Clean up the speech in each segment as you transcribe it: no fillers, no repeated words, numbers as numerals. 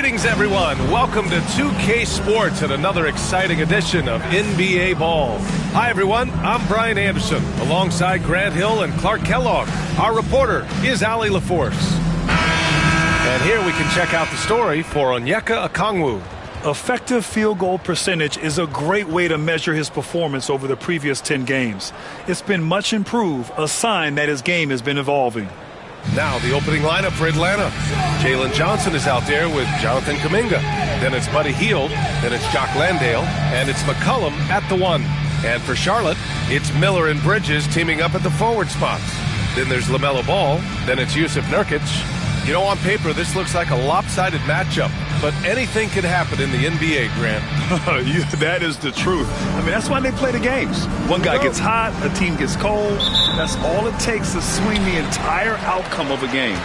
Greetings, everyone. Welcome to 2K Sports and another exciting edition of NBA Ball. Hi, everyone. I'm Brian Anderson, alongside Grant Hill and Clark Kellogg. Our reporter is Allie LaForce. And here we can check out the story for Onyeka Okongwu. Effective field goal percentage is a great way to measure his performance over the previous 10 games. It's been much improved, a sign that his game has been evolving. Now the opening lineup for Atlanta. Jalen Johnson is out there with Jonathan Kuminga. Then it's Buddy Hield. Then it's Jock Landale. And it's McCollum at the 1. And for Charlotte, it's Miller and Bridges teaming up at the forward spots. Then there's LaMelo Ball. Then it's Yusuf Nurkic. You know, on paper, this looks like a lopsided matchup. But anything can happen in the NBA, Grant. That is the truth. I mean, that's why they play the games. One guy gets hot, a team gets cold. That's all it takes to swing the entire outcome of a game.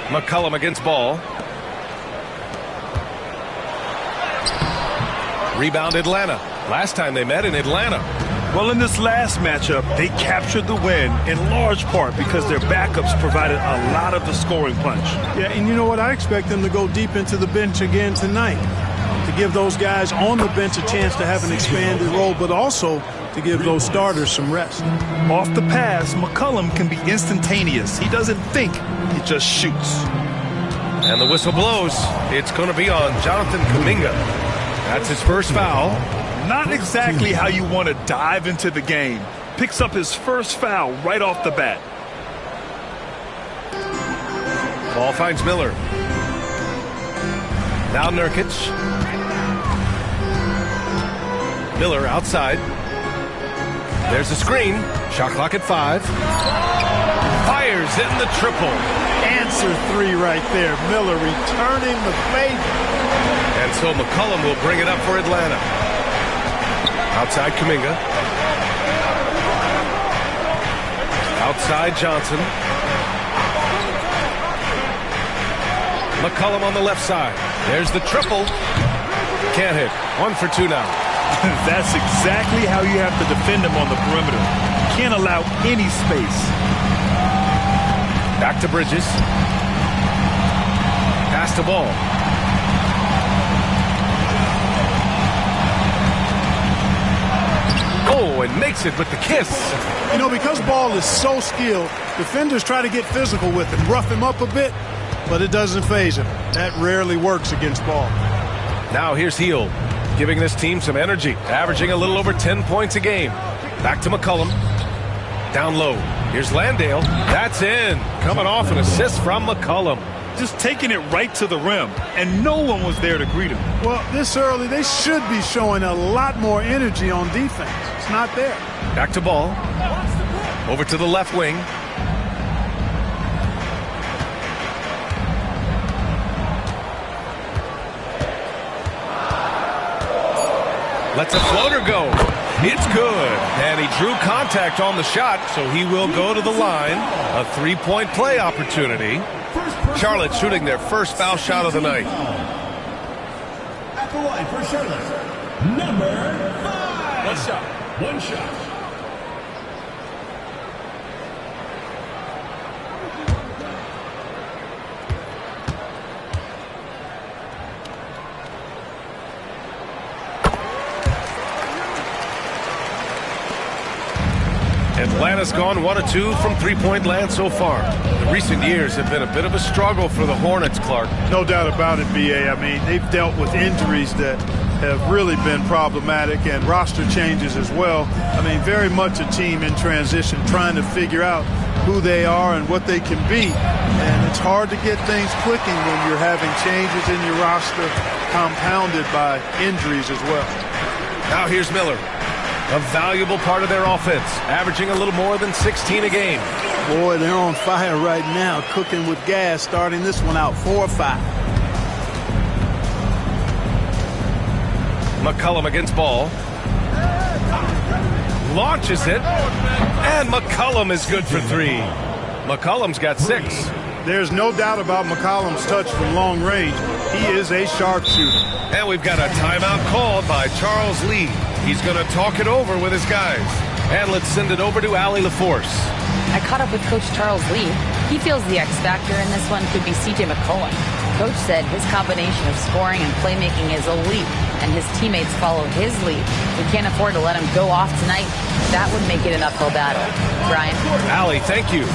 McCollum against Ball. Rebound Atlanta. Last time they met in Atlanta. Well, in this last matchup, they captured the win in large part because their backups provided a lot of the scoring punch. Yeah, and you know what? I expect them to go deep into the bench again tonight to give those guys on the bench a chance to have an expanded role, but also to give those starters some rest. Off the pass, McCollum can be instantaneous. He doesn't think, he just shoots. And the whistle blows. It's going to be on Jonathan Kuminga. That's his first foul. Not exactly how you want to dive into the game. Picks up his first foul right off the bat. Ball finds Miller. Now Nurkic. Miller outside. There's a screen. Shot clock at 5. Fires in the triple. Answer 3 right there. Miller returning the favor. And so McCollum will bring it up for Atlanta. Outside Kuminga. Outside Johnson. McCollum on the left side. There's the triple. Can't hit. 1 for 2 now. That's exactly how you have to defend him on the perimeter. Can't allow any space. Back to Bridges. Pass the ball. Oh, and makes it with the kiss. You know, because Ball is so skilled, defenders try to get physical with him, rough him up a bit, but it doesn't faze him. That rarely works against Ball. Now here's Hield, giving this team some energy, averaging a little over 10 points a game. Back to McCollum. Down low. Here's Landale. That's in. Coming off an assist from McCollum. Just taking it right to the rim, and no one was there to greet him. Well, this early, they should be showing a lot more energy on defense. It's not there. Back to Ball. Over to the left wing. Lets a floater go. It's good. And he drew contact on the shot, so he will go to the line. A three-point play opportunity. Charlotte shooting their first foul shot of the night. At the line for Charlotte, number 5. One shot. Atlanta's gone 1 of 2 from three-point land so far. The recent years have been a bit of a struggle for the Hornets, Clark. No doubt about it, B.A. I mean, they've dealt with injuries that have really been problematic and roster changes as well. I mean, very much a team in transition trying to figure out who they are and what they can be. And it's hard to get things clicking when you're having changes in your roster compounded by injuries as well. Now here's Miller. A valuable part of their offense, averaging a little more than 16 a game. Boy, they're on fire right now, cooking with gas, starting this one out 4 or 5. McCollum against Ball. Launches it, and McCollum is good for 3. McCollum's got 6. There's no doubt about McCollum's touch from long range. He is a sharpshooter. And we've got a timeout called by Charles Lee. He's going to talk it over with his guys. And let's send it over to Allie LaForce. I caught up with Coach Charles Lee. He feels the X factor in this one could be C.J. McCollum. Coach said his combination of scoring and playmaking is elite, and his teammates follow his lead. We can't afford to let him go off tonight. That would make it an uphill battle. Brian? Allie, thank you.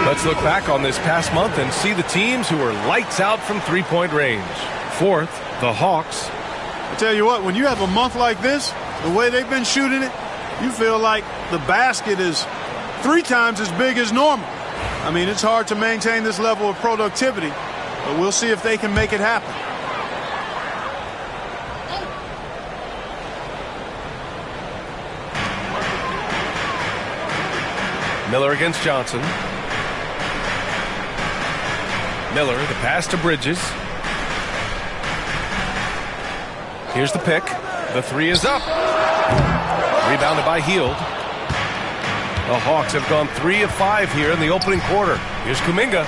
Let's look back on this past month and see the teams who were lights out from three-point range. Fourth, the Hawks. I tell you what, when you have a month like this, the way they've been shooting it, you feel like the basket is 3 times as big as normal. I mean, it's hard to maintain this level of productivity, but we'll see if they can make it happen. Miller against Johnson. Miller, the pass to Bridges. Here's the pick. The 3 is up. Rebounded by Hield. The Hawks have gone 3 of 5 here in the opening quarter. Here's Kuminga.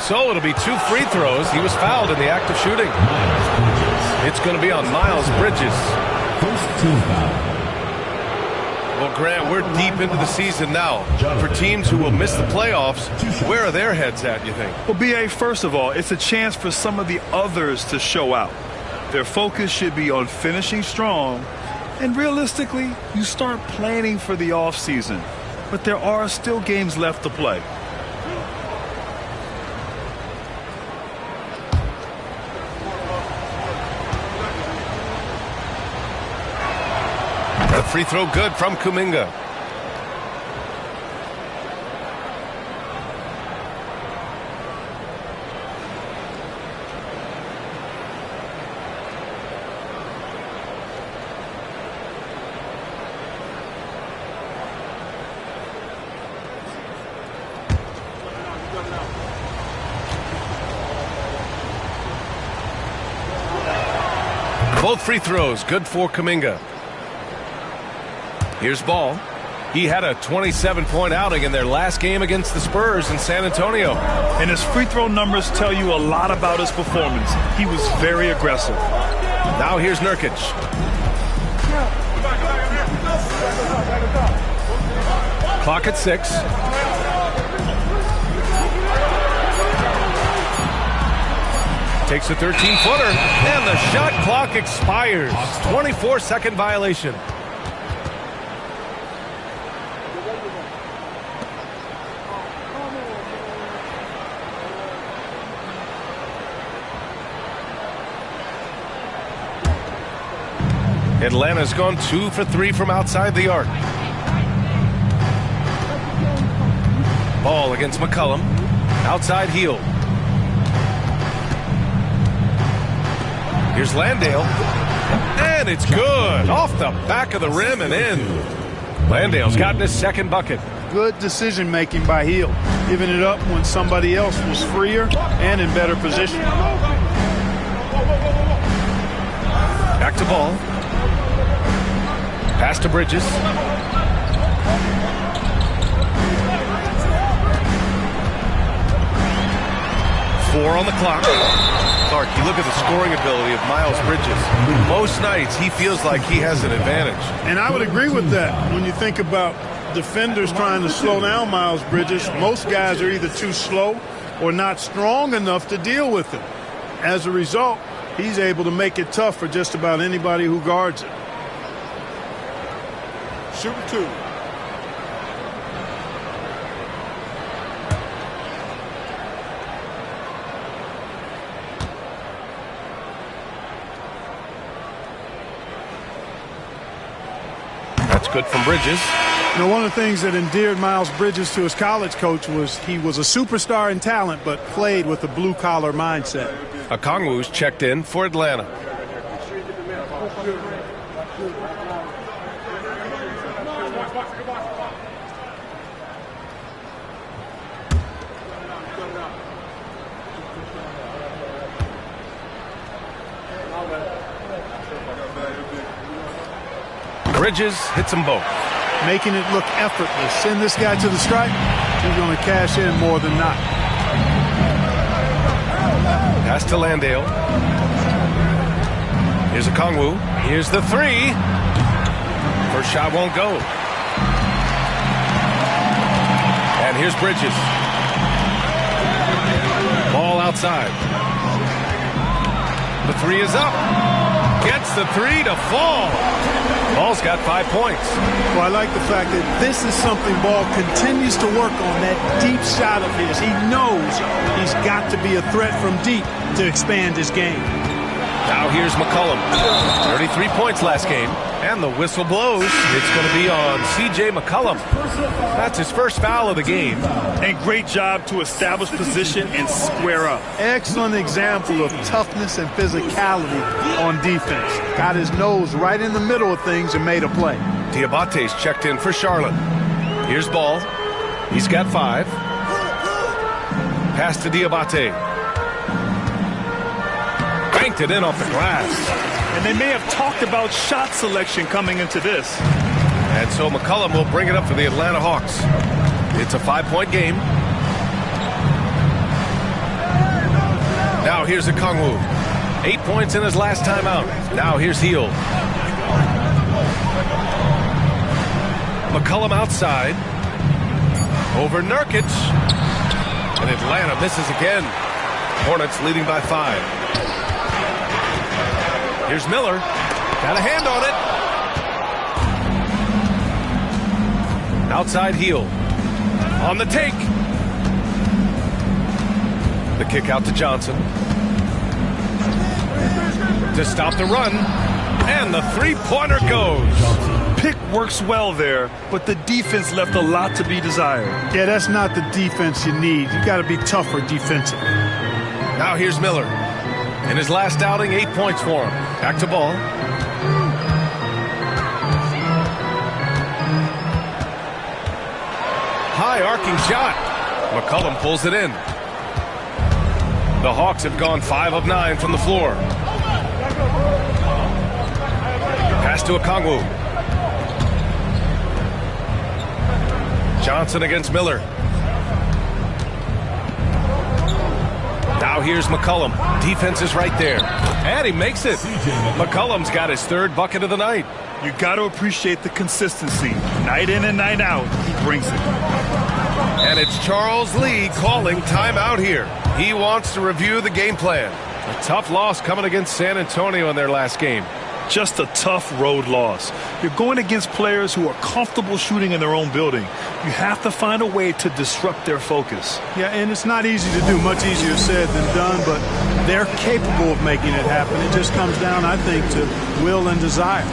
So it'll be 2 free throws. He was fouled in the act of shooting. It's going to be on Miles Bridges. First team foul. Well, Grant, we're deep into the season now. For teams who will miss the playoffs, where are their heads at, you think? Well, B.A., first of all, it's a chance for some of the others to show out. Their focus should be on finishing strong. And realistically, you start planning for the offseason. But there are still games left to play. The free throw good from Kuminga. Both free throws good for Kuminga. Here's Ball. He had a 27-point outing in their last game against the Spurs in San Antonio. And his free throw numbers tell you a lot about his performance. He was very aggressive. Now here's Nurkic. Clock at 6. Takes a 13-footer, and the shot clock expires. 24-second violation. Atlanta's gone 2 for 3 from outside the arc. Ball against McCollum. Outside Hield. Here's Landale. And it's good. Off the back of the rim and in. Landale's gotten his second bucket. Good decision making by Hield, giving it up when somebody else was freer and in better position. Back to Ball. Pass to Bridges. Four on the clock. Clark, you look at the scoring ability of Miles Bridges. Most nights he feels like he has an advantage. And I would agree with that. When you think about defenders trying to slow down Miles Bridges, most guys are either too slow or not strong enough to deal with him. As a result, he's able to make it tough for just about anybody who guards it. Shoot 2. That's good from Bridges. You know, one of the things that endeared Miles Bridges to his college coach was he was a superstar in talent, but played with a blue-collar mindset. Okongwu's checked in for Atlanta. Bridges hits them both. Making it look effortless. Send this guy to the stripe. He's going to cash in more than not. Pass to Landale. Here's Okongwu. Here's the three. First shot won't go. And here's Bridges. Ball outside. The three is up. Gets the three to fall. Ball's got 5 points. Well, I like the fact that this is something Ball continues to work on, that deep shot of his. He knows he's got to be a threat from deep to expand his game. Now here's McCollum. 33 points last game. And the whistle blows. It's going to be on C.J. McCollum. That's his first foul of the game. And great job to establish position and square up. Excellent example of toughness and physicality on defense. Got his nose right in the middle of things and made a play. Diabate's checked in for Charlotte. Here's Ball. He's got 5. Pass to Diabate. Banked it in off the glass. And they may have talked about shot selection coming into this. And so McCollum will bring it up for the Atlanta Hawks. It's a 5-point game. Now here's Okongwu. 8 points in his last time out. Now here's Hield. McCollum outside. Over Nurkic. And Atlanta misses again. Hornets leading by 5. Here's Miller. Got a hand on it. Outside Hield. On the take. The kick out to Johnson. To stop the run. And the three-pointer goes. Pick works well there, but the defense left a lot to be desired. Yeah, that's not the defense you need. You got to be tougher defensively. Now here's Miller. In his last outing, 8 points for him. Back to Ball. High arcing shot. McCollum pulls it in. The Hawks have gone 5 of 9 from the floor. Pass to Okongwu. Johnson against Miller. Now here's McCollum. Defense is right there. And he makes it. McCollum's got his 3rd bucket of the night. You got to appreciate the consistency. Night in and night out, he brings it. And it's Charles Lee calling timeout here. He wants to review the game plan. A tough loss coming against San Antonio in their last game. Just a tough road loss. You're going against players who are comfortable shooting in their own building. You have to find a way to disrupt their focus. Yeah, and it's not easy to do. Much easier said than done, but they're capable of making it happen. It just comes down, I think, to will and desire.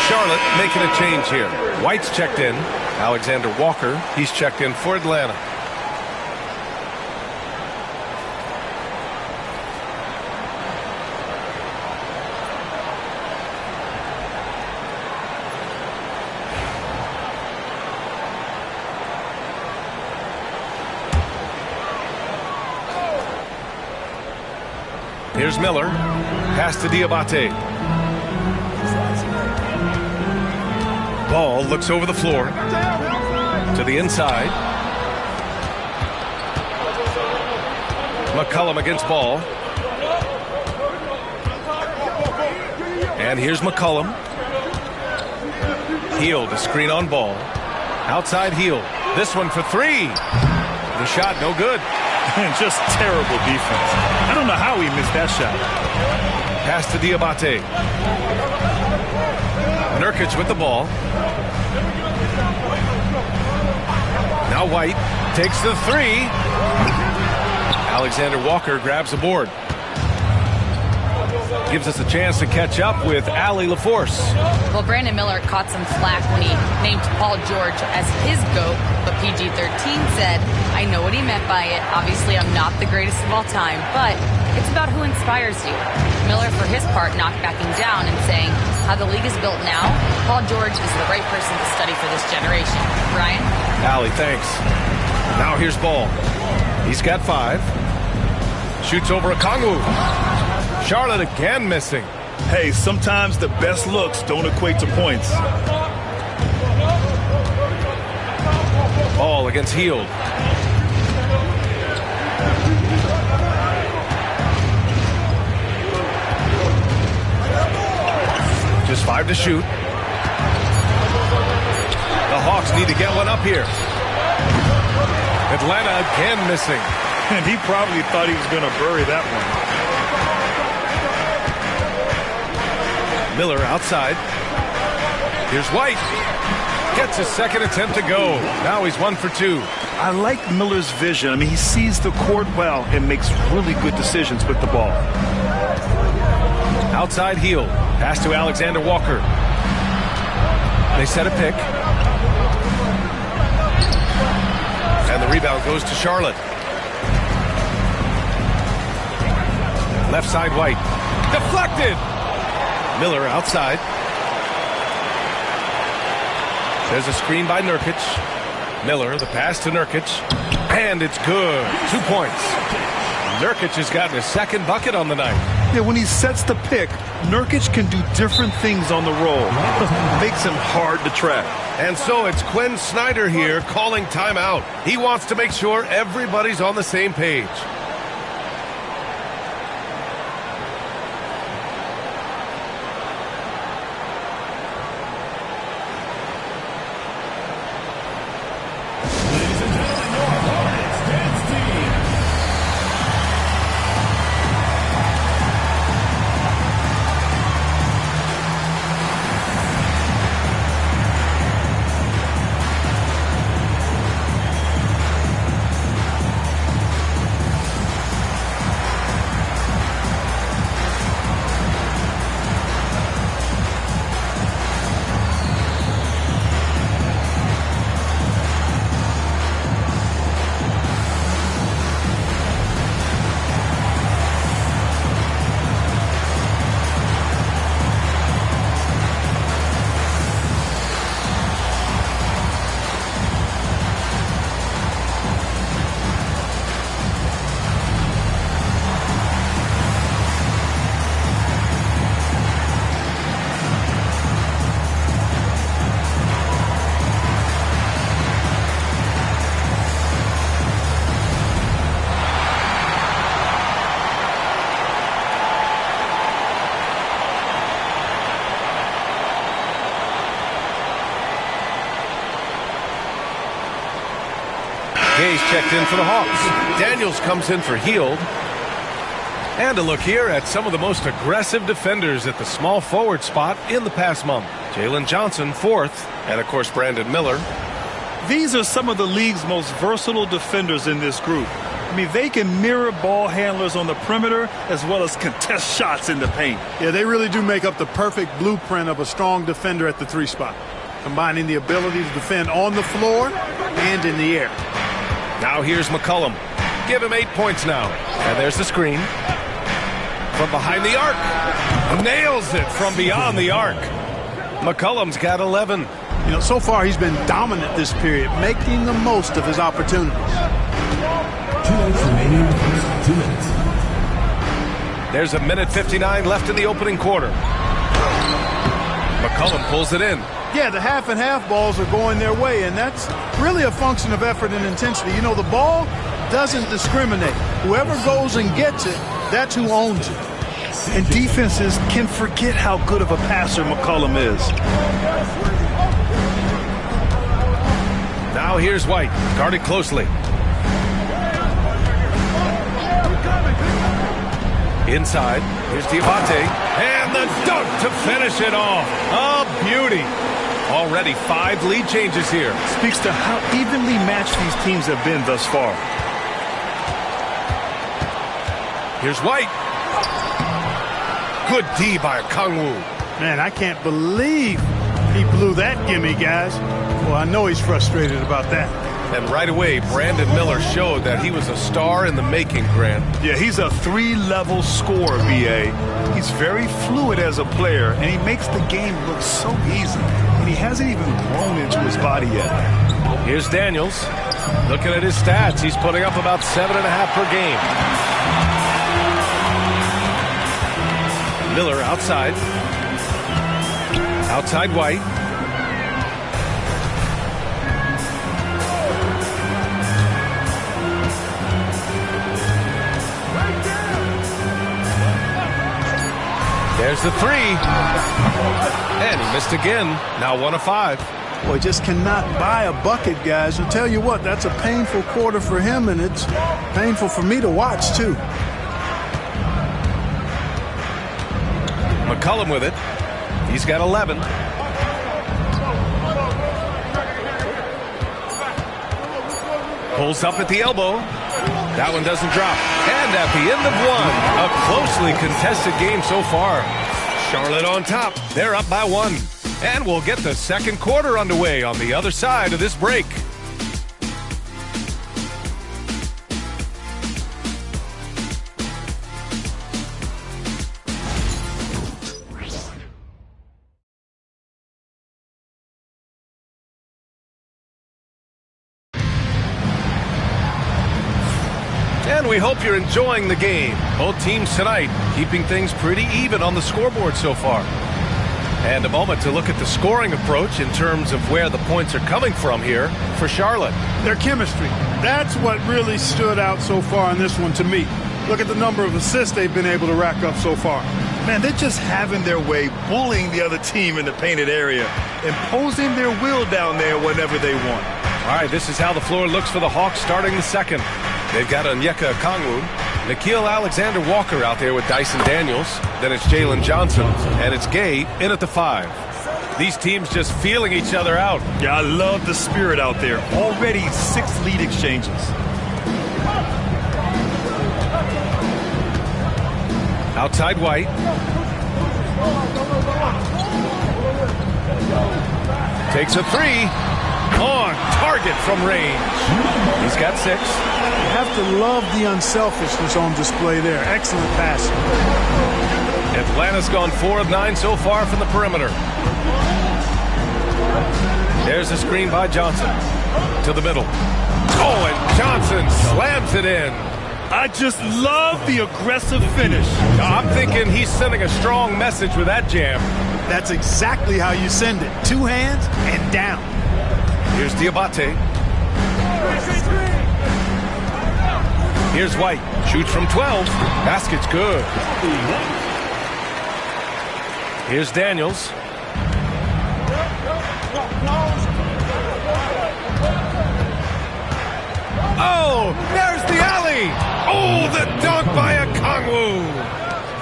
Charlotte making a change here. White's checked in. Alexander Walker, he's checked in for Atlanta. Here's Miller. Pass to Diabate. Ball looks over the floor. To the inside. McCollum against Ball. And here's McCollum. Hield, a screen on Ball. Outside Hield. This one for three. The shot no good. Just terrible defense. I don't know how he missed that shot. Pass to Diabate. Nurkic with the ball. Now White takes the three. Alexander Walker grabs the board. Gives us a chance to catch up with Allie LaForce. Well, Brandon Miller caught some flack when he named Paul George as his GOAT, but PG-13 said, I know what he meant by it. Obviously, I'm not the greatest of all time, but it's about who inspires you. Miller, for his part, not backing down and saying, how the league is built now, Paul George is the right person to study for this generation. Ryan? Allie, thanks. Now here's Ball. He's got 5. Shoots over Okongwu. Charlotte again missing. Hey, sometimes the best looks don't equate to points. Ball against Hield. Just 5 to shoot. The Hawks need to get one up here. Atlanta again missing. And he probably thought he was going to bury that one. Miller outside. Here's White. Gets his second attempt to go. Now he's 1 for 2. I like Miller's vision. I mean, he sees the court well and makes really good decisions with the ball. Outside Hield. Pass to Alexander Walker. They set a pick. And the rebound goes to Charlotte. Left side White. Deflected. Miller outside. There's a screen by Nurkic. Miller, the pass to Nurkic. And it's good. 2 points. Nurkic has gotten his second bucket on the night. Yeah, when he sets the pick, Nurkic can do different things on the roll. Makes him hard to track. And so it's Quinn Snyder here calling timeout. He wants to make sure everybody's on the same page. Gay's checked in for the Hawks. Daniels comes in for Hield. And a look here at some of the most aggressive defenders at the small forward spot in the past month. Jalen Johnson, 4th, and of course Brandon Miller. These are some of the league's most versatile defenders in this group. I mean, they can mirror ball handlers on the perimeter as well as contest shots in the paint. Yeah, they really do make up the perfect blueprint of a strong defender at the 3 spot, combining the ability to defend on the floor and in the air. Now here's McCollum. Give him 8 points now. And there's the screen. From behind the arc. Nails it from beyond the arc. McCollum's got 11. You know, so far he's been dominant this period, making the most of his opportunities. 2 minutes remaining. 2 minutes. There's 1:59 left in the opening quarter. McCollum pulls it in. Yeah, the half and half balls are going their way, and that's really a function of effort and intensity. You know, the ball doesn't discriminate. Whoever goes and gets it, that's who owns it. And defenses can forget how good of a passer McCollum is. Now here's White, guarded closely. Inside, here's Diabate, and the dunk to finish it off. A beauty. Already 5 lead changes here. Speaks to how evenly matched these teams have been thus far. Here's White. Good D by Kangwoo. Man, I can't believe he blew that gimme, guys. Well, I know he's frustrated about that. And right away, Brandon Miller showed that he was a star in the making, Grant. Yeah, he's a 3-level scorer, B.A. He's very fluid as a player, and he makes the game look so easy. And he hasn't even grown into his body yet. Here's Daniels. Looking at his stats, he's putting up about 7.5 per game. Miller outside. Outside White. There's the 3. And he missed again. Now 1 of 5. Boy, just cannot buy a bucket, guys. I'll tell you what, that's a painful quarter for him, and it's painful for me to watch, too. McCollum with it. He's got 11. Pulls up at the elbow. That one doesn't drop. And at the end of 1, a closely contested game so far. Charlotte on top. They're up by 1. And we'll get the second quarter underway on the other side of this break. And we hope you're enjoying the game. Both teams tonight keeping things pretty even on the scoreboard so far. And a moment to look at the scoring approach in terms of where the points are coming from here for Charlotte. Their chemistry. That's what really stood out so far in this one to me. Look at the number of assists they've been able to rack up so far. Man, they're just having their way, bullying the other team in the painted area, imposing their will down there whenever they want. All right, this is how the floor looks for the Hawks starting the second. They've got Onyeka Okongwu, Nickeil Alexander-Walker out there with Dyson Daniels. Then it's Jalen Johnson, and it's Gay in at the 5. These teams just feeling each other out. Yeah, I love the spirit out there. Already 6 lead exchanges. Outside White. Takes a 3. On target from range. He's got 6. You have to love the unselfishness on display there. Excellent passing. Atlanta's gone 4 of 9 so far from the perimeter. There's a screen by Johnson. To the middle. Oh, and Johnson slams it in. I just love the aggressive finish. I'm thinking he's sending a strong message with that jam. That's exactly how you send it. 2 hands and down. Here's Diabate. Here's White. Shoots from 12. Basket's good. Here's Daniels. Oh, there's the alley. Oh, the dunk by Okongwu.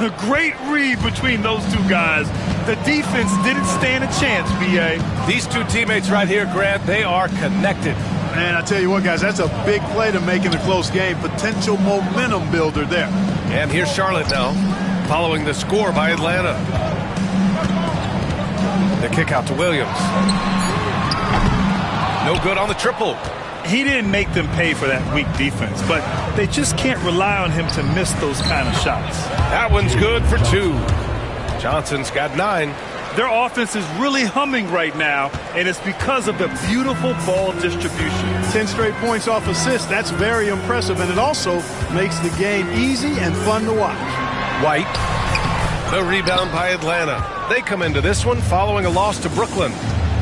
A great read between those two guys. The defense didn't stand a chance, B.A. These two teammates right here, Grant, they are connected. Man, I tell you what, guys, that's a big play to make in a close game. Potential momentum builder there. And here's Charlotte now, following the score by Atlanta. The kick out to Williams. No good on the triple. He didn't make them pay for that weak defense, but they just can't rely on him to miss those kind of shots. That one's good for 2. Johnson's got 9. Their offense is really humming right now, and it's because of the beautiful ball distribution. 10 straight points off assists. That's very impressive, and it also makes the game easy and fun to watch. White. The rebound by Atlanta. They come into this one following a loss to Brooklyn.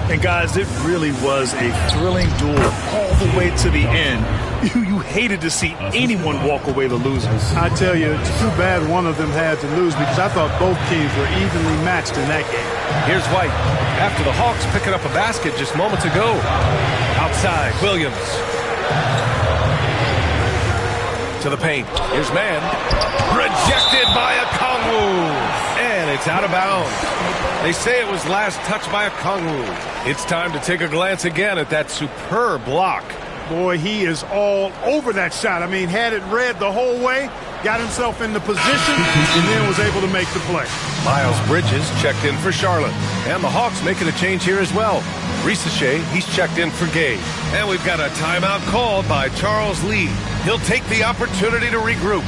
And guys, it really was a thrilling duel all the way to the end. You hated to see anyone walk away the losers. I tell you, it's too bad one of them had to lose because I thought both teams were evenly matched in that game. Here's White. After the Hawks picking up a basket just moments ago. Outside, Williams. To the paint. Here's Mann. Rejected by Okongwu. And it's out of bounds. They say it was last touched by Okongwu. It's time to take a glance again at that superb block. Boy, he is all over that shot. I mean, had it read the whole way, got himself in the position, and then was able to make the play. Miles Bridges checked in for Charlotte. And the Hawks making a change here as well. Ricochet, he's checked in for Gay. And we've got a timeout called by Charles Lee. He'll take the opportunity to regroup.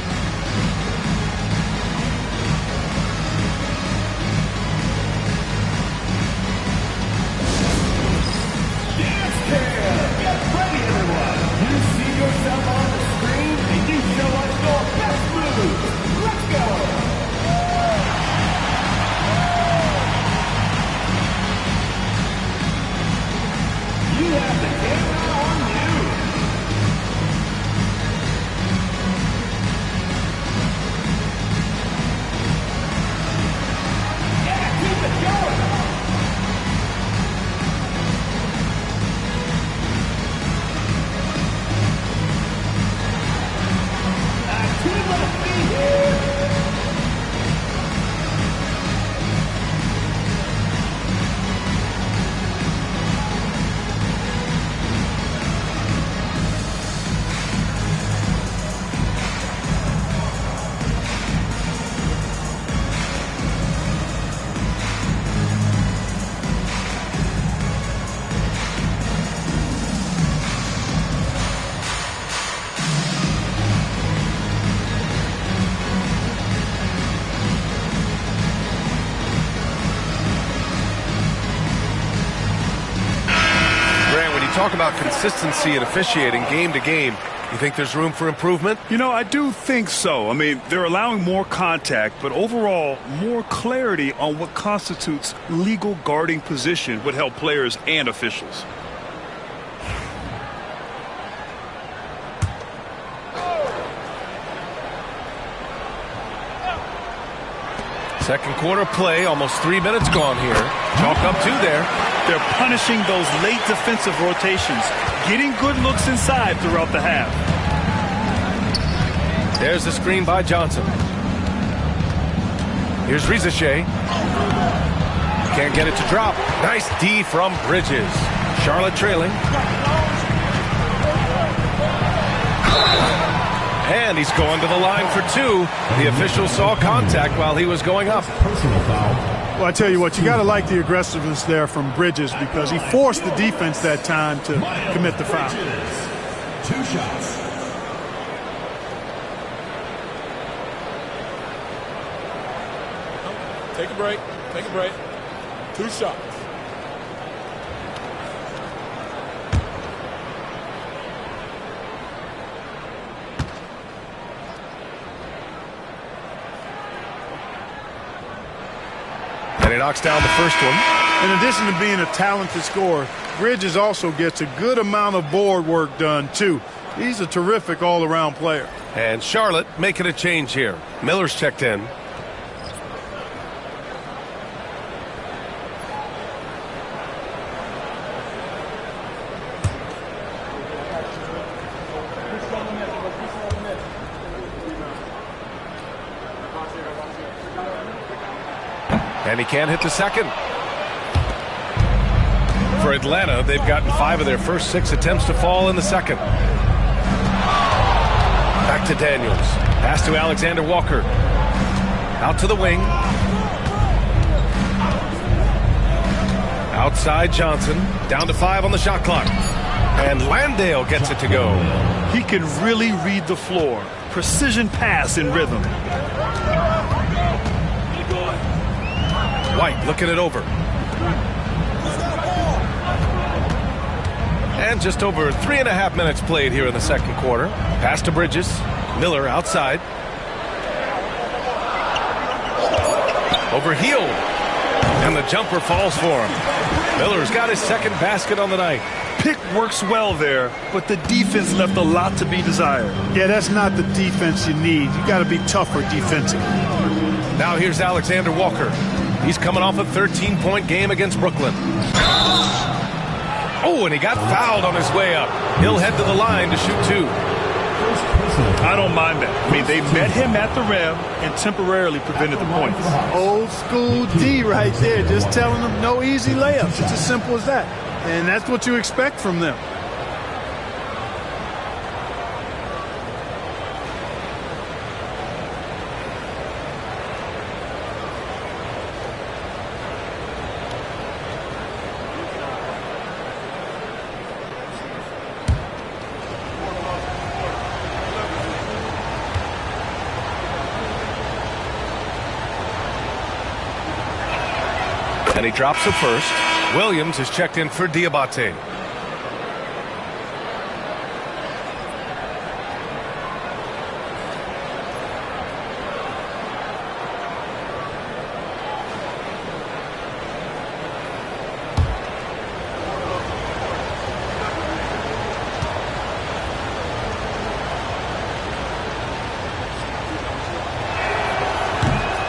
Talk about consistency and officiating game to game. You think there's room for improvement? You know, I do think so. I mean, they're allowing more contact, but overall, more clarity on what constitutes legal guarding position would help players and officials. Second quarter play, almost 3 minutes gone here. Chalk up 2 there. They're punishing those late defensive rotations, getting good looks inside throughout the half. There's the screen by Johnson. Here's Ricochet. Can't get it to drop. Nice D from Bridges. Charlotte trailing. And he's going to the line for 2. The official saw contact while he was going up. Personal foul. Well, I tell you what, you got to like the aggressiveness there from Bridges because he forced the defense that time to commit the foul. 2 shots. Take a break. Take a break. 2 shots. And he knocks down the first one. In addition to being a talented scorer, Bridges also gets a good amount of board work done, too. He's a terrific all-around player. And Charlotte making a change here. Miller's checked in. And he can't hit the second. For Atlanta, they've gotten 5 of their first 6 attempts to fall in the second. Back to Daniels. Pass to Alexander Walker. Out to the wing. Outside Johnson. Down to 5 on the shot clock. And Landale gets it to go. He can really read the floor. Precision pass in rhythm. White looking it over. And just over 3.5 minutes played here in the second quarter. Pass to Bridges. Miller outside. Over Hield. And the jumper falls for him. Miller's got his second basket on the night. Pick works well there, but the defense left a lot to be desired. Yeah, that's not the defense you need. You got to be tougher defensively. Now here's Alexander Walker. He's coming off a 13-point game against Brooklyn. Oh, and he got fouled on his way up. He'll head to the line to shoot 2. I don't mind that. I mean, they met him at the rim and temporarily prevented the points. Old school D right there, just telling them no easy layups. It's as simple as that. And that's what you expect from them. And he drops it first. Williams is checked in for Diabate.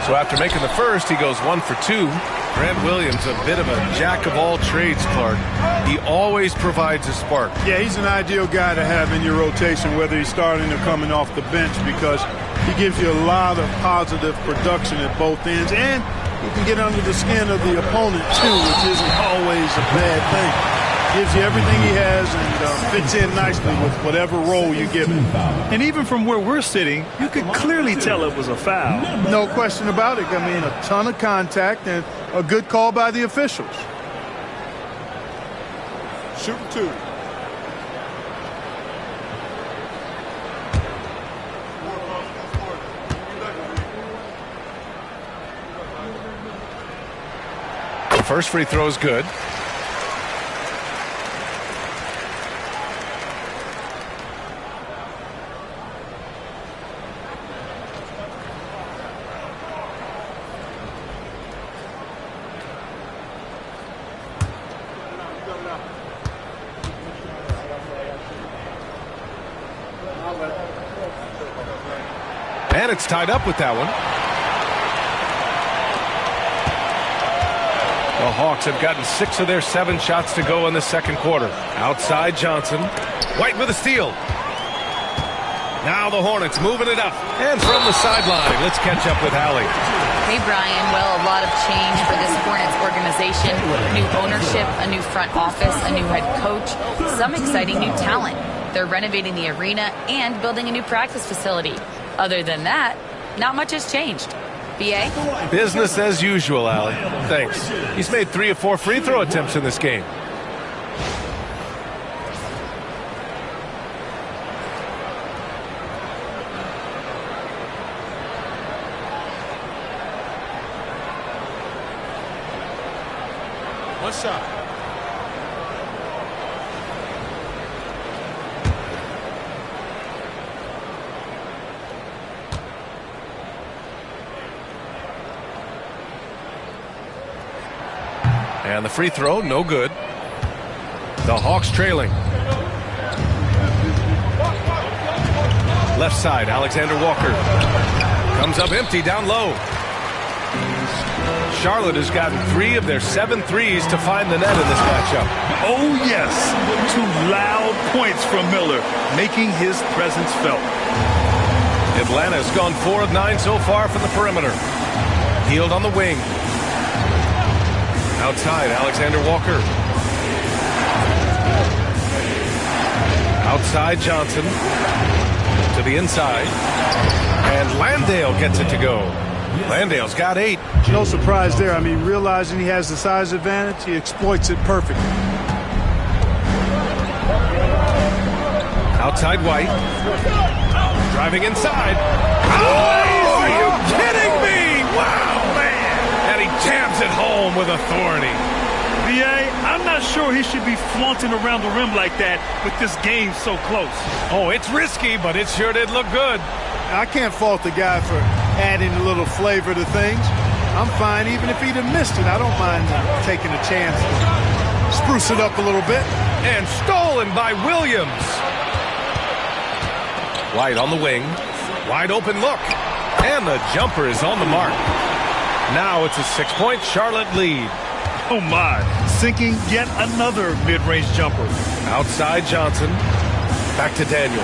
So after making the first, he goes 1 for 2. Grant Williams, a bit of a jack-of-all-trades, Clark. He always provides a spark. Yeah, he's an ideal guy to have in your rotation, whether he's starting or coming off the bench, because he gives you a lot of positive production at both ends, and he can get under the skin of the opponent, too, which isn't always a bad thing. Gives you everything he has and fits in nicely with whatever role you give him. And even from where we're sitting, you could clearly tell it was a foul. No question about it. I mean, a ton of contact and a good call by the officials. Shooting 2. The first free throw is good. And it's tied up with that one. The Hawks have gotten 6 of their 7 shots to go in the second quarter. Outside Johnson. White with a steal. Now the Hornets moving it up. And from the sideline, let's catch up with Hallie. Hey, Brian. Well, a lot of change for this Hornets organization. New ownership, a new front office, a new head coach, some exciting new talent. They're renovating the arena and building a new practice facility. Other than that, not much has changed. BA? Business as usual, Allie. Thanks. He's made 3 or 4 free throw attempts in this game. One shot. And the free throw, no good. The Hawks trailing. Left side, Alexander Walker. Comes up empty down low. Charlotte has gotten 3 of their 7 threes to find the net in this matchup. Oh, yes. 2 loud points from Miller, making his presence felt. Atlanta's gone 4 of 9 so far from the perimeter. Hield on the wing. Outside, Alexander Walker. Outside Johnson to the inside. And Landale gets it to go. Landale's got 8. No surprise there. I mean, realizing he has the size advantage, he exploits it perfectly. Outside White. Driving inside. Oh, are you kidding me? Wow, man. And he jams it home with authority. B.A., I'm not sure he should be flaunting around the rim like that with this game so close. Oh, it's risky, but it sure did look good. I can't fault the guy for adding a little flavor to things. I'm fine even if he'd have missed it. I don't mind taking a chance to spruce it up a little bit. And stolen by Williams. White on the wing. Wide open look. And the jumper is on the mark. Now it's a 6-point Charlotte lead. Oh, my. Sinking yet another mid-range jumper. Outside Johnson. Back to Daniels.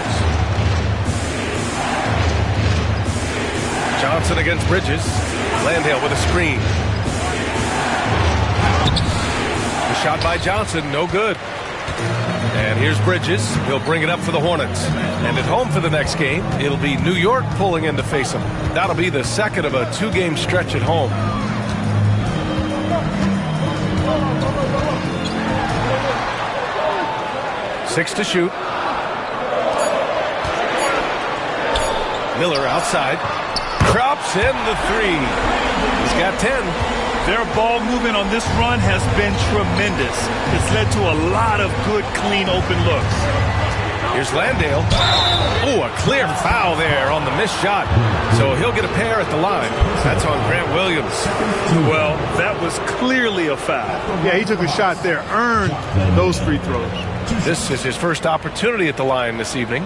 Johnson against Bridges. Landale with a screen. The shot by Johnson, no good. And here's Bridges. He'll bring it up for the Hornets. And at home for the next game, it'll be New York pulling in to face them. That'll be the second of a 2-game stretch at home. Six to shoot. Miller outside. Drops in the 3. He's got 10. Their ball movement on this run has been tremendous. It's led to a lot of good, clean, open looks. Here's Landale. Oh, a clear foul there on the missed shot. So he'll get a pair at the line. That's on Grant Williams. Well, that was clearly a foul. Yeah, he took a shot there, earned those free throws. This is his first opportunity at the line this evening.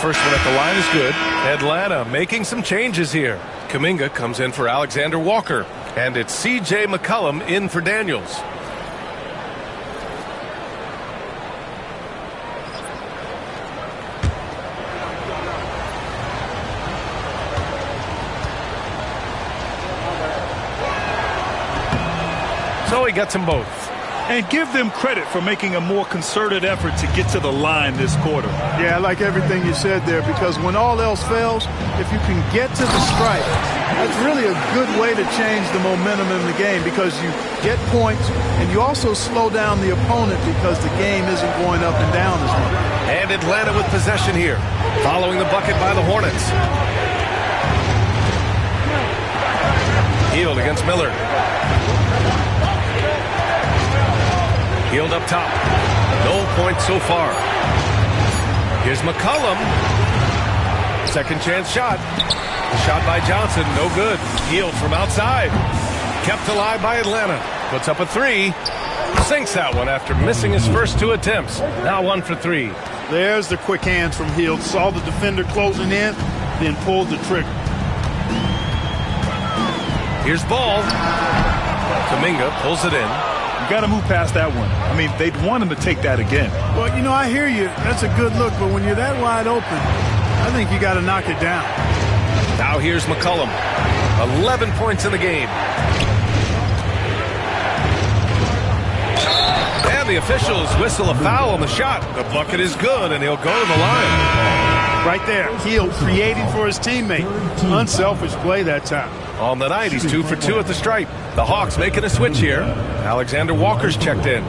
First one at the line is good. Atlanta making some changes here. Kuminga comes in for Alexander Walker. And it's C.J. McCollum in for Daniels. So he gets them both. And give them credit for making a more concerted effort to get to the line this quarter. Yeah, I like everything you said there, because when all else fails, if you can get to the stripe, that's really a good way to change the momentum in the game, because you get points and you also slow down the opponent because the game isn't going up and down as much. And Atlanta with possession here, following the bucket by the Hornets. Hield against Miller. Hield up top. No points so far. Here's McCollum. Second chance shot. Shot by Johnson. No good. Hield from outside. Kept alive by Atlanta. Puts up a 3. Sinks that one after missing his first 2 attempts. Now 1 for 3. There's the quick hands from Hield. Saw the defender closing in, then pulled the trigger. Here's Ball. Kuminga pulls it in. You got to move past that one. I mean, they'd want him to take that again. Well, you know, I hear you. That's a good look, but when you're that wide open, I think you got to knock it down. Now here's McCollum. 11 points in the game. And the officials whistle a foul on the shot. The bucket is good, and he'll go to the line. Right there. Hield creating for his teammate. Unselfish play that time. On the night, he's 2 for 2 at the stripe. The Hawks making a switch here. Alexander Walker's checked in.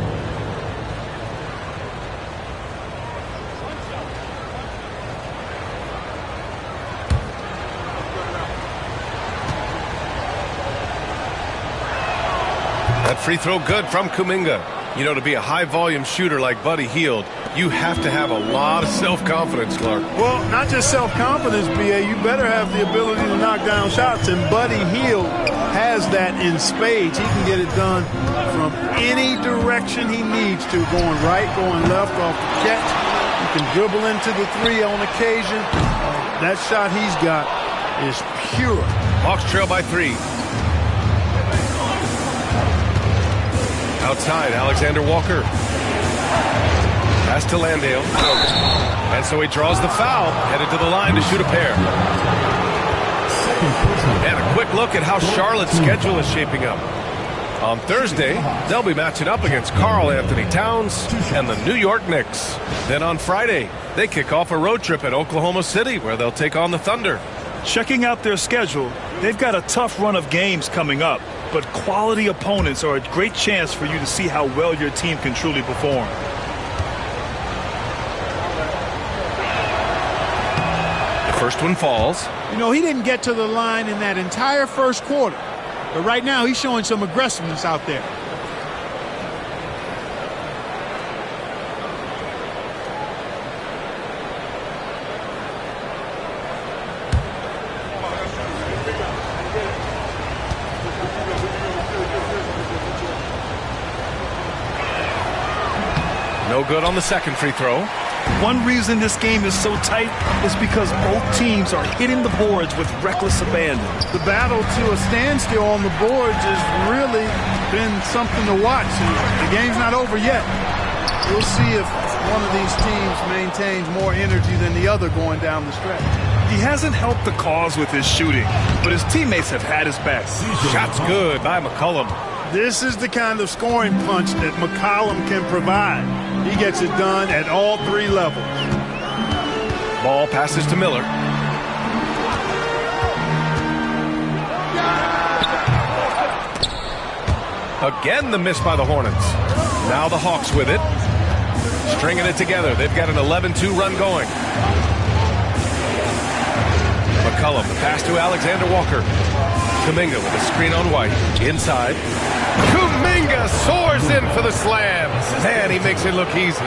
That free throw good from Kuminga. You know, to be a high-volume shooter like Buddy Hield, you have to have a lot of self-confidence, Clark. Well, not just self-confidence, B.A. You better have the ability to knock down shots, and Buddy Hield has that in spades. He can get it done from any direction he needs to, going right, going left, off the catch. He can dribble into the 3 on occasion. That shot he's got is pure. Hawks trail by 3. Outside, Alexander Walker. Pass to Landale. And so he draws the foul, headed to the line to shoot a pair. And a quick look at how Charlotte's schedule is shaping up. On Thursday, they'll be matching up against Karl Anthony Towns and the New York Knicks. Then on Friday, they kick off a road trip at Oklahoma City, where they'll take on the Thunder. Checking out their schedule, they've got a tough run of games coming up, but quality opponents are a great chance for you to see how well your team can truly perform. The first one falls. You know, he didn't get to the line in that entire first quarter, but right now he's showing some aggressiveness out there. No good on the second free throw. One reason this game is so tight is because both teams are hitting the boards with reckless abandon. The battle to a standstill on the boards has really been something to watch. The game's not over yet. We'll see if one of these teams maintains more energy than the other going down the stretch. He hasn't helped the cause with his shooting, but his teammates have had his back. Shot's good by McCollum. This is the kind of scoring punch that McCollum can provide. He gets it done at all three levels. Ball passes to Miller. Again, the miss by the Hornets. Now the Hawks with it. Stringing it together. They've got an 11-2 run going. McCollum, the pass to Alexander Walker. Kuminga with a screen on White. Inside. Kuminga soars in for the slam. Man, he makes it look easy.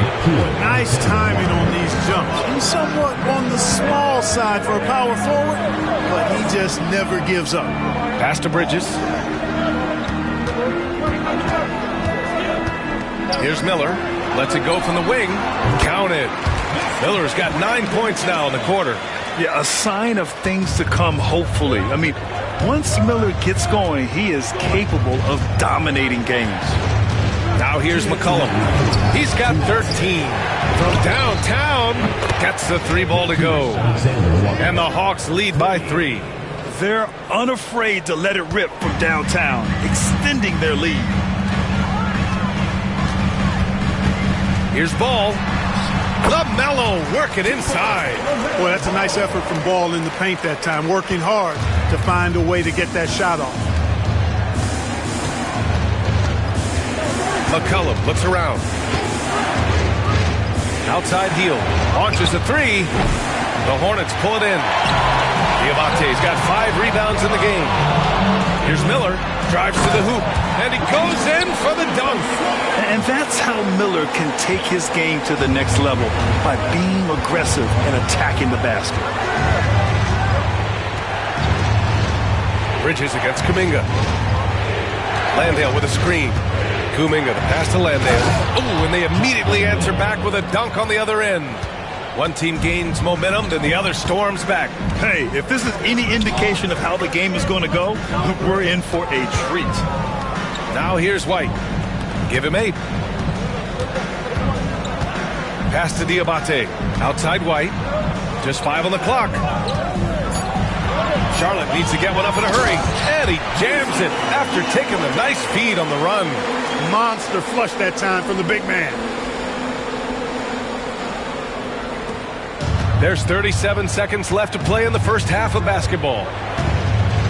Nice timing on these jumps. He's somewhat on the small side for a power forward, but he just never gives up. Pass to Bridges. Here's Miller. Lets it go from the wing. Counted. Miller's got 9 points now in the quarter. Yeah, a sign of things to come, hopefully. I mean, once Miller gets going, he is capable of dominating games. Now here's McCollum. He's got 13. From downtown, gets the three ball to go. And the Hawks lead by 3. They're unafraid to let it rip from downtown, extending their lead. Here's Ball. LaMelo working inside. Boy, that's a nice effort from Ball in the paint that time, working hard to find a way to get that shot off. McCollum looks around. Outside heel. Launches a three. The Hornets pull it in. Diabate's got 5 rebounds in the game. Here's Miller. Drives to the hoop. And he goes in for the dunk. And that's how Miller can take his game to the next level, by being aggressive and attacking the basket. Bridges against Kuminga. Landale with a screen. Kuminga, the pass to Landale. Oh, and they immediately answer back with a dunk on the other end. One team gains momentum, then the other storms back. Hey, if this is any indication of how the game is going to go, we're in for a treat. Now here's White. Give him 8. Pass to Diabate. Outside White. Just 5 on the clock. Charlotte needs to get one up in a hurry. And he jams it after taking the nice feed on the run. Monster flush that time from the big man. There's 37 seconds left to play in the first half of basketball.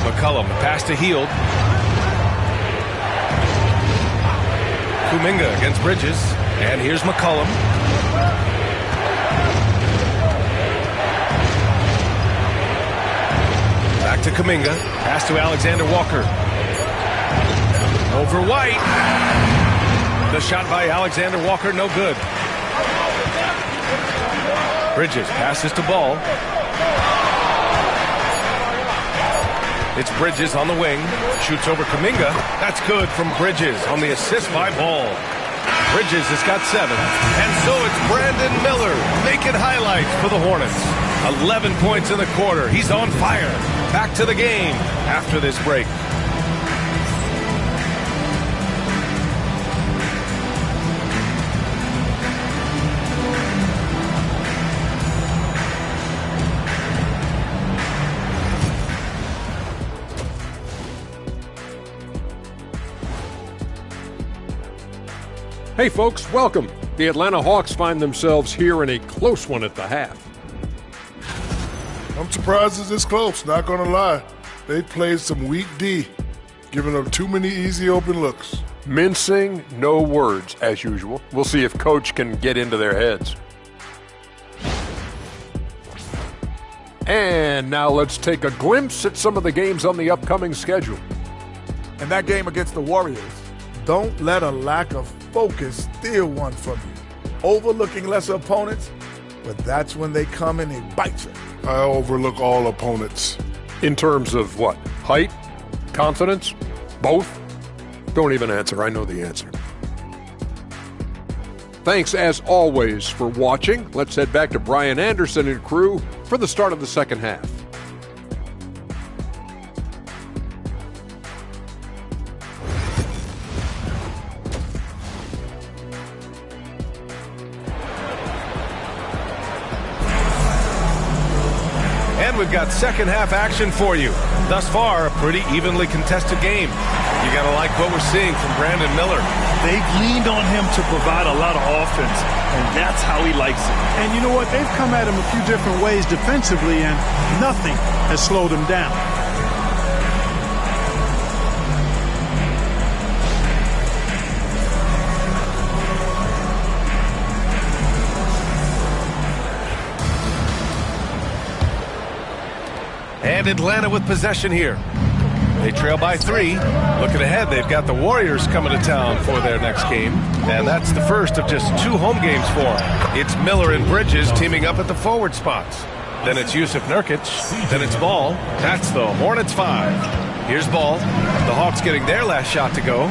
McCollum, pass to Hield. Kuminga against Bridges. And here's McCollum. Back to Kuminga. Pass to Alexander Walker. Over White. The shot by Alexander Walker, no good. Bridges passes to Ball. It's Bridges on the wing. Shoots over Kuminga. That's good from Bridges on the assist by Ball. Bridges has got 7. And so it's Brandon Miller making highlights for the Hornets. 11 points in the quarter. He's on fire. Back to the game after this break. Hey folks, welcome. The Atlanta Hawks find themselves here in a close one at the half. I'm surprised it's this close, not going to lie. They played some weak D, giving up too many easy open looks. Mincing, no words, as usual. We'll see if Coach can get into their heads. And now let's take a glimpse at some of the games on the upcoming schedule. And that game against the Warriors. Don't let a lack of focus steal one from you. Overlooking lesser opponents, but that's when they come and they bite you. I overlook all opponents. In terms of what? Height? Confidence? Both? Don't even answer. I know the answer. Thanks, as always, for watching. Let's head back to Brian Anderson and crew for the start of the second half. And we've got second half action for you. Thus far, a pretty evenly contested game. You got to like what we're seeing from Brandon Miller. They've leaned on him to provide a lot of offense, and that's how he likes it. And you know what? They've come at him a few different ways defensively, and nothing has slowed him down. And Atlanta with possession here. They trail by 3. Looking ahead, they've got the Warriors coming to town for their next game. And that's the first of just 2 home games for them. It's Miller and Bridges teaming up at the forward spots. Then it's Yusuf Nurkic. Then it's Ball. That's the Hornets 5. Here's Ball. The Hawks getting their last shot to go.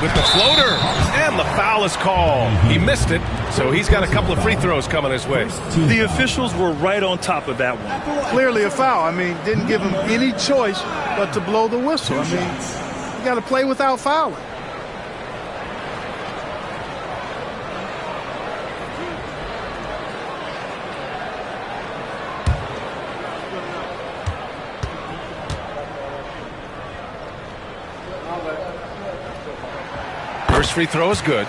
With the floater. And the foul is called. He missed it, so he's got a couple of free throws coming his way. The officials were right on top of that one. Clearly a foul. I mean, didn't give him any choice but to blow the whistle. I mean, you got to play without fouling. First free throw is good.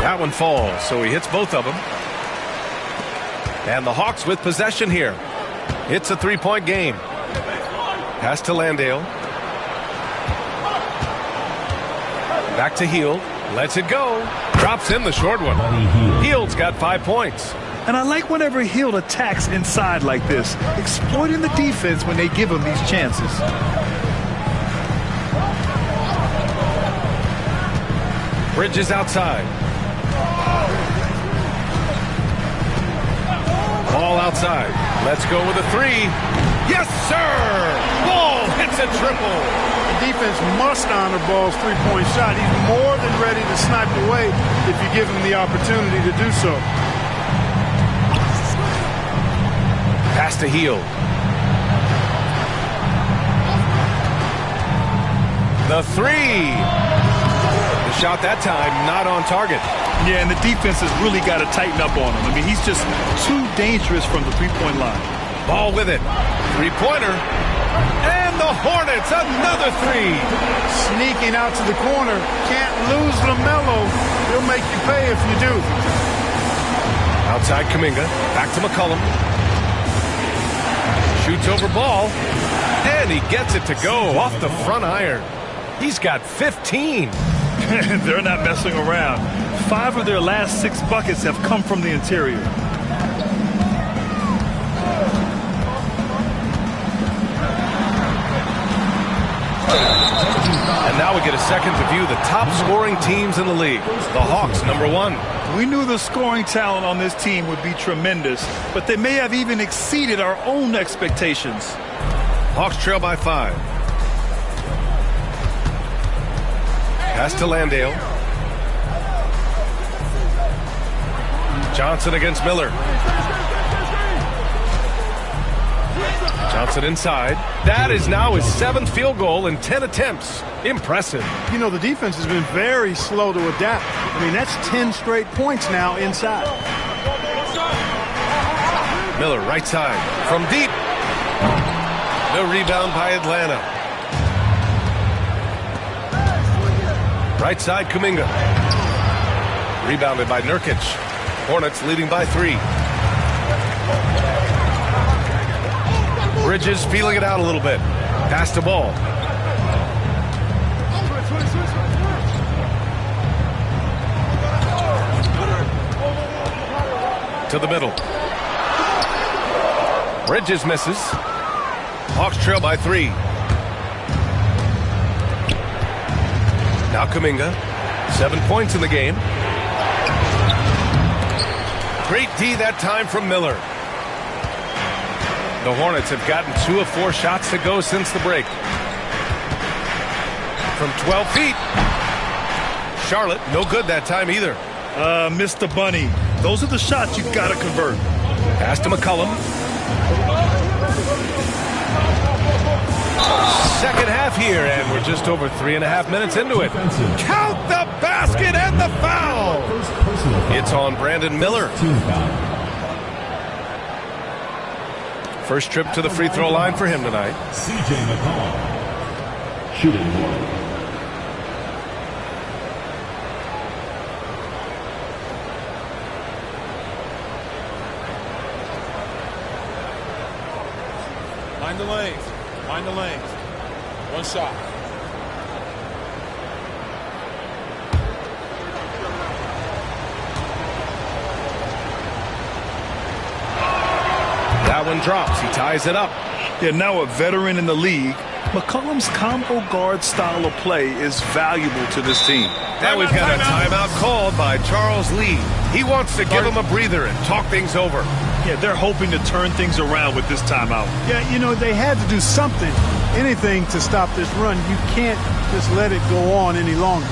That one falls, so he hits both of them. And the Hawks with possession here. It's a 3-point game. Pass to Landale. Back to Hield. Lets it go. Drops in the short one. Hield's got 5 points. And I like whenever Hield attacks inside like this, exploiting the defense when they give him these chances. Bridges outside. Ball outside. Let's go with a 3. Yes, sir! Ball hits a triple. The defense must honor Ball's three-point shot. He's more than ready to snipe away if you give him the opportunity to do so. Pass to Hield. The 3. The shot that time not on target. Yeah, and the defense has really got to tighten up on him. I mean, he's just too dangerous from the three-point line. Ball with it. Three-pointer. And the Hornets, another 3. Sneaking out to the corner. Can't lose LaMelo. He'll make you pay if you do. Outside Kuminga. Back to McCollum. Shoots over Ball. And he gets it to go off the front iron. He's got 15. They're not messing around. 5 of their last 6 buckets have come from the interior. And now we get a second to view the top scoring teams in the league. The Hawks, number 1. We knew the scoring talent on this team would be tremendous, but they may have even exceeded our own expectations. Hawks trail by 5. Pass to Landale. Johnson against Miller. Johnson inside. That is now his 7th field goal in 10 attempts. Impressive. You know, the defense has been very slow to adapt. I mean, that's 10 straight points now inside. Miller right side from deep. The rebound by Atlanta. Right side, Kuminga. Rebounded by Nurkic. Hornets leading by 3. Bridges feeling it out a little bit. Pass the ball. To the middle. Bridges misses. Hawks trail by 3. Now Kuminga. 7 points in the game. Great D that time from Miller. The Hornets have gotten 2 of 4 shots to go since the break. From 12 feet. Charlotte, no good that time either. Missed the bunny. Those are the shots you've got to convert. Pass to McCollum. Second half here, and we're just over 3.5 minutes into it. Count the basket and the foul. It's on Brandon Miller. First trip to the free throw line for him tonight. C.J. McCollum, shooting one. Mind the lanes. Mind the lanes. One shot. That one drops. He ties it up. Yeah, now a veteran in the league, McCollum's combo guard style of play is valuable to this team. Now we've got a timeout called by Charles Lee. He wants to give him a breather and talk things over. Yeah, they're hoping to turn things around with this timeout. Yeah, you know, they had to do something, anything to stop this run. You can't just let it go on any longer.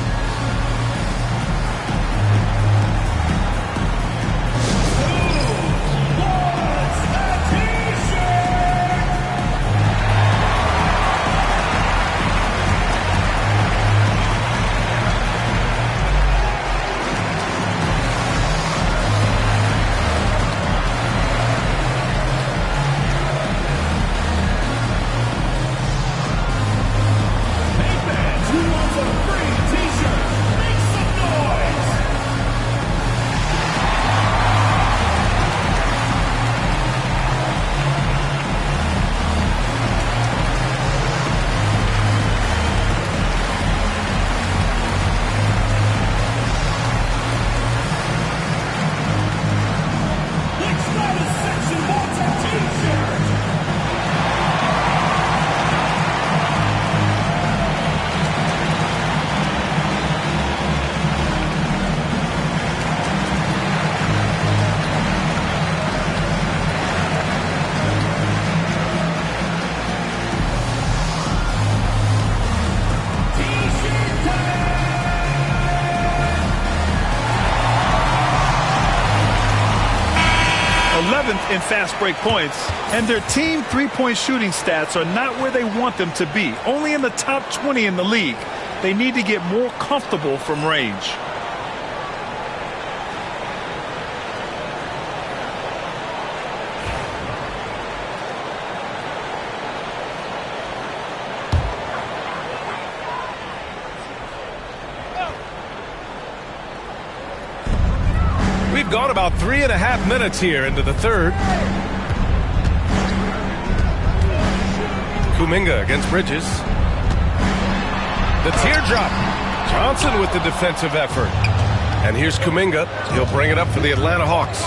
In fast break points, and their team three-point shooting stats are not where they want them to be. Only in the top 20 in the league. They need to get more comfortable from range. Gone about 3.5 minutes here into the third. Kuminga against Bridges. The teardrop. Johnson with the defensive effort. And here's Kuminga. He'll bring it up for the Atlanta Hawks.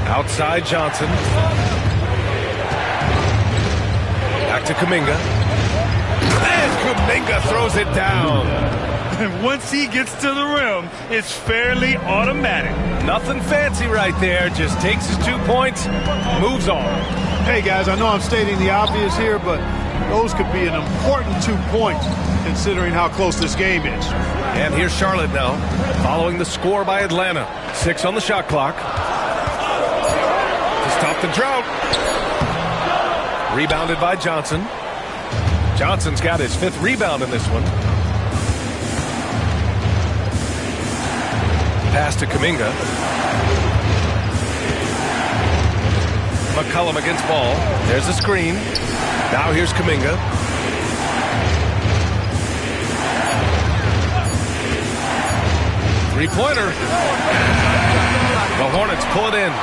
Outside Johnson. Back to Kuminga. And Kuminga throws it down. And once he gets to the rim, it's fairly automatic. Nothing fancy right there. Just takes his 2 points, moves on. Hey, guys, I know I'm stating the obvious here, but those could be an important 2 points considering how close this game is. And here's Charlotte now, following the score by Atlanta. 6 on the shot clock. To stop the drought. Rebounded by Johnson. Johnson's got his 5th rebound in this one. Pass to Kuminga. McCollum against Ball. There's a screen. Now here's Kuminga. Three-pointer. The Hornets pull it in.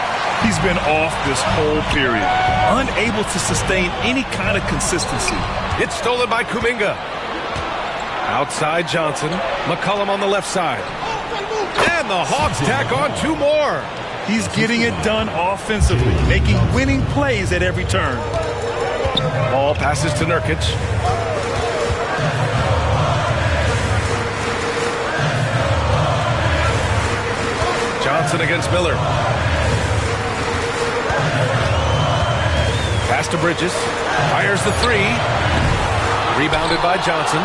He's been off this whole period. Unable to sustain any kind of consistency. It's stolen by Kuminga. Outside Johnson. McCollum on the left side. And the Hawks tack on 2 more. He's getting it done offensively, making winning plays at every turn. Ball passes to Nurkic. Johnson against Miller. Pass to Bridges. Fires the 3. Rebounded by Johnson.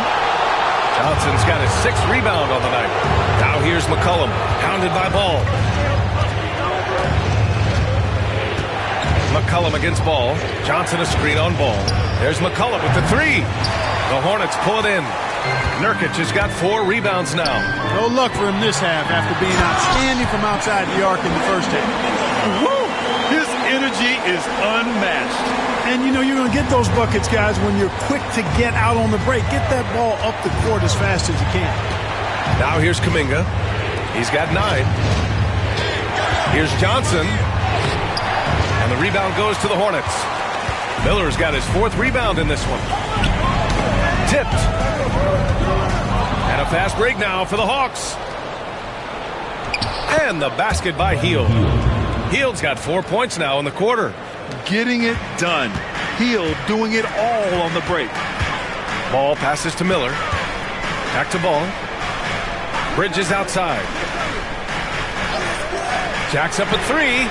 Johnson's got his 6th rebound on the night. Now here's McCollum. Pounded by Ball. McCollum against Ball. Johnson a screen on Ball. There's McCollum with the 3. The Hornets pull it in. Nurkic has got 4 rebounds now. No luck for him this half after being outstanding from outside the arc in the first half. Woo! His energy is unmatched. And, you know, you're going to get those buckets, guys, when you're quick to get out on the break. Get that ball up the court as fast as you can. Now here's Kuminga. He's got 9. Here's Johnson. And the rebound goes to the Hornets. Miller's got his 4th rebound in this one. Tipped. And a fast break now for the Hawks. And the basket by Hield. Hield's got 4 points now in the quarter. Getting it done. Hield doing it all on the break. Ball passes to Miller. Back to Ball. Bridges outside. Jacks up a 3.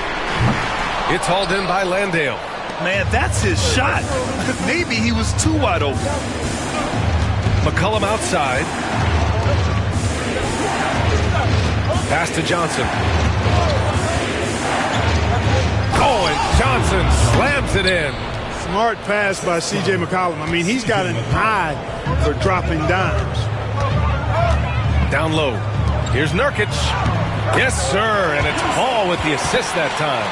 It's hauled in by Landale. Man, that's his shot. Maybe he was too wide open. McCollum outside. Pass to Johnson. Oh, and Johnson slams it in. Smart pass by C.J. McCollum. I mean, he's got an eye for dropping dimes. Down low. Here's Nurkic. Yes, sir. And it's Ball with the assist that time.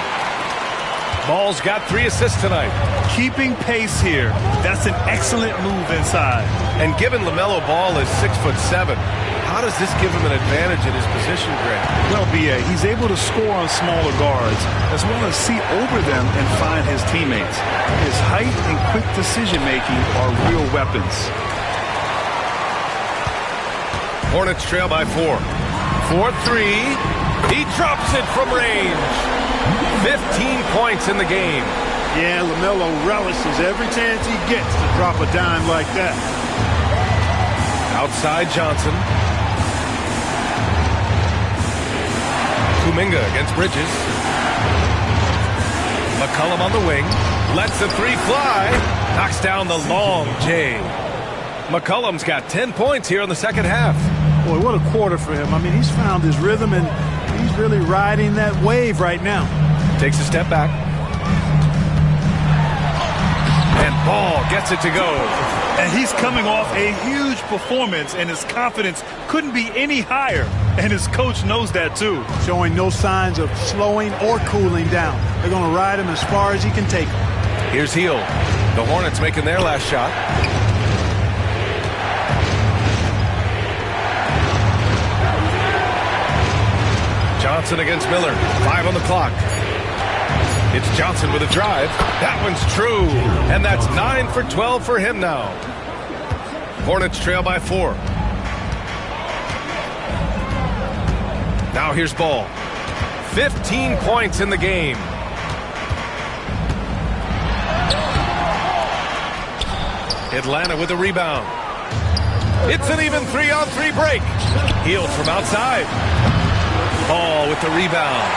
Ball's got 3 assists tonight. Keeping pace here. That's an excellent move inside. And given LaMelo Ball is 6'7", how does this give him an advantage in his position, Grant? Well, B.A., he's able to score on smaller guards, as well as see over them and find his teammates. His height and quick decision-making are real weapons. Hornets trail by 4. 4-3. He drops it from range. 15 points in the game. Yeah, LaMelo relishes every chance he gets to drop a dime like that. Outside Johnson. Kuminga against Bridges. McCollum on the wing. Lets the 3 fly. Knocks down the long J. McCollum's got 10 points here in the second half. Boy, what a quarter for him. I mean, he's found his rhythm, and he's really riding that wave right now. Takes a step back. And Ball gets it to go. And he's coming off a huge performance, and his confidence couldn't be any higher. And his coach knows that, too. Showing no signs of slowing or cooling down. They're going to ride him as far as he can take him. Here's Hield. The Hornets making their last shot. Johnson against Miller. 5 on the clock. It's Johnson with a drive. That one's true. And that's 9 for 12 for him now. Hornets trail by 4. Now here's Ball. 15 points in the game. Atlanta with a rebound. It's an even 3-on-3 break. Hield from outside. Ball with the rebound.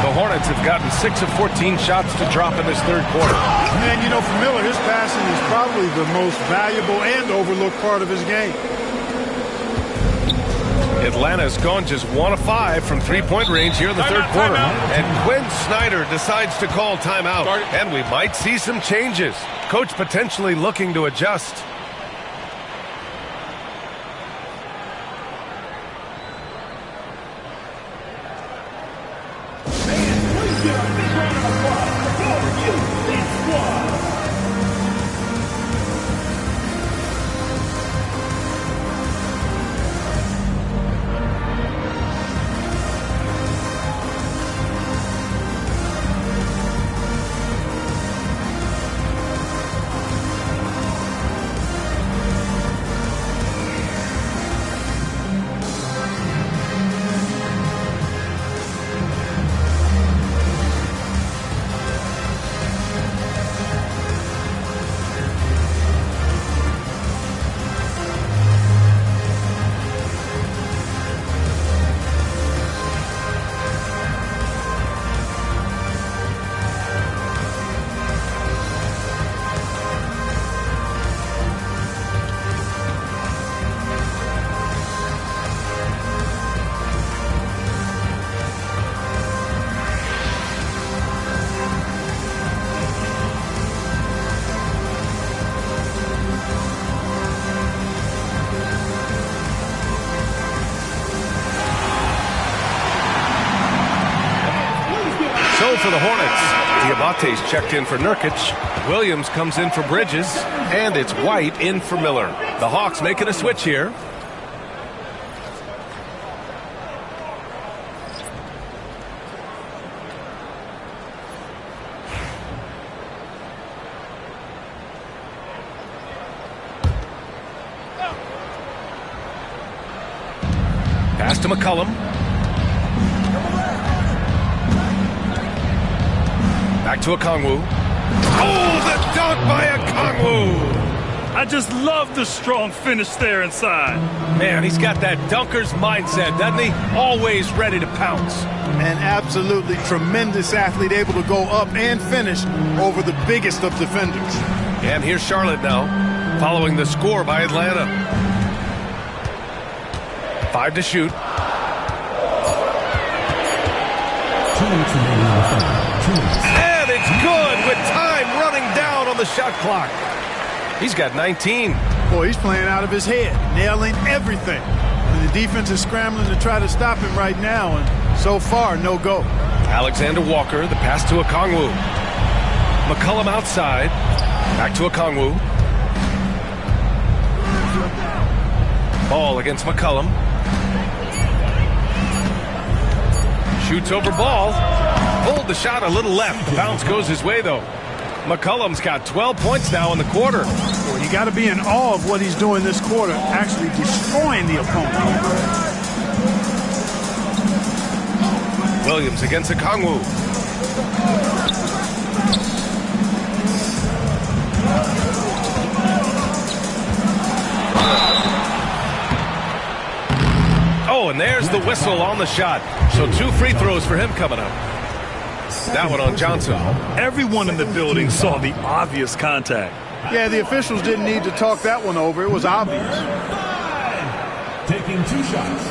The Hornets have gotten 6 of 14 shots to drop in this third quarter. And, you know, for Miller, his passing is probably the most valuable and overlooked part of his game. Atlanta's gone just 1 of 5 from three-point range here in the third quarter. And Quinn Snyder decides to call timeout. And we might see some changes. Coach potentially looking to adjust. For the Hornets, Diabate's checked in for Nurkic. Williams comes in for Bridges, and it's White in for Miller. The Hawks making a switch here. Pass to McCollum. Back to Okongwu. Oh, the dunk by Okongwu! I just love the strong finish there inside. Man, he's got that dunker's mindset, doesn't he? Always ready to pounce. An absolutely tremendous athlete, able to go up and finish over the biggest of defenders. And here's Charlotte now, following the score by Atlanta. 5 to shoot. 2 minutes remaining on the clock. 2 minutes. And it's good with time running down on the shot clock. He's got 19. Boy, he's playing out of his head, nailing everything. And the defense is scrambling to try to stop him right now, and so far, no go. Alexander Walker, the pass to Okongwu. McCollum outside. Back to Okongwu. Ball against McCollum. Shoots over ball. Pulled the shot a little left. The bounce goes his way, though. McCollum's got 12 points now in the quarter. Well, you got to be in awe of what he's doing this quarter, actually destroying the opponent. Williams against Okongwu. Oh, and there's the whistle on the shot. So 2 free throws for him coming up. That one on Johnson. Everyone in the building saw the obvious contact. Yeah, the officials didn't need to talk that one over. It was obvious. Taking 2 shots.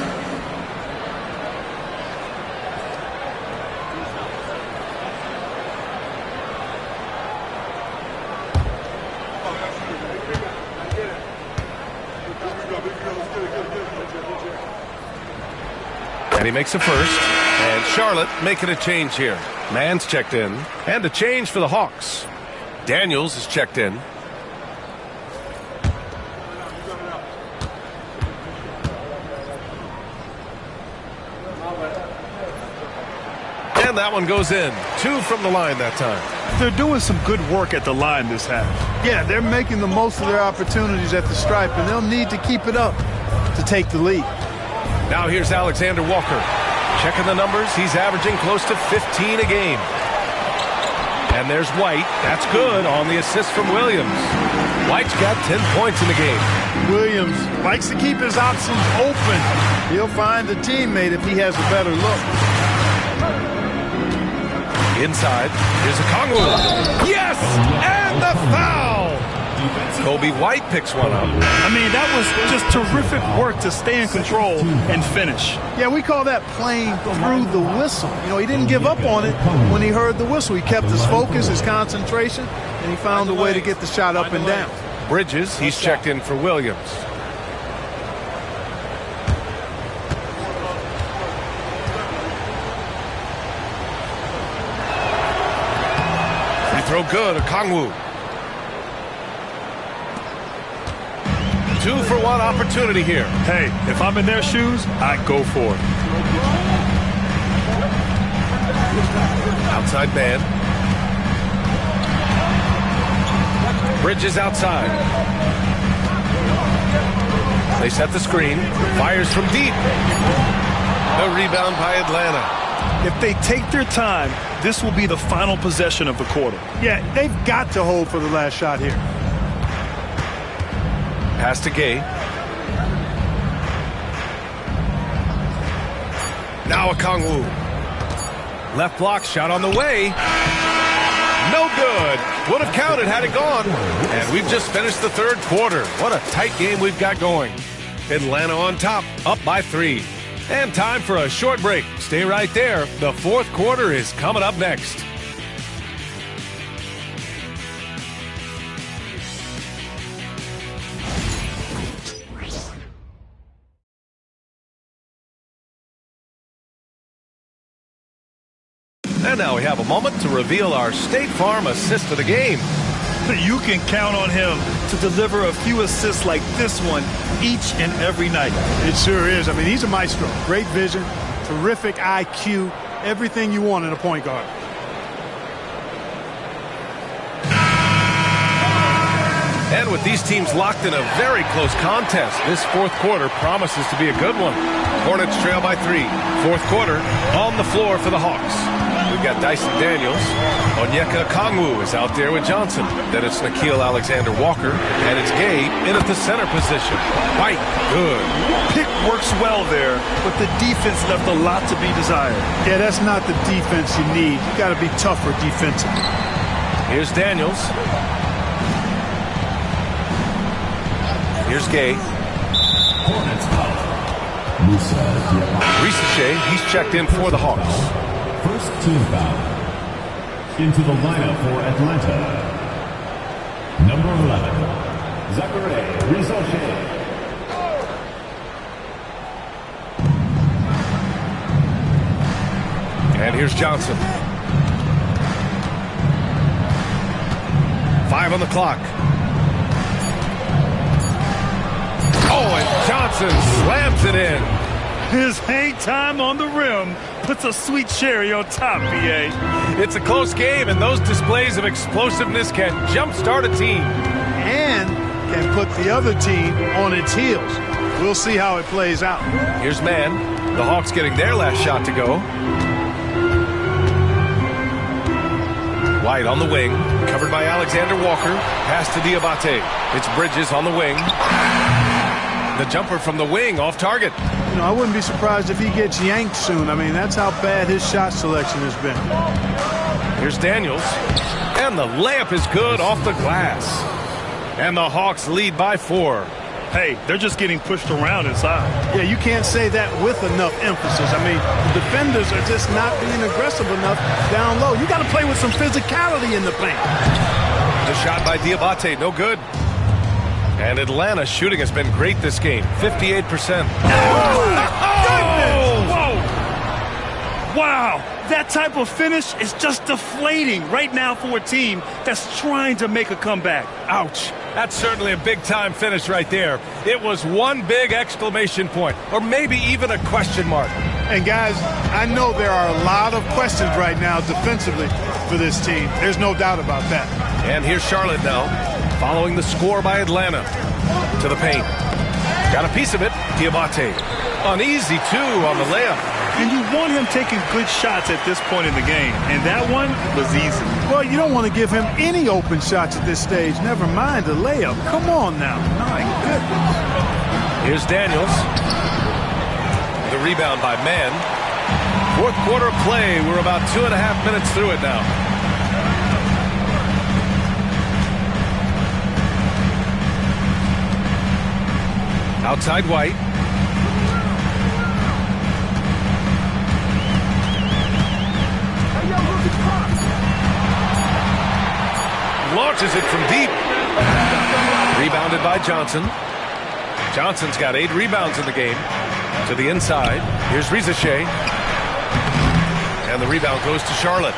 And he makes a first. And Charlotte making a change here. Mann's checked in. And a change for the Hawks. Daniels is checked in. And that one goes in. 2 from the line that time. They're doing some good work at the line this half. Yeah, they're making the most of their opportunities at the stripe, and they'll need to keep it up to take the lead. Now here's Alexander Walker. Checking the numbers, he's averaging close to 15 a game. And there's White. That's good on the assist from Williams. White's got 10 points in the game. Williams likes to keep his options open. He'll find a teammate if he has a better look. Inside, here's Okongwu. Yes! And the foul! Kobe White picks one up. I mean, that was just terrific work to stay in control and finish. Yeah, we call that playing through the whistle. You know, he didn't give up on it when he heard the whistle. He kept his focus, his concentration, and he found a way to get the shot up and down. Bridges, he's checked in for Williams. Free throw good, Okongwu. 2-for-1 opportunity here. Hey, if I'm in their shoes, I'd go for it. Outside man. Bridges outside. They set the screen. Fires from deep. No rebound by Atlanta. If they take their time, this will be the final possession of the quarter. Yeah, they've got to hold for the last shot here. Pass to Gay. Now Okongwu. Left block shot on the way. No good. Would have counted had it gone. And we've just finished the third quarter. What a tight game we've got going. Atlanta on top, up by 3. And time for a short break. Stay right there. The fourth quarter is coming up next. And now we have a moment to reveal our State Farm assist of the game. You can count on him to deliver a few assists like this one each and every night. It sure is. I mean, he's a maestro. Great vision, terrific IQ, everything you want in a point guard. And with these teams locked in a very close contest, this fourth quarter promises to be a good one. Hornets trail by 3. Fourth quarter on the floor for the Hawks. We've got Dyson Daniels. Onyeka Okongwu is out there with Johnson. Then it's Nickeil Alexander-Walker. And it's Gay in at the center position. White, good. Pick works well there, but the defense left a lot to be desired. Yeah, that's not the defense you need. You got to be tougher defensively. Here's Daniels. Here's Gay. Risache, he's checked in for the Hawks. First team foul. Into the lineup for Atlanta. Number 11, Zachary Risache. And here's Johnson. 5 on the clock. Oh, and Johnson slams it in. His hang time on the rim puts a sweet cherry on top, BA. It's a close game, and those displays of explosiveness can jumpstart a team. And can put the other team on its heels. We'll see how it plays out. Here's Mann. The Hawks getting their last shot to go. White on the wing, covered by Alexander-Walker. Pass to Diabate. It's Bridges on the wing. The jumper from the wing off target. You know, I wouldn't be surprised if he gets yanked soon. I mean, that's how bad his shot selection has been. Here's Daniels. And the layup is good off the glass. And the Hawks lead by 4. Hey, they're just getting pushed around inside. Yeah, you can't say that with enough emphasis. I mean, the defenders are just not being aggressive enough down low. You got to play with some physicality in the paint. The shot by Diabate, no good. And Atlanta's shooting has been great this game, 58%. Oh, whoa! Wow, that type of finish is just deflating right now for a team that's trying to make a comeback. Ouch. That's certainly a big-time finish right there. It was one big exclamation point, or maybe even a question mark. And, guys, I know there are a lot of questions right now defensively for this team. There's no doubt about that. And here's Charlotte now, following the score by Atlanta. To the paint. Got a piece of it. Diabate. An easy 2 on the layup. And you want him taking good shots at this point in the game. And that one was easy. Well, you don't want to give him any open shots at this stage. Never mind the layup. Come on now. My goodness. Here's Daniels. The rebound by Mann. Fourth quarter play. We're about 2.5 minutes through it now. Outside White. Launches it from deep. Rebounded by Johnson. Johnson's got 8 rebounds in the game. To the inside. Here's Rizachet. And the rebound goes to Charlotte.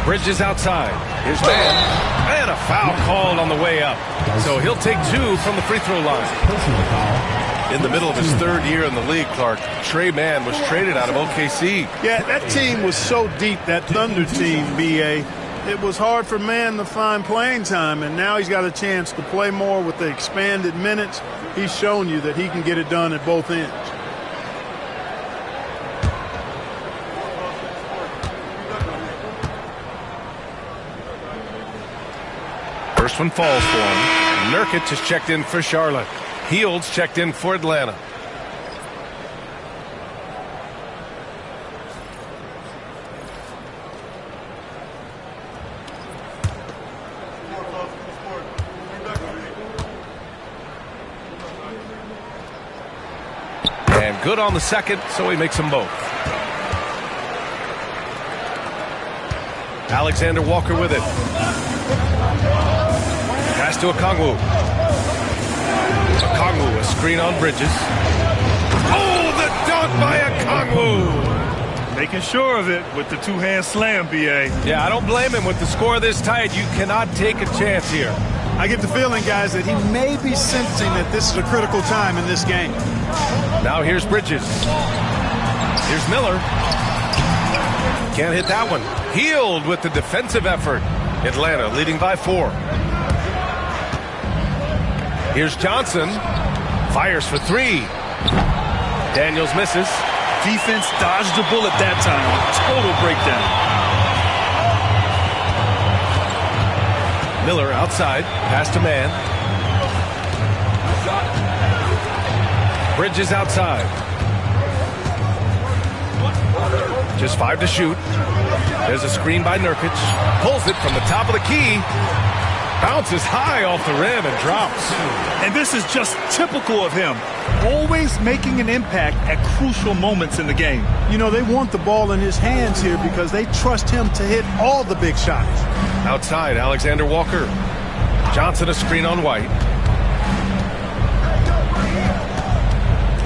Bridges outside. Here's Mann. And a foul called on the way up. So he'll take 2 from the free throw line. In the middle of his 3rd year in the league, Clark, Trey Mann was traded out of OKC. Yeah, that team was so deep, that Thunder team, B.A. It was hard for Mann to find playing time, and now he's got a chance to play more with the expanded minutes. He's shown you that he can get it done at both ends. First one falls for him. Nurkic is checked in for Charlotte. Heald's checked in for Atlanta. And good on the second, so he makes them both. Alexander Walker with it. Pass to Okongwu. Okongwu, a screen on Bridges. Oh, the dunk by Okongwu! Making sure of it with the 2-hand slam, B.A. Yeah, I don't blame him. With the score this tight, you cannot take a chance here. I get the feeling, guys, that he may be sensing that this is a critical time in this game. Now here's Bridges. Here's Miller. Can't hit that one. Hield with the defensive effort. Atlanta leading by 4. Here's Johnson. Fires for 3. Daniels misses. Defense dodged the bullet that time. Total breakdown. Miller outside. Pass to Mann. Bridges outside. Just 5 to shoot. There's a screen by Nurkic. Pulls it from the top of the key. Bounces high off the rim and drops. And this is just typical of him. Always making an impact at crucial moments in the game. You know, they want the ball in his hands here because they trust him to hit all the big shots. Outside, Alexander Walker. Johnson a screen on White.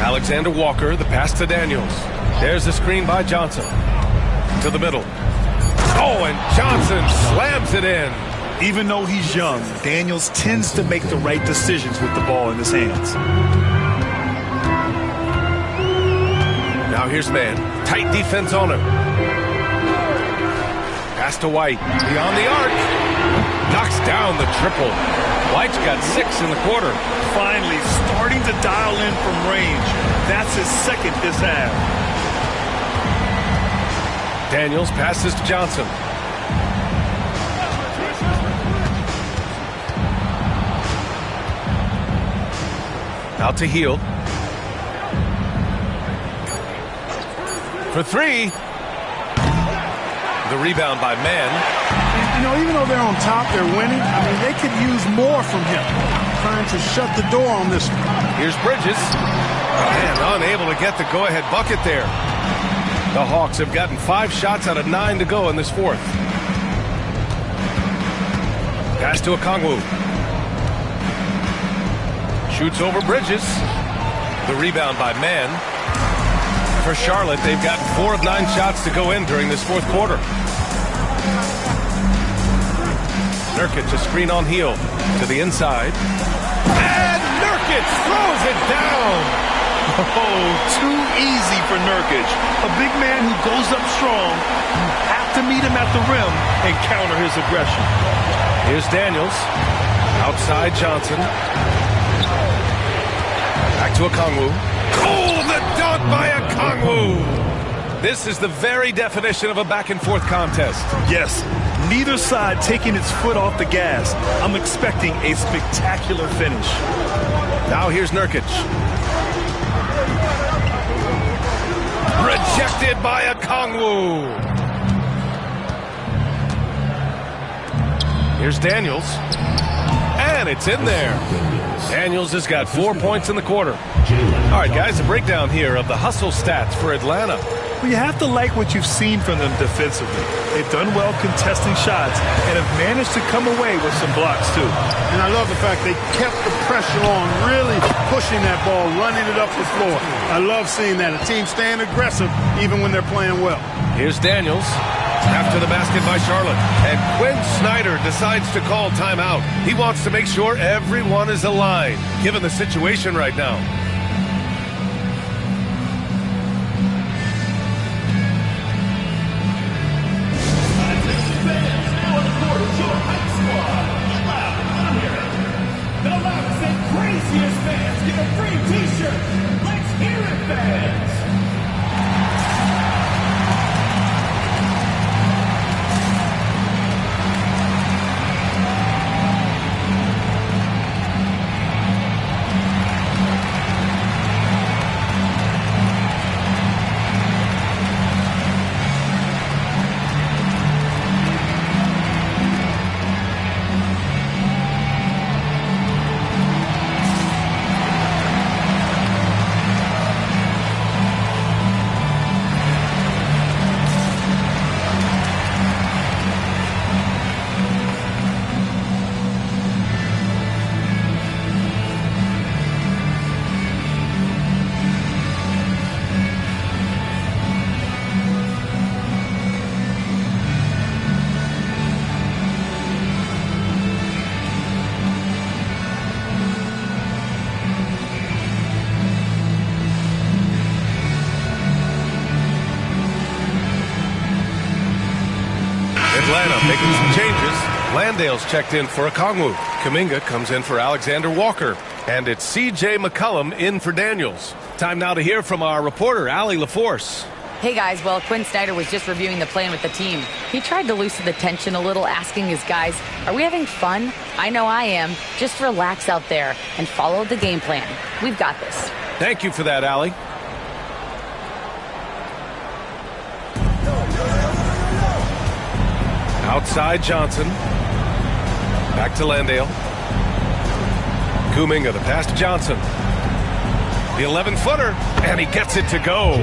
Alexander Walker, the pass to Daniels. There's a screen by Johnson. To the middle. Oh, and Johnson slams it in. Even though he's young, Daniels tends to make the right decisions with the ball in his hands. Now here's Mann. Tight defense on him. Pass to White. Beyond the arc. Knocks down the triple. White's got 6 in the quarter. Finally starting to dial in from range. That's his 2nd this half. Daniels passes to Johnson. Out to Hield. For 3. The rebound by Mann. You know, even though they're on top, they're winning. I mean, they could use more from him. Trying to shut the door on this one. Here's Bridges. And unable to get the go-ahead bucket there. The Hawks have gotten 5 shots out of 9 to go in this 4th. Pass to Okongwu. Shoots over Bridges. The rebound by Mann. For Charlotte, they've gotten 4 of 9 shots to go in during this 4th quarter. Nurkic, a screen on Hield. To the inside. And Nurkic throws it down! Oh, too easy for Nurkic. A big man who goes up strong. You have to meet him at the rim and counter his aggression. Here's Daniels. Outside Johnson. Back to Okongwu. Oh, the dunk by Okongwu! This is the very definition of a back-and-forth contest. Yes, neither side taking its foot off the gas. I'm expecting a spectacular finish. Now here's Nurkic. Rejected by Okongwu. Here's Daniels. And And it's in there. Daniels has got 4 points in the quarter. All right, guys, a breakdown here of the hustle stats for Atlanta. Well, you have to like what you've seen from them defensively. They've done well contesting shots and have managed to come away with some blocks, too. And I love the fact they kept the pressure on, really pushing that ball, running it up the floor. I love seeing that. A team staying aggressive even when they're playing well. Here's Daniels. After the basket by Charlotte. And Quinn Snyder decides to call timeout. He wants to make sure everyone is aligned, given the situation right now. The loudest and craziest fans get a free t-shirt. Let's hear it, fans. Atlanta making some changes. Landale's checked in for Okongwu. Kuminga comes in for Alexander Walker. And it's C.J. McCollum in for Daniels. Time now to hear from our reporter, Allie LaForce. Hey guys, well, Quinn Snyder was just reviewing the plan with the team. He tried to loosen the tension a little, asking his guys, are we having fun? I know I am. Just relax out there and follow the game plan. We've got this. Thank you for that, Allie. Outside Johnson. Back to Landale. Kuminga, the pass to Johnson. The 11-footer, and he gets it to go.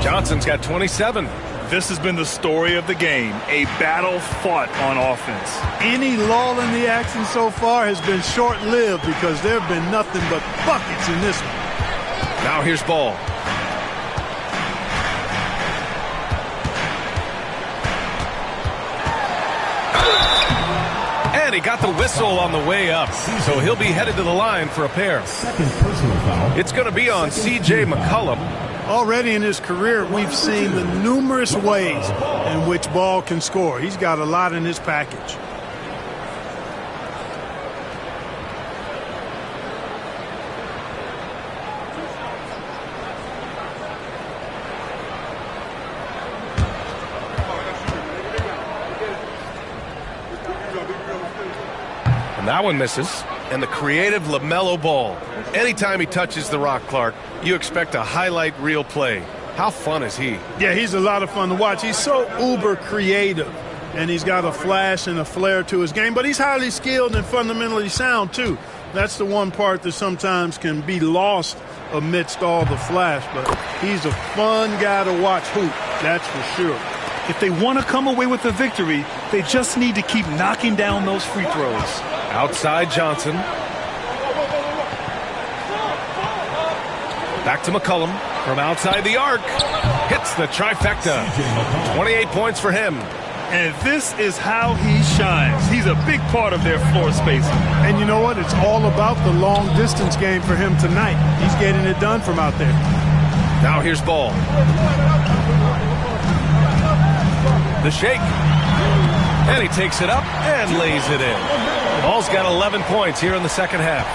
Johnson's got 27. This has been the story of the game, a battle fought on offense. Any lull in the action so far has been short-lived because there have been nothing but buckets in this one. Now here's Ball. And he got the whistle on the way up, so he'll be headed to the line for a pair. It's going to be on C.J. McCollum. Already in his career, we've seen the numerous ways in which Ball can score. He's got a lot in his package. And that one misses. And the creative LaMelo Ball. Anytime he touches the rock, Clark, you expect a highlight reel play. How fun is he? Yeah, he's a lot of fun to watch. He's so uber creative, and he's got a flash and a flair to his game, but he's highly skilled and fundamentally sound, too. That's the one part that sometimes can be lost amidst all the flash, but he's a fun guy to watch hoop, that's for sure. If they want to come away with a victory, they just need to keep knocking down those free throws. Outside Johnson. Back to McCollum from outside the arc. Hits the trifecta. 28 points for him. And this is how he shines. He's a big part of their floor spacing. And you know what? It's all about the long distance game for him tonight. He's getting it done from out there. Now here's Ball. The shake. And he takes it up and lays it in. Ball's got 11 points here in the second half.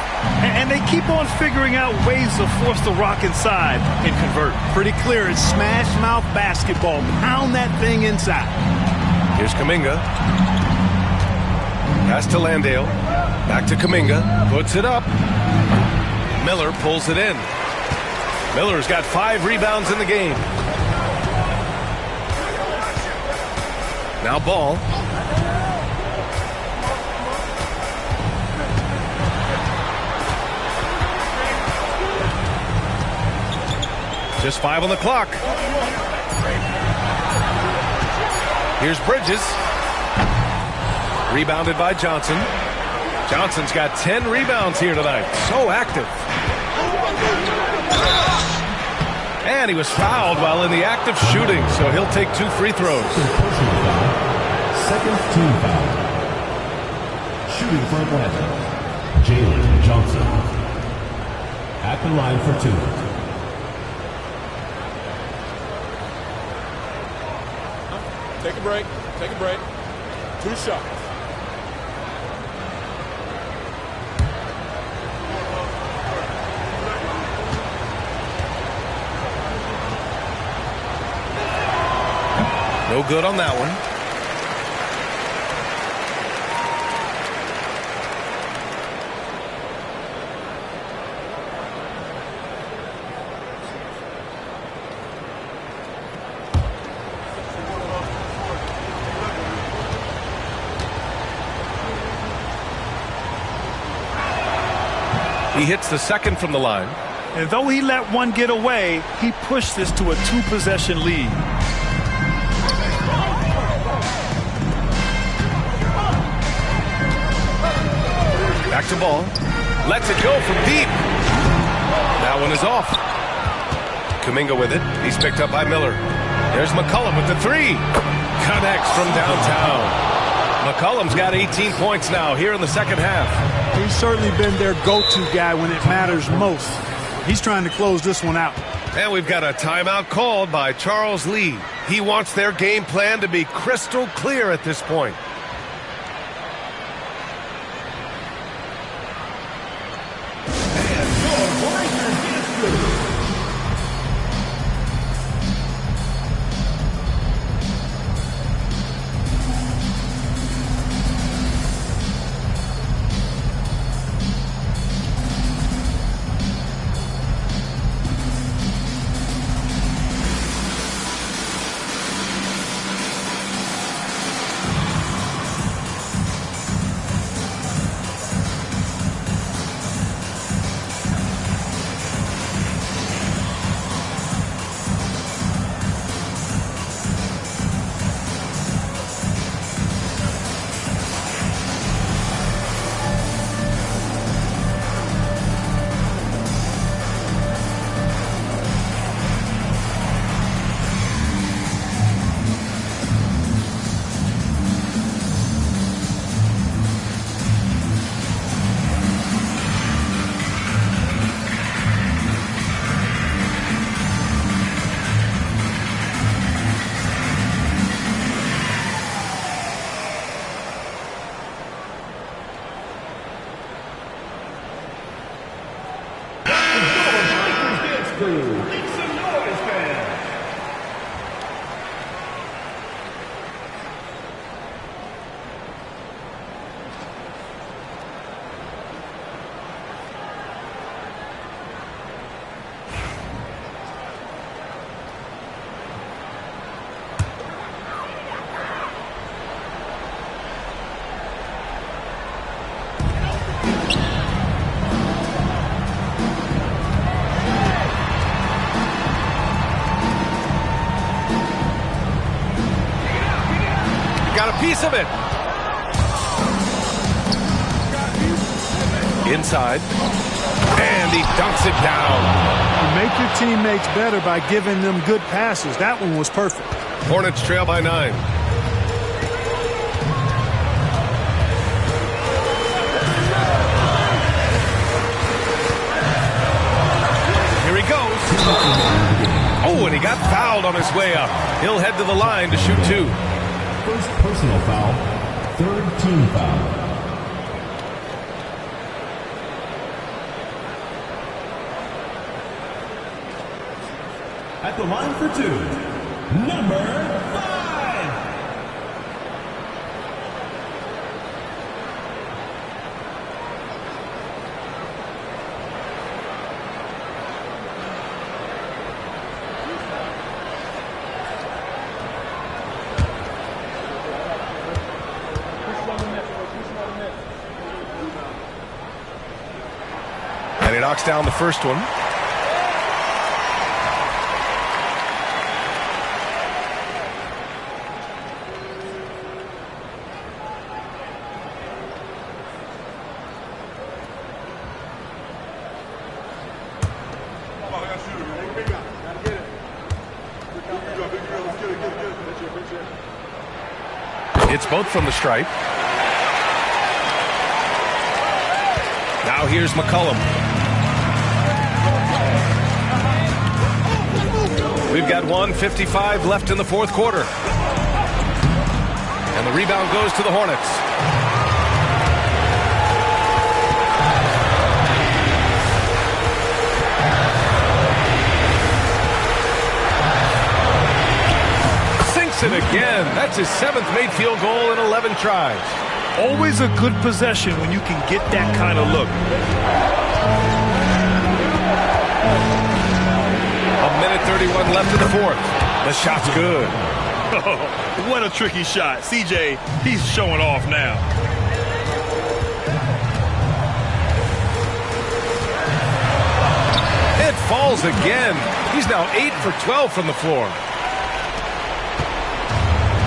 And they keep on figuring out ways to force the rock inside and convert. Pretty clear. It's smash mouth basketball. Pound that thing inside. Here's Kuminga. Pass to Landale. Back to Kuminga. Puts it up. Miller pulls it in. Miller's got 5 rebounds in the game. Now Ball. Just 5 on the clock. Here's Bridges. Rebounded by Johnson. Johnson's got 10 rebounds here tonight. So active. And he was fouled while in the act of shooting, so he'll take 2 free throws. Second team foul. Shooting for Atlanta, Jalen Johnson. At the line for 2. Take a break. Take a break. 2 shots. No good on that one. He hits the second from the line. And though he let one get away, he pushed this to a 2-possession lead. Back to ball. Lets it go from deep. That one is off. Kuminga with it. He's picked up by Miller. There's McCollum with the 3. Connects from downtown. McCollum's got 18 points now here in the second half. He's certainly been their go-to guy when it matters most. He's trying to close this one out. And we've got a timeout called by Charles Lee. He wants their game plan to be crystal clear at this point. Got a piece of it. Inside. And he dunks it down. You make your teammates better by giving them good passes. That one was perfect. Hornets trail by 9. Here he goes. Oh, and he got fouled on his way up. He'll head to the line to shoot 2. First personal foul, third team foul. At the line for 2, number 5. And he knocks down the first one. It's both from the stripe. Now here's McCollum. We've got 1:55 left in the fourth quarter. And the rebound goes to the Hornets. Sinks it again. That's his 7th made field goal in 11 tries. Always a good possession when you can get that kind of look. 1:31 left in the fourth. The shot's good. Oh, what a tricky shot. CJ, he's showing off now. It falls again. He's now 8 for 12 from the floor.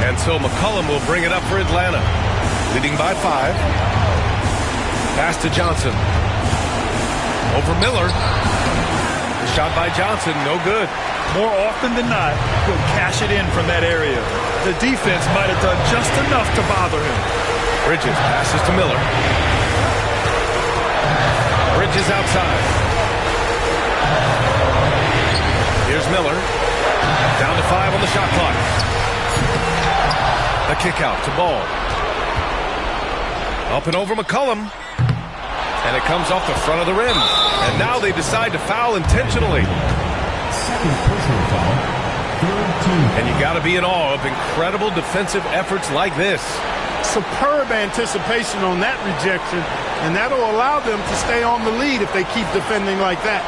And so McCollum will bring it up for Atlanta. Leading by 5. Pass to Johnson. Over Miller. The shot by Johnson, no good. More often than not, he'll cash it in from that area. The defense might have done just enough to bother him. Bridges passes to Miller. Bridges outside. Here's Miller. Down to 5 on the shot clock. The kick out to Ball. Up and over McCollum. And it comes off the front of the rim. And now they decide to foul intentionally. Second personal foul. Third team. And you got to be in awe of incredible defensive efforts like this. Superb anticipation on that rejection, and that'll allow them to stay on the lead if they keep defending like that.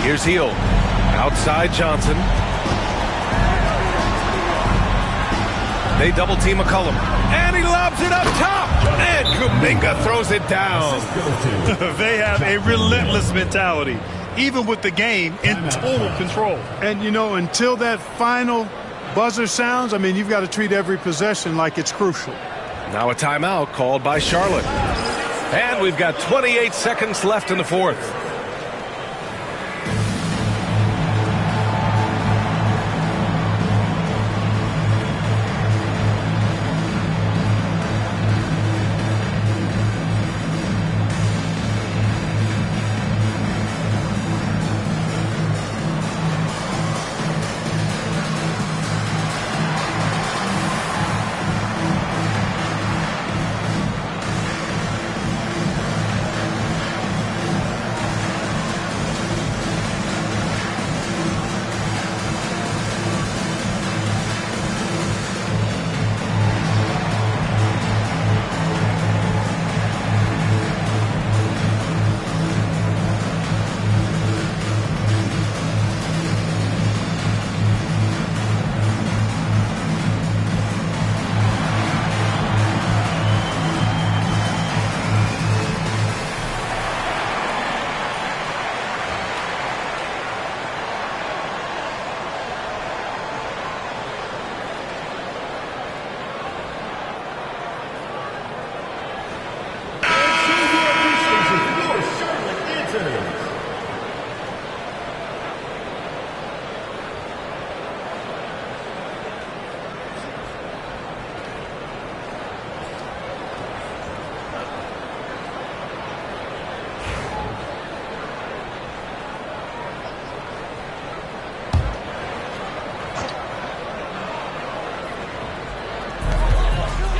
Here's Hield. Outside Johnson. They double team McCollum. And he lobs it up top. And Kuminga throws it down. They have a relentless mentality, even with the game in total control. And, you know, until that final buzzer sounds, I mean, you've got to treat every possession like it's crucial. Now a timeout called by Charlotte. And we've got 28 seconds left in the fourth.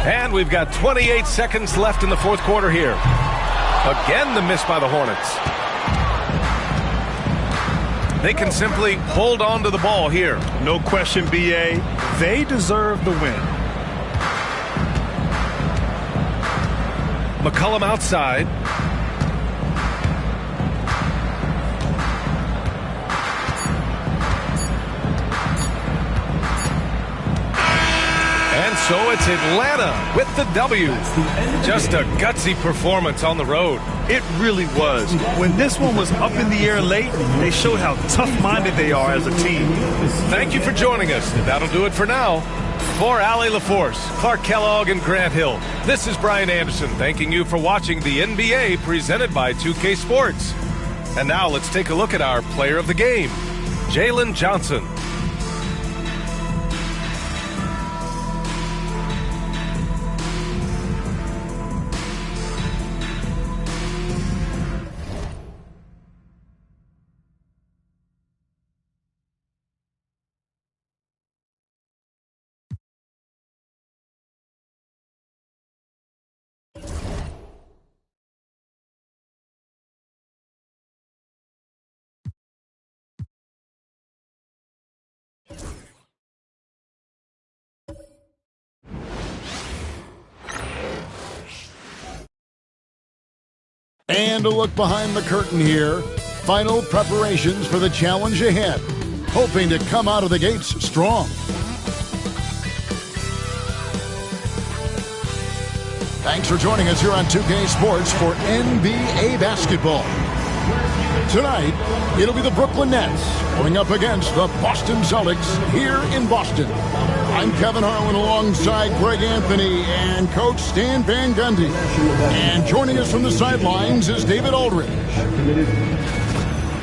And we've got 28 seconds left in the fourth quarter here. Again, the miss by the Hornets. They can simply hold on to the ball here. No question, B.A. They deserve the win. McCollum outside. And so it's Atlanta with the W. Just a gutsy performance on the road. It really was. When this one was up in the air late, they showed how tough-minded they are as a team. Thank you for joining us. That'll do it for now. For Allie LaForce, Clark Kellogg, and Grant Hill, this is Brian Anderson thanking you for watching the NBA presented by 2K Sports. And now let's take a look at our player of the game, Jalen Johnson. And a look behind the curtain here. Final preparations for the challenge ahead. Hoping to come out of the gates strong. Thanks for joining us here on 2K Sports for NBA basketball. Tonight, it'll be the Brooklyn Nets going up against the Boston Celtics here in Boston. I'm Kevin Harlan alongside Greg Anthony and Coach Stan Van Gundy. And joining us from the sidelines is David Aldridge.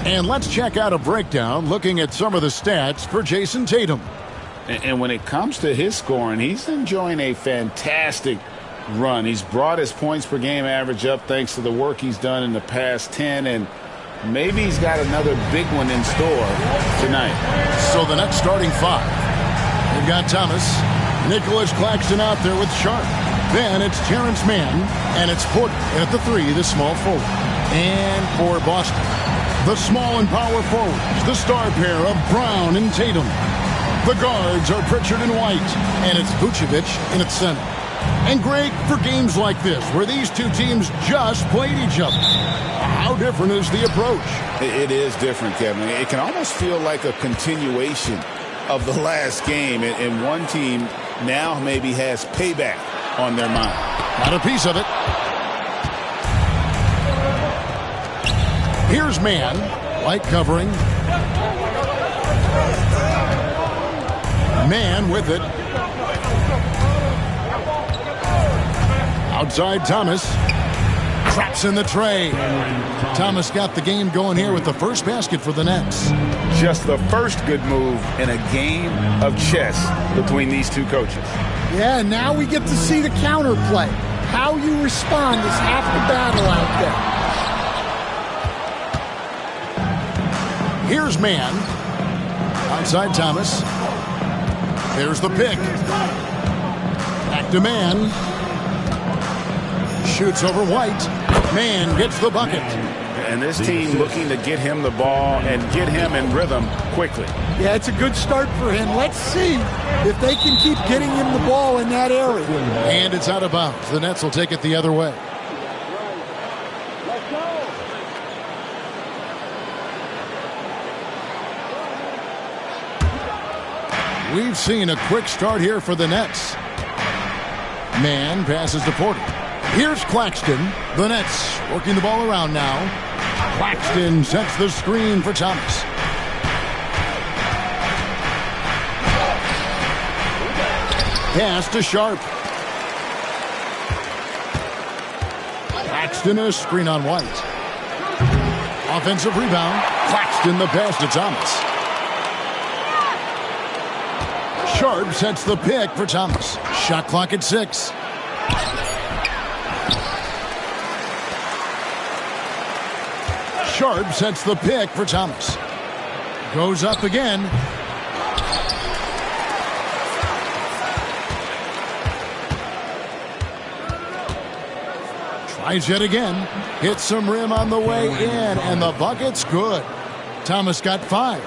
And let's check out a breakdown looking at some of the stats for Jason Tatum. And when it comes to his scoring, he's enjoying a fantastic run. He's brought his points per game average up thanks to the work he's done in the past 10, and maybe he's got another big one in store tonight. So the next starting five. We've got Thomas, Nicholas Claxton out there with Sharp. Then it's Terrence Mann, and it's Porter at the 3, the small forward. And for Boston, the small and power forwards, the star pair of Brown and Tatum. The guards are Pritchard and White, and it's Vucevic in its center. And Greg, for games like this, where these two teams just played each other, how different is the approach? It is different, Kevin. It can almost feel like a continuation of the last game, and one team now maybe has payback on their mind. Got a piece of it. Here's Mann, light covering. Mann with it. Outside Thomas. Traps in the tray. Thomas got the game going here with the first basket for the Nets. Just the first good move in a game of chess between these two coaches. Yeah, now we get to see the counterplay. How you respond is half the battle out there. Here's Mann. Outside Thomas. There's the pick. Back to Mann. Shoots over White. Mann gets the bucket. And this team looking to get him the ball and get him in rhythm quickly. Yeah, it's a good start for him. Let's see if they can keep getting him the ball in that area. And it's out of bounds. The Nets will take it the other way. We've seen a quick start here for the Nets. Mann passes to Porter. Here's Claxton. The Nets working the ball around now. Claxton sets the screen for Thomas. Pass to Sharp. Claxton a screen on White. Offensive rebound. Claxton the pass to Thomas. Sharp sets the pick for Thomas. Shot clock at 6. Sharp sets the pick for Thomas. Goes up again. Tries yet again. Hits some rim on the way in, and the bucket's good. Thomas got 5.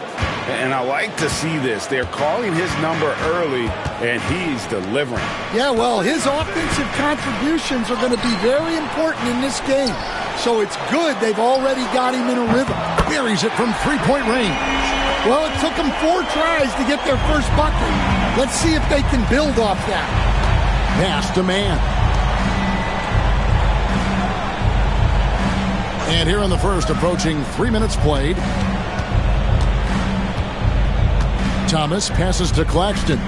And I like to see this. They're calling his number early, and he's delivering. Yeah, well, his offensive contributions are going to be very important in this game. So it's good they've already got him in a rhythm. Buries it from three-point range. Well, it took them 4 tries to get their first bucket. Let's see if they can build off that. Pass to Mann. And here in the first, approaching 3 minutes played. Thomas passes to Claxton.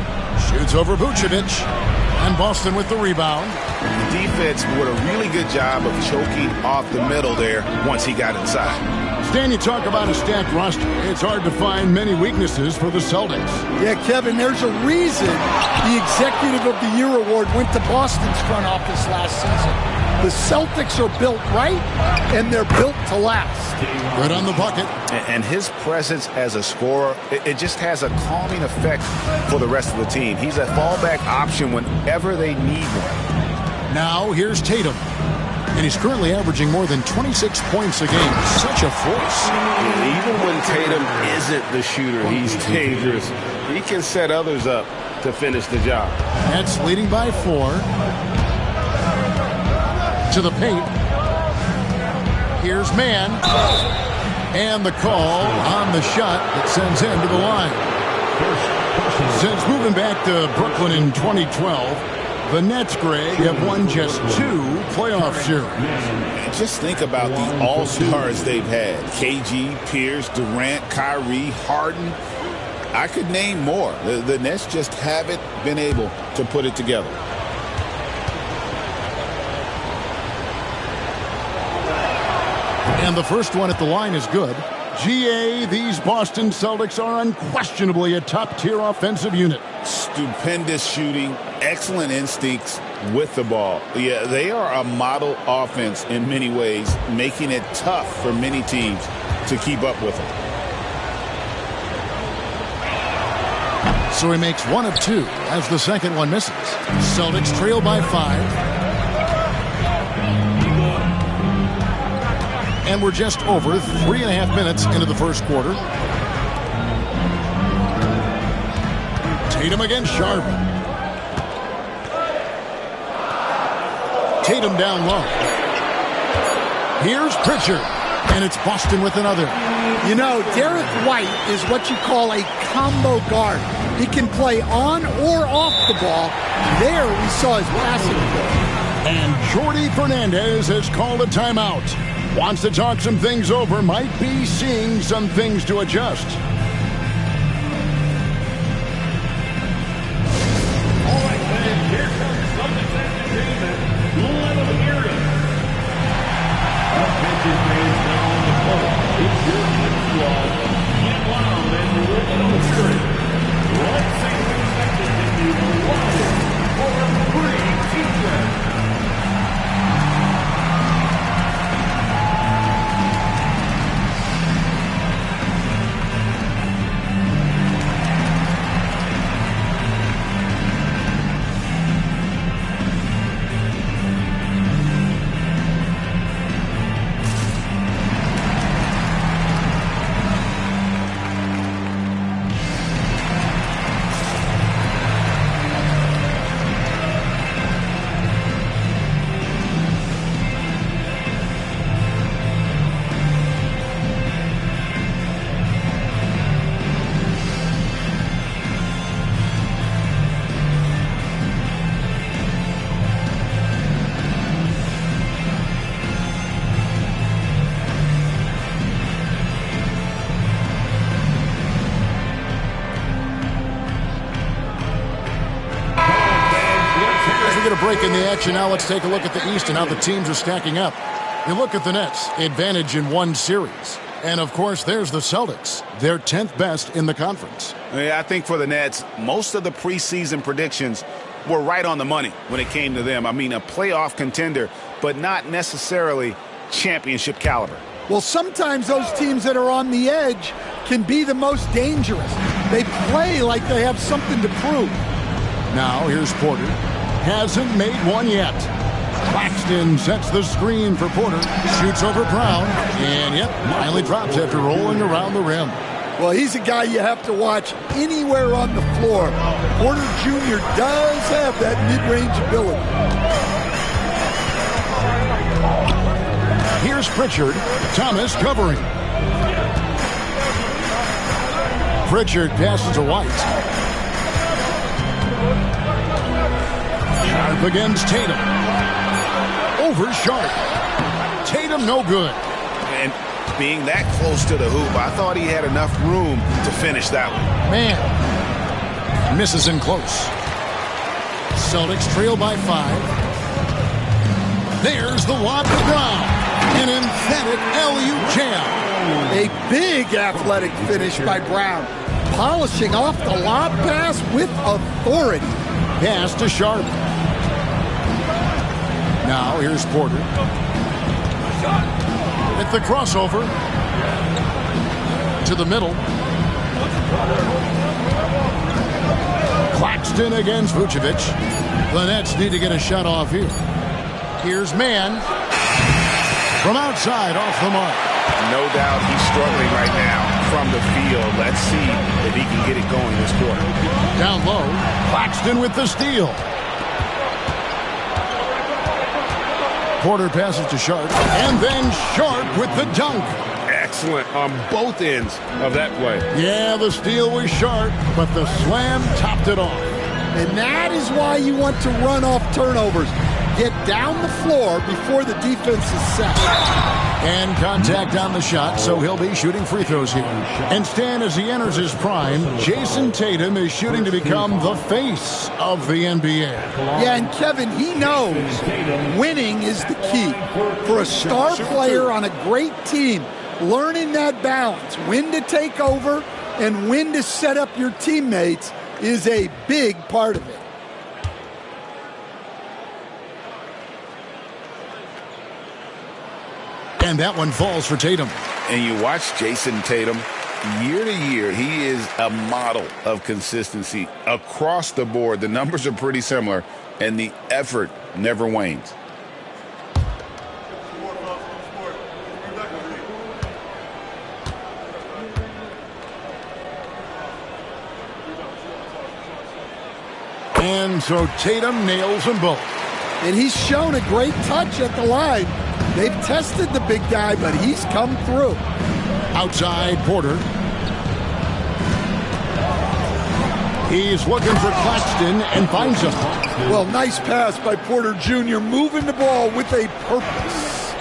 Shoots over Vucevic. And Boston with the rebound. The defense did a really good job of choking off the middle there once he got inside. Stan, you talk about a stacked roster. It's hard to find many weaknesses for the Celtics. Yeah, Kevin, there's a reason the Executive of the Year award went to Boston's front office last season. The Celtics are built right, and they're built to last. Good on the bucket. And his presence as a scorer, it just has a calming effect for the rest of the team. He's a fallback option whenever they need one. Now here's Tatum. And he's currently averaging more than 26 points a game. Such a force. Even when Tatum isn't the shooter, he's dangerous. He can set others up to finish the job. Nets leading by 4. To the paint. Here's Mann. And the call on the shot that sends him to the line. Since moving back to Brooklyn in 2012, the Nets, Greg, have won just 2 playoff series. Just think about the all-stars they've had. KG, Pierce, Durant, Kyrie, Harden. I could name more. The Nets just haven't been able to put it together. And the first one at the line is good. GA, these Boston Celtics are unquestionably a top-tier offensive unit. Stupendous shooting, excellent instincts with the ball. Yeah, they are a model offense in many ways, making it tough for many teams to keep up with them. So he makes 1 of 2 as the second one misses. Celtics trail by 5. And we're just over 3.5 minutes into the first quarter. Tatum against Sharp. Tatum down low. Here's Pritchard. And it's Boston with another. You know, Derek White is what you call a combo guard. He can play on or off the ball. There we saw his passing ability. And Jordi Fernandez has called a timeout. Wants to talk some things over, might be seeing some things to adjust. All right, fans, here comes Celtics entertainment. Level area. Attention fans now on the court. It's your next squad. Get wild and look on the screen. Let's see who's next to give you the wild for a free t-shirt. Break in the action now. Let's take a look at the East and how the teams are stacking up. You look at the Nets, advantage in 1 series. And, of course, there's the Celtics. They're 10th best in the conference. Yeah, I think for the Nets, most of the preseason predictions were right on the money when it came to them. I mean, a playoff contender, but not necessarily championship caliber. Well, sometimes those teams that are on the edge can be the most dangerous. They play like they have something to prove. Now, here's Porter. Hasn't made one yet. Claxton sets the screen for Porter. Shoots over Brown. And, yep, finally drops after rolling around the rim. Well, he's a guy you have to watch anywhere on the floor. Porter Jr. does have that mid-range ability. Here's Pritchard. Thomas covering. Pritchard passes to White. Sharp against Tatum. Over Sharp. Tatum no good. And being that close to the hoop, I thought he had enough room to finish that one. Man. Misses in close. Celtics trail by 5. There's the lob to Brown. An emphatic alley-oop jam. A big athletic finish by Brown. Polishing off the lob pass with authority. Pass to Sharp. Now here's Porter. At the crossover. To the middle. Claxton against Vucevic. The Nets need to get a shot off here. Here's Mann. From outside, off the mark. No doubt he's struggling right now from the field. Let's see if he can get it going this quarter. Down low, Claxton with the steal. Porter passes to Sharp, and then Sharp with the dunk. Excellent on both ends of that play. Yeah, the steal was Sharp, but the slam topped it off. And that is why you want to run off turnovers. Get down the floor before the defense is set. And contact on the shot, so he'll be shooting free throws here. And Stan, as he enters his prime, Jason Tatum is shooting to become the face of the NBA. Yeah, and Kevin, he knows winning is the key. For a star player on a great team, learning that balance, when to take over and when to set up your teammates, is a big part of it. And that one falls for Tatum. And you watch Jason Tatum, year to year, he is a model of consistency across the board. The numbers are pretty similar, and the effort never wanes. And so Tatum nails them both. And he's shown a great touch at the line. They've tested the big guy, but he's come through. Outside, Porter. He's looking for Claxton and finds him. Well, nice pass by Porter Jr., moving the ball with a purpose.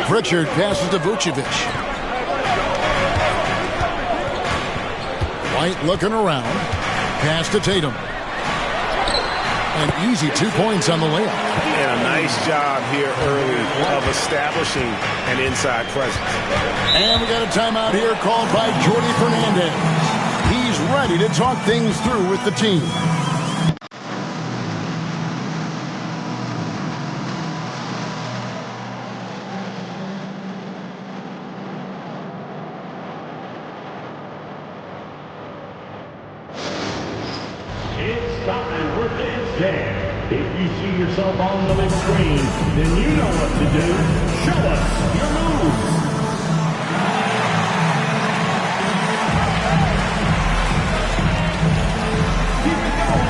Pritchard passes to Vucevic. White looking around. Pass to Tatum. An easy 2 points on the layup. And a nice job here early of establishing an inside presence. And we got a timeout here called by Jordi Fernandez. He's ready to talk things through with the team. It's time for this day. If you see yourself on the big screen, then you know what to do. Show us your moves. Keep it going.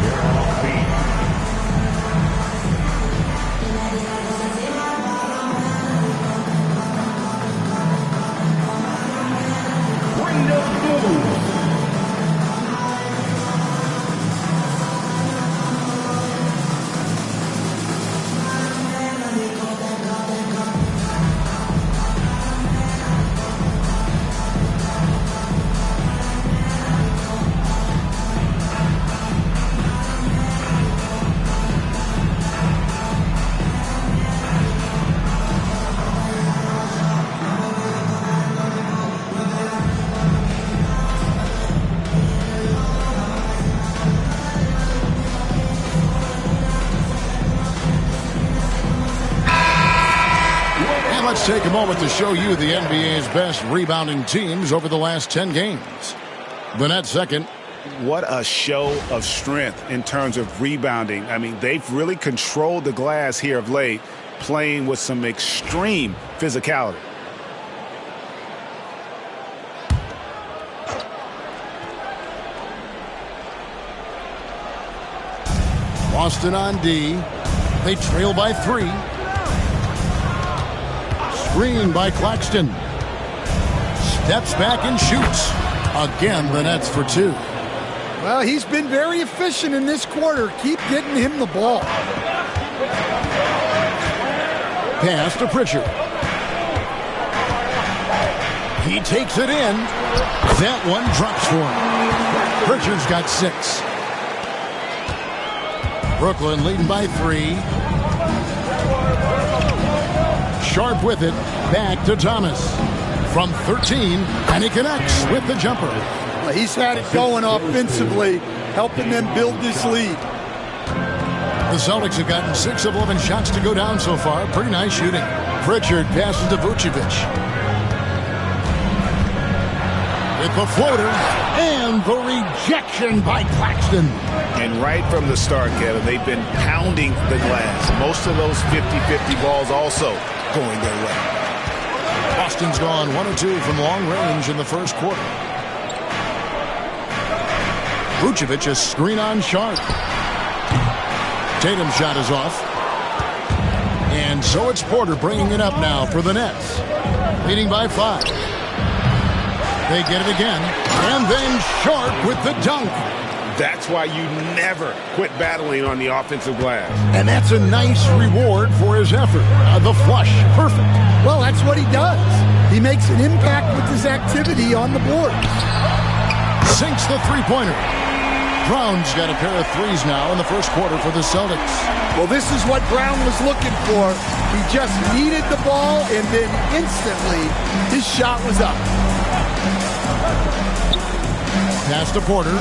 You're off beat. Let's take a moment to show you the NBA's best rebounding teams over the last 10 games. The Nets second. What a show of strength in terms of rebounding. I mean, they've really controlled the glass here of late, playing with some extreme physicality. Boston on D. They trail by 3. Screen by Claxton. Steps back and shoots. Again, the Nets for 2. Well, he's been very efficient in this quarter. Keep getting him the ball. Pass to Pritchard. He takes it in. That one drops for him. Pritchard's got 6. Brooklyn leading by 3. Sharp with it. Back to Thomas. From 13, and he connects with the jumper. He's had it going offensively, helping them build this lead. The Celtics have gotten 6 of 11 shots to go down so far. Pretty nice shooting. Pritchard passes to Vucevic. With the floater, and the rejection by Claxton. And right from the start, Kevin, they've been pounding the glass. Most of those 50-50 balls also going their way. Boston's gone 1 of 2 from long range in the first quarter. Vucevic, a screen on Sharp. Tatum's shot is off. And so it's Porter bringing it up now for the Nets. Leading by 5. They get it again. And then Sharp with the dunk. That's why you never quit battling on the offensive glass. And that's a nice reward for his effort. The flush, perfect. Well, that's what he does. He makes an impact with his activity on the board. Sinks the three-pointer. Brown's got a pair of threes now in the first quarter for the Celtics. Well, this is what Brown was looking for. He just needed the ball, and then instantly his shot was up. Pass to Porter.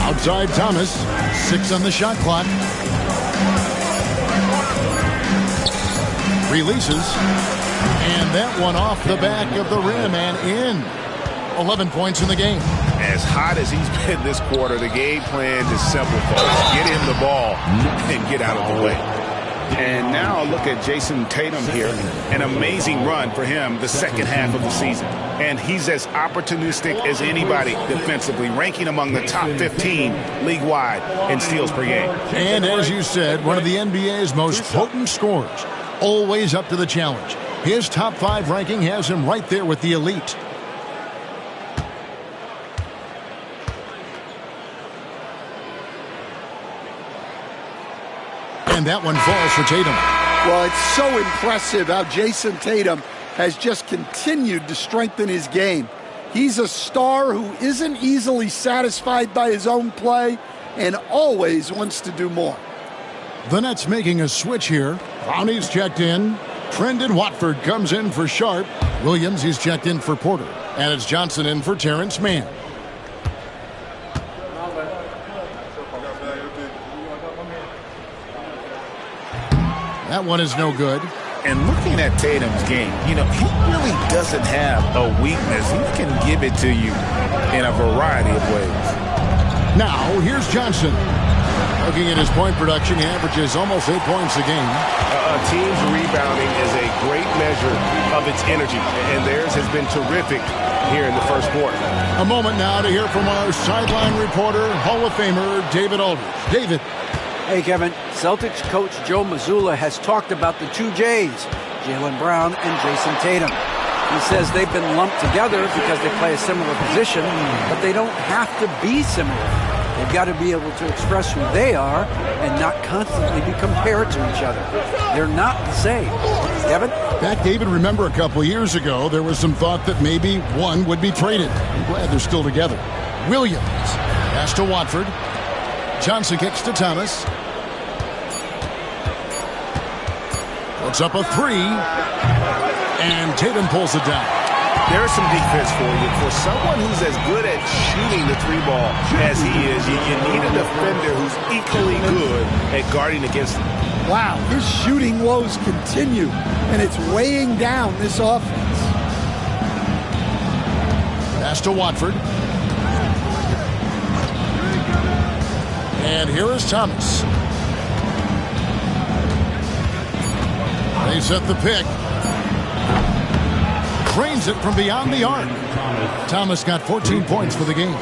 Outside Thomas. 6 on the shot clock. Releases. And that one off the back of the rim and in. 11 points in the game. As hot as he's been this quarter, the game plan is simple, folks. Get him the ball and get out of the way. And now look at Jason Tatum here. An amazing run for him the second half of the season. And he's as opportunistic as anybody defensively, ranking among the top 15 league-wide in steals per game. And as you said, one of the NBA's most potent scorers. Always up to the challenge. His top 5 ranking has him right there with the elite. And that one falls for Tatum. Well, it's so impressive how Jason Tatum has just continued to strengthen his game. He's a star who isn't easily satisfied by his own play and always wants to do more. The Nets making a switch here. Brownie's checked in. Trendon Watford comes in for Sharp. Williams, he's checked in for Porter. And it's Johnson in for Terrence Mann. That one is no good. And looking at Tatum's game, you know, he really doesn't have a weakness. He can give it to you in a variety of ways. Now, here's Johnson. Looking at his point production, he averages almost 8 points a game. A team's rebounding is a great measure of its energy, and theirs has been terrific here in the first quarter. A moment now to hear from our sideline reporter, Hall of Famer David Aldridge. David. Hey, Kevin. Celtics coach Joe Mazzulla has talked about the 2 J's, Jaylen Brown and Jason Tatum. He says they've been lumped together because they play a similar position, but they don't have to be similar. They've got to be able to express who they are and not constantly be compared to each other. They're not the same. Kevin? Back, David, remember a couple years ago, there was some thought that maybe one would be traded. I'm glad they're still together. Williams. Pass to Watford. Johnson kicks to Thomas. Puts up a 3. And Tatum pulls it down. There's some defense for you. For someone who's as good at shooting the 3-ball as he is, you need a defender who's equally good at guarding against him. Wow, his shooting woes continue, and it's weighing down this offense. Pass to Watford. And here is Thomas. They set the pick. Drains it from beyond the arc. Thomas got 14 points for the game.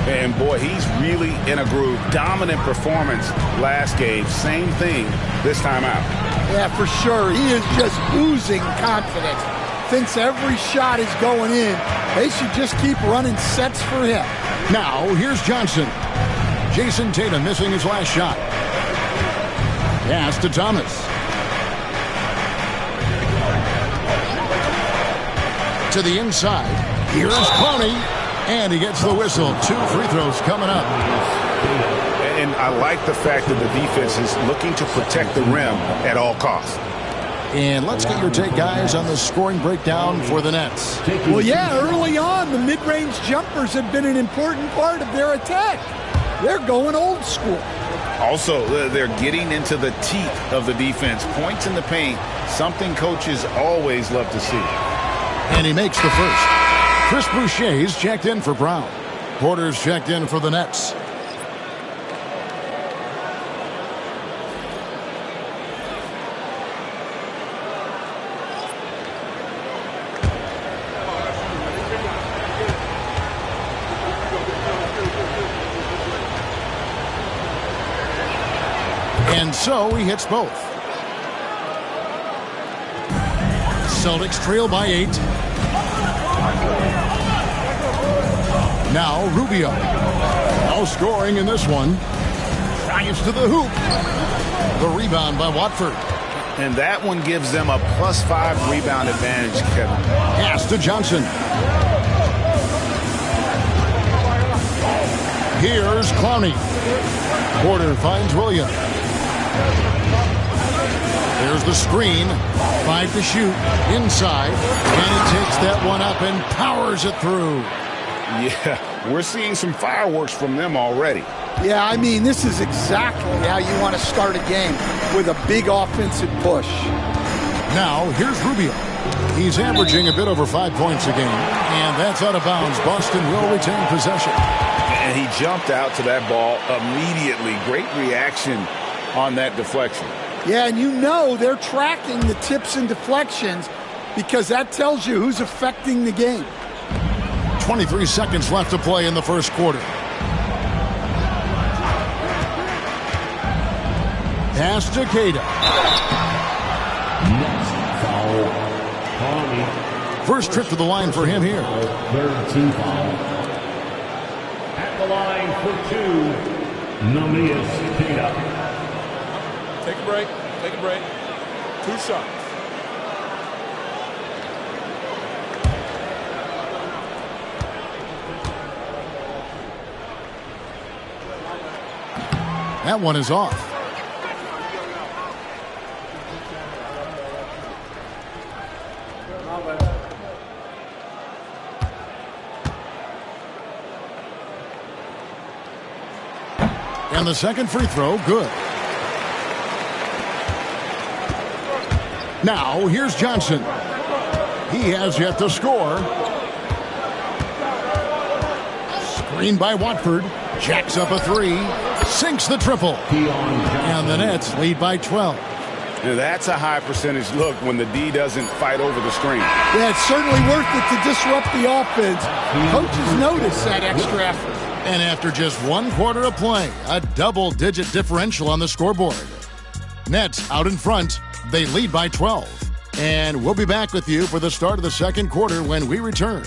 And boy, he's really in a groove. Dominant performance last game. Same thing this time out. Yeah, for sure. He is just oozing confidence. Thinks every shot is going in. They should just keep running sets for him. Now, here's Johnson. Jason Tatum missing his last shot. Pass to Thomas. To the inside. Here's Clowney. And he gets the whistle. 2 free throws coming up. And I like the fact that the defense is looking to protect the rim at all costs. And let's get your take, guys, on the scoring breakdown for the Nets. Well, yeah, early on, the mid-range jumpers have been an important part of their attack. They're going old school. Also, they're getting into the teeth of the defense. Points in the paint, something coaches always love to see. And he makes the first. Chris Boucher's checked in for Brown. Porter's checked in for the Nets. And so he hits both. Celtics trail by 8. Now Rubio. No scoring in this one. Drives to the hoop. The rebound by Watford. And that one gives them a +5 rebound advantage, Kevin. Pass to Johnson. Here's Clowney. Porter finds Williams. There's the screen. 5 to shoot. Inside. And he takes that one up and powers it through. Yeah, we're seeing some fireworks from them already. Yeah, I mean, this is exactly how you want to start a game, with a big offensive push. Now, here's Rubio. He's averaging a bit over 5 points a game. And that's out of bounds. Boston will retain possession. And he jumped out to that ball immediately. Great reaction on that deflection. Yeah, and you know they're tracking the tips and deflections because that tells you who's affecting the game. 23 seconds left to play in the first quarter. Pass to Queta. First trip to the line for him here. Third team foul. At the line for 2, Namias Queta. Take a break. Take a break. 2 shots. That one is off. And the second free throw, good. Now, here's Johnson. He has yet to score. Screened by Watford. Jacks up a 3. Sinks the triple. And the Nets lead by 12. Now that's a high percentage look when the D doesn't fight over the screen. Yeah, it's certainly worth it to disrupt the offense. Coaches notice that extra effort. And after just 1 quarter of play, a double-digit differential on the scoreboard. Nets out in front. They lead by 12. And we'll be back with you for the start of the second quarter when we return.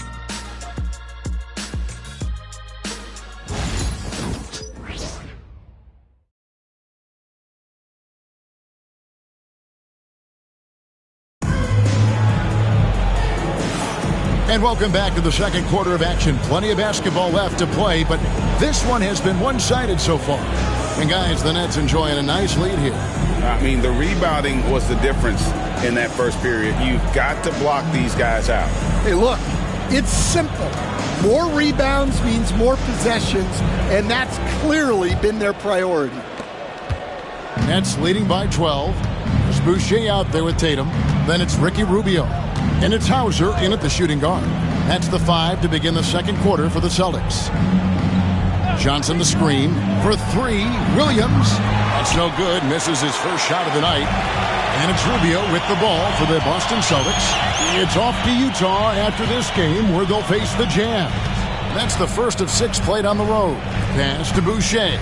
And welcome back to the second quarter of action. Plenty of basketball left to play, but this one has been one-sided so far. And guys, the Nets enjoying a nice lead here. I mean, the rebounding was the difference in that first period. You've got to block these guys out. Hey, look, it's simple. More rebounds means more possessions, and that's clearly been their priority. Nets leading by 12. There's Boucher out there with Tatum. Then it's Ricky Rubio. And it's Hauser in at the shooting guard. That's the 5 to begin the second quarter for the Celtics. Johnson the screen for 3. Williams. That's no good. Misses his first shot of the night. And it's Rubio with the ball for the Boston Celtics. It's off to Utah after this game where they'll face the Jazz. That's the first of 6 played on the road. Pass to Boucher.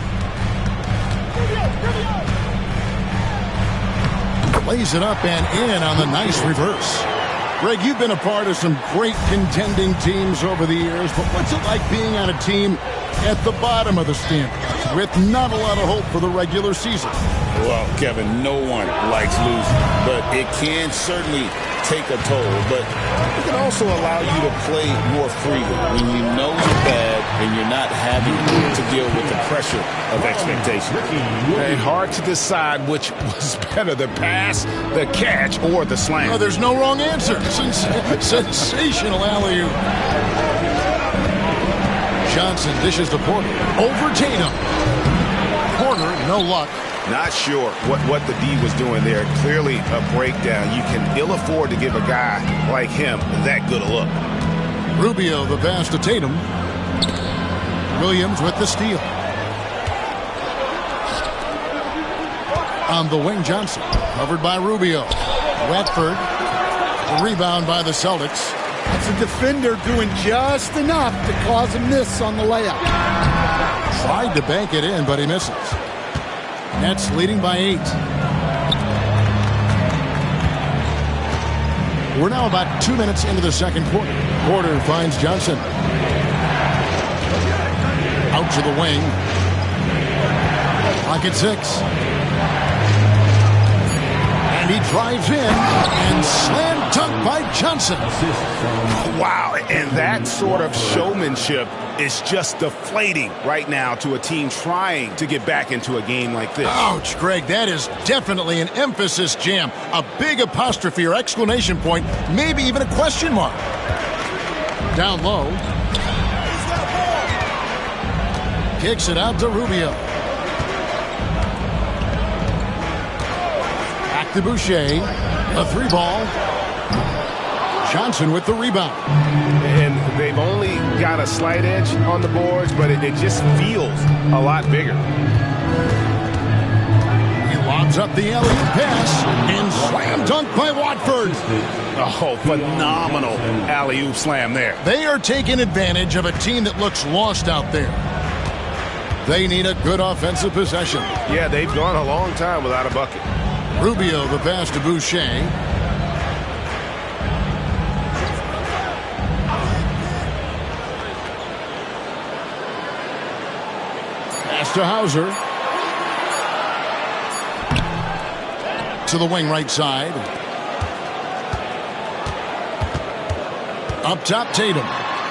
Lays it up and in on the nice reverse. Greg, you've been a part of some great contending teams over the years, but what's it like being on a team at the bottom of the standings with not a lot of hope for the regular season? Well, Kevin, no one likes losing, but it can certainly take a toll, but it can also allow you to play more freely when you know you're bad and you're not having to deal with the pressure of expectation. Hey, hard to decide which was better, the pass, the catch, or the slam. Oh, there's no wrong answer. Sensational alley-oop. Johnson dishes to Porter. Over Tatum. Porter, no luck. Not sure what the D was doing there. Clearly a breakdown. You can ill afford to give a guy like him that good a look. Rubio, the pass to Tatum. Williams with the steal. On the wing, Johnson. Covered by Rubio. Watford. The rebound by the Celtics. That's a defender doing just enough to cause a miss on the layup. Tried to bank it in, but he misses. Nets leading by 8. We're now about 2 minutes into the second quarter. Porter finds Johnson. Out to the wing. Pocket 6. And he drives in and slam dunk by Johnson. Wow, and that sort of showmanship is just deflating right now to a team trying to get back into a game like this. Ouch, Greg, that is definitely an emphasis jam. A big apostrophe or exclamation point, maybe even a question mark. Down low. Kicks it out to Rubio. Back to Boucher. A 3-ball. Johnson with the rebound. And they've only got a slight edge on the boards, but it just feels a lot bigger. He lobs up the alley-oop pass and slam dunk by Watford. Oh, phenomenal alley-oop slam there. They are taking advantage of a team that looks lost out there. They need a good offensive possession. Yeah, they've gone a long time without a bucket. Rubio, the pass to Boucher. Pass to Hauser. To the wing right side. Up top, Tatum.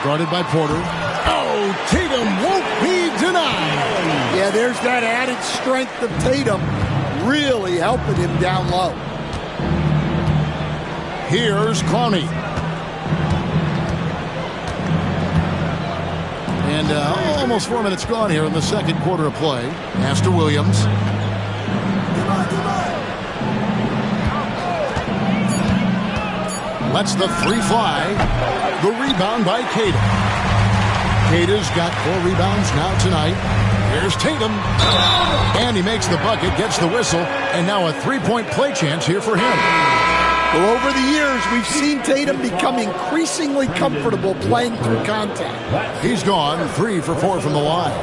Guarded by Porter. Oh, Tatum won't be denied. Yeah, there's that added strength of Tatum really helping him down low. Here's Clowney. And almost 4 minutes gone here in the second quarter of play. Pass to Williams. Lets the 3 fly. The rebound by Caden. Caden's got 4 rebounds now tonight. Here's Tatum. And he makes the bucket, gets the whistle, and now a 3-point play chance here for him. Well, over the years, we've seen Tatum become increasingly comfortable playing through contact. He's gone 3 for 4 from the line.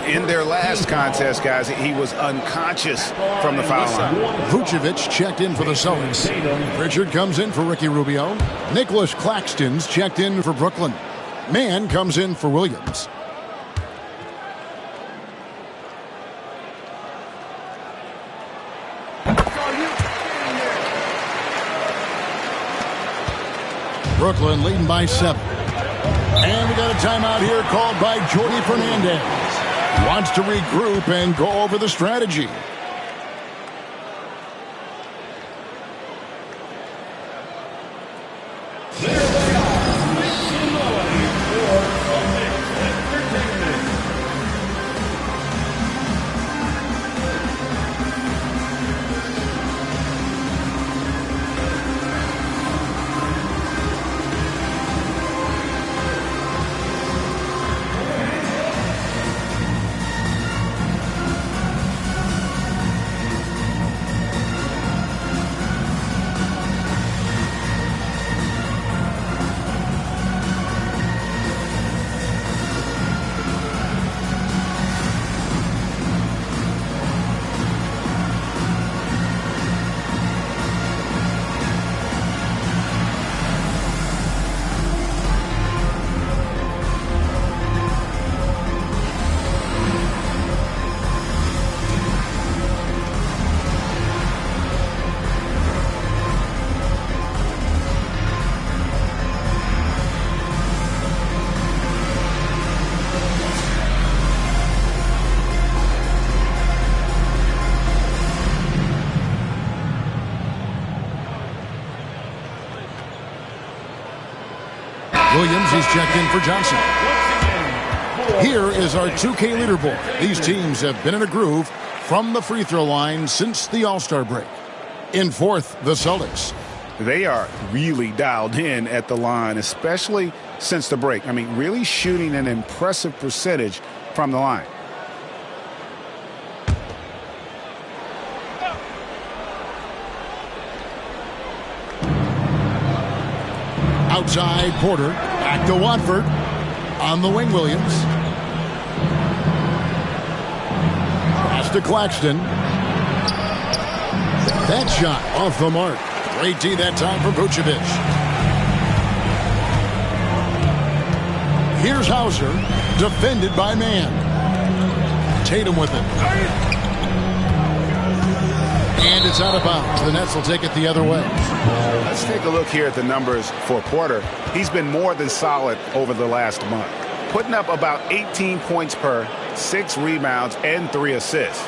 In their last contest, guys, he was unconscious from the foul line. Vucevic checked in for the Celtics. Pritchard comes in for Ricky Rubio. Nicholas Claxton's checked in for Brooklyn. Mann comes in for Williams. Brooklyn leading by 7. And we got a timeout here called by Jordi Fernandez. Wants to regroup and go over the strategy. Williams, he's checked in for Johnson. Here is our 2K leaderboard. These teams have been in a groove from the free throw line since the All-Star break. In fourth, the Celtics. They are really dialed in at the line, especially since the break. I mean, really shooting an impressive percentage from the line. Outside, Porter. Back to Watford. On the wing, Williams. Pass to Claxton. That shot off the mark. Great D that time for Vucevic. Here's Hauser. Defended by Mann. Tatum with it. And it's out of bounds. The Nets will take it the other way. Let's take a look here at the numbers for Porter. He's been more than solid over the last month, putting up about 18 points per, 6 rebounds, and 3 assists.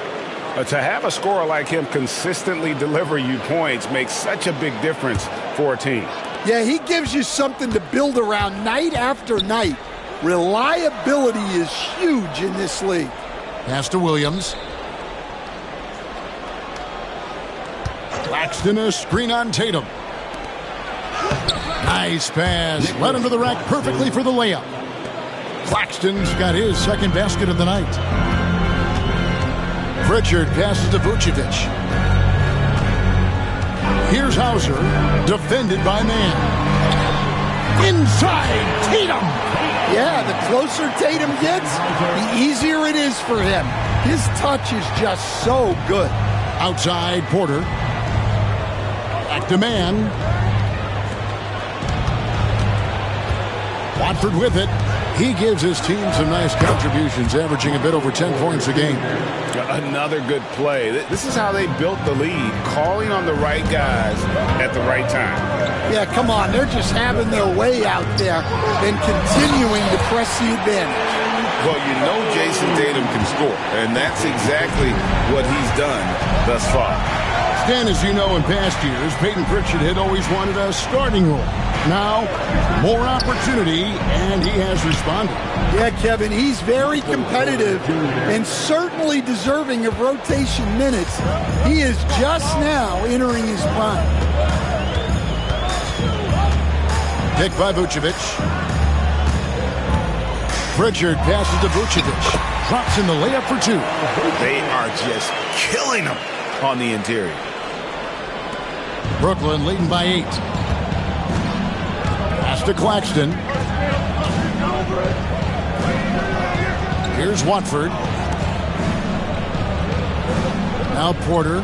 To have a scorer like him consistently deliver you points makes such a big difference for a team. Yeah, he gives you something to build around night after night. Reliability is huge in this league. Pass to Williams. Claxton, a screen on Tatum. Nice pass. Led him to the rack perfectly for the layup. Claxton's got his second basket of the night. Pritchard passes to Vucevic. Here's Hauser. Defended by Mann. Inside Tatum. Yeah, the closer Tatum gets, the easier it is for him. His touch is just so good. Outside, Porter. Back to Mann. Watford with it. He gives his team some nice contributions, averaging a bit over 10 points a game. Another good play. This is how they built the lead, calling on the right guys at the right time. Yeah, come on. They're just having their way out there and continuing to press the advantage. Well, you know Jason Tatum can score, and that's exactly what he's done thus far. Stan, as you know, in past years, Peyton Pritchard had always wanted a starting role. Now, more opportunity, and he has responded. Yeah, Kevin, he's very competitive and certainly deserving of rotation minutes. He is just now entering his prime. Pick by Vucevic. Pritchard passes to Vucevic. Drops in the layup for 2. They are just killing him on the interior. Brooklyn leading by 8. Pass to Claxton. Here's Watford. Now Porter.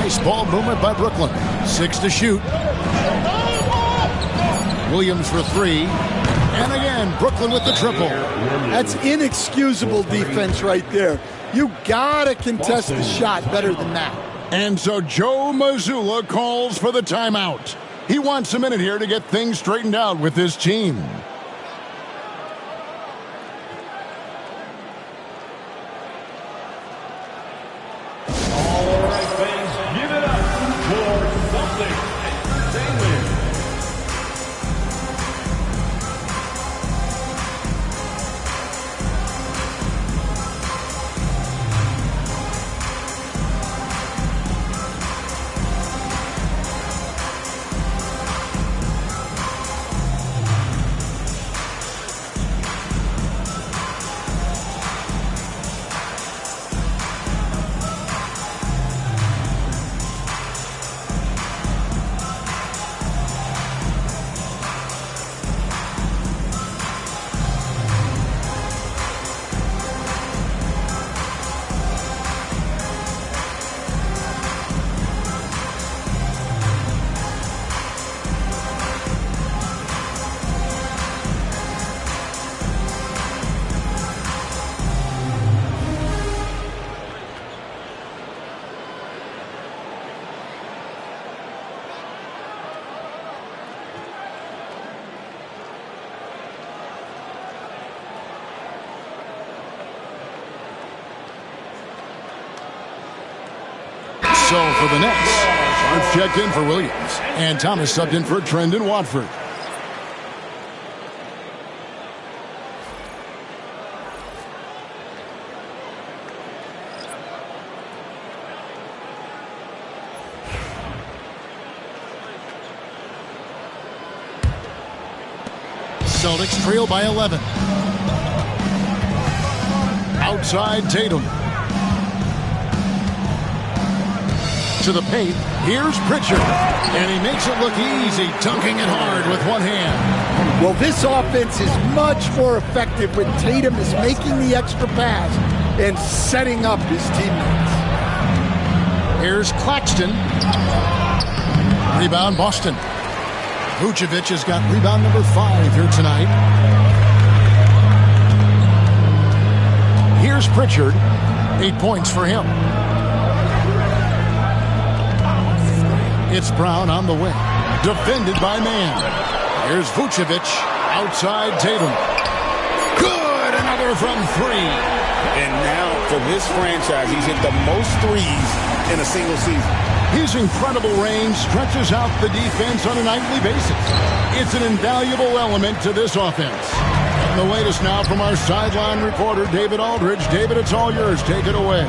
Nice ball movement by Brooklyn. 6 to shoot. Williams for 3. And again, Brooklyn with the triple. That's inexcusable defense right there. You gotta contest the shot better than that. And so Joe Mazzulla calls for the timeout. He wants a minute here to get things straightened out with his team. All right, fans, give it up for Celtic Entertainment. So for the Nets, Sharp's checked in for Williams, and Thomas subbed in for Trendon Watford. Celtics trail by 11. Outside Tatum. To the paint. Here's Pritchard. And he makes it look easy, dunking it hard with one hand. Well, this offense is much more effective when Tatum is making the extra pass and setting up his teammates. Here's Claxton. Rebound Boston. Vucevic has got rebound number 5 here tonight. Here's Pritchard. 8 points for him. It's Brown on the wing. Defended by Mann. Here's Vucevic. Outside Tatum. Good! Another from 3. And now, for this franchise, he's hit the most threes in a single season. His incredible range stretches out the defense on a nightly basis. It's an invaluable element to this offense. And the latest now from our sideline reporter, David Aldridge. David, it's all yours. Take it away.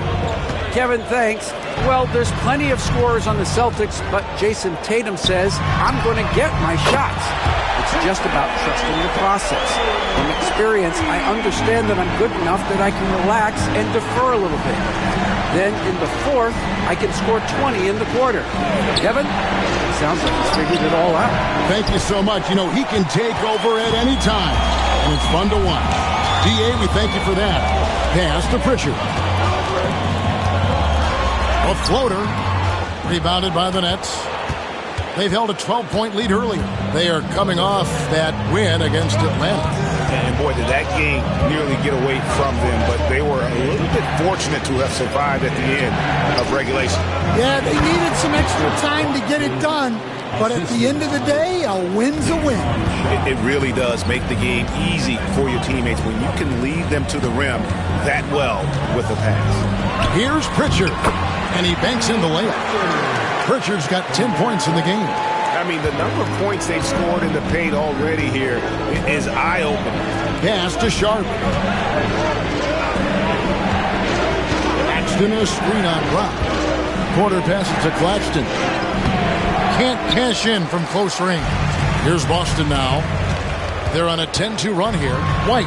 Kevin, thanks. Well, there's plenty of scorers on the Celtics, but Jason Tatum says, I'm going to get my shots. It's just about trusting the process. From experience, I understand that I'm good enough that I can relax and defer a little bit. Then in the fourth, I can score 20 in the quarter. Kevin, it sounds like he's figured it all out. Thank you so much. You know, he can take over at any time, and it's fun to watch. D.A., we thank you for that. Pass to Pritchard. A floater. Rebounded by the Nets. They've held a 12-point lead earlier. They are coming off that win against Atlanta. And boy, did that game nearly get away from them, but they were a little bit fortunate to have survived at the end of regulation. Yeah, they needed some extra time to get it done, but at the end of the day, a win's a win. It really does make the game easy for your teammates when you can lead them to the rim that well with a pass. Here's Pritchard, and he banks in the layup. Pritchard's got 10 points in the game. I mean, the number of points they've scored in the paint already here is eye-opening. Pass to Sharp. Claxton a screen on Brown. Quarter passes to Claxton. Can't cash in from close range. Here's Boston now. They're on a 10-2 run here. White.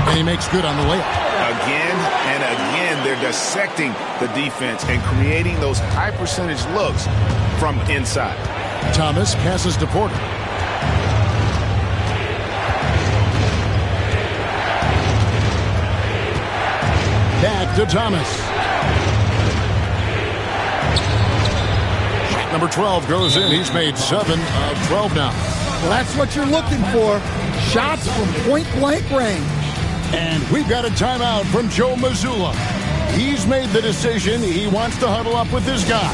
And he makes good on the layup. Again and again, they're dissecting the defense and creating those high-percentage looks from inside. Thomas passes to Porter. Back to Thomas. Shot number 12 goes in. He's made 7 of 12 now. Well, that's what you're looking for. Shots from point-blank range. And we've got a timeout from Joe Mazzulla. He's made the decision. He wants to huddle up with his guy.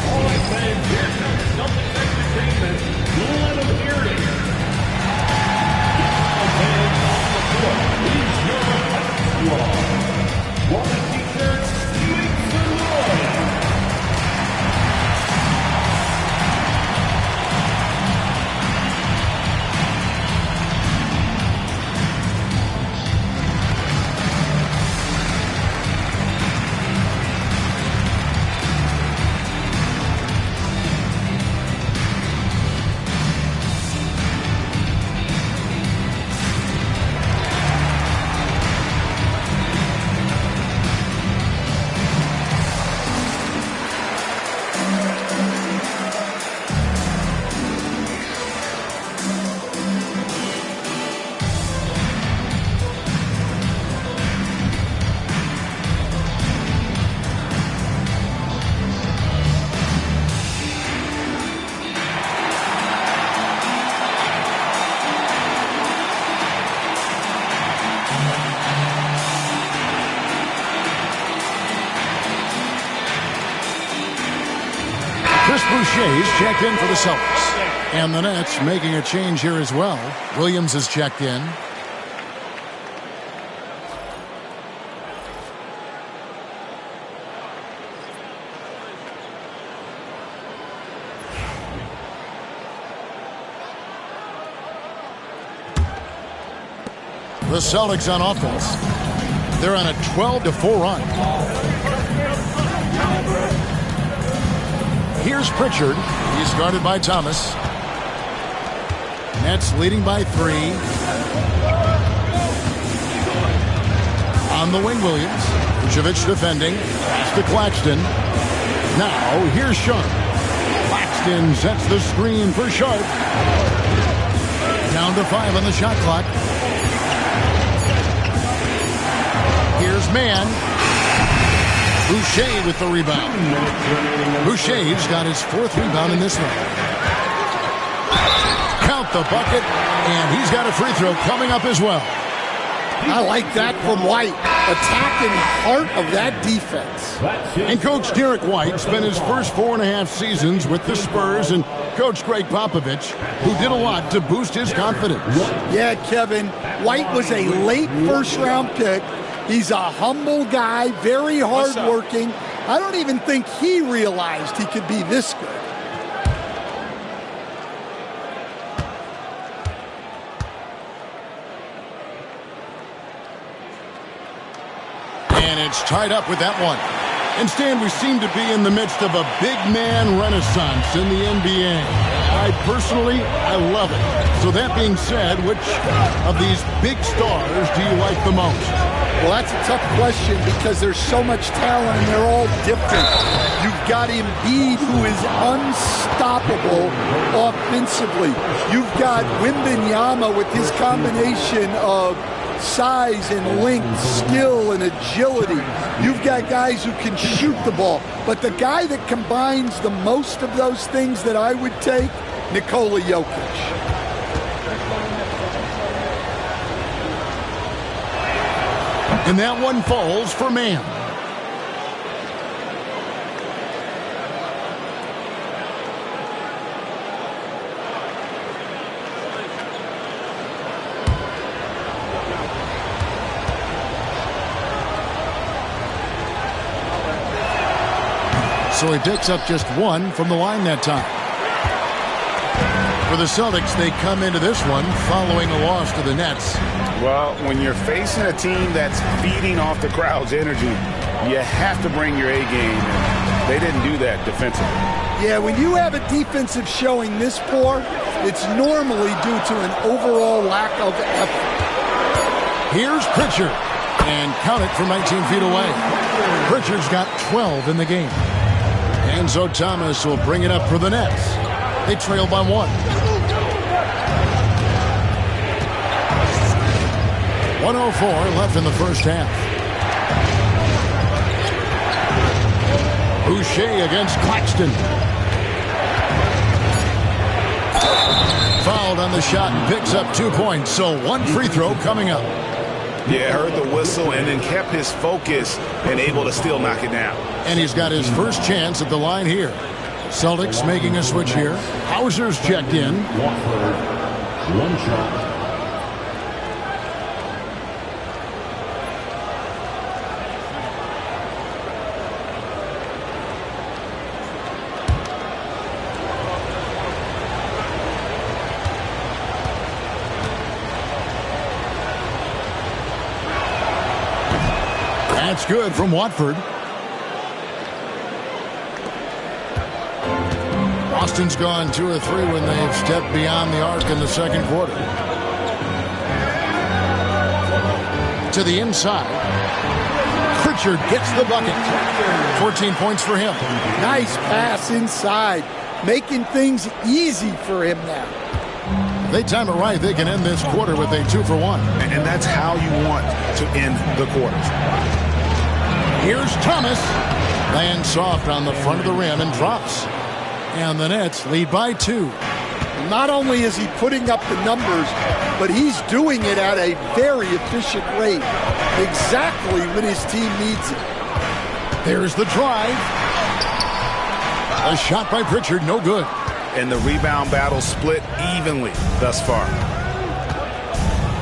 Boucher's checked in for the Celtics. And the Nets making a change here as well. Williams is checked in. The Celtics on offense. They're on a 12-4 run. Here's Pritchard. He's guarded by Thomas. Nets leading by 3. On the wing, Williams. Vucevic defending. Pass to Claxton. Now, here's Sharp. Claxton sets the screen for Sharp. Down to 5 on the shot clock. Here's Mann. Boucher with the rebound. Boucher's got his 4th rebound in this one. Count the bucket, and he's got a free throw coming up as well. I like that from White. Attacking heart of that defense. And Coach Derek White spent his first 4.5 seasons with the Spurs and Coach Greg Popovich, who did a lot to boost his confidence. Yeah, Kevin, White was a late first-round pick. He's a humble guy, very hardworking. I don't even think he realized he could be this good. And it's tied up with that one. And Stan, we seem to be in the midst of a big man renaissance in the NBA. I love it. So that being said, which of these big stars do you like the most? Well, that's a tough question because there's so much talent and they're all different. You've got Embiid, who is unstoppable offensively. You've got Wembanyama with his combination of size and length, skill and agility. You've got guys who can shoot the ball. But the guy that combines the most of those things that I would take, Nikola Jokic. And that one falls for Mann. So he picks up just 1 from the line that time. For the Celtics, they come into this one following a loss to the Nets. Well, when you're facing a team that's feeding off the crowd's energy, you have to bring your A game. They didn't do that defensively. Yeah, when you have a defensive showing this poor, it's normally due to an overall lack of effort. Here's Pritchard. And count it from 19 feet away. Pritchard's got 12 in the game. Enzo Thomas will bring it up for the Nets. They trail by 1. 1:04 left in the first half. Boucher against Claxton. Fouled on the shot and picks up 2 points. So 1 free throw coming up. Yeah, heard the whistle and then kept his focus and able to still knock it down. And he's got his first chance at the line here. Celtics making a switch here. Hauser's checked in. One shot. That's good from Watford. Boston's gone 2 or 3 when they've stepped beyond the arc in the second quarter. To the inside. Pritchard gets the bucket. 14 points for him. Nice pass inside, making things easy for him now. If they time it right, they can end this quarter with a 2 for 1. And that's how you want to end the quarters. Here's Thomas. Lands soft on the front of the rim and drops. And the Nets lead by 2. Not only is he putting up the numbers, but he's doing it at a very efficient rate. Exactly when his team needs it. There's the drive. A shot by Pritchard, no good. And the rebound battle split evenly thus far.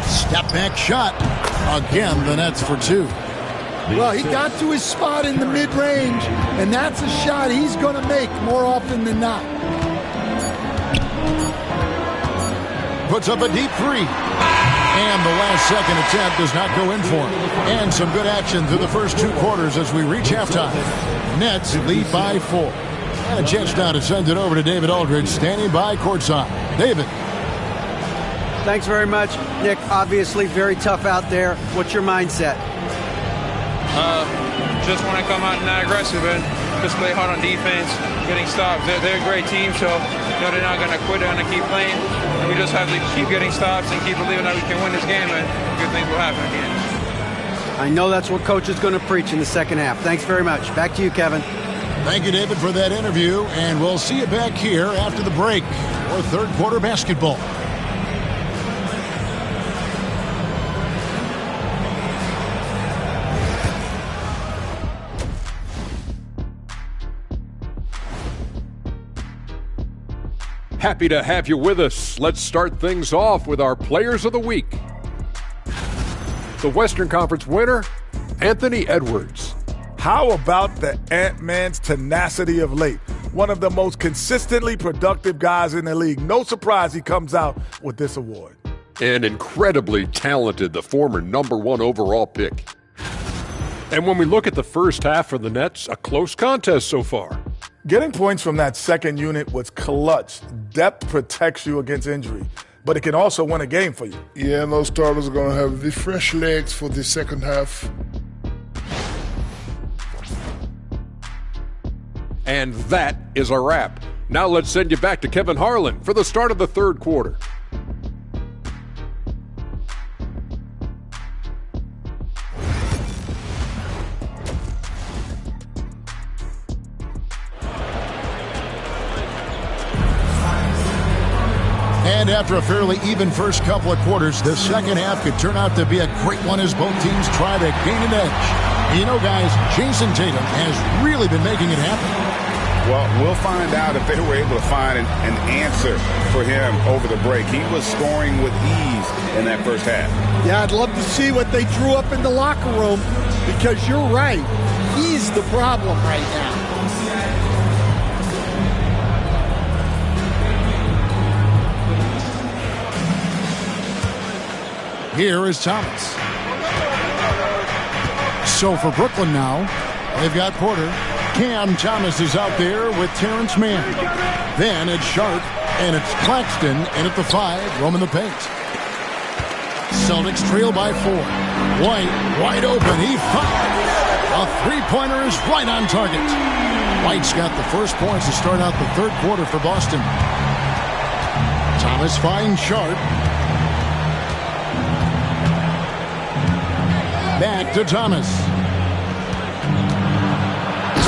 Step back shot. Again, the Nets for 2. Well, he got to his spot in the mid-range, and that's a shot he's going to make more often than not. Puts up a deep 3. And the last-second attempt does not go in for him. And some good action through the first 2 quarters as we reach halftime. Nets lead by 4. And a chance now to send it over to David Aldridge, standing by courtside. David. Thanks very much, Nick. Obviously very tough out there. What's your mindset? Just want to come out and not aggressive and just play hard on defense, getting stops. They're a great team, so they're not going to quit. They're going to keep playing. And we just have to keep getting stops and keep believing that we can win this game, and good things will happen at the end. I know that's what Coach is going to preach in the second half. Thanks very much. Back to you, Kevin. Thank you, David, for that interview, and we'll see you back here after the break for third quarter basketball. Happy to have you with us. Let's start things off with our Players of the Week. The Western Conference winner, Anthony Edwards. How about the Ant-Man's tenacity of late? One of the most consistently productive guys in the league. No surprise he comes out with this award. And incredibly talented, the former #1 overall pick. And when we look at the first half for the Nets, a close contest so far. Getting points from that second unit was clutch. Depth protects you against injury, but it can also win a game for you. Yeah, and those starters are going to have the fresh legs for the second half. And that is a wrap. Now let's send you back to Kevin Harlan for the start of the third quarter. And after a fairly even first couple of quarters, the second half could turn out to be a great one as both teams try to gain an edge. And you know, guys, Jason Tatum has really been making it happen. Well, we'll find out if they were able to find an answer for him over the break. He was scoring with ease in that first half. Yeah, I'd love to see what they drew up in the locker room, because you're right. He's the problem right now. Here is Thomas. So for Brooklyn now, they've got Porter. Cam Thomas is out there with Terrence Mann. Then it's Sharp, and it's Claxton in at the 5, roaming the paint. Celtics trail by 4. White, wide open, he fired. A three-pointer is right on target. White's got the first points to start out the third quarter for Boston. Thomas finds Sharp. Back to Thomas.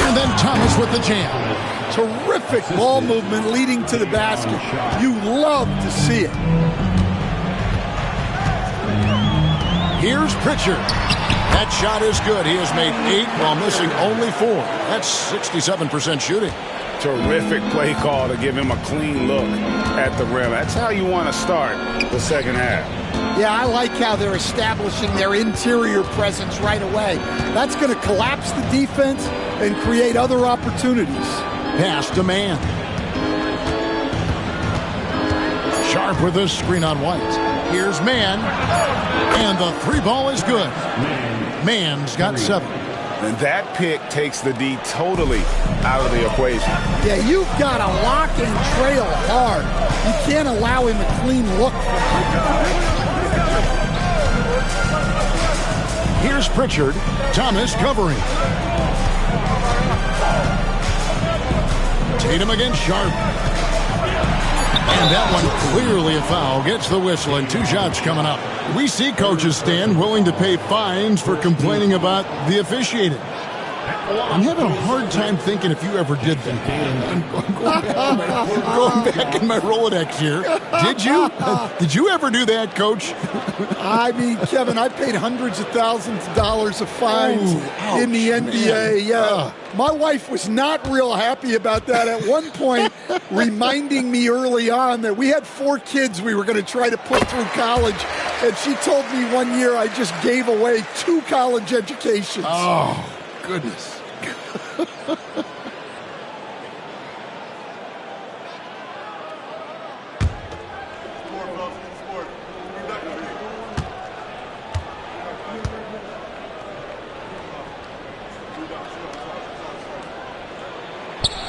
And then Thomas with the jam. Terrific ball movement leading to the basket. You love to see it. Here's Pritchard. That shot is good. He has made 8 while missing only 4. That's 67% shooting. Terrific play call to give him a clean look at the rim. That's how you want to start the second half. Yeah, I like how they're establishing their interior presence right away. That's going to collapse the defense and create other opportunities. Pass to Mann. Sharp with a screen on White. Here's Mann. And the 3 ball is good. Mann's got 7. And that pick takes the D totally out of the equation. Yeah, you've got to lock and trail hard. You can't allow him a clean look. Here's Pritchard. Thomas covering. Tatum against Sharp. And that one clearly a foul. Gets the whistle, and 2 shots coming up. We see coaches stand willing to pay fines for complaining about the officiating. I'm having a hard time thinking if you ever did that. I'm going back in my Rolodex here. Did you? Did you ever do that, Coach? I mean, Kevin, I paid hundreds of thousands of dollars of fines in the NBA. Yeah. My wife was not real happy about that at one point, reminding me early on that we had 4 kids we were going to try to put through college. And she told me one year I just gave away 2 college educations. Oh, goodness.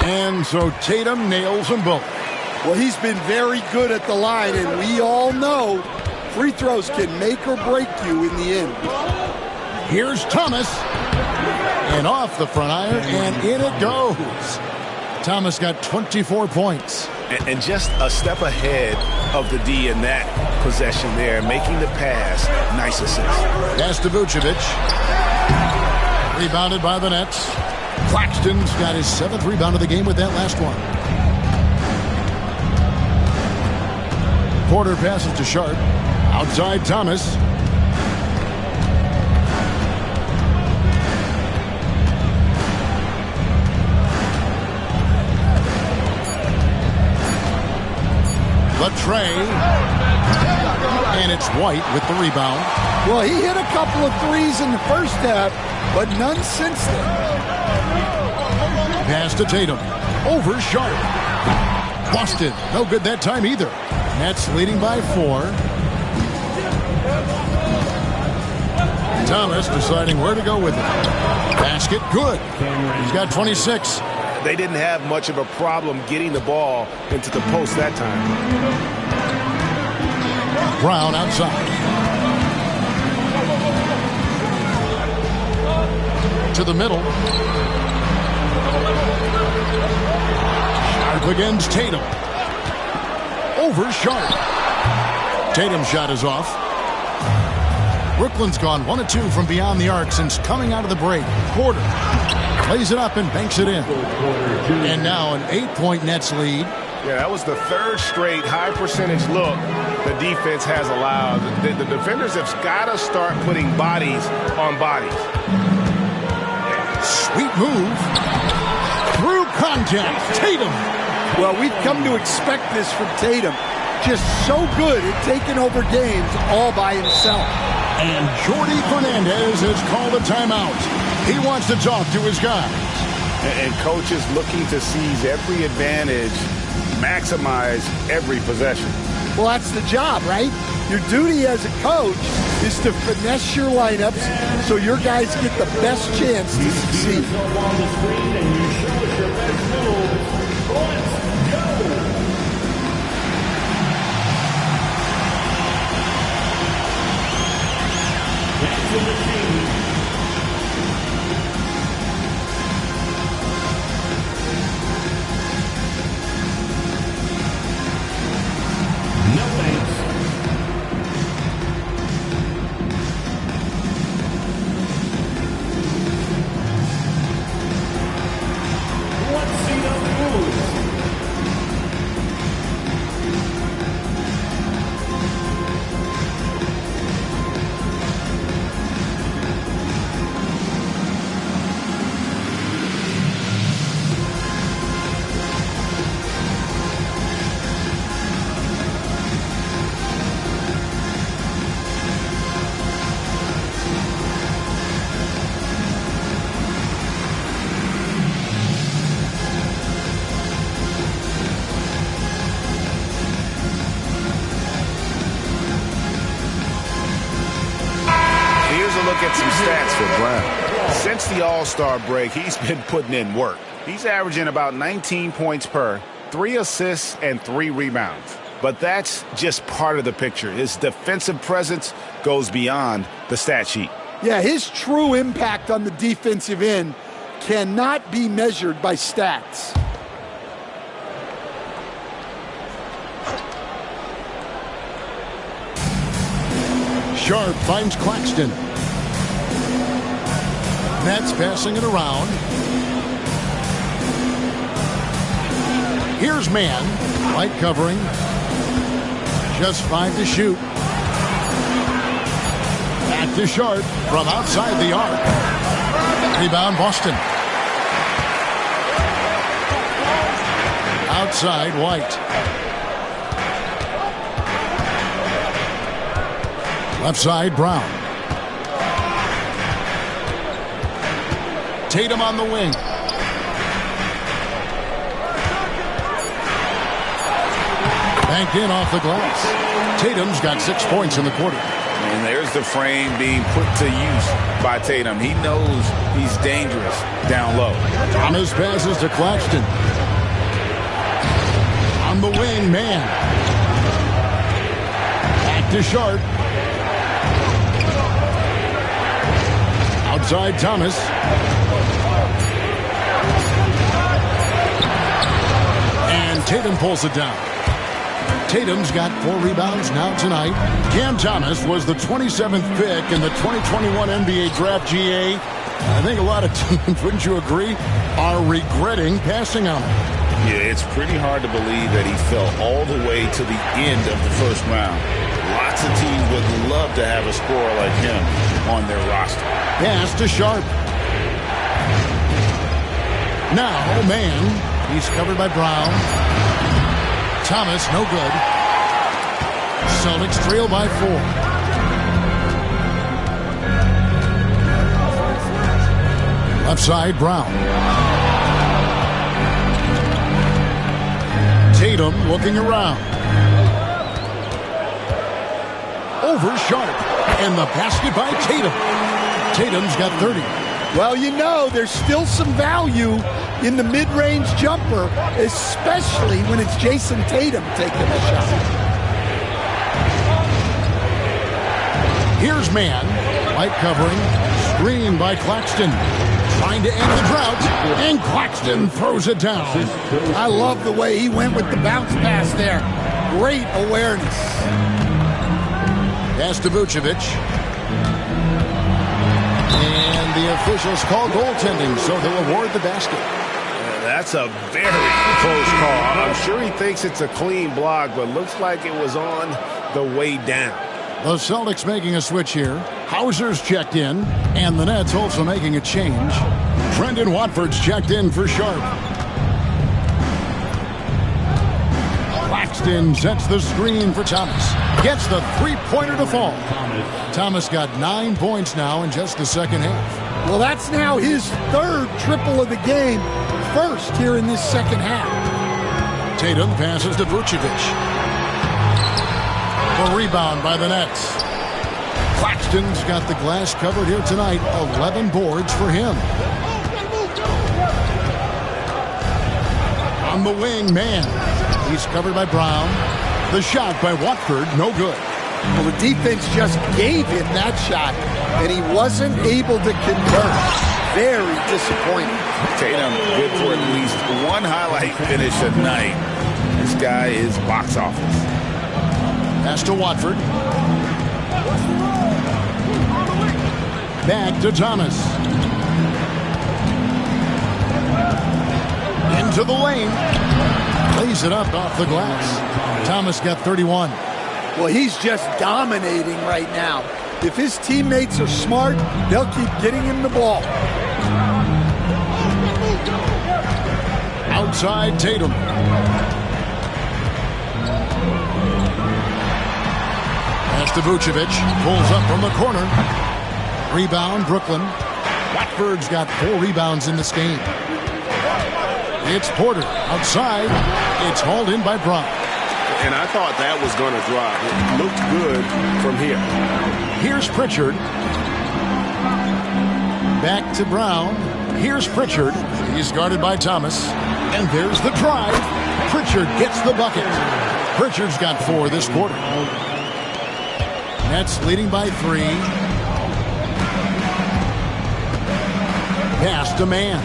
And so Tatum nails them both. Well, he's been very good at the line, and we all know free throws can make or break you in the end. Here's Thomas. And off the front iron, and in it goes. Thomas got 24 points. And just a step ahead of the D in that possession there, making the pass. Nice assist. Pass to Vucevic. Rebounded by the Nets. Claxton's got his 7th rebound of the game with that last one. Porter passes to Sharp. Outside Thomas. Tray, and it's White with the rebound. Well, he hit a couple of threes in the first half, but none since then. Pass to Tatum. Over Sharp. Boston, no good that time either. Nets leading by 4. Thomas deciding where to go with it. Basket, good. He's got 26. They didn't have much of a problem getting the ball into the post that time. Brown outside. To the middle. Sharp against Tatum. Over Sharp. Tatum's shot is off. Brooklyn's gone 1 of 2 from beyond the arc since coming out of the break. Porter plays it up and banks it in. And now an 8-point Nets lead. Yeah, that was the 3rd straight high percentage look the defense has allowed. The defenders have got to start putting bodies on bodies. Sweet move. Through contact. Tatum. Well, we've come to expect this from Tatum. Just so good at taking over games all by himself. And Jordi Fernandez has called a timeout. He wants to talk to his guys. And coach is looking to seize every advantage, maximize every possession. Well, that's the job, right? Your duty as a coach is to finesse your lineups so your guys get the best chance to succeed. Get some stats for Brown. Since the All-Star break, he's been putting in work. He's averaging about 19 points per, 3 assists, and 3 rebounds. But that's just part of the picture. His defensive presence goes beyond the stat sheet. Yeah, his true impact on the defensive end cannot be measured by stats. Sharp finds Claxton. Nets passing it around. Here's Mann. Light covering. Just 5 to shoot. Back to Sharp from outside the arc. Rebound Boston. Outside White. Left side Brown. Tatum on the wing. Banked in off the glass. Tatum's got 6 points in the quarter. And there's the frame being put to use by Tatum. He knows he's dangerous down low. Thomas passes to Claxton. On the wing, man. Back to Sharp. Outside Thomas. And Tatum pulls it down. Tatum's got 4 rebounds now tonight. Cam Thomas was the 27th pick in the 2021 NBA Draft. GA. I think a lot of teams, wouldn't you agree, are regretting passing on him. Yeah, it's pretty hard to believe that he fell all the way to the end of the first round. Lots of teams would love to have a scorer like him on their roster. Pass to Sharp. Now, man, he's covered by Brown. Thomas, no good. Celtics trail by 4. Left side, Brown. Tatum looking around. Over Sharp. And the basket by Tatum. Tatum's got 30. Well, you know, there's still some value in the mid-range jumper, especially when it's Jason Tatum taking the shot. Here's man. White covering. Screen by Claxton. Trying to end the drought. And Claxton throws it down. I love the way he went with the bounce pass there. Great awareness. Pass to Vucevic. And the officials call goaltending, so they'll award the basket. That's a very close call. I'm sure he thinks it's a clean block, but looks like it was on the way down. The Celtics making a switch here. Hauser's checked in, and the Nets also making a change. Brendan Watford's checked in for Sharp. Claxton sets the screen for Thomas. Gets the three-pointer to fall. Thomas got 9 points now in just the second half. Well, that's now his 3rd triple of the game. First here in this second half. Tatum passes to Vucevic. A rebound by the Nets. Claxton's got the glass covered here tonight. 11 boards for him. On the wing, man. He's covered by Brown. The shot by Watford, no good. Well, the defense just gave him that shot, and he wasn't able to convert. Very disappointing. Tatum good for at least one highlight finish a night. This guy is box office. Pass to Watford. Back to Thomas. Into the lane. Plays it up off the glass. Thomas got 31. Well, he's just dominating right now. If his teammates are smart, they'll keep getting him the ball. Outside Tatum. Pass to Vucevic. Pulls up from the corner. Rebound, Brooklyn. Watford's got 4 rebounds in this game. It's Porter. Outside. It's hauled in by Brown. And I thought that was going to drop. It looked good from here. Here's Pritchard. Back to Brown. Here's Pritchard. He's guarded by Thomas. And there's the drive. Pritchard gets the bucket. Pritchard's got 4 this quarter. Nets leading by 3. Pass to man.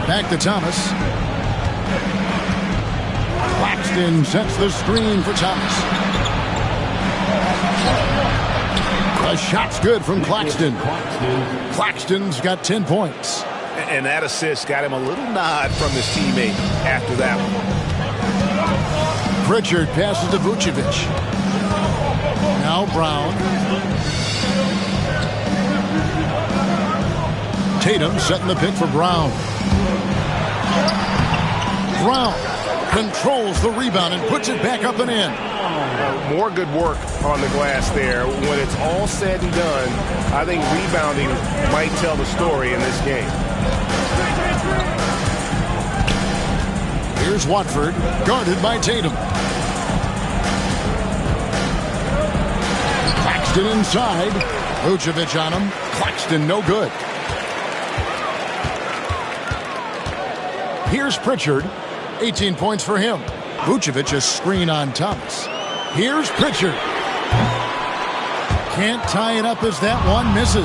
Back to Thomas. Claxton sets the screen for Thomas. The shot's good from Claxton. Claxton's got 10 points. And that assist got him a little nod from his teammate after that one. Pritchard passes to Vucevic. Now Brown. Tatum setting the pick for Brown. Brown controls the rebound and puts it back up and in. More good work on the glass there. When it's all said and done, I think rebounding might tell the story in this game. Here's Watford, guarded by Tatum. Claxton inside. Vucevic on him. Claxton no good. Here's Pritchard. 18 points for him. Vucevic a screen on Thomas. Here's Pritchard. Can't tie it up as that one misses.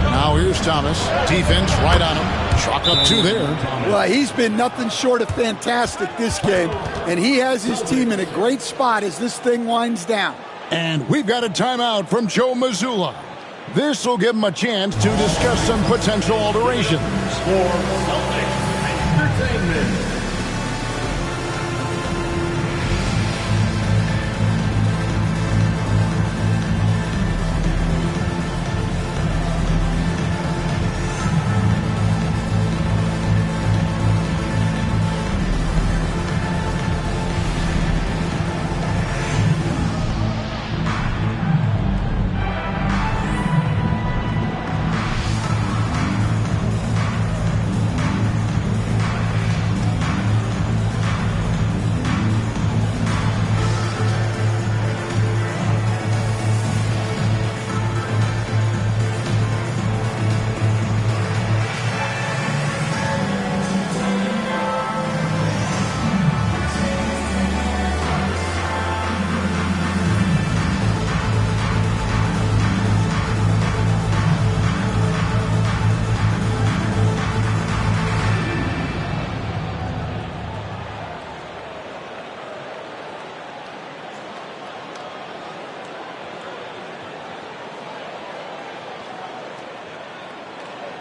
Now here's Thomas. Defense right on him. Chalk up 2 there. Well, he's been nothing short of fantastic this game, and he has his team in a great spot as this thing winds down. And we've got a timeout from Joe Mazzulla. This will give him a chance to discuss some potential alterations. For Celtics Entertainment.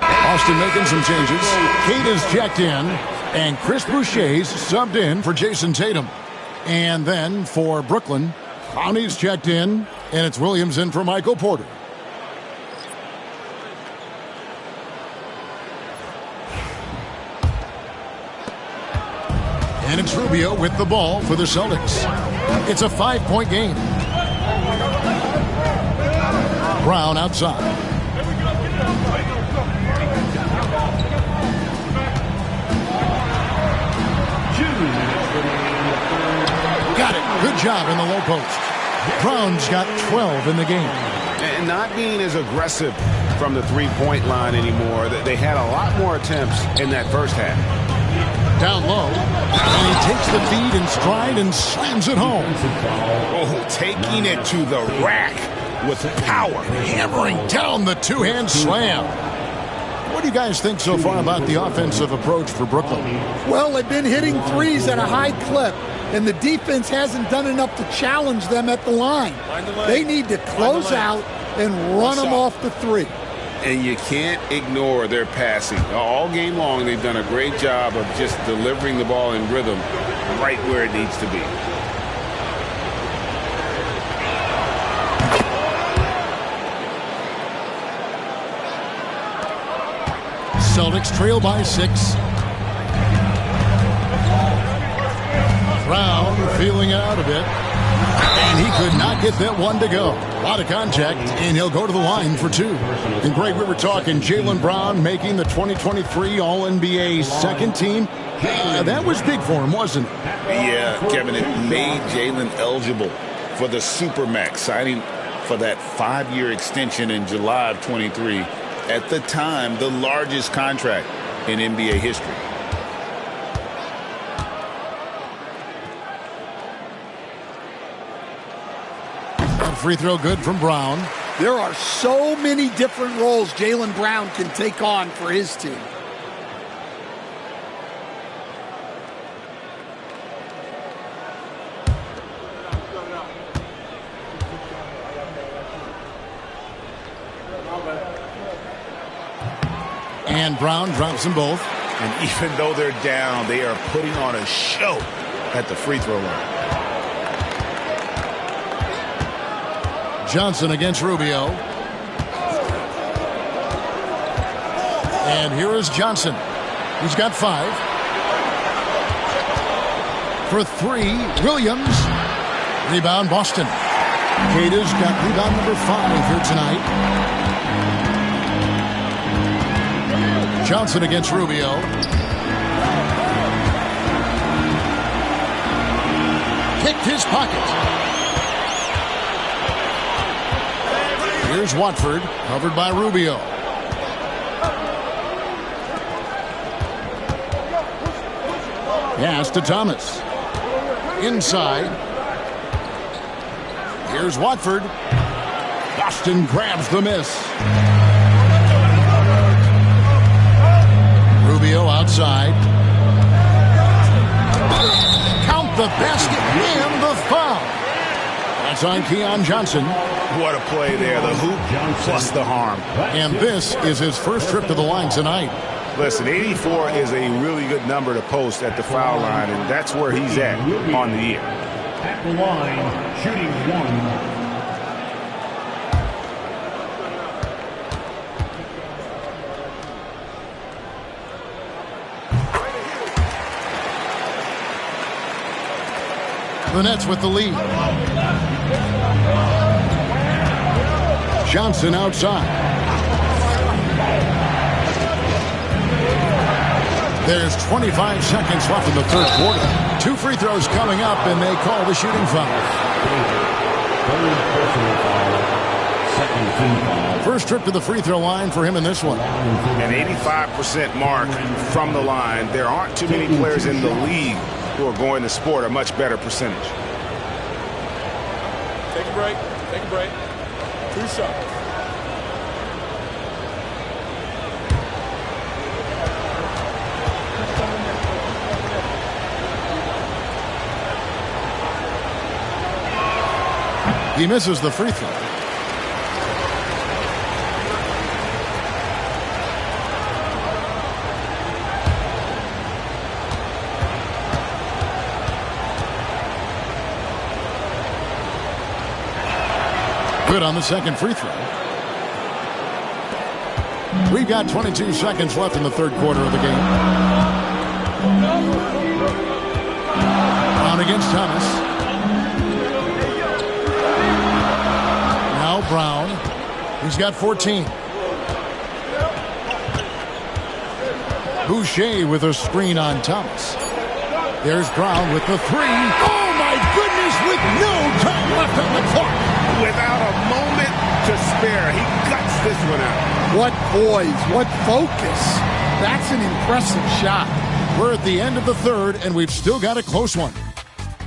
Austin making some changes. Kate is checked in, and Chris Boucher's subbed in for Jason Tatum. And then for Brooklyn, Clowney's checked in, and it's Williams in for Michael Porter. And it's Rubio with the ball for the Celtics. It's a 5-point game. Brown outside. Got it. Good job in the low post. Brown's got 12 in the game. And not being as aggressive from the three-point line anymore. They had a lot more attempts in that first half. Down low. And he takes the feed in stride and slams it home. Oh, taking it to the rack with power. Hammering down the two-hand slam. What do you guys think so far about the offensive approach for Brooklyn? Well, they've been hitting threes at a high clip, and the defense hasn't done enough to challenge them at the line. They need to close out and run them off the three. And you can't ignore their passing. All game long, they've done a great job of just delivering the ball in rhythm right where it needs to be. Celtics trail by 6. Brown feeling out a bit. And he could not get that one to go. A lot of contact, and he'll go to the line for 2. And Greg, we were talking Jaylen Brown making the 2023 All-NBA second team. That was big for him, wasn't it? Yeah, Kevin, it made Jaylen eligible for the Supermax, signing for that 5-year extension in July of 23. At the time, the largest contract in NBA history. Free throw good from Brown. There are so many different roles Jaylen Brown can take on for his team. And Brown drops them both. And even though they're down, they are putting on a show at the free throw line. Johnson against Rubio. And here is Johnson. He's got 5. For 3, Williams. Rebound, Boston. Kata's got rebound number 5 here tonight. Johnson against Rubio. picked his pocket. Here's Watford, covered by Rubio. Pass to Thomas. Inside. Here's Watford. Boston grabs the miss. Rubio outside. Count the basket and the foul. That's on Keon Johnson. What a play there. The hoop plus the harm. And this is his first trip to the line tonight. Listen, 84 is a really good number to post at the foul line, and that's where he's at on the year. At the line, shooting 1. The Nets with the lead. Johnson outside. There's 25 seconds left in the third quarter. 2 free throws coming up, and they call the shooting foul. First trip to the free throw line for him in this one. An 85% mark from the line. There aren't too many players in the league who are going to sport a much better percentage. Take a break. Take a break. 2 shots. He misses the free throw. Good on the second free throw. We've got 22 seconds left in the third quarter of the game. Brown against Thomas. Now Brown. He's got 14. Boucher with a screen on Thomas. There's Brown with the 3. Oh my goodness, with no time left on the clock. Without a moment to spare, he guts this one out. What poise, what focus. That's an impressive shot. We're at the end of the third, and we've still got a close one.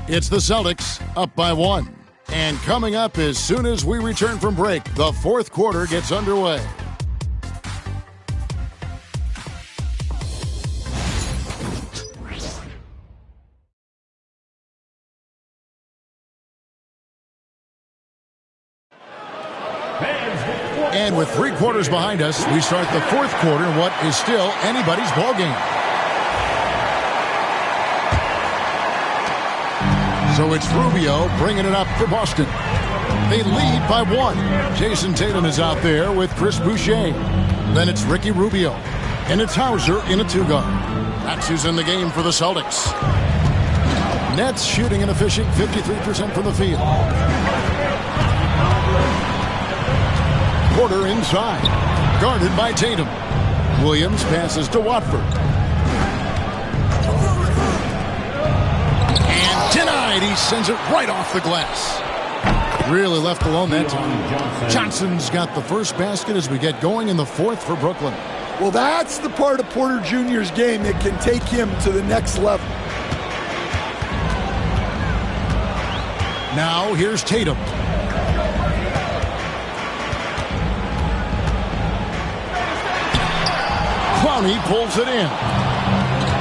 It's the Celtics up by 1. And coming up as soon as we return from break, the fourth quarter gets underway. And with 3 quarters behind us, we start the fourth quarter in what is still anybody's ball game. So it's Rubio bringing it up for Boston. They lead by 1. Jason Tatum is out there with Chris Boucher. Then it's Ricky Rubio. And it's Hauser in a 2-guard. That's who's in the game for the Celtics. Nets shooting an efficient 53% from the field. Porter inside, guarded by Tatum. Williams passes to Watford. And denied. He sends it right off the glass. Really left alone that time. Johnson's got the first basket as we get going in the fourth for Brooklyn. Well, that's the part of Porter Jr.'s game that can take him to the next level. Now here's Tatum. Clowney pulls it in.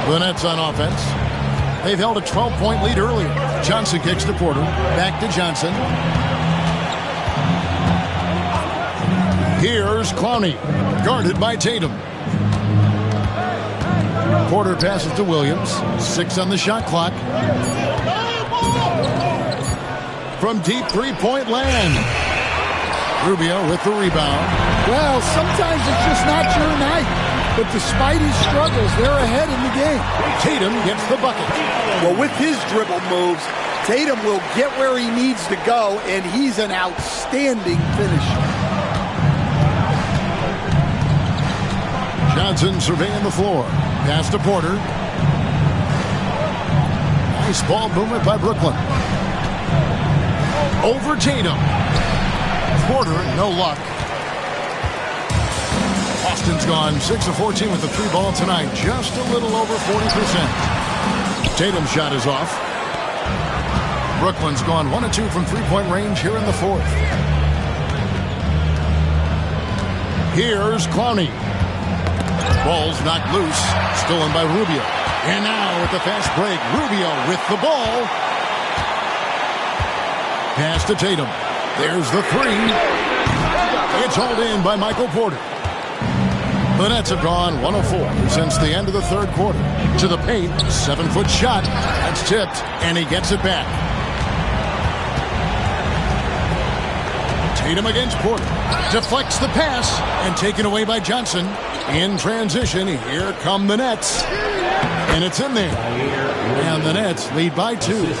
The Nets on offense. They've held a 12-point lead earlier. Johnson kicks to Porter. Back to Johnson. Here's Clowney, guarded by Tatum. Porter passes to Williams. 6 on the shot clock. From deep three-point land. Rubio with the rebound. Well, sometimes it's just not your night. But despite his struggles, they're ahead in the game. Tatum gets the bucket. Well, with his dribble moves, Tatum will get where he needs to go, and he's an outstanding finisher. Johnson surveying the floor. Pass to Porter. Nice ball movement by Brooklyn. over Tatum. Porter, no luck. Austin's gone 6 of 14 with the 3 ball tonight. Just a little over 40%. Tatum's shot is off. Brooklyn's gone 1 of 2 from 3-point range here in the 4th. Here's Clowney. Ball's knocked loose. Stolen by Rubio. And now with the fast break, Rubio with the ball. Pass to Tatum. There's the 3. It's hauled in by Michael Porter. The Nets have gone 1 of 4 since the end of the 3rd quarter. To the paint, 7-foot shot. That's tipped, and he gets it back. Tatum against Porter. Deflects the pass, and taken away by Johnson. In transition, here come the Nets. And it's in there. And the Nets lead by 2.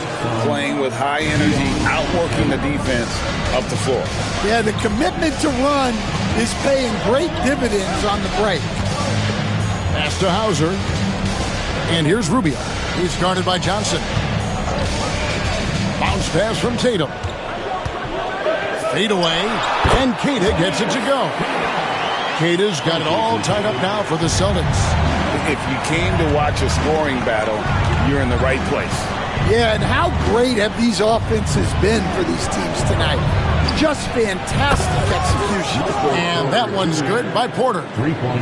Playing with high energy, outworking the defense up the floor. Yeah, the commitment to run is paying great dividends on the break. Pass to Hauser. And here's Rubio. He's guarded by Johnson. Bounce pass from Tatum. Fade away. And Keita gets it to go. Keita's got it all tied up now for the Celtics. If you came to watch a scoring battle, you're in the right place. Yeah, and how great have these offenses been for these teams tonight? Just fantastic execution. And that one's good by Porter.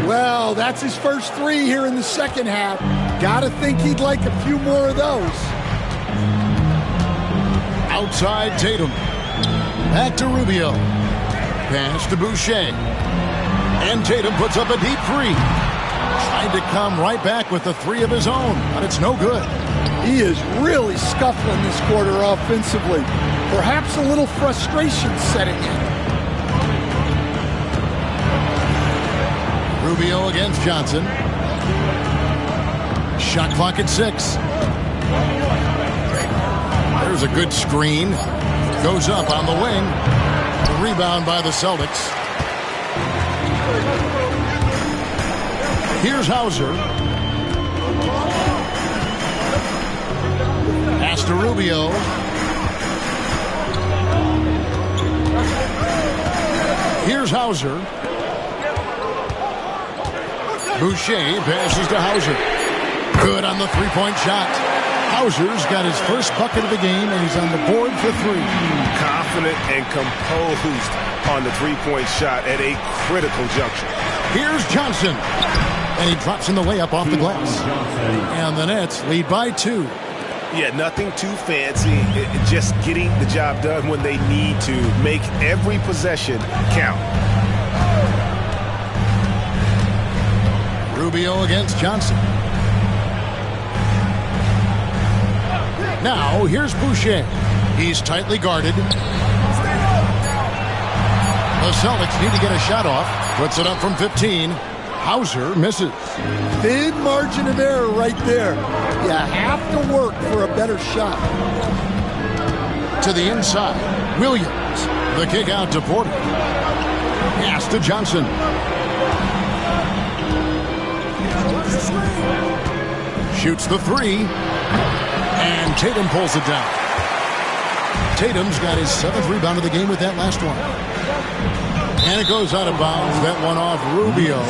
Well, that's his first 3 here in the second half. Gotta think he'd like a few more of those. Outside Tatum. Back to Rubio. Pass to Boucher. And Tatum puts up a deep 3. Tried to come right back with the 3 of his own, but it's no good. He is really scuffling this quarter offensively. Perhaps a little frustration setting in. Rubio against Johnson. Shot clock at 6. There's a good screen. Goes up on the wing. The rebound by the Celtics. Here's Hauser. Pass to Rubio. Here's Hauser. Boucher passes to Hauser. Good on the 3-point shot. Hauser's got his first bucket of the game, and he's on the board for 3. Confident and composed on the 3-point shot at a critical juncture. Here's Johnson. And he drops in the layup off the glass. And the Nets lead by 2. Yeah, nothing too fancy. Just getting the job done when they need to. Make every possession count. Rubio against Johnson. Now, here's Boucher. He's tightly guarded. The Celtics need to get a shot off. Puts it up from 15. Hauser misses. Thin margin of error right there. You have to work for a better shot. To the inside. Williams. The kick out to Porter. Pass to Johnson. Shoots the 3. And Tatum pulls it down. Tatum's got his 7th rebound of the game with that last one. And it goes out of bounds. That one off Rubio.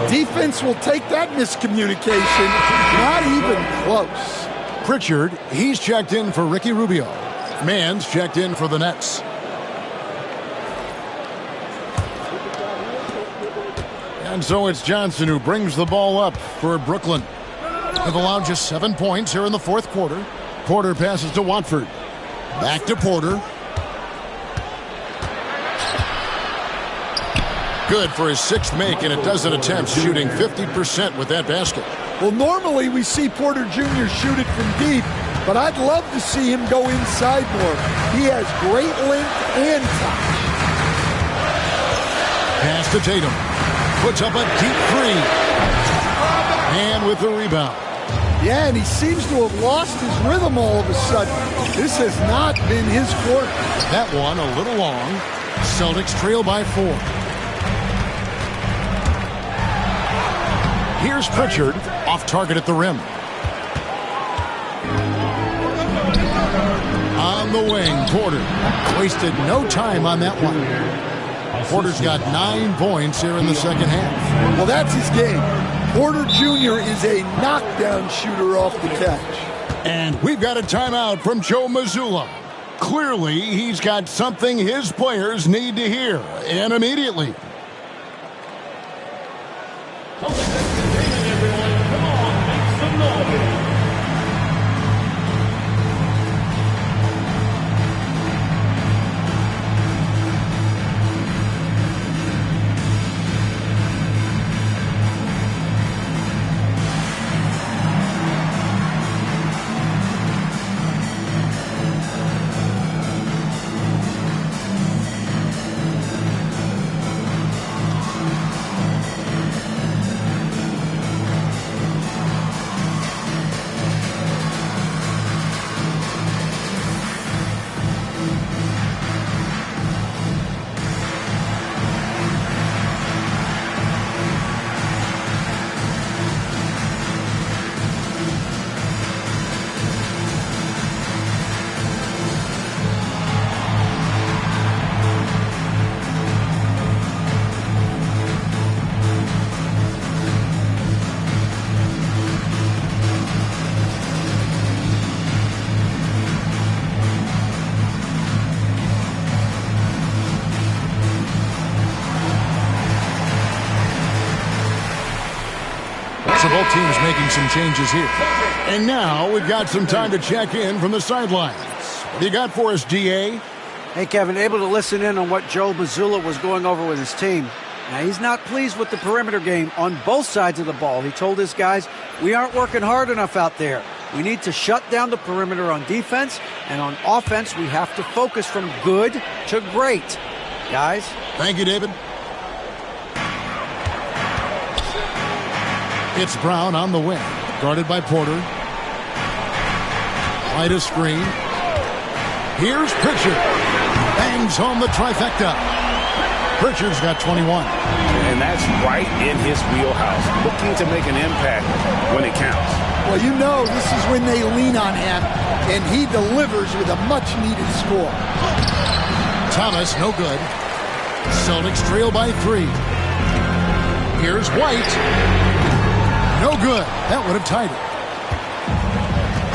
The defense will take that miscommunication. Not even close. Pritchard, he's checked in for Ricky Rubio. Mann's checked in for the Nets. And so it's Johnson who brings the ball up for Brooklyn. They've allowed just 7 points here in the 4th quarter. Porter passes to Watford. Back to Porter. Good for his 6th make in a dozen attempts, shooting 50% with that basket. Well, normally we see Porter Jr. shoot it from deep, but I'd love to see him go inside more. He has great length and touch. Pass to Tatum. Puts up a deep 3. And with the rebound. Yeah, and he seems to have lost his rhythm all of a sudden. This has not been his quarter. That one a little long. Celtics trail by 4. Here's Pritchard, off target at the rim. On the wing, Porter wasted no time on that one. Porter's got 9 points here in the second half. Well, that's his game. Porter Jr. is a knockdown shooter off the catch. And we've got a timeout from Joe Mazzulla. Clearly, he's got something his players need to hear, and immediately. So both teams making some changes here. And now we've got some time to check in from the sidelines. What do you got for us, DA? Hey, Kevin, able to listen in on what Joe Mazzulla was going over with his team. Now, he's not pleased with the perimeter game on both sides of the ball. He told his guys, we aren't working hard enough out there. We need to shut down the perimeter on defense, and on offense, we have to focus from good to great. Guys? Thank you, David. It's Brown on the wing, guarded by Porter. Right a screen. Here's Pritchard. Bangs home the trifecta. Pritchard's got 21. And that's right in his wheelhouse, looking to make an impact when it counts. Well, you know this is when they lean on him, and he delivers with a much-needed score. Thomas, no good. Celtics trail by 3. Here's White. No good. That would have tied it.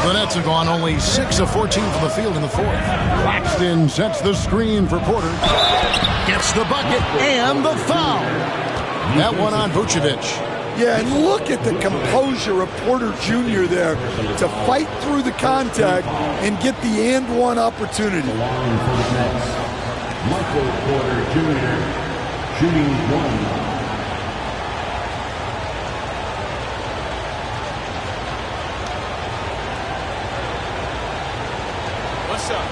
The Nets have gone only 6 of 14 from the field in the fourth. Claxton sets the screen for Porter. Gets the bucket and the foul. That one on Vucevic. Yeah, and look at the composure of Porter Jr. there to fight through the contact and get the and one opportunity. Michael Porter Jr. shooting 1. What's up?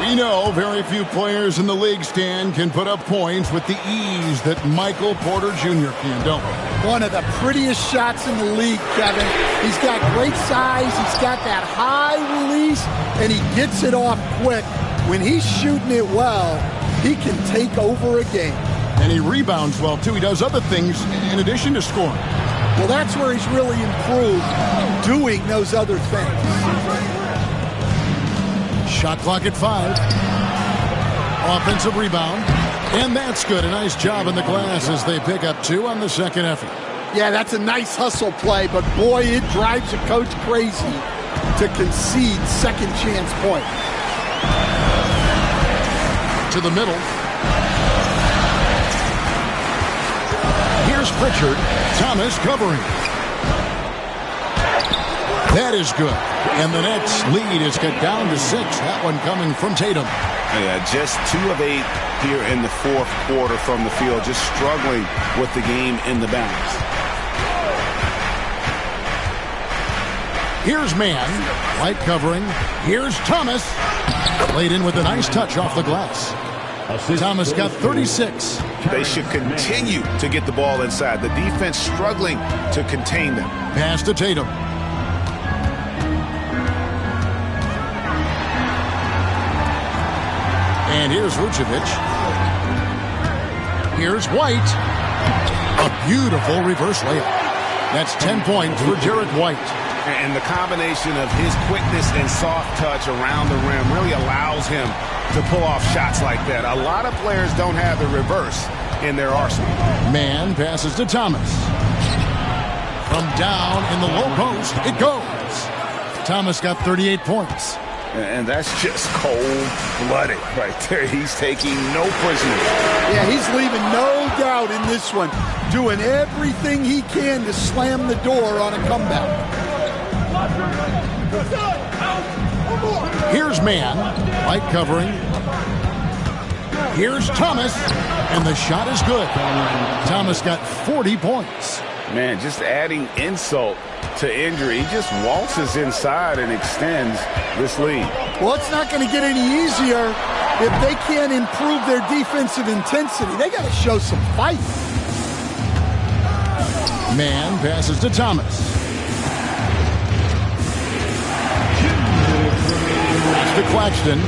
We know very few players in the league, Stan, can put up points with the ease that Michael Porter Jr. can, don't we? One of the prettiest shots in the league, Kevin. He's got great size. He's got that high release, and he gets it off quick. When he's shooting it well, he can take over a game. And he rebounds well, too. He does other things in addition to scoring. Well, that's where he's really improved, doing those other things. Shot clock at 5. Offensive rebound. And that's good. A nice job in the glass as they pick up 2 on the second effort. Yeah, that's a nice hustle play, but boy, it drives a coach crazy to concede second chance point. To the middle. Here's Pritchard. Thomas covering. That is good. And the Nets lead is cut down to 6. That one coming from Tatum. Yeah, just 2 of 8 here in the fourth quarter from the field. Just struggling with the game in the balance. Here's Mann. Light covering. Here's Thomas. Played in with a nice touch off the glass. Thomas got 36. They should continue to get the ball inside. The defense struggling to contain them. Pass to Tatum. And here's Vucevic. Here's White. A beautiful reverse layup. That's 10 points for Derek White. And the combination of his quickness and soft touch around the rim really allows him to pull off shots like that. A lot of players don't have the reverse in their arsenal. Man passes to Thomas. From down in the low post, it goes. Thomas got 38 points. And that's just cold-blooded right there. He's taking no prisoners. Yeah, he's leaving no doubt in this one. Doing everything he can to slam the door on a comeback. Here's Man. White covering. Here's Thomas. And the shot is good. Thomas got 40 points. Man, just adding insult to injury. He just waltzes inside and extends this lead. Well, it's not going to get any easier if they can't improve their defensive intensity. They got to show some fight. Man passes to Thomas. Pass to Claxton.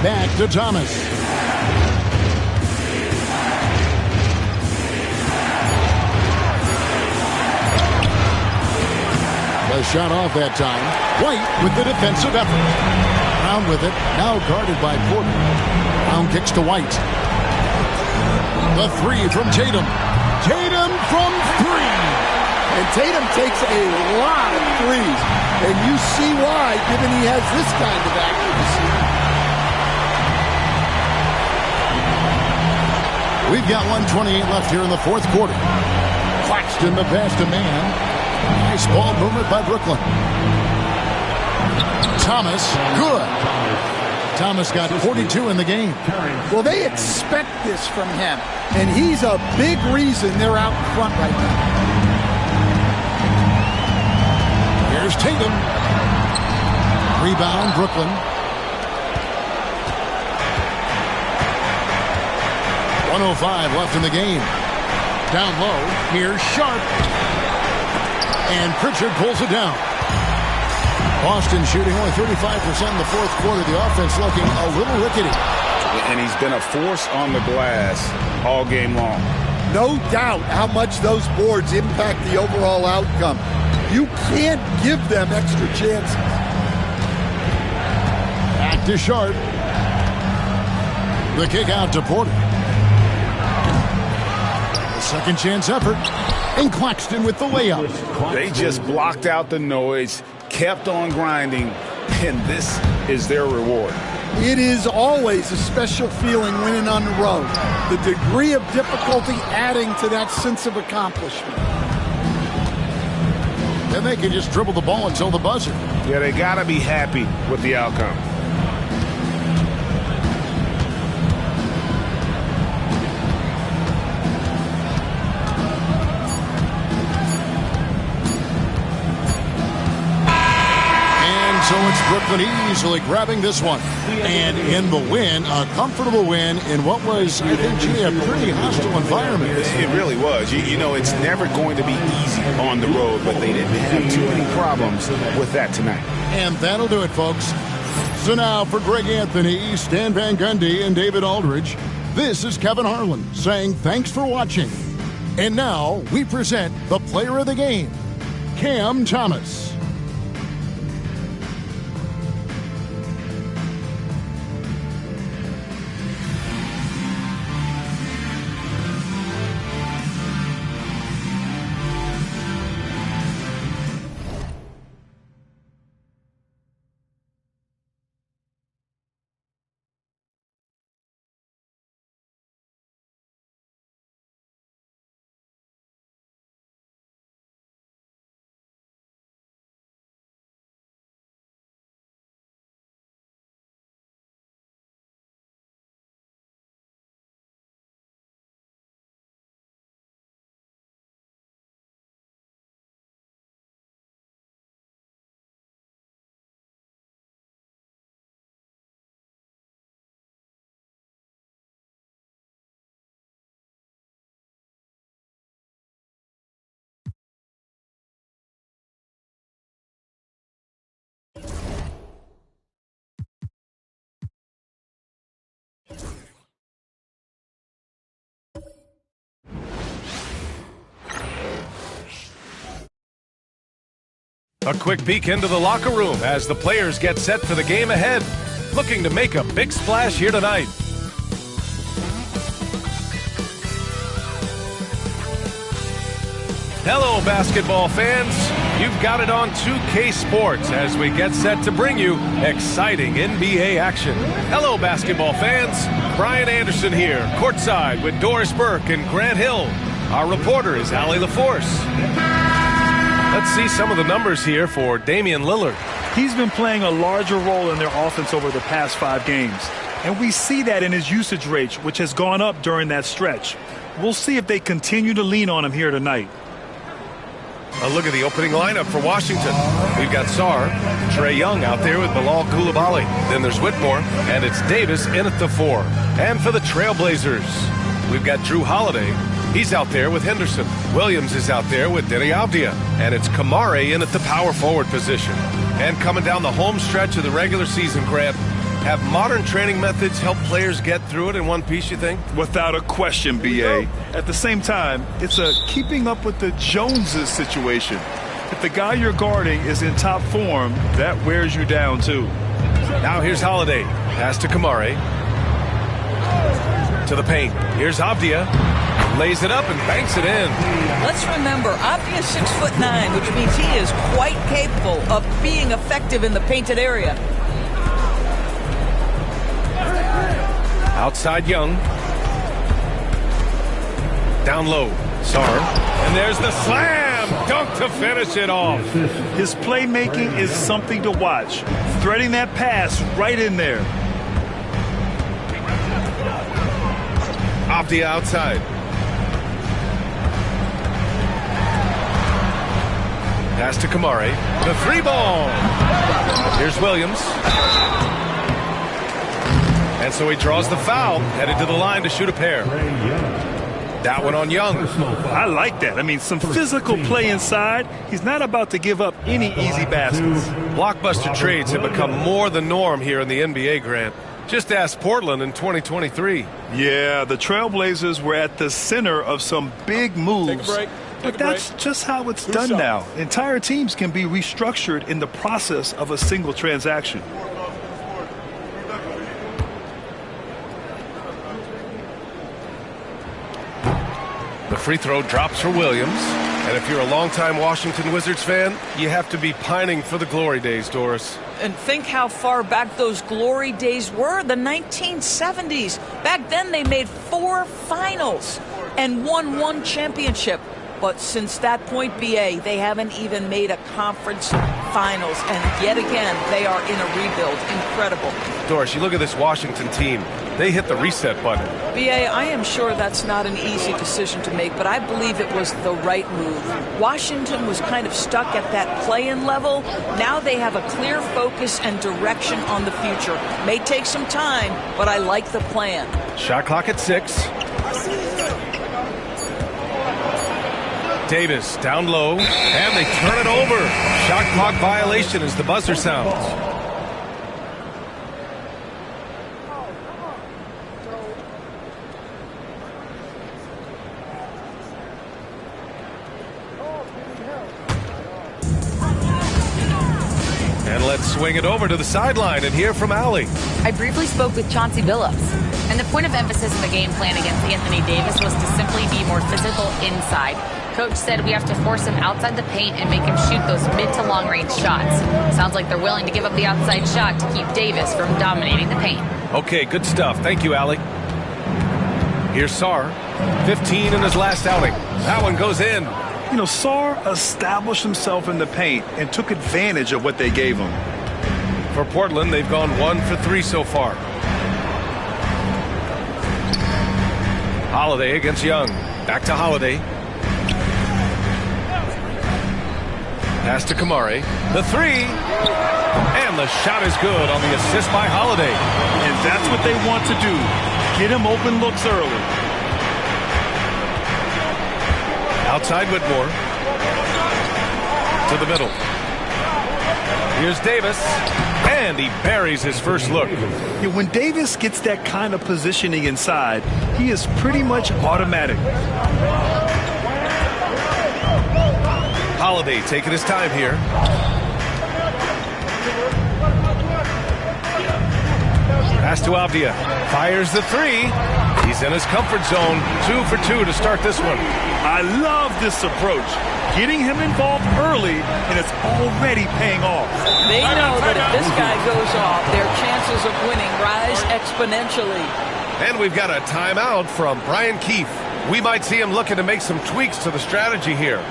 Back to Thomas. The shot off that time. White with the defensive effort. Brown with it. Now guarded by Porter. Brown kicks to White. The three from Tatum. Tatum from three. And Tatum takes a lot of threes. And you see why, given he has this kind of accuracy. We've got 1:28 left here in the fourth quarter. Claxton the pass to Man. Nice ball movement by Brooklyn. Thomas, good. Thomas got 42 in the game. Well, they expect this from him, and he's a big reason they're out in front right now. Here's Tatum. Rebound, Brooklyn. .105 left in the game. Down low, here's Sharp. And Pritchard pulls it down. Boston shooting only 35% in the fourth quarter. The offense looking a little rickety. And he's been a force on the glass all game long. No doubt how much those boards impact the overall outcome. You can't give them extra chances. Back to Sharp. The kick out to Porter. The second chance effort. And Claxton with the layup. They just blocked out the noise, kept on grinding, and this is their reward. It is always a special feeling winning on the road. The degree of difficulty adding to that sense of accomplishment. Then they can just dribble the ball until the buzzer. Yeah, they got to be happy with the outcome. So it's Brooklyn easily grabbing this one. And in the win, a comfortable win in what was, I think, a pretty hostile environment. It really was. You know, it's never going to be easy on the road, but they didn't have too many problems with that tonight. And that'll do it, folks. So now for Greg Anthony, Stan Van Gundy, and David Aldridge, this is Kevin Harlan saying thanks for watching. And now we present the player of the game, Cam Thomas. A quick peek into the locker room as the players get set for the game ahead. Looking to make a big splash here tonight. Hello, basketball fans. You've got it on 2K Sports as we get set to bring you exciting NBA action. Hello, basketball fans. Brian Anderson here, courtside with Doris Burke and Grant Hill. Our reporter is Allie LaForce. Let's see some of the numbers here for Damian Lillard. He's been playing a larger role in their offense over the past 5 games. And we see that in his usage rate, which has gone up during that stretch. We'll see if they continue to lean on him here tonight. A look at the opening lineup for Washington. We've got Sarr, Trae Young out there with Bilal Coulibaly. Then there's Whitmore, and it's Davis in at the 4. And for the Trailblazers, we've got Drew Holiday. He's out there with Henderson. Williams is out there with Deni Avdija. And it's Kamare in at the power forward position. And coming down the home stretch of the regular season, Grant, have modern training methods helped players get through it in one piece, you think? Without a question, B.A. At the same time, it's a keeping up with the Joneses situation. If the guy you're guarding is in top form, that wears you down, too. Now here's Holiday. Pass to Kamare. To the paint. Here's Avdija. Lays it up and banks it in. Let's remember, Avdija's 6'9", which means he is quite capable of being effective in the painted area. Outside Young. Down low. Sarr. And there's the slam. Dunk to finish it off. His playmaking is something to watch. Threading that pass right in there. Avdija outside. Pass to Kamare. The 3 ball. Here's Williams. And so he draws the foul, headed to the line to shoot a pair. That one on Young. I like that. I mean, some physical play inside. He's not about to give up any easy baskets. Blockbuster trades have become more the norm here in the NBA, Grant. Just ask Portland in 2023. Yeah, the Trailblazers were at the center of some big moves. But that's just how it's done now. Entire teams can be restructured in the process of a single transaction. The free throw drops for Williams. And if you're a longtime Washington Wizards fan, you have to be pining for the glory days, Doris. And think how far back those glory days were, the 1970s. Back then they made 4 finals and won 1 championship. But since that point, B.A., they haven't even made a conference finals. And yet again, they are in a rebuild. Incredible. Doris, you look at this Washington team. They hit the reset button. B.A., I am sure that's not an easy decision to make, but I believe it was the right move. Washington was kind of stuck at that play-in level. Now they have a clear focus and direction on the future. May take some time, but I like the plan. Shot clock at 6. Davis down low, and they turn it over. Shot clock violation as the buzzer sounds. And let's swing it over to the sideline and hear from Allie. I briefly spoke with Chauncey Billups, and the point of emphasis in the game plan against Anthony Davis was to simply be more physical inside. Coach said we have to force him outside the paint and make him shoot those mid to long range shots. Sounds like they're willing to give up the outside shot to keep Davis from dominating the paint. Okay, good stuff. Thank you, Allie. Here's Sarr, 15 in his last outing. That one goes in. You know, Sarr established himself in the paint and took advantage of what they gave him. For Portland, they've gone 1 for 3 so far. Holiday against Young. Back to Holiday. Pass to Kamare. The 3. And the shot is good on the assist by Holiday. And that's what they want to do. Get him open looks early. Outside Whitmore. To the middle. Here's Davis. And he buries his first look. Yeah, when Davis gets that kind of positioning inside, he is pretty much automatic. Holiday taking his time here. Pass to Avdia. Fires the three. He's in his comfort zone. 2 for 2 to start this one. I love this approach. Getting him involved early, and it's already paying off. They know that if this guy goes off, their chances of winning rise exponentially. And we've got a timeout from Brian Keefe. We might see him looking to make some tweaks to the strategy here.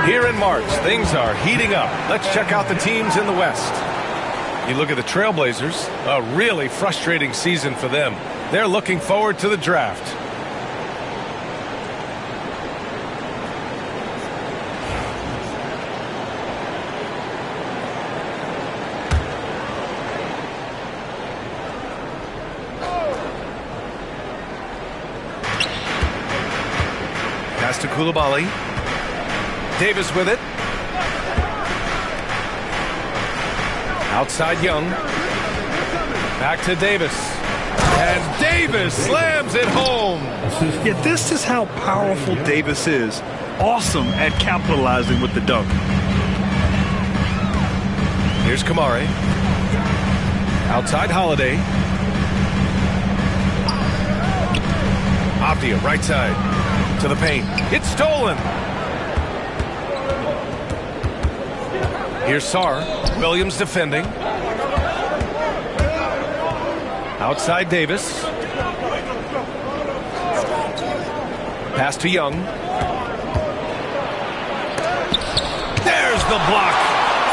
Here in March, things are heating up. Let's check out the teams in the West. You look at the Trailblazers, a really frustrating season for them. They're looking forward to the draft. Pass to Coulibaly. Davis with it. Outside Young. Back to Davis. And Davis slams it home. Yeah, this is how powerful Davis is. Awesome at capitalizing with the dunk. Here's Kamari. Outside Holiday. Avdia, right side. To the paint. It's stolen. Here's Sarr. Williams defending. Outside Davis. Pass to Young. There's the block.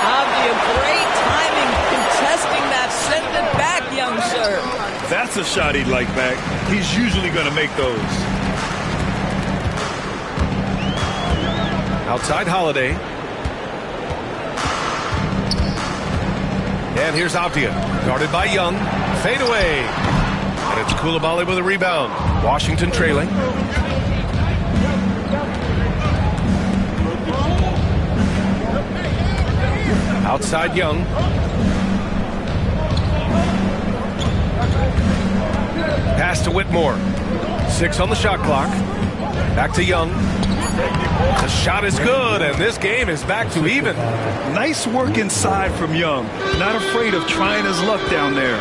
Avdia, great timing contesting that. Send it back, Young sir. That's a shot he'd like back. He's usually going to make those. Outside Holiday. And here's Avdia, guarded by Young. Fade away. And it's Coulibaly with a rebound. Washington trailing. Outside Young. Pass to Whitmore. 6 on the shot clock. Back to Young. The shot is good, and this game is back to even. Nice work inside from Young. Not afraid of trying his luck down there.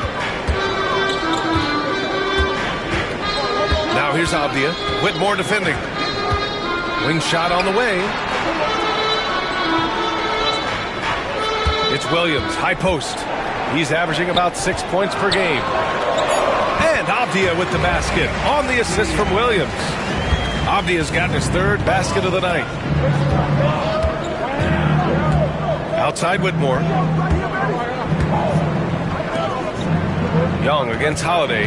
Now here's Avdia. Whitmore defending. Wing shot on the way. It's Williams, high post. He's averaging about 6 points per game. And Avdia with the basket on the assist from Williams. Avdia's gotten his 3rd basket of the night. Outside Whitmore. Young against Holiday.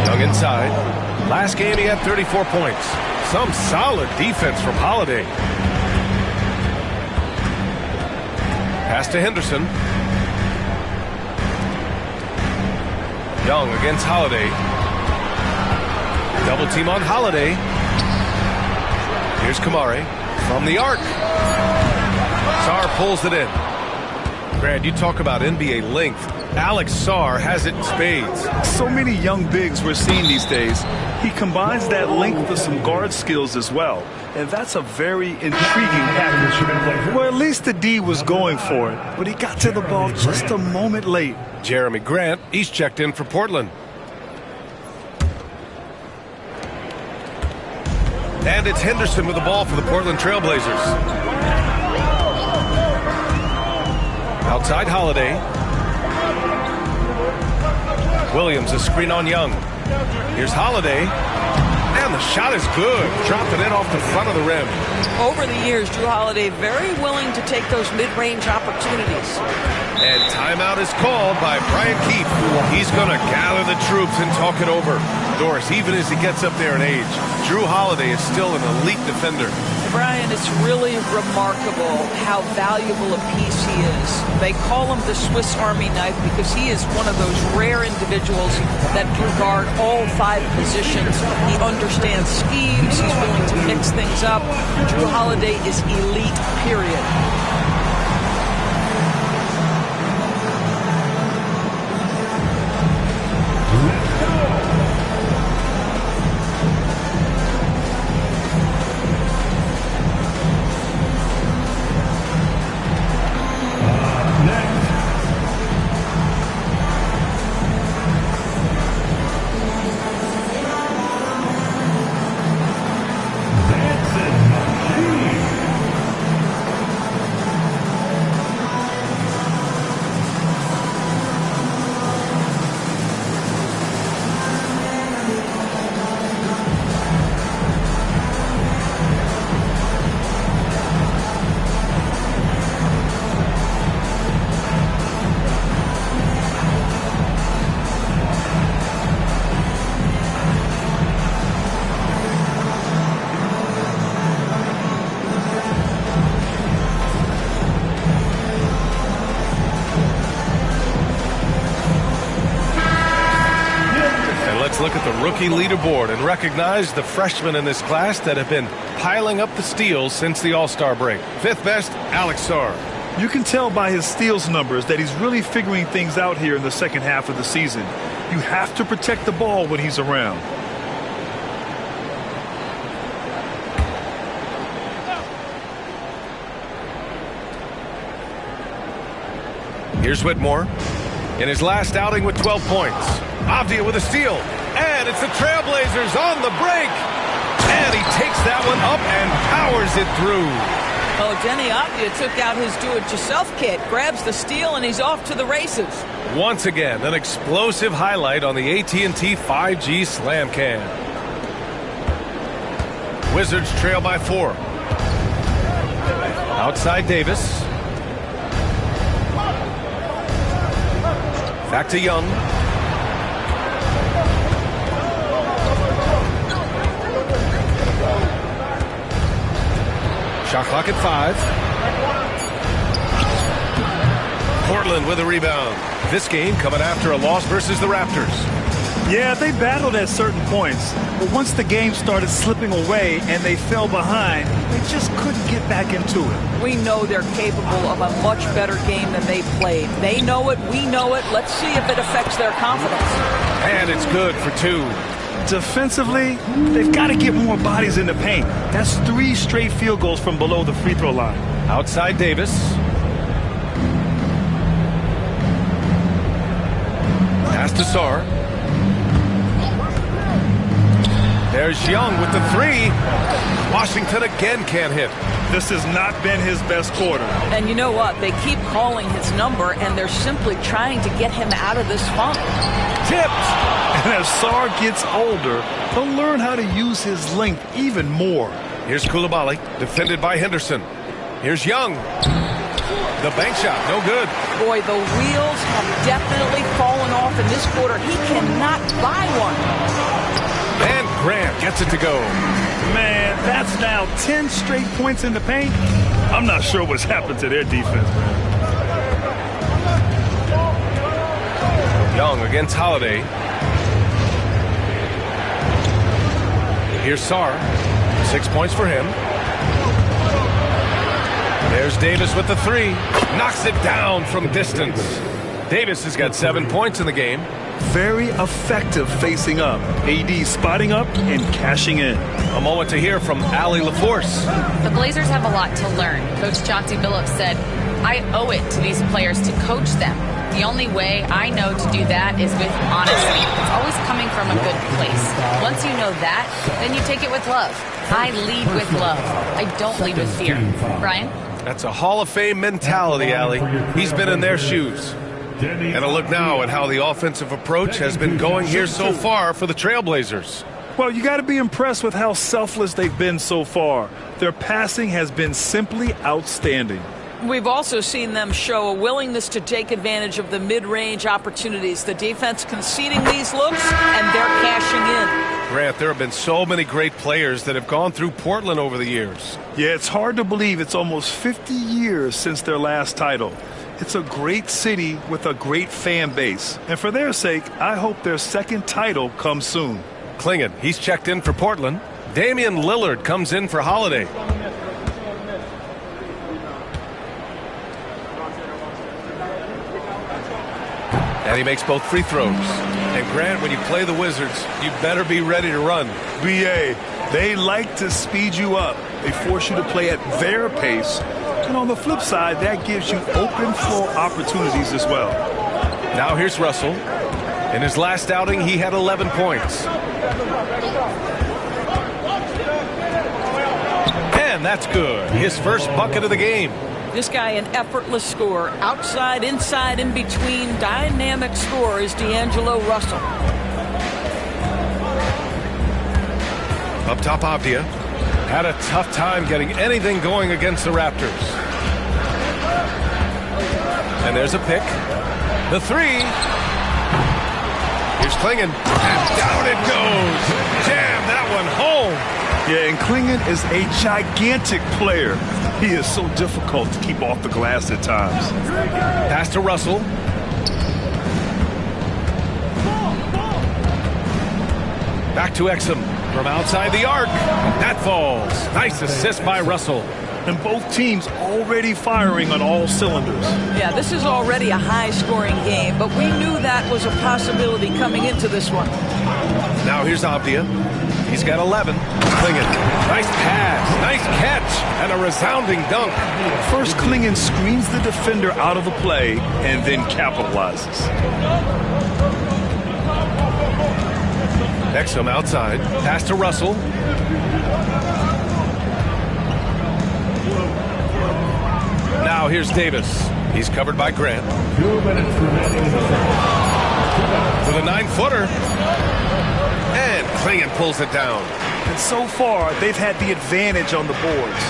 Young inside. Last game he had 34 points. Some solid defense from Holiday. Pass to Henderson. Young against Holiday. Double team on Holiday. Here's Kamari. From the arc. Sarr pulls it in. Brad, you talk about NBA length. Alex Sarr has it in spades. So many young bigs we're seeing these days. He combines that length with some guard skills as well. And that's a very intriguing package. Well, at least the D was going for it, but he got to the ball just a moment late. Jeremy Grant, he's checked in for Portland. And it's Henderson with the ball for the Portland Trailblazers. Outside Holiday. Williams, a screen on Young. Here's Holiday. And the shot is good. Dropped it in off the front of the rim. Over the years, Drew Holiday very willing to take those mid-range opportunities. And timeout is called by Brian Keefe. He's going to gather the troops and talk it over. Doris, even as he gets up there in age, Drew Holiday is still an elite defender. Brian, it's really remarkable how valuable a piece he is. They call him the Swiss Army knife because he is one of those rare individuals that can guard all 5 positions. He understands schemes. He's willing to mix things up. Drew Holiday is elite, period. Look at the rookie leaderboard and recognize the freshmen in this class that have been piling up the steals since the All-Star break. 5th best, Alex Sarr. You can tell by his steals numbers that he's really figuring things out here in the second half of the season. You have to protect the ball when he's around. Here's Whitmore in his last outing with 12 points. Avdia with a steal. And it's the Trailblazers on the break. And he takes that one up and powers it through. Oh, Denny Avdia took out his do-it-yourself kit, grabs the steal, and he's off to the races. Once again, an explosive highlight on the AT&T 5G Slam Cam. Wizards trail by 4. Outside Davis. Back to Young. Shot clock at 5. Portland with a rebound. This game coming after a loss versus the Raptors. Yeah, they battled at certain points, but once the game started slipping away and they fell behind, they just couldn't get back into it. We know they're capable of a much better game than they played. They know it, we know it. Let's see if it affects their confidence. And it's good for 2. Defensively, they've got to get more bodies in the paint. That's 3 straight field goals from below the free throw line. Outside Davis. Pass to Sarr. There's Young with the 3. Washington again can't hit. This has not been his best quarter. And you know what? They keep calling his number, and they're simply trying to get him out of this funk. Tipped! And as Sarr gets older, he'll learn how to use his length even more. Here's Coulibaly, defended by Henderson. Here's Young. The bank shot, no good. Boy, the wheels have definitely fallen off in this quarter. He cannot buy one. And Grant gets it to go. Man, that's now 10 straight points in the paint. I'm not sure what's happened to their defense, man. Young against Holiday. Here's Sarr. 6 points for him. There's Davis with the three. Knocks it down from distance. Davis has got 7 points in the game. Very effective facing up. AD spotting up and cashing in. A moment to hear from Allie LaForce. The Blazers have a lot to learn. Coach Chauncey Billups said, I owe it to these players to coach them. The only way I know to do that is with honesty. It's always coming from a good place. Once you know that, then you take it with love. I lead with love. I don't lead with fear. Brian? That's a Hall of Fame mentality, Allie. He's been in their shoes. And a look now at how the offensive approach has been going here so far for the Trailblazers. Well, you got to be impressed with how selfless they've been so far. Their passing has been simply outstanding. We've also seen them show a willingness to take advantage of the mid-range opportunities. The defense conceding these looks, and they're cashing in. Grant, there have been so many great players that have gone through Portland over the years. Yeah, it's hard to believe it's almost 50 years since their last title. It's a great city with a great fan base. And for their sake, I hope their second title comes soon. Klingon, he's checked in for Portland. Damian Lillard comes in for Holiday. And he makes both free throws. And Grant, when you play the Wizards, you better be ready to run. BA, they like to speed you up. They force you to play at their pace. And on the flip side, that gives you open floor opportunities as well. Now here's Russell. In his last outing, he had 11 points. And that's good. His first bucket of the game. This guy, an effortless scorer. Outside, inside, in between. Dynamic scorer is D'Angelo Russell. Up top, Avdia. Had a tough time getting anything going against the Raptors. And there's a pick. The three. Here's Klingon. And down it goes. Jam that one home. Yeah, and Klingon is a gigantic player. He is so difficult to keep off the glass at times. Pass to Russell. Back to Exum. From outside the arc. That falls. Nice assist by Russell. And both teams already firing on all cylinders. Yeah, this is already a high-scoring game, but we knew that was a possibility coming into this one. Now here's Avdia. He's got 11. Klingon. Nice pass. Nice catch. And a resounding dunk. First, Klingon screens the defender out of the play and then capitalizes. Exum outside. Pass to Russell. Now here's Davis. He's covered by Grant. 2 minutes remaining in the third. With a 9-footer. And Klingon pulls it down. And so far, they've had the advantage on the boards.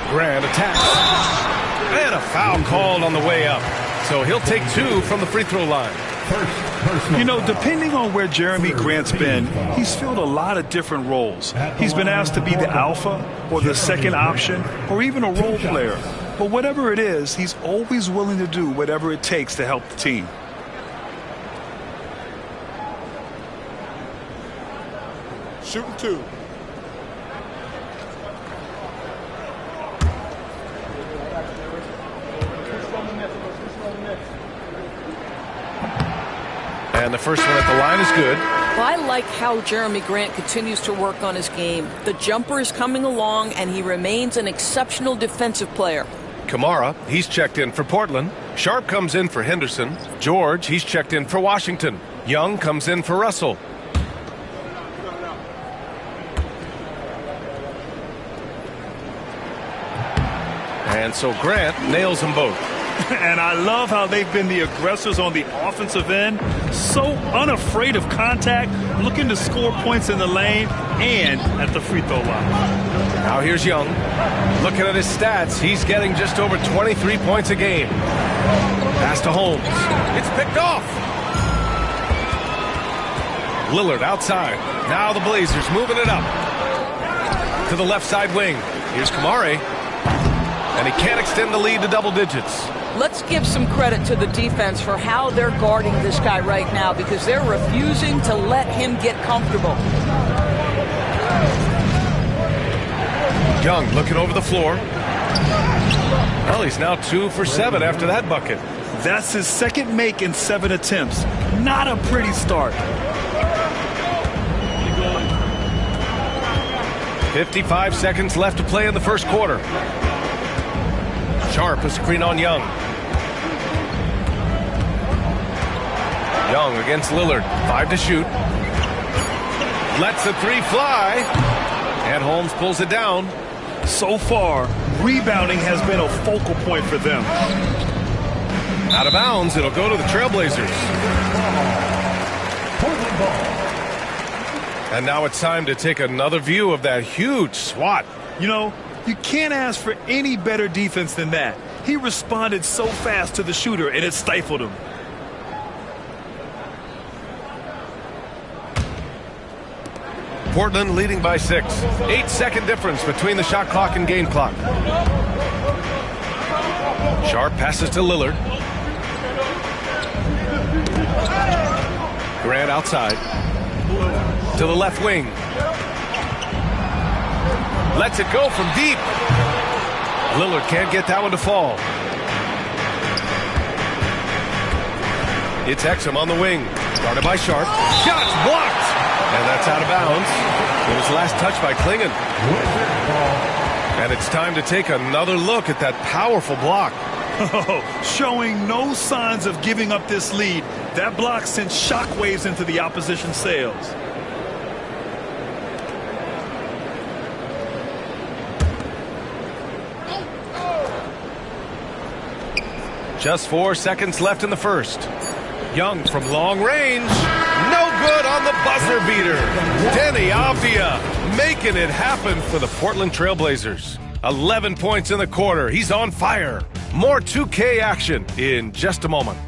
Grant attacks. And a foul called on the way up. So he'll take 2 from the free throw line. You know, depending on where Jeremy Grant's been, he's filled a lot of different roles. He's been asked to be the alpha or the second option or even a role player. But whatever it is, he's always willing to do whatever it takes to help the team. Shooting 2. And the first one at the line is good. Well, I like how Jeremy Grant continues to work on his game. The jumper is coming along, and he remains an exceptional defensive player. Kamara, he's checked in for Portland. Sharp comes in for Henderson. George, he's checked in for Washington. Young comes in for Russell. And so Grant nails them both. And I love how they've been the aggressors on the offensive end. So unafraid of contact, looking to score points in the lane and at the free throw line. Now here's Young. Looking at his stats, he's getting just over 23 points a game. Pass to Holmes. It's picked off. Lillard outside. Now the Blazers moving it up. To the left side wing. Here's Kamari. And he can't extend the lead to double digits. Let's give some credit to the defense for how they're guarding this guy right now, because they're refusing to let him get comfortable. Young looking over the floor. Well, he's now 2 for 7 after that bucket. That's his second make in 7 attempts. Not a pretty start. 55 seconds left to play in the first quarter. Sharp a screen on Young. Young against Lillard. 5 to shoot. Lets the 3 fly. And Holmes pulls it down. So far, rebounding has been a focal point for them. Out of bounds, it'll go to the Trailblazers. And now it's time to take another view of that huge swat. You know, you can't ask for any better defense than that. He responded so fast to the shooter, and it stifled him. Portland leading by 6. 8-second difference between the shot clock and game clock. Sharp passes to Lillard. Grant outside. To the left wing. Lets it go from deep. Lillard can't get that one to fall. It's Exum on the wing. Guarded by Sharp. Shots blocked. And that's out of bounds. It was last touched by Klingon. And it's time to take another look at that powerful block. Showing no signs of giving up this lead. That block sent shockwaves into the opposition sails. Just 4 seconds left in the first. Young from long range. No good on the buzzer beater. Denny Avdia making it happen for the Portland Trailblazers. 11 points in the quarter. He's on fire. More 2K action in just a moment.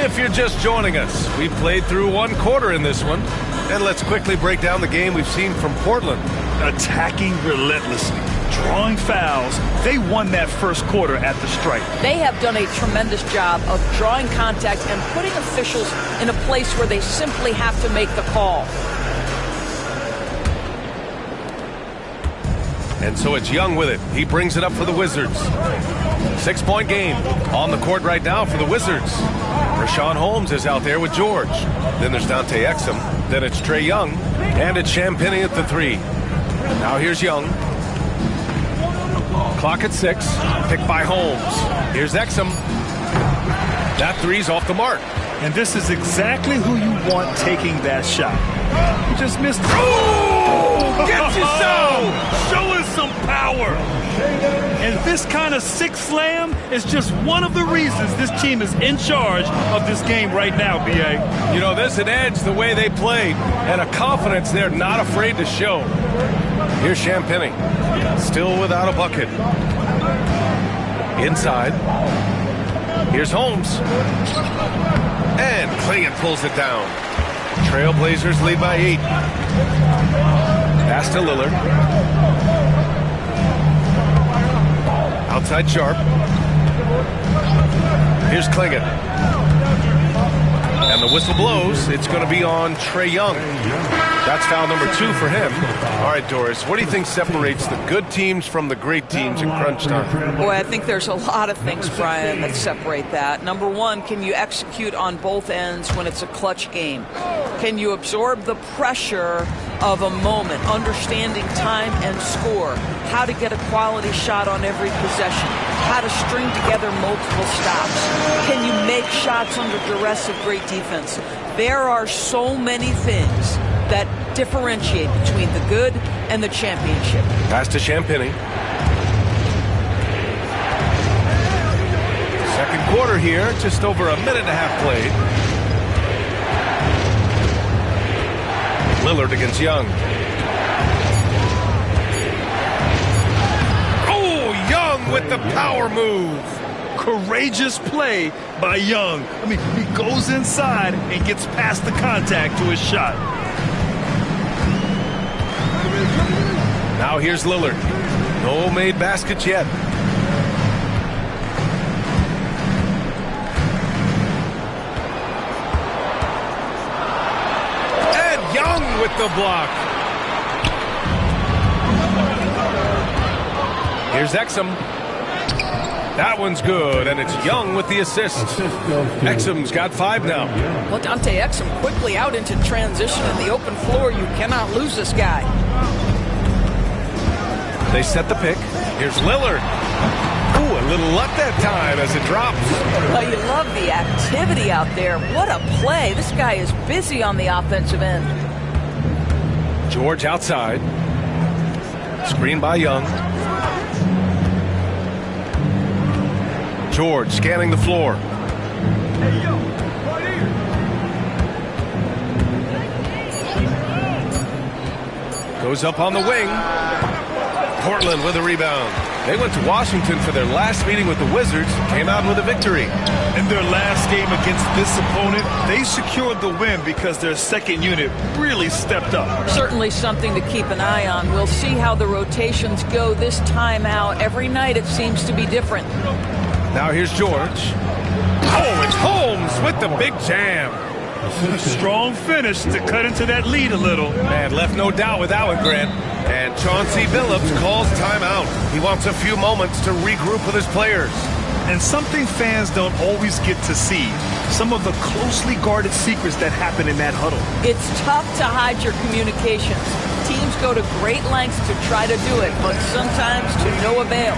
If you're just joining us, we played through one quarter in this one. And let's quickly break down the game we've seen from Portland. Attacking relentlessly, drawing fouls. They won that first quarter at the stripe. They have done a tremendous job of drawing contact and putting officials in a place where they simply have to make the call. And so it's Young with it. He brings it up for the Wizards. 6-point game on the court right now for the Wizards. Rashawn Holmes is out there with George. Then there's Dante Exum. Then it's Trae Young. And it's Champagnie at the 3. Now here's Young. Clock at 6. Picked by Holmes. Here's Exum. That 3's off the mark. And this is exactly who you want taking that shot. You just missed. Oh! Gets you so! Show us some power. And this kind of six slam is just one of the reasons this team is in charge of this game right now, B.A. You know, there's an edge the way they played and a confidence they're not afraid to show. Here's Champagnie. Still without a bucket. Inside. Here's Holmes. And Klingon pulls it down. Trailblazers lead by 8. Pass to Lillard. Outside Sharp. Here's Klingon. And the whistle blows. It's going to be on Trae Young. That's foul number 2 for him. All right, Doris, what do you think separates the good teams from the great teams in crunch time? Boy, I think there's a lot of things, Brian, that separate that. Number one, can you execute on both ends when it's a clutch game? Can you absorb the pressure of a moment, understanding time and score, how to get a quality shot on every possession, how to string together multiple stops? Can you make shots under duress of great defense? There are so many things that differentiate between the good and the championship. Pass to Champagnie. Second quarter here, just over a minute and a half played. Lillard against Young. Oh, Young with the power move. Courageous play by Young. I mean, he goes inside and gets past the contact to his shot. Now here's Lillard. No made baskets yet. And Young with the block. Here's Exum. That one's good, and it's Young with the assist. Exum's got 5 now. Well, Dante Exum quickly out into transition in the open floor. You cannot lose this guy. They set the pick. Here's Lillard. Ooh, a little luck that time as it drops. Well, you love the activity out there. What a play. This guy is busy on the offensive end. George outside. Screen by Young. George scanning the floor. Goes up on the wing. Portland with a rebound. They went to Washington for their last meeting with the Wizards, came out with a victory. In their last game against this opponent, they secured the win because their second unit really stepped up. Certainly something to keep an eye on. We'll see how the rotations go this time out. Every night it seems to be different. Now here's George. Oh, it's Holmes with the big jam. Strong finish to cut into that lead a little. Man, left no doubt with that one, Grant. And Chauncey Billups calls timeout. He wants a few moments to regroup with his players. And something fans don't always get to see, some of the closely guarded secrets that happen in that huddle. It's tough to hide your communications. Teams go to great lengths to try to do it, but sometimes to no avail.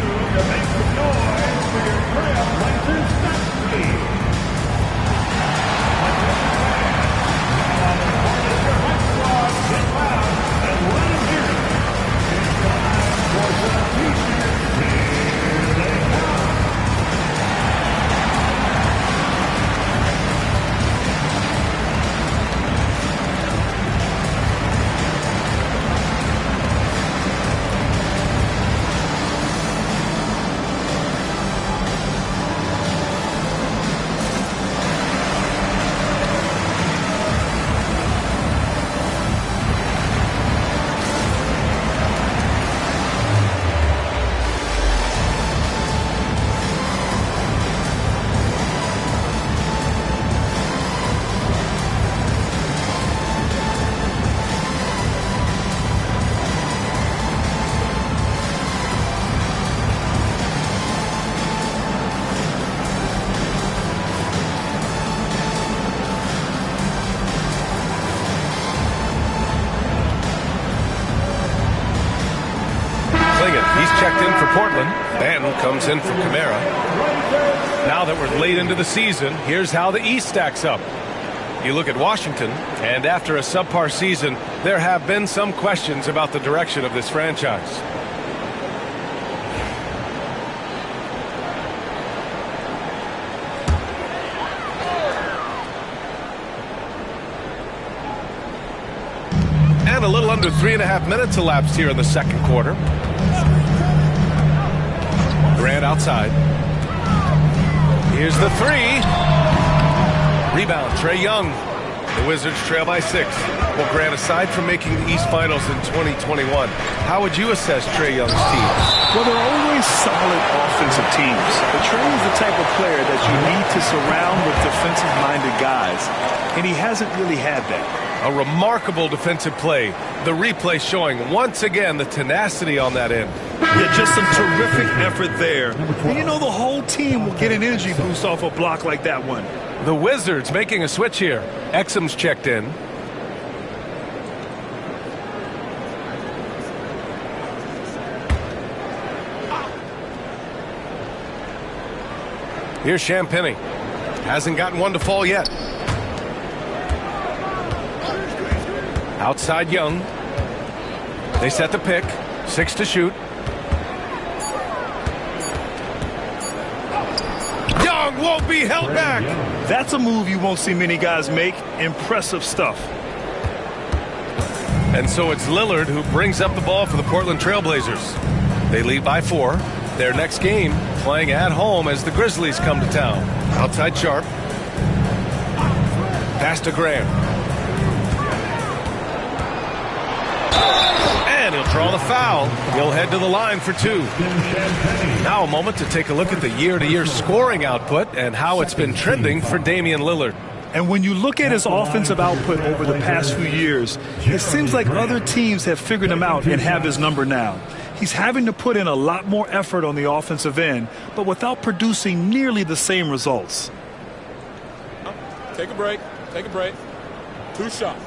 Checked in for Portland. Ben comes in for Kamara. Now that we're late into the season, here's how the East stacks up. You look at Washington, and after a subpar season, there have been some questions about the direction of this franchise. And a little under 3.5 minutes elapsed here in the second quarter. Grant outside. Here's the three. Rebound, Trae Young. The Wizards trail by 6. Well, Grant, aside from making the East Finals in 2021, how would you assess Trae Young's team? Well, they're always solid offensive teams. But Trae is the type of player that you need to surround with defensive-minded guys, and he hasn't really had that. A remarkable defensive play. The replay showing once again the tenacity on that end. Yeah, just some terrific effort there. And you know the whole team will get an energy boost off a block like that one. The Wizards making a switch here. Exum's checked in. Here's Champagnie. Hasn't gotten one to fall yet. Outside Young. They set the pick. 6 to shoot. Young won't be held back. That's a move you won't see many guys make. Impressive stuff. And so it's Lillard who brings up the ball for the Portland Trailblazers. They lead by 4. Their next game playing at home as the Grizzlies come to town. Outside Sharp. Pass to Graham. And he'll draw the foul. He'll head to the line for 2. Now a moment to take a look at the year-to-year scoring output and how it's been trending for Damian Lillard. And when you look at his offensive output over the past few years, it seems like other teams have figured him out and have his number now. He's having to put in a lot more effort on the offensive end, but without producing nearly the same results. Take a break. Take a break. 2 shots.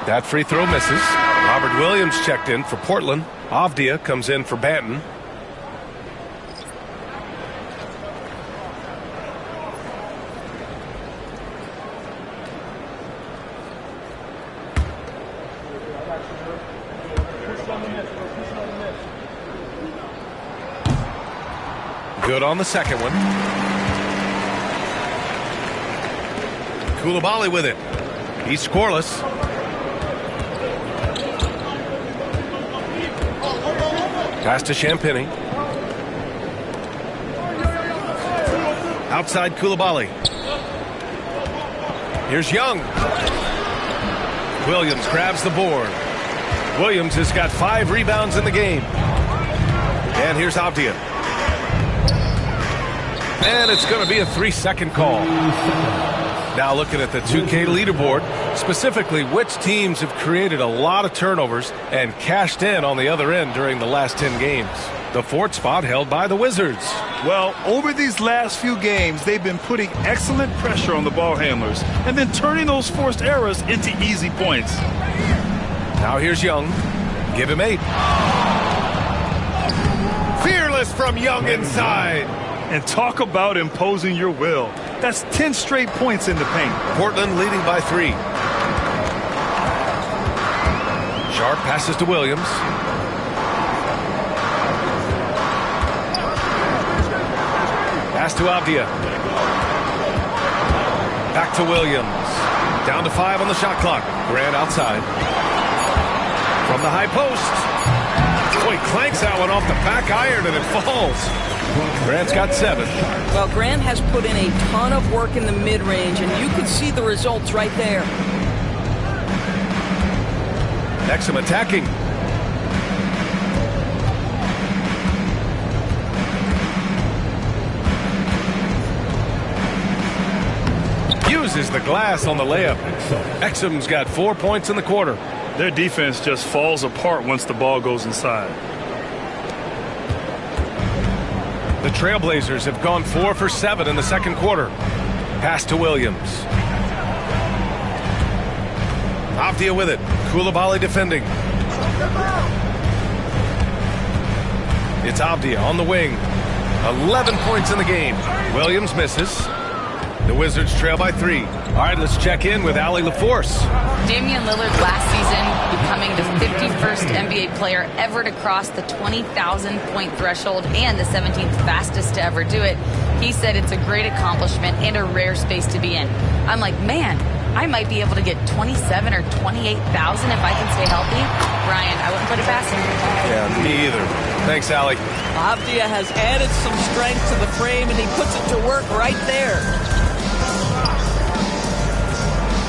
That free throw misses. Robert Williams checked in for Portland. Avdia comes in for Banton. Good on the second one. Coulibaly with it. He's scoreless. Pass to Champagny. Outside Coulibaly. Here's Young. Williams grabs the board. Williams has got 5 rebounds in the game. And here's Avdia. And it's going to be a 3-second call. Now looking at the 2K leaderboard, specifically which teams have created a lot of turnovers and cashed in on the other end during the last 10 games. The 4th spot held by the Wizards. Well, over these last few games, they've been putting excellent pressure on the ball handlers and then turning those forced errors into easy points. Now here's Young. Give him 8. Fearless from Young inside. And talk about imposing your will. That's 10 straight points in the paint. Portland leading by 3. Sharp passes to Williams. Pass to Avdia. Back to Williams. Down to 5 on the shot clock. Grant outside. From the high post. Oh, he clanks that one off the back iron and it falls. Grant's got 7. Well, Grant has put in a ton of work in the mid-range, and you can see the results right there. Exum attacking. Uses the glass on the layup. Exum's got 4 points in the quarter. Their defense just falls apart once the ball goes inside. The Trailblazers have gone 4 for 7 in the second quarter. Pass to Williams. Avdia with it. Coulibaly defending. It's Avdia on the wing. 11 points in the game. Williams misses. The Wizards trail by 3. All right, let's check in with Allie LaForce. Damian Lillard last season becoming the 51st NBA player ever to cross the 20,000-point threshold and the 17th fastest to ever do it. He said it's a great accomplishment and a rare space to be in. I'm like, man, I might be able to get 27 or 28,000 if I can stay healthy. Brian, I wouldn't put it past him. Yeah, me either. Thanks, Allie. Avdia has added some strength to the frame, and he puts it to work right there.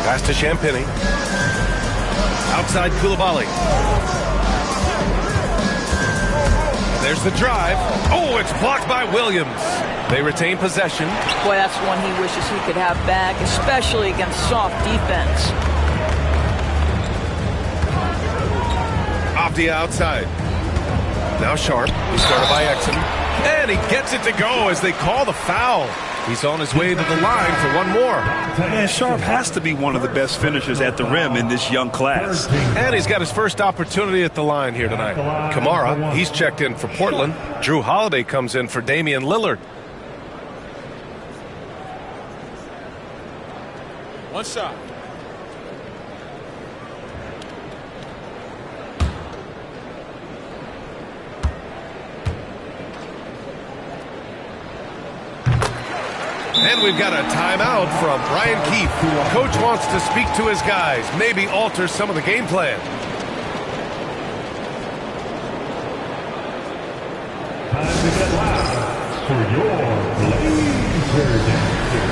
Pass to Champagny. Outside Coulibaly. There's the drive. Oh, it's blocked by Williams. They retain possession. Boy, that's one he wishes he could have back, especially against soft defense. Avdia outside. Now Sharp. He's started by Exum. And he gets it to go as they call the foul. He's on his way to the line for one more. And Sharp has to be one of the best finishers at the rim in this young class. And he's got his first opportunity at the line here tonight. Kamara, he's checked in for Portland. Drew Holiday comes in for Damian Lillard. One shot. And we've got a timeout from Brian Keefe. Coach wants to speak to his guys, maybe alter some of the game plan. Time to get loud for your Blazer Dancers.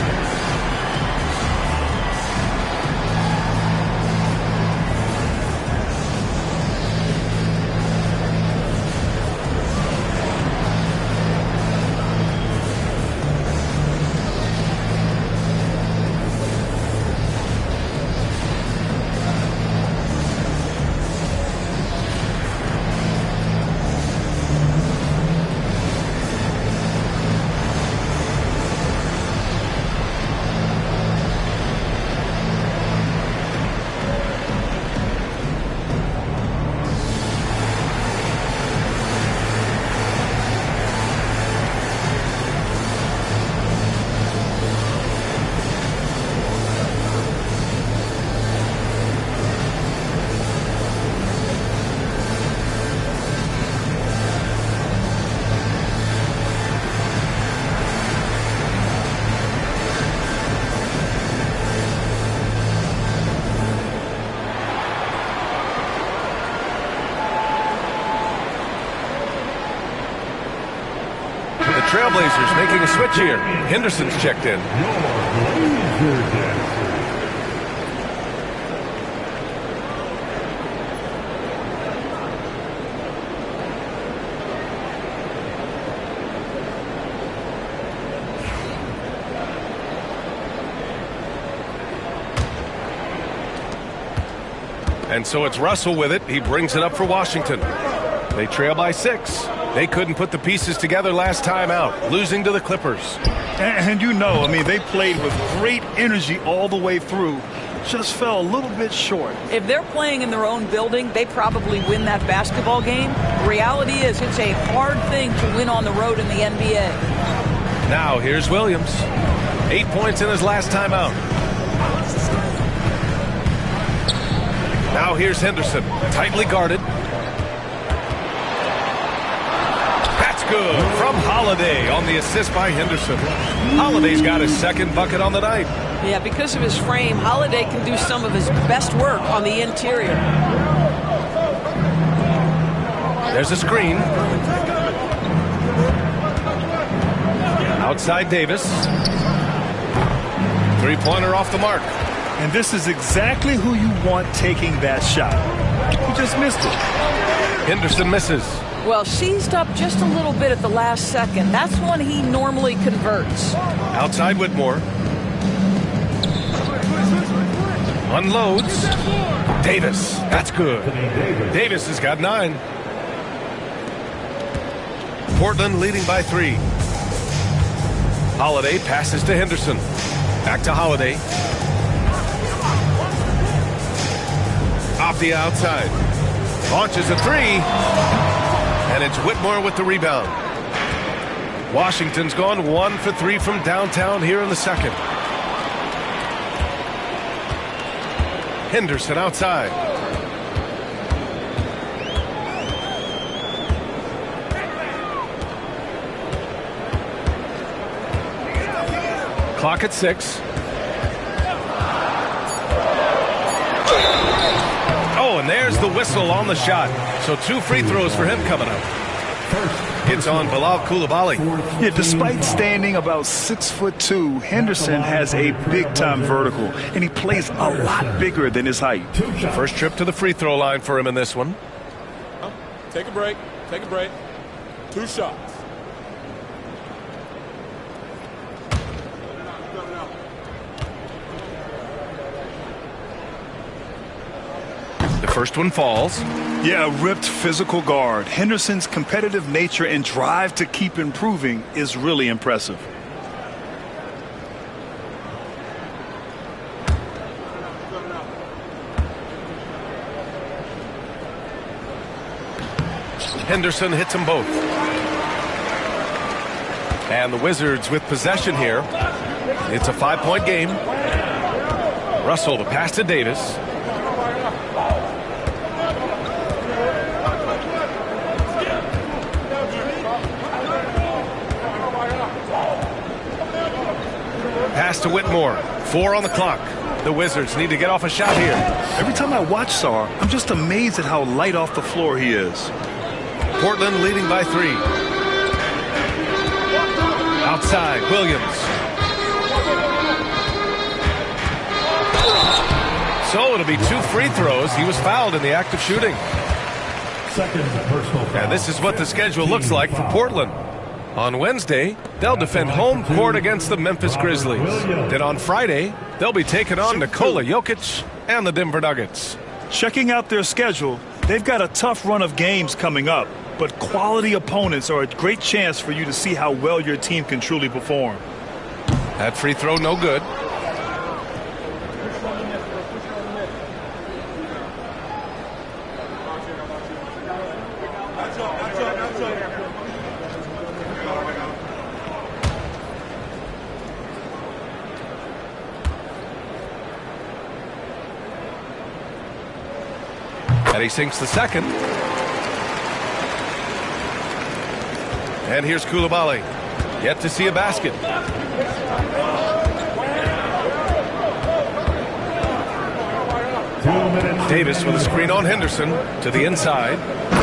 Trailblazers making a switch here. Henderson's checked in. And so it's Russell with it. He brings it up for Washington. They trail by 6. They couldn't put the pieces together last time out, losing to the Clippers. And you know, I mean, they played with great energy all the way through. Just fell a little bit short. If they're playing in their own building, they probably win that basketball game. Reality is it's a hard thing to win on the road in the NBA. Now here's Williams. 8 points in his last time out. Now here's Henderson, tightly guarded. Good from Holiday on the assist by Henderson. Holiday's got his second bucket on the night. Yeah, because of his frame, Holiday can do some of his best work on the interior. There's a screen. Outside Davis. Three-pointer off the mark. And this is exactly who you want taking that shot. He just missed it. Henderson misses. Well, seized up just a little bit at the last second. That's when he normally converts. Outside Whitmore. Unloads. Davis. That's good. Davis has got 9. Portland leading by 3. Holiday passes to Henderson. Back to Holiday. Off the outside. Launches a 3. And it's Whitmore with the rebound. Washington's gone 1 for 3 from downtown here in the second. Henderson outside. Clock at 6. Oh, and there's the whistle on the shot. So 2 free throws for him coming up. It's on Bilal Coulibaly. Yeah, despite standing about 6'2", Henderson has a big-time vertical, and he plays a lot bigger than his height. First trip to the free throw line for him in this one. Take a break. Take a break. 2 shots. The first one falls. Yeah, a ripped physical guard. Henderson's competitive nature and drive to keep improving is really impressive. Henderson hits them both. And the Wizards with possession here. It's a 5-point game. Russell to pass to Davis. pass to Whitmore. 4 on the clock. The Wizards need to get off a shot here. Every time I watch Sarr, I'm just amazed at how light off the floor he is. Portland leading by 3. Outside, Williams. So it'll be 2 free throws. He was fouled in the act of shooting. And this is what the schedule looks like for Portland. On Wednesday, they'll defend home court against the Memphis Grizzlies. Then on Friday, they'll be taking on Nikola Jokic and the Denver Nuggets. Checking out their schedule, they've got a tough run of games coming up, but quality opponents are a great chance for you to see how well your team can truly perform. That free throw no good. And he sinks the second. And here's Coulibaly. Yet to see a basket. Davis with a screen on Henderson to the inside.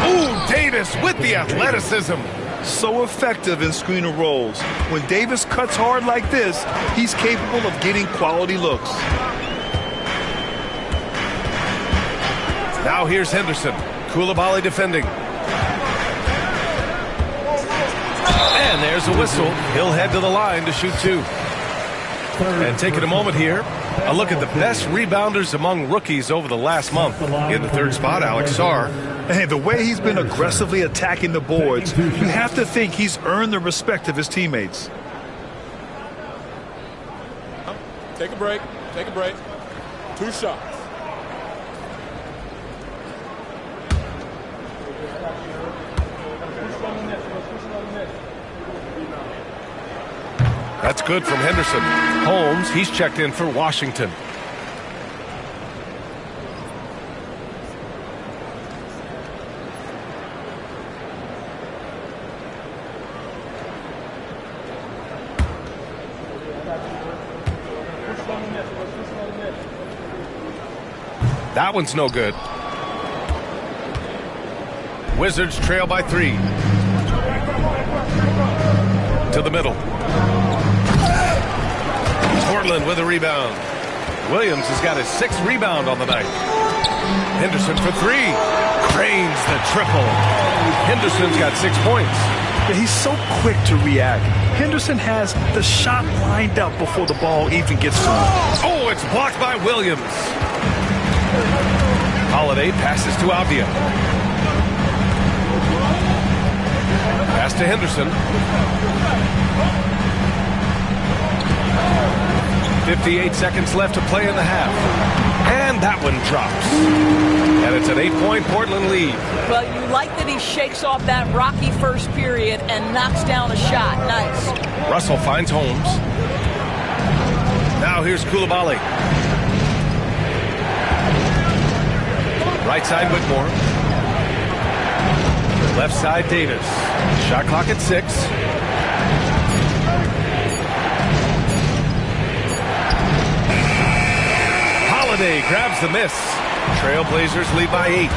Ooh, Davis with the athleticism. So effective in screen and rolls. When Davis cuts hard like this, he's capable of getting quality looks. Now here's Henderson. Coulibaly defending. And there's a whistle. He'll head to the line to shoot 2. And taking a moment here, a look at the best rebounders among rookies over the last month. In the 3rd spot, Alex Sarr. And the way he's been aggressively attacking the boards, you have to think he's earned the respect of his teammates. Take a break. Take a break. 2 shots. That's good from Henderson. Holmes, he's checked in for Washington. That one's no good. Wizards trail by 3. To the middle. Portland with a rebound. Williams has got his 6th rebound on the night. Henderson for 3. Cranes the triple. Henderson's got 6 points. Yeah, he's so quick to react. Henderson has the shot lined up before the ball even gets to him. Oh, it's blocked by Williams. Holiday passes to Avdia. Pass to Henderson. 58 seconds left to play in the half. And that one drops. And it's an 8-point Portland lead. Well, you like that he shakes off that rocky first period and knocks down a shot. Nice. Russell finds Holmes. Now here's Coulibaly. Right side Whitmore. Left side Davis. Shot clock at 6. Holiday grabs the miss. Trailblazers lead by 8.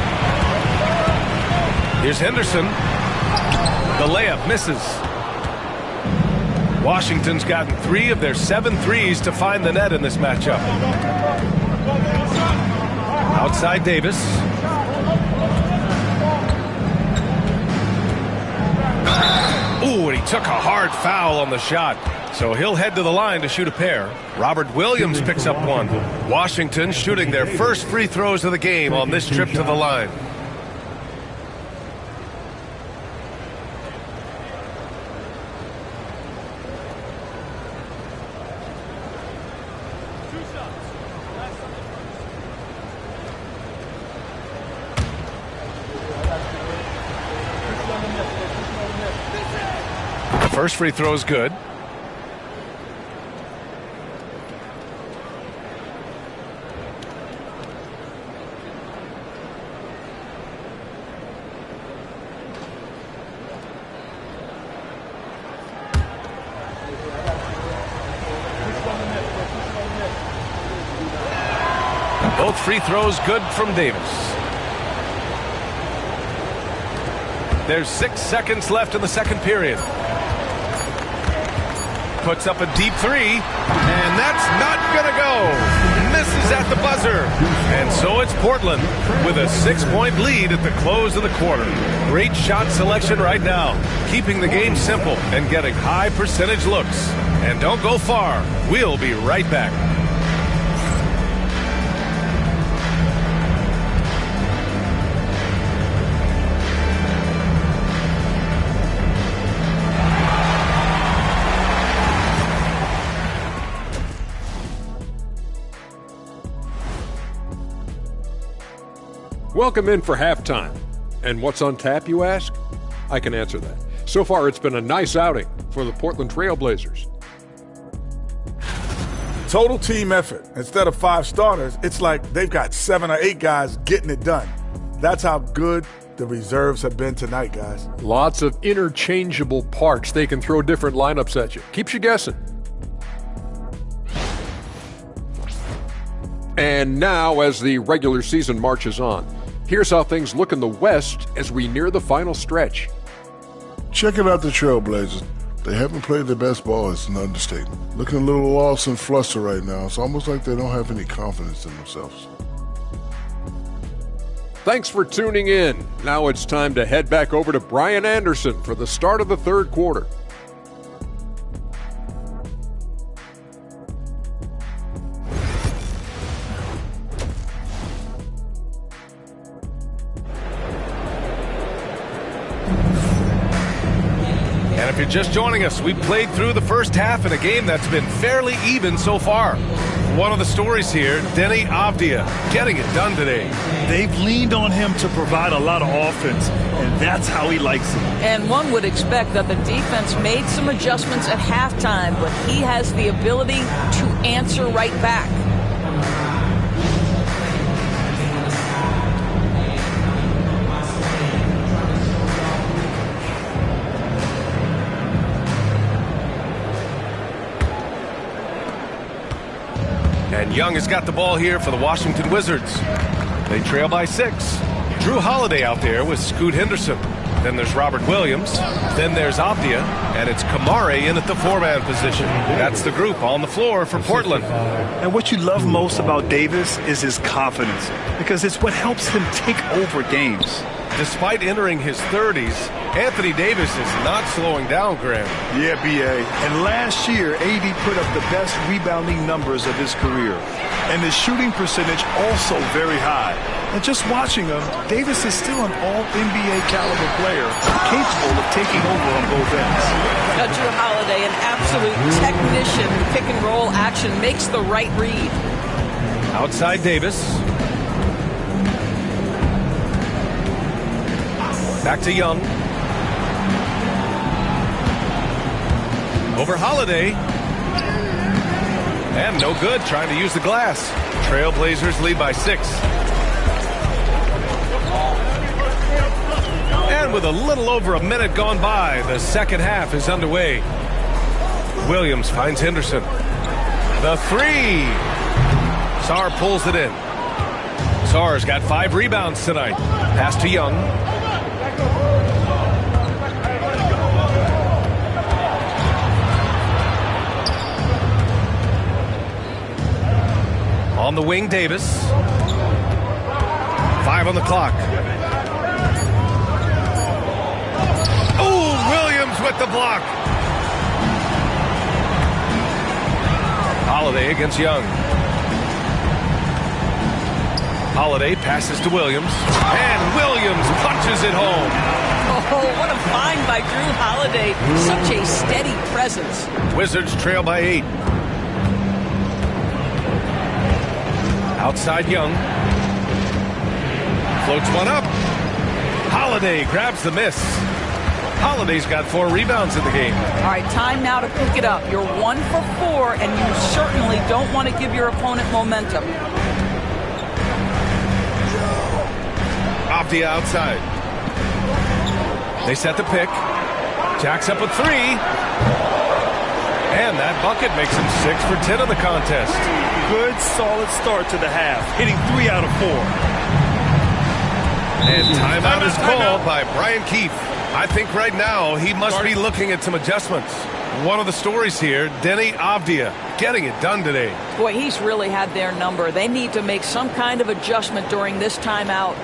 Here's Henderson. The layup misses. Washington's gotten 3 of their 7 threes to find the net in this matchup. Outside Davis. Ooh, and he took a hard foul on the shot. So he'll head to the line to shoot a pair. Robert Williams picks up 1. Washington shooting their first free throws of the game on this trip to the line. The first free throw is good. Both free throws good from Davis. There's 6 seconds left in the second period. Puts up a deep three, and that's not gonna go. Misses at the buzzer. And so it's Portland with a 6-point lead at the close of the quarter. Great shot selection right now, keeping the game simple and getting high percentage looks. And don't go far. We'll be right back. Welcome in for halftime. And what's on tap, you ask? I can answer that. So far, it's been a nice outing for the Portland Trail Blazers. Total team effort. Instead of 5 starters, it's like they've got 7 or 8 guys getting it done. That's how good the reserves have been tonight, guys. Lots of interchangeable parts. They can throw different lineups at you. Keeps you guessing. And now, as the regular season marches on, here's how things look in the West as we near the final stretch. Checking out the Trailblazers. They haven't played their best ball. It's an understatement. Looking a little lost and flustered right now. It's almost like they don't have any confidence in themselves. Thanks for tuning in. Now it's time to head back over to Brian Anderson for the start of the third quarter. And if you're just joining us, we played through the first half in a game that's been fairly even so far. One of the stories here, Denny Avdia, getting it done today. They've leaned on him to provide a lot of offense, and that's how he likes it. And one would expect that the defense made some adjustments at halftime, but he has the ability to answer right back. And Young has got the ball here for the Washington Wizards. They trail by 6. Drew Holiday out there with Scoot Henderson. Then there's Robert Williams. Then there's Avdia. And it's Kamare in at the 4-man position. That's the group on the floor for Portland. And what you love most about Davis is his confidence, because it's what helps him take over games. Despite entering his 30s, Anthony Davis is not slowing down, Graham. Yeah, B.A. And last year, AD put up the best rebounding numbers of his career. And his shooting percentage also very high. And just watching him, Davis is still an all-NBA caliber player, capable of taking over on both ends. Now, Drew Holiday, an absolute technician. Pick-and-roll action makes the right read. Outside Davis. Back to Young. Over Holiday. And no good, trying to use the glass. Trailblazers lead by 6. And with a little over a minute gone by, the second half is underway. Williams finds Henderson. The 3. Sarr pulls it in. Sarr's got 5 rebounds tonight. Pass to Young. On the wing, Davis. 5 on the clock. Oh, Williams with the block. Holiday against Young. Holiday passes to Williams. And Williams punches it home. Oh, what a find by Drew Holiday. Such a steady presence. Wizards trail by 8. Outside Young. Floats one up. Holiday grabs the miss. Holiday's got 4 rebounds in the game. All right, time now to pick it up. You're 1 for 4, and you certainly don't want to give your opponent momentum. Avdia outside. They set the pick. Jacks up a 3. And that bucket makes him 6 for 10 in the contest. good, solid start to the half, hitting 3 out of 4. And timeout is called by Brian Keefe. I think right now he must be looking at some adjustments. One of the stories here, Denny Avdia, getting it done today. Boy, he's really had their number. They need to make some kind of adjustment during this timeout.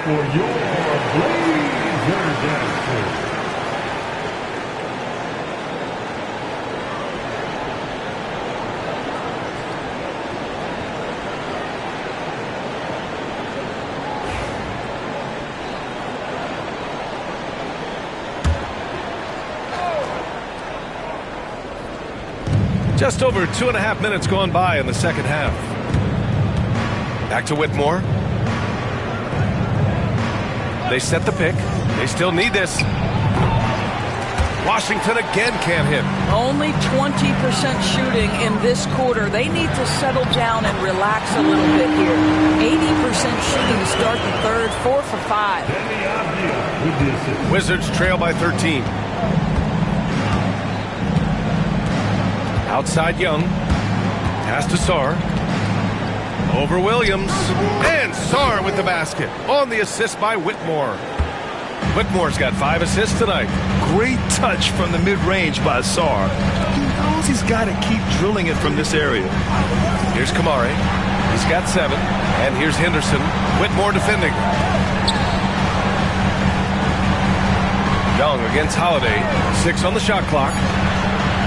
For your Blazer Dancers. Just over 2.5 minutes gone by in the second half. Back to Whitmore. They set the pick. They still need this. Washington again can't hit. Only 20% shooting in this quarter. They need to settle down and relax a little bit here. 80% shooting to start the third. 4 for 5. Wizards trail by 13. Outside Young. Pass to Sarr. Over Williams. And Sarr with the basket. On the assist by Whitmore. Whitmore's got 5 assists tonight. Great touch from the mid-range by Sarr. He knows he's got to keep drilling it from this area. Here's Kamari. He's got 7. And here's Henderson. Whitmore defending. Young against Holiday. 6 on the shot clock.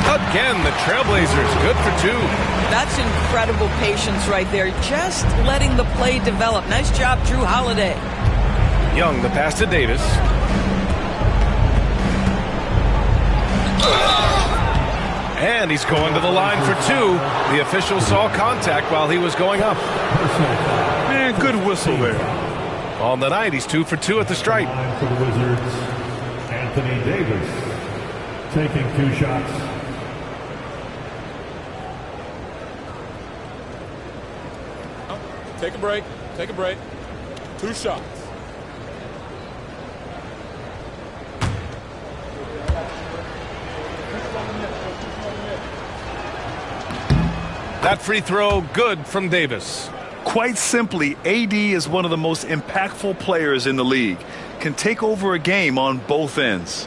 Again, the Trailblazers good for 2. That's incredible patience right there. Just letting the play develop. Nice job, Drew Holiday. Young, the pass to Davis. And he's going to the line for 2. The official saw contact while he was going up. Man, good whistle there. On the night, he's 2 for 2 at the stripe. For the Wizards, Anthony Davis taking 2 shots. Take a break. Take a break. 2 shots. That free throw good from Davis. Quite simply, AD is one of the most impactful players in the league. Can take over a game on both ends.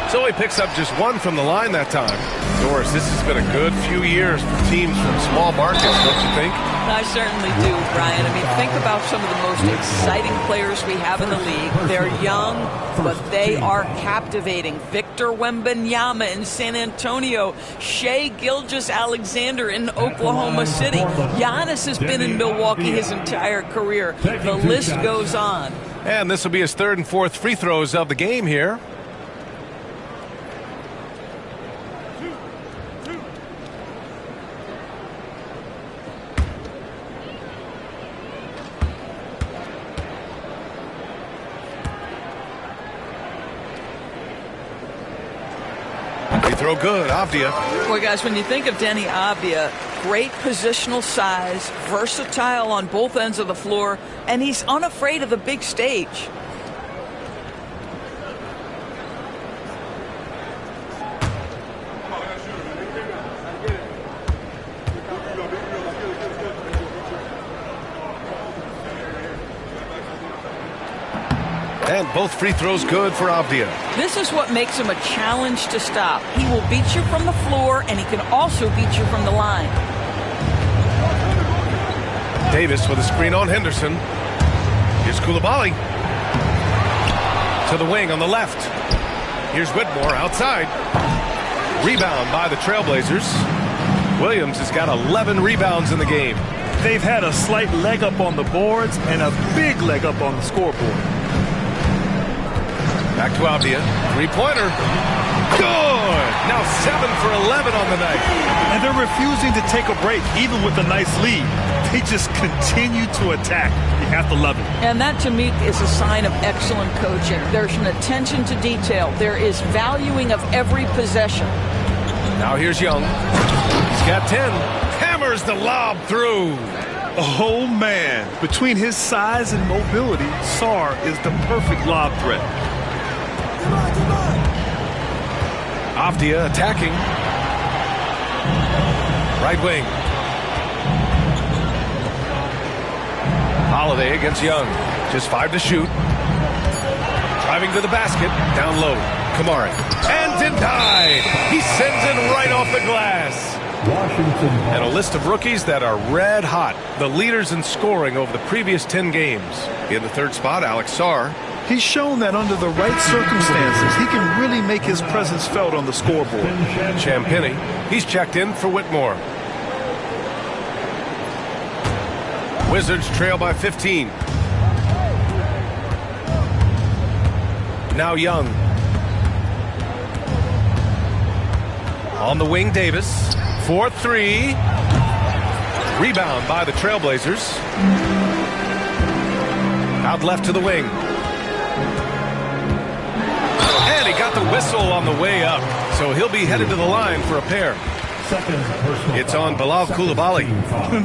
So he picks up just 1 from the line that time. Doris, this has been a good few years for teams from small markets, don't you think? I certainly do, Brian. I mean, think about some of the most exciting players we have in the league. They're young, but they are captivating. Victor Wembanyama in San Antonio. Shai Gilgeous-Alexander in Oklahoma City. Giannis has been in Milwaukee his entire career. The list goes on. And this will be his 3rd and 4th free throws of the game here. throw good. Avdia. Boy, guys, when you think of Denny Avdia, great positional size, versatile on both ends of the floor, and he's unafraid of the big stage. And both free throws good for Avdia. This is what makes him a challenge to stop. He will beat you from the floor, and he can also beat you from the line. Davis with a screen on Henderson. Here's Coulibaly. To the wing on the left. Here's Whitmore outside. Rebound by the Trailblazers. Williams has got 11 rebounds in the game. They've had a slight leg up on the boards and a big leg up on the scoreboard. Back to Avdia. Three-pointer. Good! Now 7 for 11 on the night. And they're refusing to take a break, even with a nice lead. They just continue to attack. You have to love it. And that, to me, is a sign of excellent coaching. There's an attention to detail. There is valuing of every possession. Now here's Young. He's got 10. Hammers the lob through. Oh, man. Between his size and mobility, Sarr is the perfect lob threat. Avdia attacking. Right wing. Holiday against Young. Just 5 to shoot. Driving to the basket. Down low. Kamari. And denied. He sends it right off the glass. Washington. And a list of rookies that are red hot. The leaders in scoring over the previous 10 games. In the third spot, Alex Sarr. He's shown that under the right circumstances, he can really make his presence felt on the scoreboard. Champagny, he's checked in for Whitmore. Wizards trail by 15. Now Young. On the wing, Davis. 4-3. Rebound by the Trailblazers. Out left to the wing. And he got the whistle on the way up. So he'll be headed to the line for a pair. It's on Bilal Coulibaly.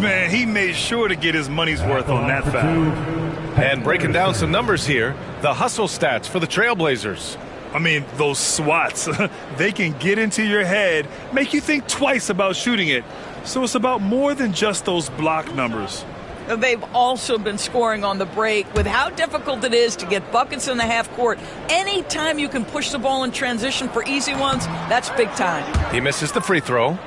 Man, he made sure to get his money's worth on that foul. And breaking down some numbers here, the hustle stats for the Trailblazers. I mean, those swats, they can get into your head, make you think twice about shooting it. So it's about more than just those block numbers. They've also been scoring on the break. With how difficult it is to get buckets in the half court, anytime you can push the ball in transition for easy ones, that's big time. He misses the free throw.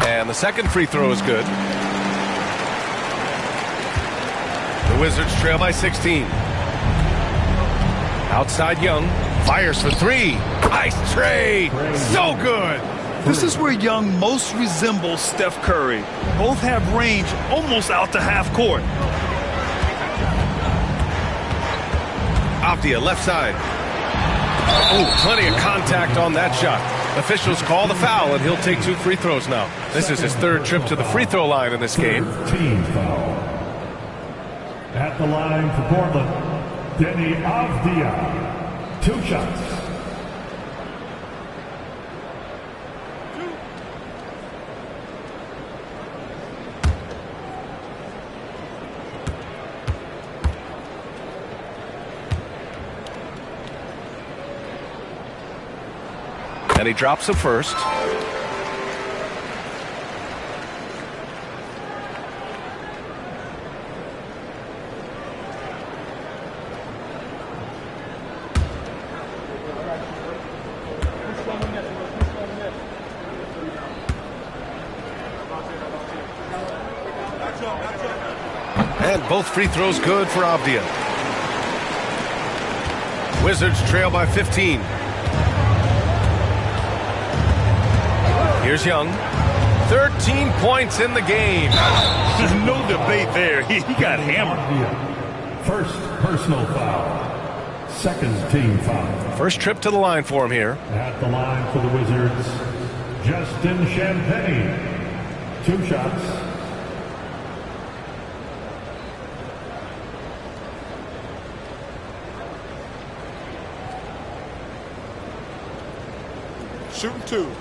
And the second free throw is good. The Wizards trail by 16. Outside Young. Fires for 3. Nice trade. So good. This is where Young most resembles Steph Curry. Both have range almost out to half court. Avdia left side. Oh, plenty of contact on that shot. Officials call the foul, and he'll take 2 free throws now. This is his third trip to the free throw line in this game. Team foul. At the line for Portland, Denny Avdia. 2 shots. And he drops the first. And both free throws good for Avdia. Wizards trail by 15. Here's Young. 13 points in the game. There's no debate there. He got hammered. First personal foul. Second team foul. First trip to the line for him here. At the line for the Wizards, Justin Champagne. 2 shots. Shooting 2.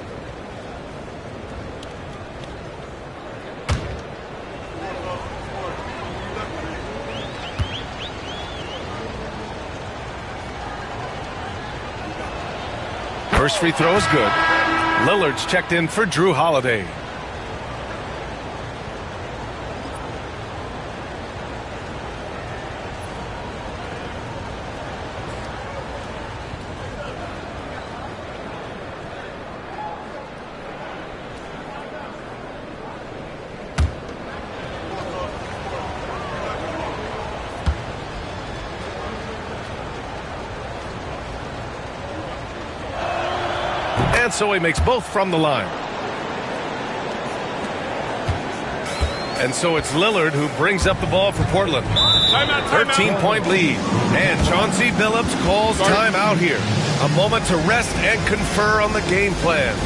First free throw is good. Lillard's checked in for Drew Holiday. And so he makes both from the line. And so it's Lillard who brings up the ball for Portland. 13-point lead. And Chauncey Billups calls timeout here. A moment to rest and confer on the game plan.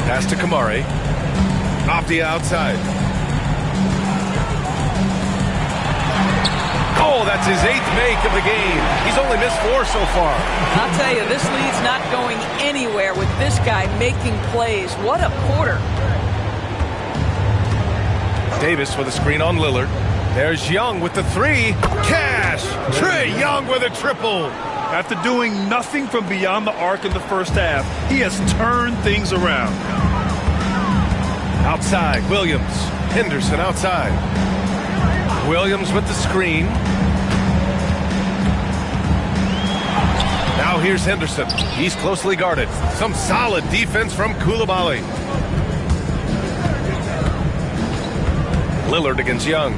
Pass to Kamari. Off the outside. Oh, that's his 8th make of the game. He's only missed 4 so far. I'll tell you, this lead's not going anywhere with this guy making plays. What a quarter. Davis with a screen on Lillard. There's Young with the 3. Cash! Trae Young with a triple. After doing nothing from beyond the arc in the first half, he has turned things around. Outside, Williams. Henderson outside. Williams with the screen. Now here's Henderson. He's closely guarded. Some solid defense from Coulibaly. Lillard against Young.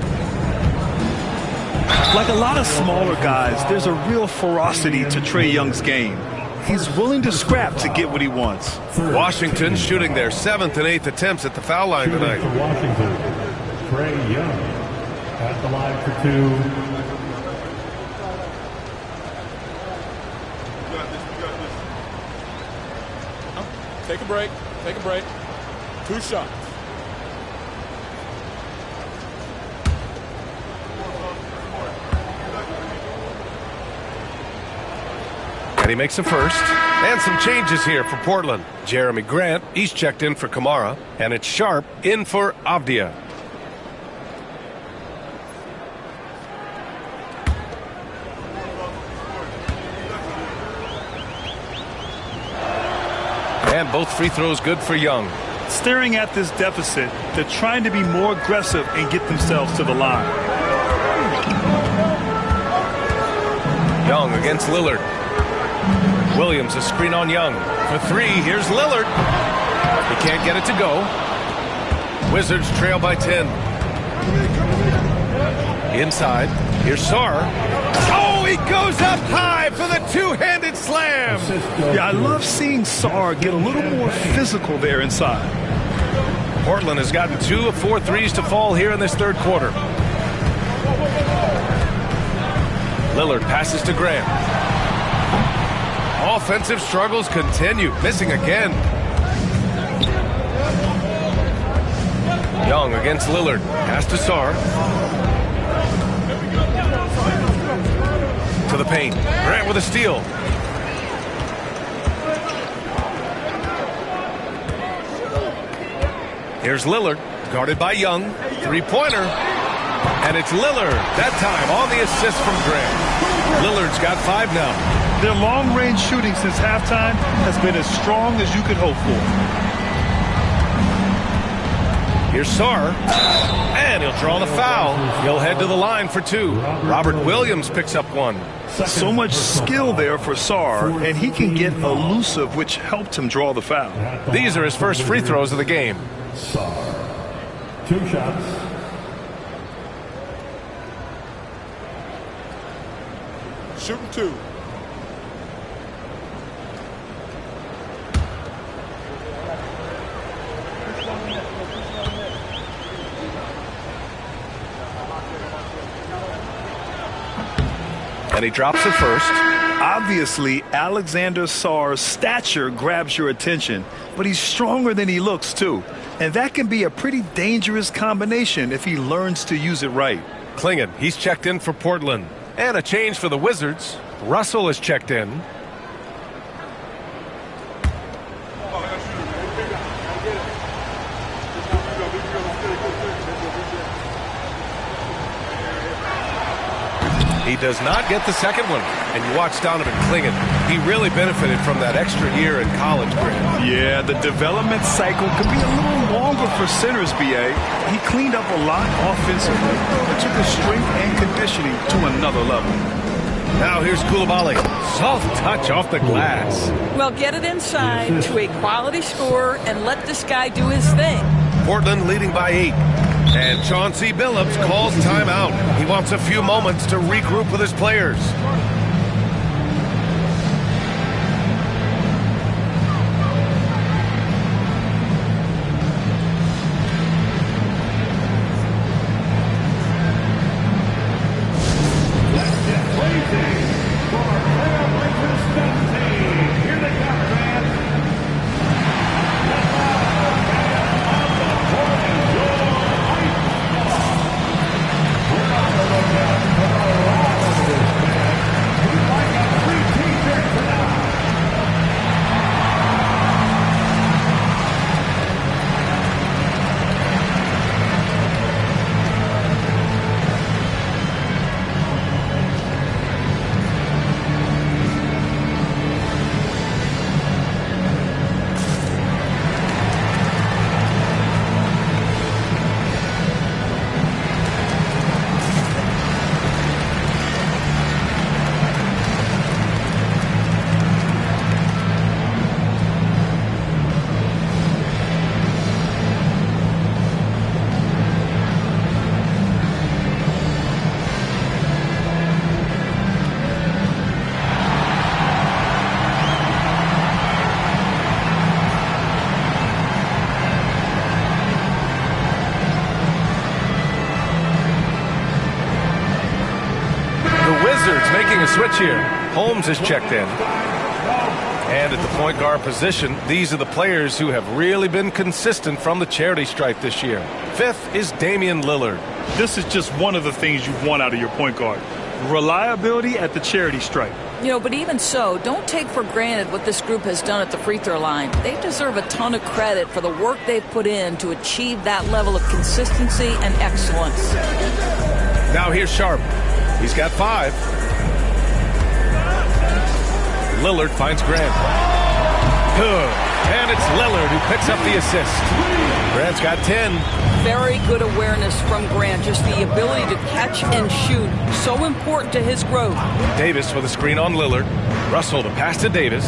Like a lot of smaller guys, there's a real ferocity to Trae Young's game. He's willing to scrap to get what he wants. Washington shooting their 7th and 8th attempts at the foul line tonight. For Washington, Trae Young at the line for 2. Take a break. Take a break. 2 shots. And he makes a first. And some changes here for Portland. Jeremy Grant, he's checked in for Kamara. And it's Sharp in for Avdia. And both free throws good for Young. Staring at this deficit, they're trying to be more aggressive and get themselves to the line. Young against Lillard. Williams a screen on Young. For three, here's Lillard. He can't get it to go. Wizards trail by 10. Inside, here's Sarr. Oh, he goes up high for the two-handed slam. Yeah, I love seeing Sarr get a little more physical there inside. Portland has gotten 2 of 4 threes to fall here in this third quarter. Lillard passes to Graham. Offensive struggles continue, missing again. Young against Lillard. Pass to Sarr. To the paint. Grant with a steal. Here's Lillard, guarded by Young. Three-pointer. And it's Lillard, that time on the assist from Grant. Lillard's got 5 now. Their long-range shooting since halftime has been as strong as you could hope for. Here's Sarr, and he'll draw the foul. He'll head to the line for 2. Robert Williams picks up 1. So much skill there for Sarr, and he can get elusive, which helped him draw the foul. These are his first free throws of the game. Sarr. 2 shots. Shooting 2. And he drops it first. Obviously, Alexander Sarr's stature grabs your attention, but he's stronger than he looks, too. And that can be a pretty dangerous combination if he learns to use it right. Klingon, he's checked in for Portland. And a change for the Wizards. Russell is checked in. He does not get the second one. And you watch Donovan Klingon. He really benefited from that extra year in college, Grant. Yeah, the development cycle could be a little longer for centers, B.A. He cleaned up a lot offensively and took his strength and conditioning to another level. Now here's Coulibaly. Soft touch off the glass. Well, get it inside to a quality score and let this guy do his thing. Portland leading by 8. And Chauncey Billups calls timeout. He wants a few moments to regroup with his players. Making a switch here. Holmes is checked in. And at the point guard position, these are the players who have really been consistent from the charity stripe this year. 5th is Damian Lillard. This is just one of the things you want out of your point guard. Reliability at the charity stripe. You know, but even so, don't take for granted what this group has done at the free throw line. They deserve a ton of credit for the work they've put in to achieve that level of consistency and excellence. Now here's Sharp. He's got 5. Lillard finds Grant. Good. And it's Lillard who picks up the assist. Grant's got 10. Very good awareness from Grant. Just the ability to catch and shoot. So important to his growth. Davis with a screen on Lillard. Russell to pass to Davis.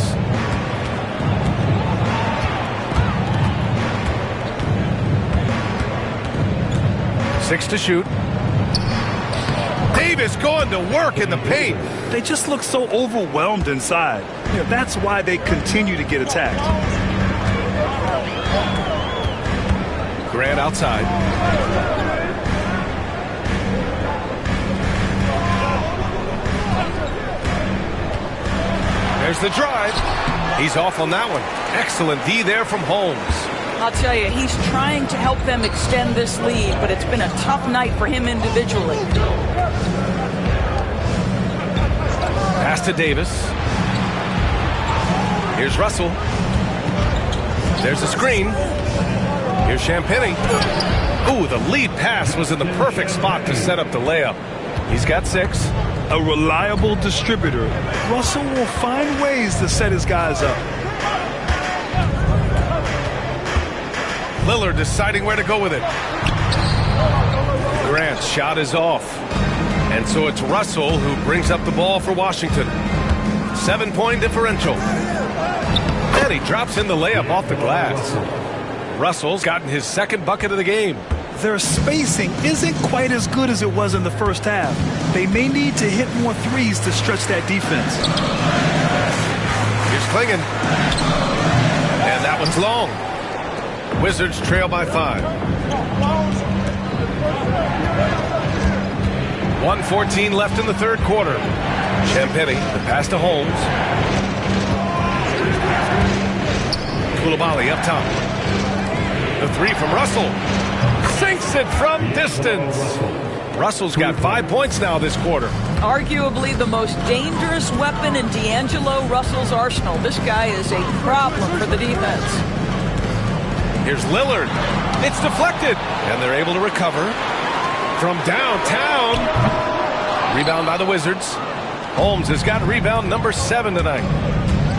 Six to shoot. Davis going to work in the paint. They just look so overwhelmed inside. That's why they continue to get attacked. Grant outside. There's the drive. He's off on that one. Excellent D there from Holmes. I'll tell you, he's trying to help them extend this lead, but it's been a tough night for him individually. Pass to Davis. Here's Russell. There's a screen. Here's Champagnie. Ooh, the lead pass was in the perfect spot to set up the layup. He's got 6. A reliable distributor. Russell will find ways to set his guys up. Lillard deciding where to go with it. Grant's shot is off. And so it's Russell who brings up the ball for Washington. 7-point differential. And he drops in the layup off the glass. Russell's gotten his second bucket of the game. Their spacing isn't quite as good as it was in the first half. They may need to hit more threes to stretch that defense. Here's Klingon. And that one's long. Wizards trail by 5. 1:14 left in the third quarter. Champagnie, the pass to Holmes. Koulibaly up top. The 3 from Russell. Sinks it from distance. Russell's got 5 points now this quarter. Arguably the most dangerous weapon in D'Angelo Russell's arsenal. This guy is a problem for the defense. Here's Lillard. It's deflected. And they're able to recover from downtown. Rebound by the Wizards. Holmes has got rebound number 7 tonight.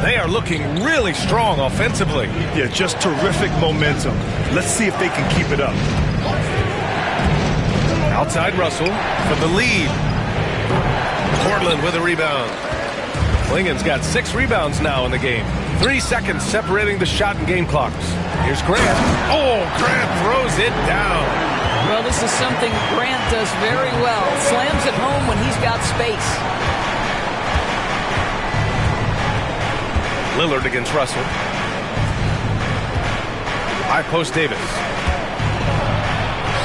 They are looking really strong offensively. Yeah, just terrific momentum. Let's see if they can keep it up. Outside Russell for the lead. Portland with a rebound. Klingon's got 6 rebounds now in the game. 3 seconds separating the shot and game clocks. Here's Grant. Oh, Grant throws it down. Well, this is something Grant does very well. Slams it home when he's got space. Lillard against Russell. High post Davis.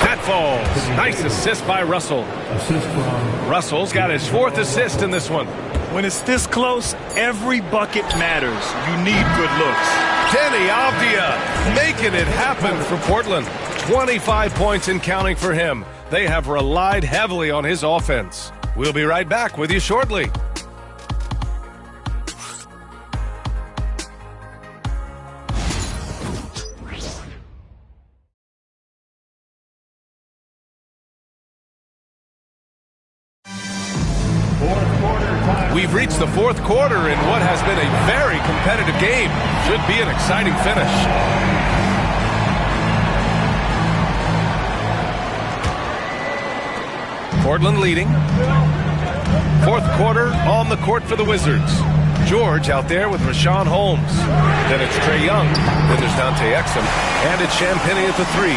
That falls. Nice assist by Russell. Russell's got his 4th assist in this one. When it's this close, every bucket matters. You need good looks. Kenny Avdia making it happen for Portland. 25 points and counting for him. They have relied heavily on his offense. We'll be right back with you shortly. We've reached the 4th quarter in what has been a very competitive game. Should be an exciting finish. Portland leading. 4th quarter on the court for the Wizards. George out there with Rashawn Holmes. Then it's Trae Young. Then there's Dante Exum. And it's Champagnie at the 3.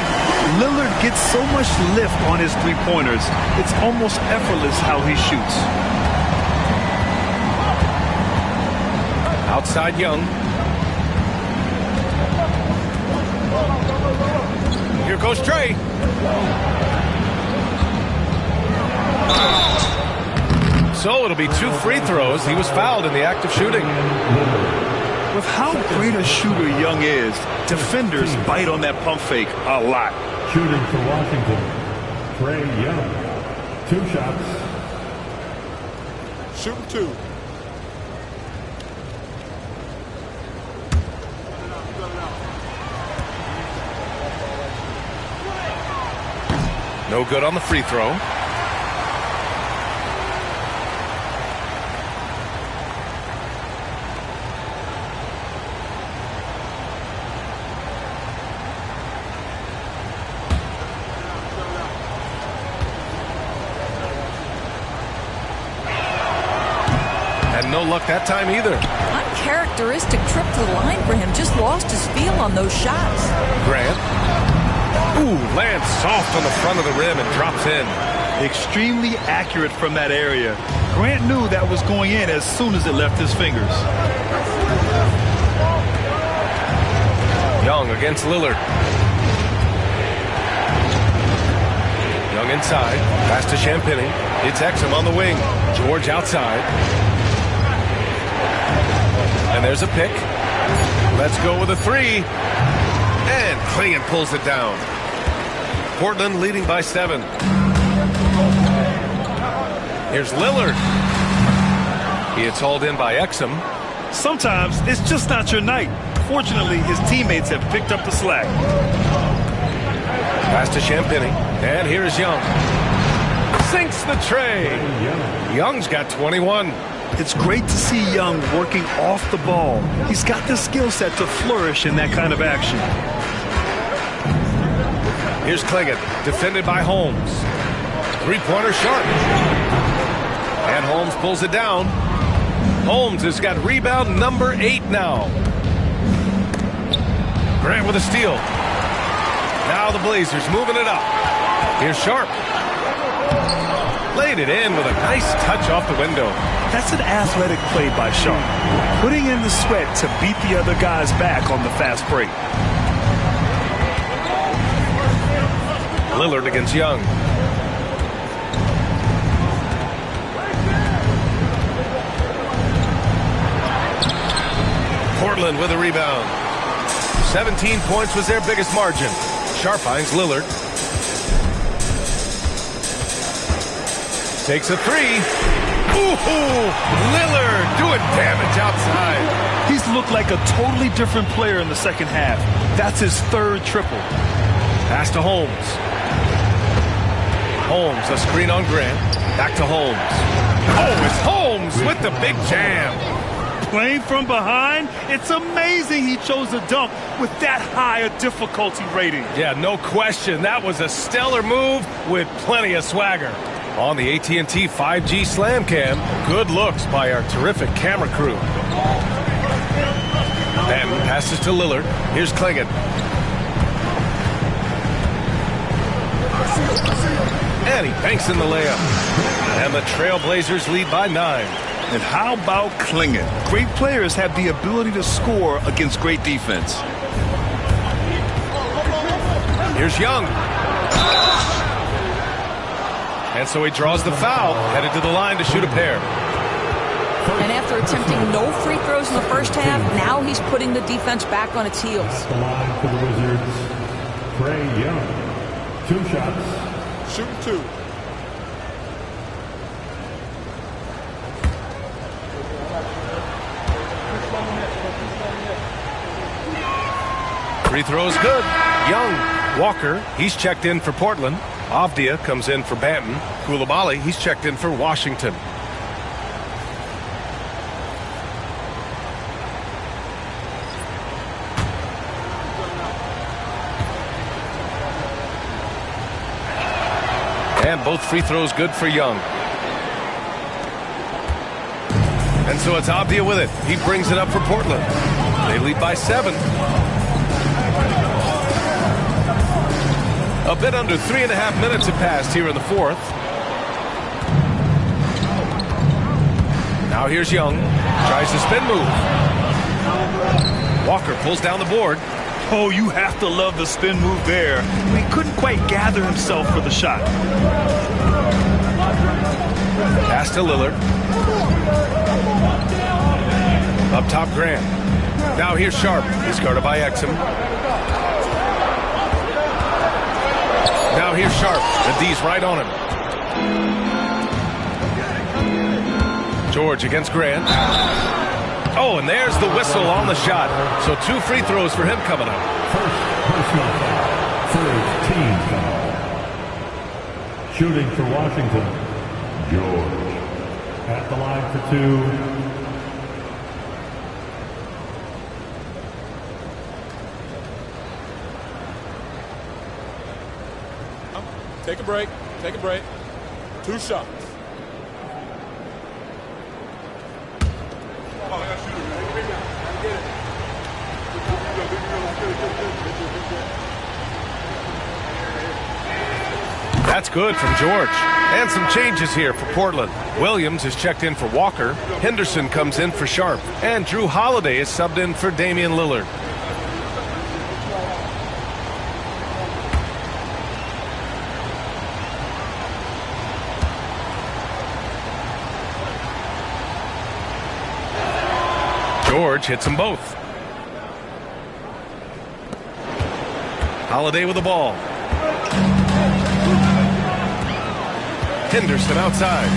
Lillard gets so much lift on his three-pointers. It's almost effortless how he shoots. Outside Young. Here goes Trae. So it'll be 2 free throws. He was fouled in the act of shooting. With how great a shooter Young is, defenders bite on that pump fake a lot. Shooting for Washington, Trae Young. 2 shots. Shooting 2. No good on the free throw. Had no luck that time either. Uncharacteristic trip to the line for him. Just lost his feel on those shots. Grant. Ooh, lands soft on the front of the rim and drops in. Extremely accurate from that area. Grant knew that was going in as soon as it left his fingers. Young against Lillard. Young inside. Pass to Champagny. It's Exum on the wing. George outside. And there's a pick. Let's go with a three. And Clingan pulls it down. Portland leading by 7. Here's Lillard. He is hauled in by Exum. Sometimes it's just not your night. Fortunately, his teammates have picked up the slack. Pass to Champagny. And here's Young. Sinks the tray. Young's got 21. It's great to see Young working off the ball. He's got the skill set to flourish in that kind of action. Here's Clingan, defended by Holmes. Three-pointer sharp. And Holmes pulls it down. Holmes has got rebound number 8 now. Grant with a steal. Now the Blazers moving it up. Here's Sharp. Laid it in with a nice touch off the window. That's an athletic play by Sharp. Putting in the sweat to beat the other guys back on the fast break. Lillard against Young. Portland with a rebound. 17 points was their biggest margin. Sharp finds Lillard. Takes a three. Ooh, Lillard doing damage outside. He's looked like a totally different player in the second half. That's his 3rd triple. Pass to Holmes. Holmes, a screen on Grant. Back to Holmes. Oh, it's Holmes with the big jam. Playing from behind, it's amazing he chose a dunk with that high a difficulty rating. Yeah, no question. That was a stellar move with plenty of swagger. On the AT&T 5G Slam Cam, good looks by our terrific camera crew. Benton passes to Lillard. Here's Clingan. And he banks in the layup. And the Trailblazers lead by 9. And how about Clingan? Great players have the ability to score against great defense. Here's Young. And so he draws the foul, headed to the line to shoot a pair. And after attempting no free throws in the first half, now he's putting the defense back on its heels. The line for the Wizards, Trae Young. 2 shots. Shooting 2. Free throws good. Young. Walker, he's checked in for Portland. Avdia comes in for Banton. Coulibaly, he's checked in for Washington. And both free throws good for Young. And so it's Avdia with it. He brings it up for Portland. They lead by 7. A bit under 3.5 minutes have passed here in the 4th. Now here's Young. Tries the spin move. Walker pulls down the board. Oh, you have to love the spin move there. He couldn't quite gather himself for the shot. Pass to Lillard. Up top, Grant. Now here's Sharp. He's guarded by Exum. Now here's Sharp. The D's right on him. George against Grant. Oh, and there's the whistle on the shot. So 2 free throws for him coming up. First personal foul. First team foul. Shooting for Washington, George. At the line for 2. Take a break. Take a break. 2 shots. That's good from George. And some changes here for Portland. Williams is checked in for Walker. Henderson comes in for Sharp. And Drew Holiday is subbed in for Damian Lillard. George hits them both. Holiday with the ball. Henderson outside.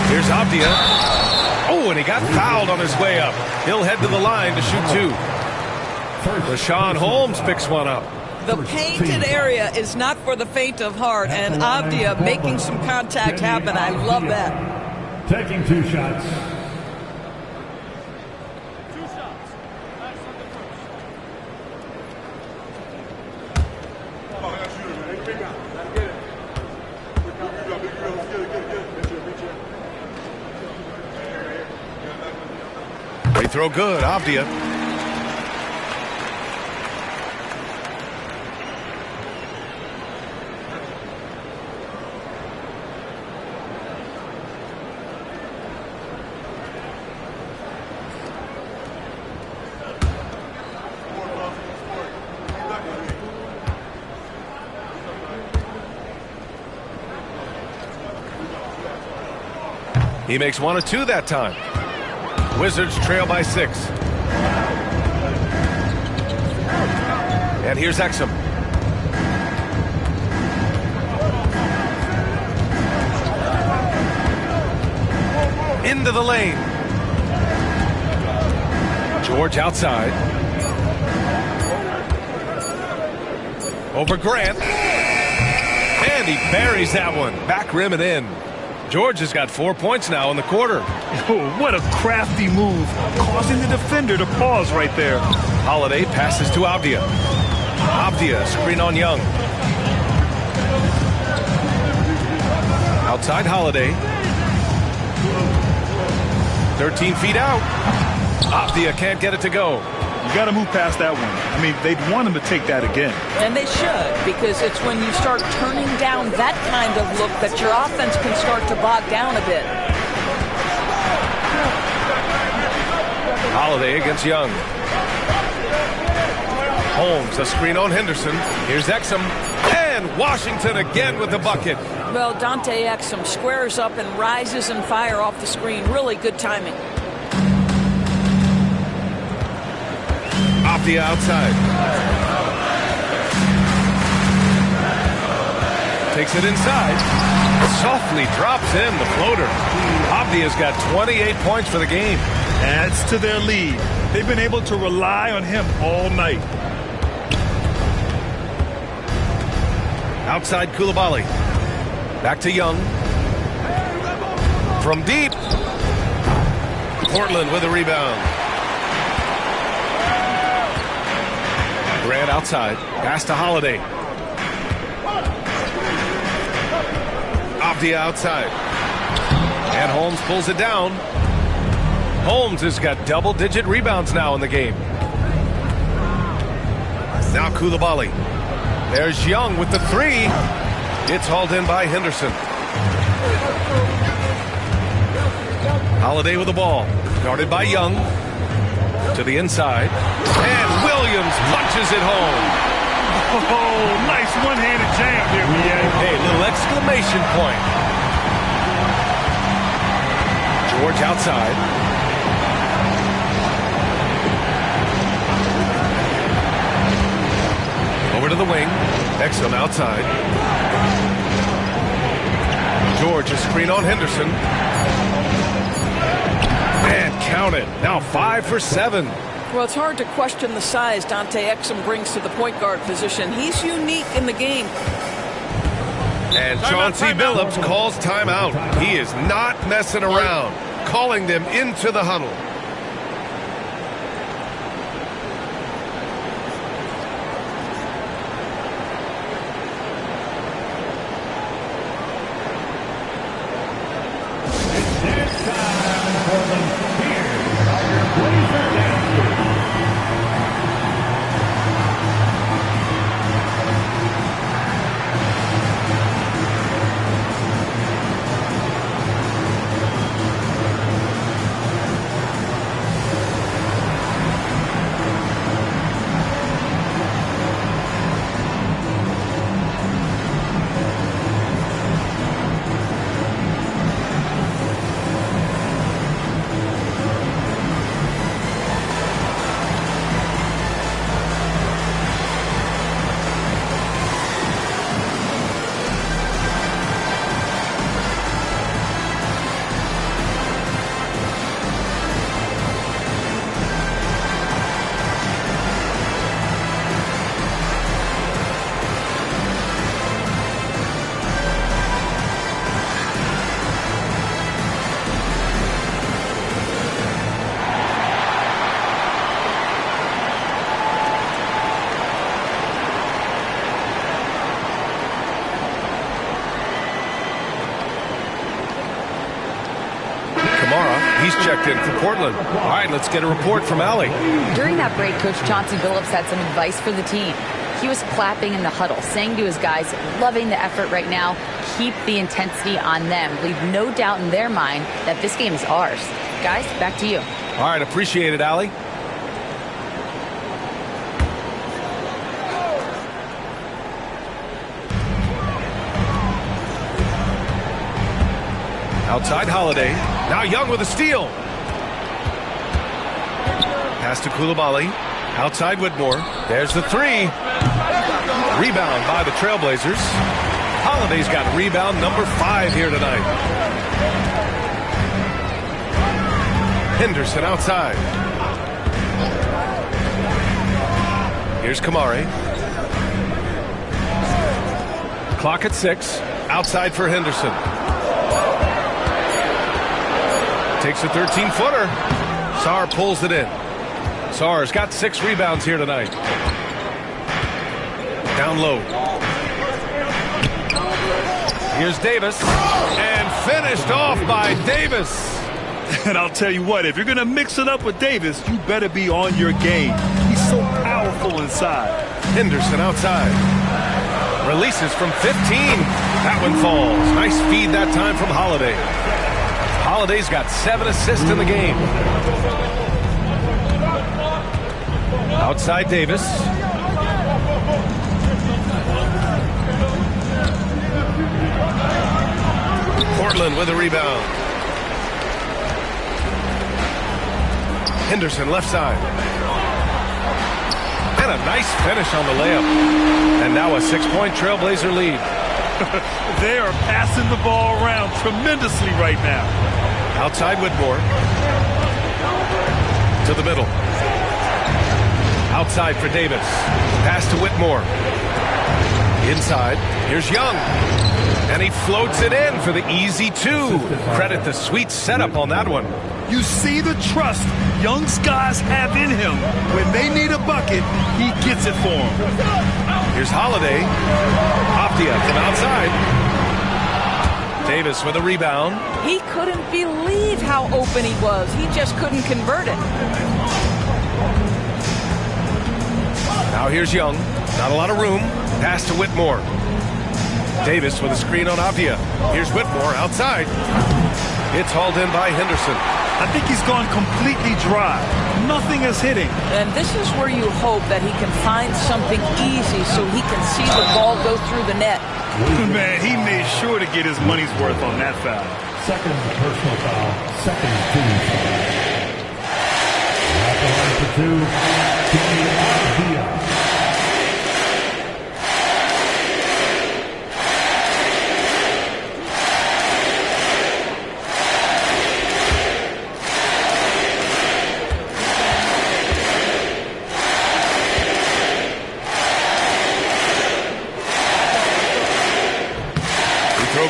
Here's Avdia. Oh, and he got fouled on his way up. He'll head to the line to shoot two. Rashawn Holmes picks one up. The painted area is not for the faint of heart, and Avdia making some contact happen. I love that. Taking 2 shots. They throw good, Avdia. He makes 1 of 2 that time. Wizards trail by 6. And here's Exum. Into the lane. George outside. Over Grant. And he buries that one. Back rim and in. George has got 4 points now in the quarter. Oh, what a crafty move, causing the defender to pause right there. Holiday passes to Avdia. Avdia, screen on Young. Outside Holiday. 13 feet out. Avdia can't get it to go. You got to move past that one. I mean, they'd want him to take that again. And they should, because it's when you start turning down that kind of look that your offense can start to bog down a bit. Holiday against Young. Holmes, a screen on Henderson. Here's Exum. And Washington again with the bucket. Well, Dante Exum squares up and rises and fire off the screen. Really good timing. Avdia outside. Takes it inside. Softly drops in the floater. Avdia's got 28 points for the game. Adds to their lead. They've been able to rely on him all night. Outside Coulibaly. Back to Young. From deep. Portland with a rebound. Grant outside. Pass to Holiday. Avdia outside. And Holmes pulls it down. Holmes has got double-digit rebounds now in the game. Now Coulibaly. There's Young with the 3. It's hauled in by Henderson. Holiday with the ball. Guarded by Young. To the inside. And Williams punches it home. Oh, nice one-handed jam here, BA. Hey, little exclamation point. George outside. Over to the wing. Exum outside. George a screen on Henderson. And count it. Now 5 for 7. Well, it's hard to question the size Dante Exum brings to the point guard position. He's unique in the game. And Chauncey Billups calls timeout. He is not messing around. Calling them into the huddle. He's checked in for Portland. All right, let's get a report from Allie. During that break, Coach Chauncey Billups had some advice for the team. He was clapping in the huddle, saying to his guys, loving the effort right now, keep the intensity on them. Leave no doubt in their mind that this game is ours. Guys, back to you. All right, appreciate it, Allie. Outside Holiday. Now Young with a steal. Pass to Coulibaly. Outside Whitmore. There's the three. Rebound by the Trailblazers. Holiday's got rebound number 5 here tonight. Henderson outside. Here's Kamari. Clock at 6. Outside for Henderson. Takes a 13-footer. Sarr pulls it in. Sarr's got 6 rebounds here tonight. Down low. Here's Davis. And finished off by Davis. And I'll tell you what, if you're going to mix it up with Davis, you better be on your game. He's so powerful inside. Henderson outside. Releases from 15. That one falls. Nice feed that time from Holiday. Holiday's got 7 assists in the game. Outside Davis. Portland with a rebound. Henderson left side. And a nice finish on the layup. And now a 6-point Trailblazer lead. They are passing the ball around tremendously right now. Outside Whitmore. To the middle. Outside for Davis. Pass to Whitmore. Inside. Here's Young. And he floats it in for the easy 2. Credit the sweet setup on that one. You see the trust Young's guys have in him. When they need a bucket, he gets it for them. Here's Holiday. Optia from outside. Davis with a rebound. He couldn't believe how open he was. He just couldn't convert it. Now here's Young. Not a lot of room. Pass to Whitmore. Davis with a screen on Avia. Here's Whitmore outside. It's hauled in by Henderson. I think he's gone completely dry. Nothing is hitting. And this is where you hope that he can find something easy so he can see the ball go through the net. Man, he made sure to get his money's worth on that foul. Second personal foul. Second team foul. At the line for 2, Avia.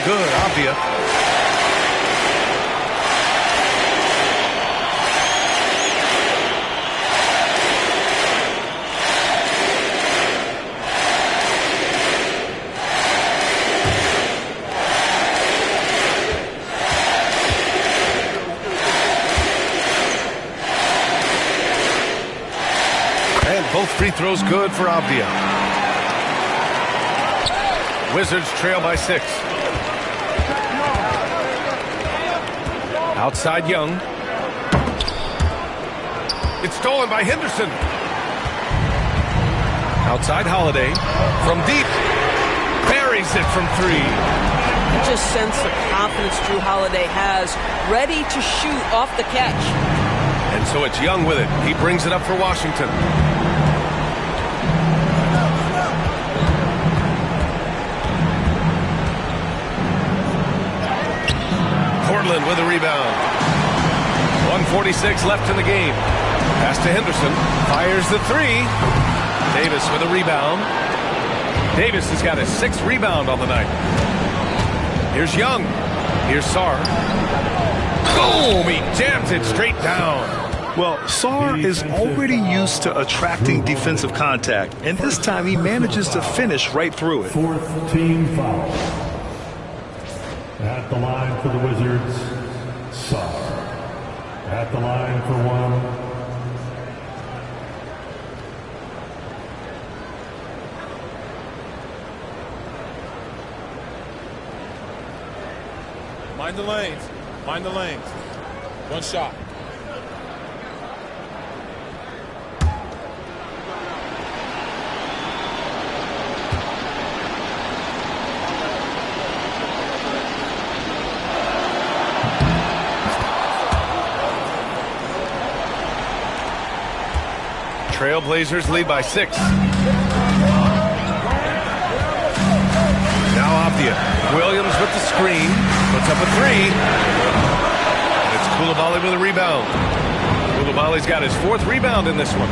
Good, Avia. And both free throws good for Avia. Wizards trail by 6. Outside Young. It's stolen by Henderson. Outside Holiday. From deep. Buries it from 3. You just sense the confidence Drew Holiday has, ready to shoot off the catch. And so it's Young with it. He brings it up for Washington. Portland with a rebound. 1:46 left in the game. Pass to Henderson. Fires the 3. Davis with a rebound. Davis has got his 6th rebound on the night. Here's Young. Here's Sarr. Boom! He jams it straight down. Well, Sarr is already used to attracting defensive contact, and this time he manages to finish right through it. 4th team foul. At the line for the Wizards, Sarr. At the line for one. Mind the lanes. Mind the lanes. One shot. Trailblazers lead by 6. Now Avdia. Williams with the screen. Puts up a 3. And it's Coulibaly with a rebound. Coulibaly's got his 4th rebound in this one.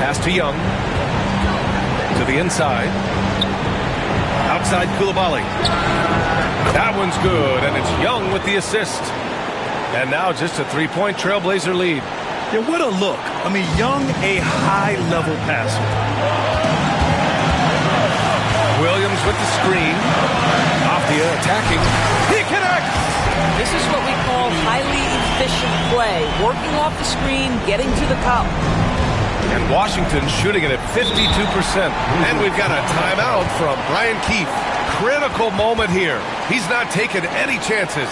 Pass to Young. To the inside. Outside Coulibaly. That one's good, and it's Young with the assist. And now just a 3-point Trailblazer lead. Yeah, what a look. I mean, Young, a high-level passer. Williams with the screen. Avdia attacking. He connects! This is what we call highly efficient play. Working off the screen, getting to the cup. And Washington shooting it at 52%. And we've got a timeout from Brian Keefe. Critical moment here. He's not taking any chances.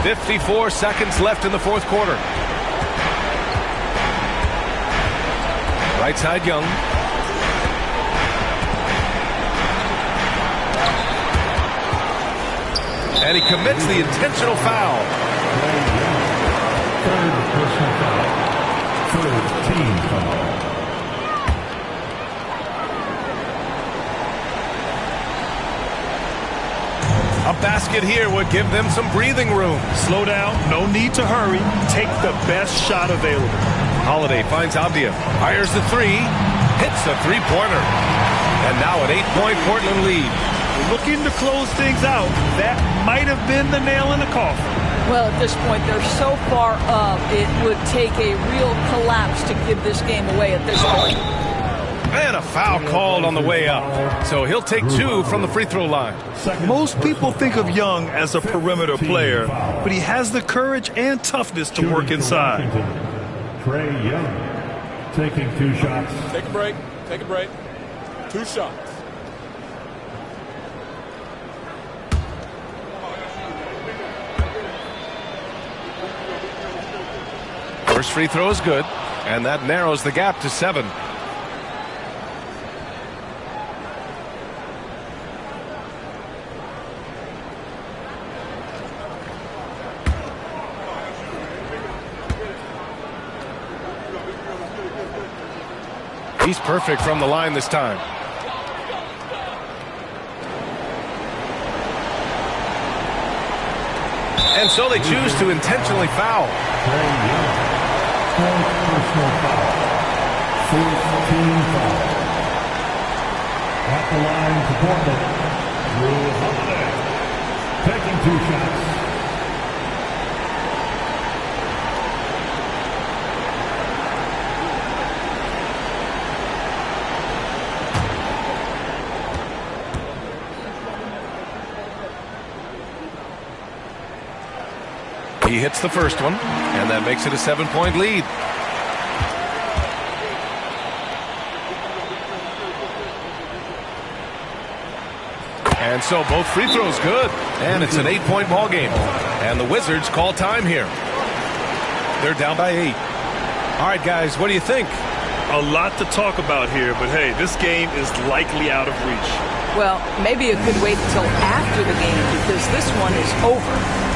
.54 seconds left in the 4th quarter. Right side Young. And he commits the intentional foul. Third personal foul. Third team foul. A basket here would give them some breathing room. Slow down. No need to hurry. Take the best shot available. Holiday finds Avdia. Fires the 3. Hits the 3-pointer. And now an 8-point Portland lead. Looking to close things out. That might have been the nail in the coffin. Well, at this point, they're so far up, it would take a real collapse to give this game away at this point. And a foul called on the way up. So he'll take 2 from the free throw line. Most people think of Young as a perimeter player, but he has the courage and toughness to work inside. Trey Young taking 2 shots. Take a break. Take a break. 2 shots. First free throw is good, and that narrows the gap to 7. He's perfect from the line this time. And so they choose to intentionally foul. Personal foul. 14 foul. At the line to Portland. Drew Holiday. Taking 2 shots. He hits the first one, and that makes it a 7-point lead. And so both free throws good, and it's an 8-point ball game. And the Wizards call time here. They're down by 8. All right, guys, what do you think? A lot to talk about here, but hey, this game is likely out of reach. Well, maybe it could wait until after the game because this one is over.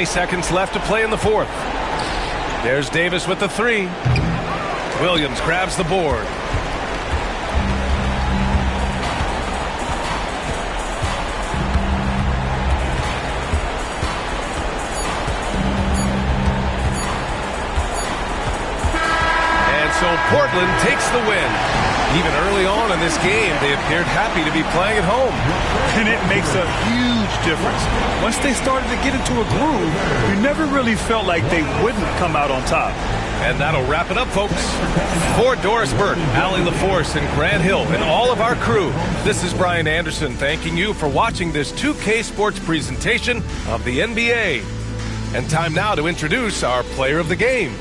Seconds left to play in the fourth. There's Davis with the 3. Williams grabs the board. And so Portland takes the win. Even early on in this game, they appeared happy to be playing at home. And it makes a huge difference. Once they started to get into a groove, you never really felt like they wouldn't come out on top. And that'll wrap it up, folks. For Doris Burke, Allie LaForce, and Grant Hill, and all of our crew, this is Brian Anderson thanking you for watching this 2K Sports presentation of the NBA. And time now to introduce our player of the game,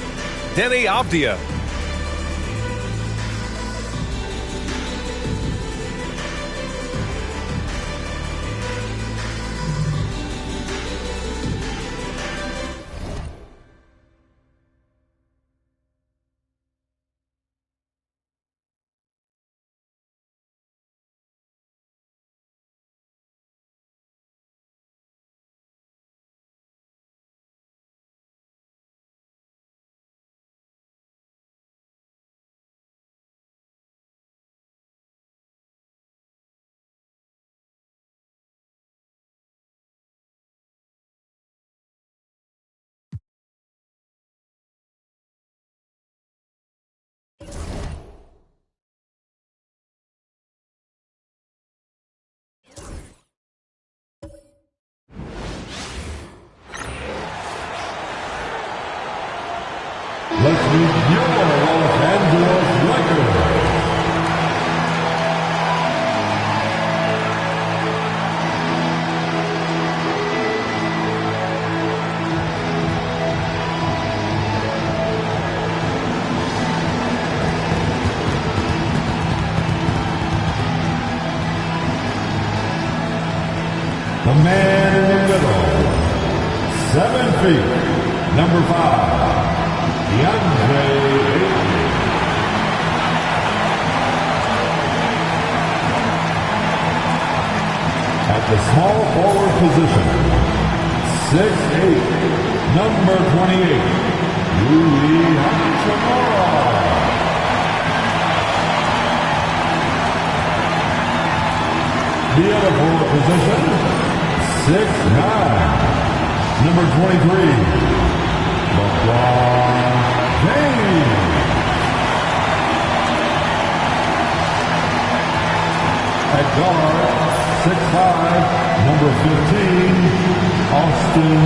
Denny Avdia. Let's meet your Los Angeles Lakers. The man in the middle, 7 feet, number 5. DeAndre Ayton. At the small forward position, 6'8", number 28, Louis Hachimura. The other forward position, 6'9", number 23, LeBron James. At guard, 6'5", number 15, Austin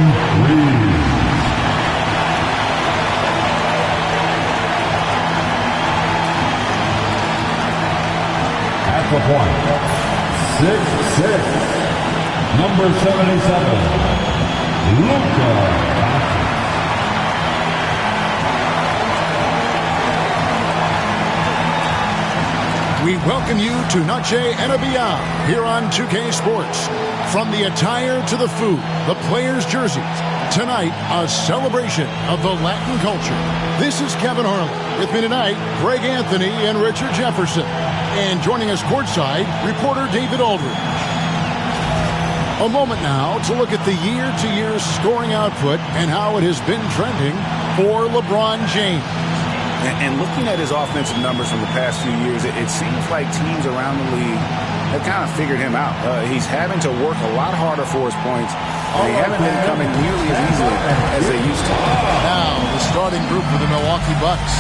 Reeves. At the point, 6'6", number 77, Luka Doncic. We welcome you to Noche and Beyond here on 2K Sports. From the attire to the food, the players' jerseys. Tonight, a celebration of the Latin culture. This is Kevin Harlan. With me tonight, Greg Anthony and Richard Jefferson. And joining us courtside, reporter David Aldridge. A moment now to look at the year-to-year scoring output and how it has been trending for LeBron James. And looking at his offensive numbers from the past few years, it seems like teams around the league have kind of figured him out. He's having to work a lot harder for his points. They haven't been coming nearly as easily as they used to. Now, the starting group for the Milwaukee Bucks.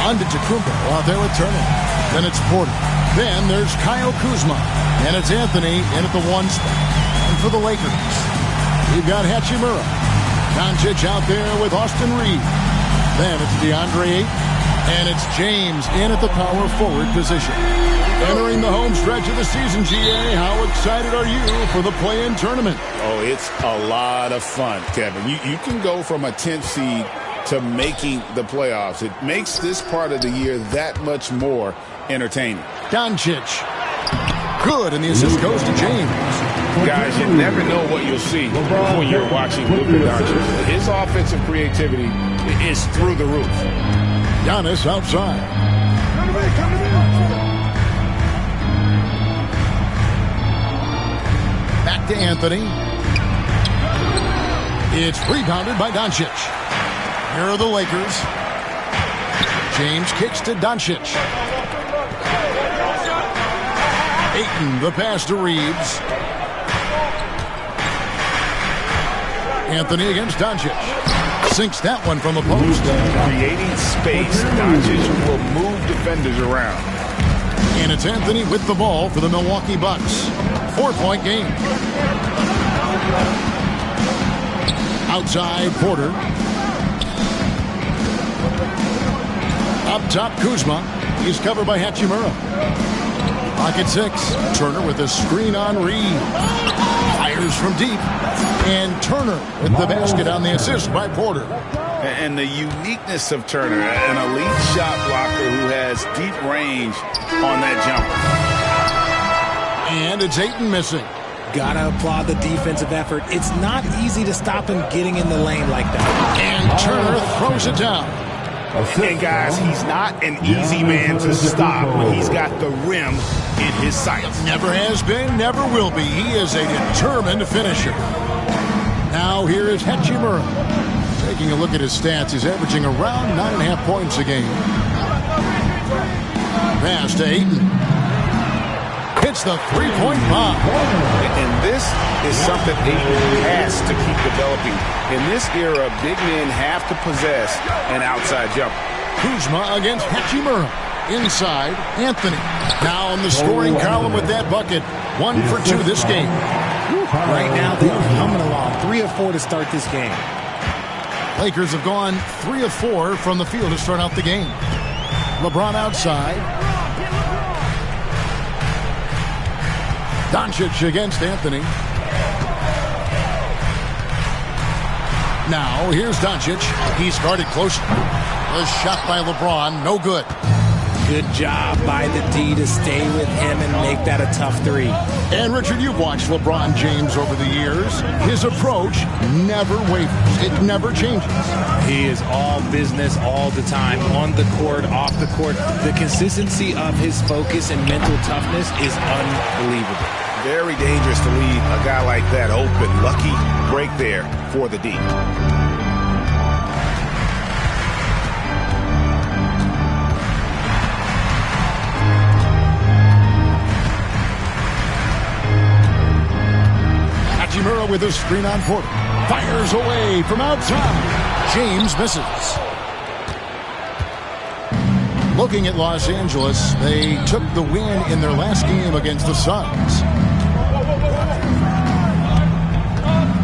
Antetokounmpo out there with Turner. Then it's Porter. Then there's Kyle Kuzma. And it's Anthony in at the 1 spot. And for the Lakers, we've got Hachimura. Doncic out there with Austin Reeves. Then it's DeAndre Ayton. And it's James in at the power forward position. Entering the home stretch of the season, GA, how excited are you for the play-in tournament? Oh, it's a lot of fun, Kevin. You can go from a 10th seed to making the playoffs. It makes this part of the year that much more entertaining. Doncic. Good, and the assist goes to James. Guys, you never know what you'll see when you're watching Luka Doncic. His offensive creativity is through the roof. Giannis outside. Back to Anthony. It's rebounded by Doncic. Here are the Lakers. James kicks to Doncic. Ayton, the pass to Reeves. Anthony against Doncic. Sinks that one from the post. Creating space, Doncic will move defenders around. And it's Anthony with the ball for the Milwaukee Bucks. 4-point game. Outside, Porter. Up top, Kuzma. He's covered by Hachimura. Pocket 6. Turner with a screen on Reed. Fires from deep. And Turner with the basket on the assist by Porter. And the uniqueness of Turner, an elite shot blocker who has deep range on that jumper. And it's Ayton missing. Gotta applaud the defensive effort. It's not easy to stop him getting in the lane like that. And Turner throws it down. And guys, he's not an easy man to stop when he's got the rim in his sights. Never has been, never will be. He is a determined finisher. Now here is Hachimura. Taking a look at his stats, he's averaging around 9.5 points a game. Pass to Ayton. Hits the three-point bomb. And this is something Ayton has to keep developing. In this era, big men have to possess an outside jumper. Kuzma against Hachimura. Inside, Anthony. Now in the scoring column with that bucket. 1 for 2 this game. Right now, they are coming along. 3 of 4 to start this game. Lakers have gone 3 of 4 from the field to start out the game. LeBron outside. Doncic against Anthony. Now, here's Doncic. He's guarded close. A shot by LeBron. No good. Good job by the D to stay with him and make that a tough 3. And, Richard, you've watched LeBron James over the years. His approach never wavers. It never changes. He is all business all the time, on the court, off the court. The consistency of his focus and mental toughness is unbelievable. Very dangerous to leave a guy like that open. Lucky break there for the D. Hachimura with a screen on Porter. Fires away from outside. James misses. Looking at Los Angeles, they took the win in their last game against the Suns.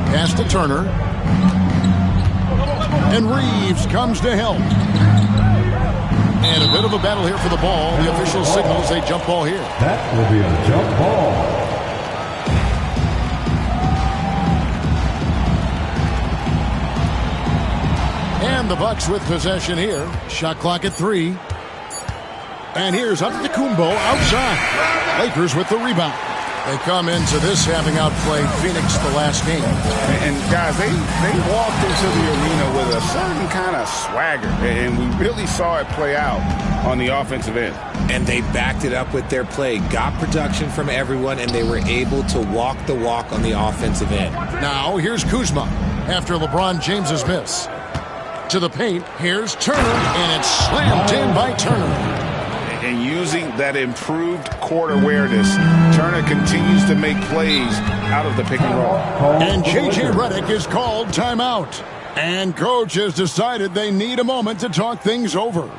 Pass to Turner. And Reeves comes to help. And a bit of a battle here for the ball. The official signals a jump ball here. That will be a jump ball. And the Bucks with possession here. Shot clock at 3. And here's Antetokounmpo outside. Lakers with the rebound. They come into this having outplayed Phoenix the last game. And guys, they walked into the arena with a certain kind of swagger. And we really saw it play out on the offensive end. And they backed it up with their play. Got production from everyone, and they were able to walk the walk on the offensive end. Now here's Kuzma after LeBron James's miss. To the paint, here's Turner, and it's slammed in by Turner. And using that improved court awareness, Turner continues to make plays out of the pick and roll. And J.J. Redick is called timeout. And coach has decided they need a moment to talk things over.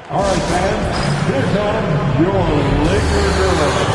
All right, fans, here comes your Lakers 11.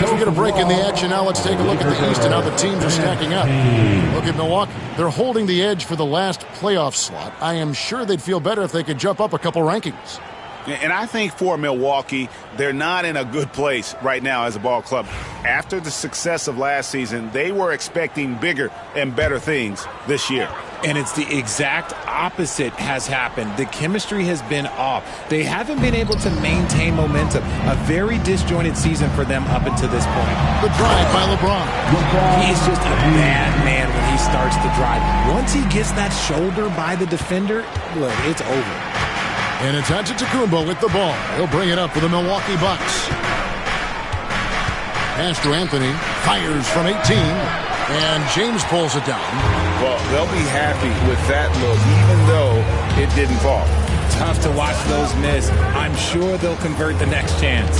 As we get a break in the action, now let's take a look at the East and how the teams are stacking up. Look at Milwaukee. They're holding the edge for the last playoff slot. I am sure they'd feel better if they could jump up a couple rankings. And I think for Milwaukee, they're not in a good place right now as a ball club. After the success of last season, they were expecting bigger and better things this year. And it's the exact opposite has happened. The chemistry has been off. They haven't been able to maintain momentum. A very disjointed season for them up until this point. The drive by LeBron. He's just a bad man when he starts to drive. Once he gets that shoulder by the defender, look, it's over. And it's Antetokounmpo with the ball. He'll bring it up for the Milwaukee Bucks. Pass to Anthony. Fires from 18. And James pulls it down. Well, they'll be happy with that look, even though it didn't fall. Tough to watch those miss. I'm sure they'll convert the next chance.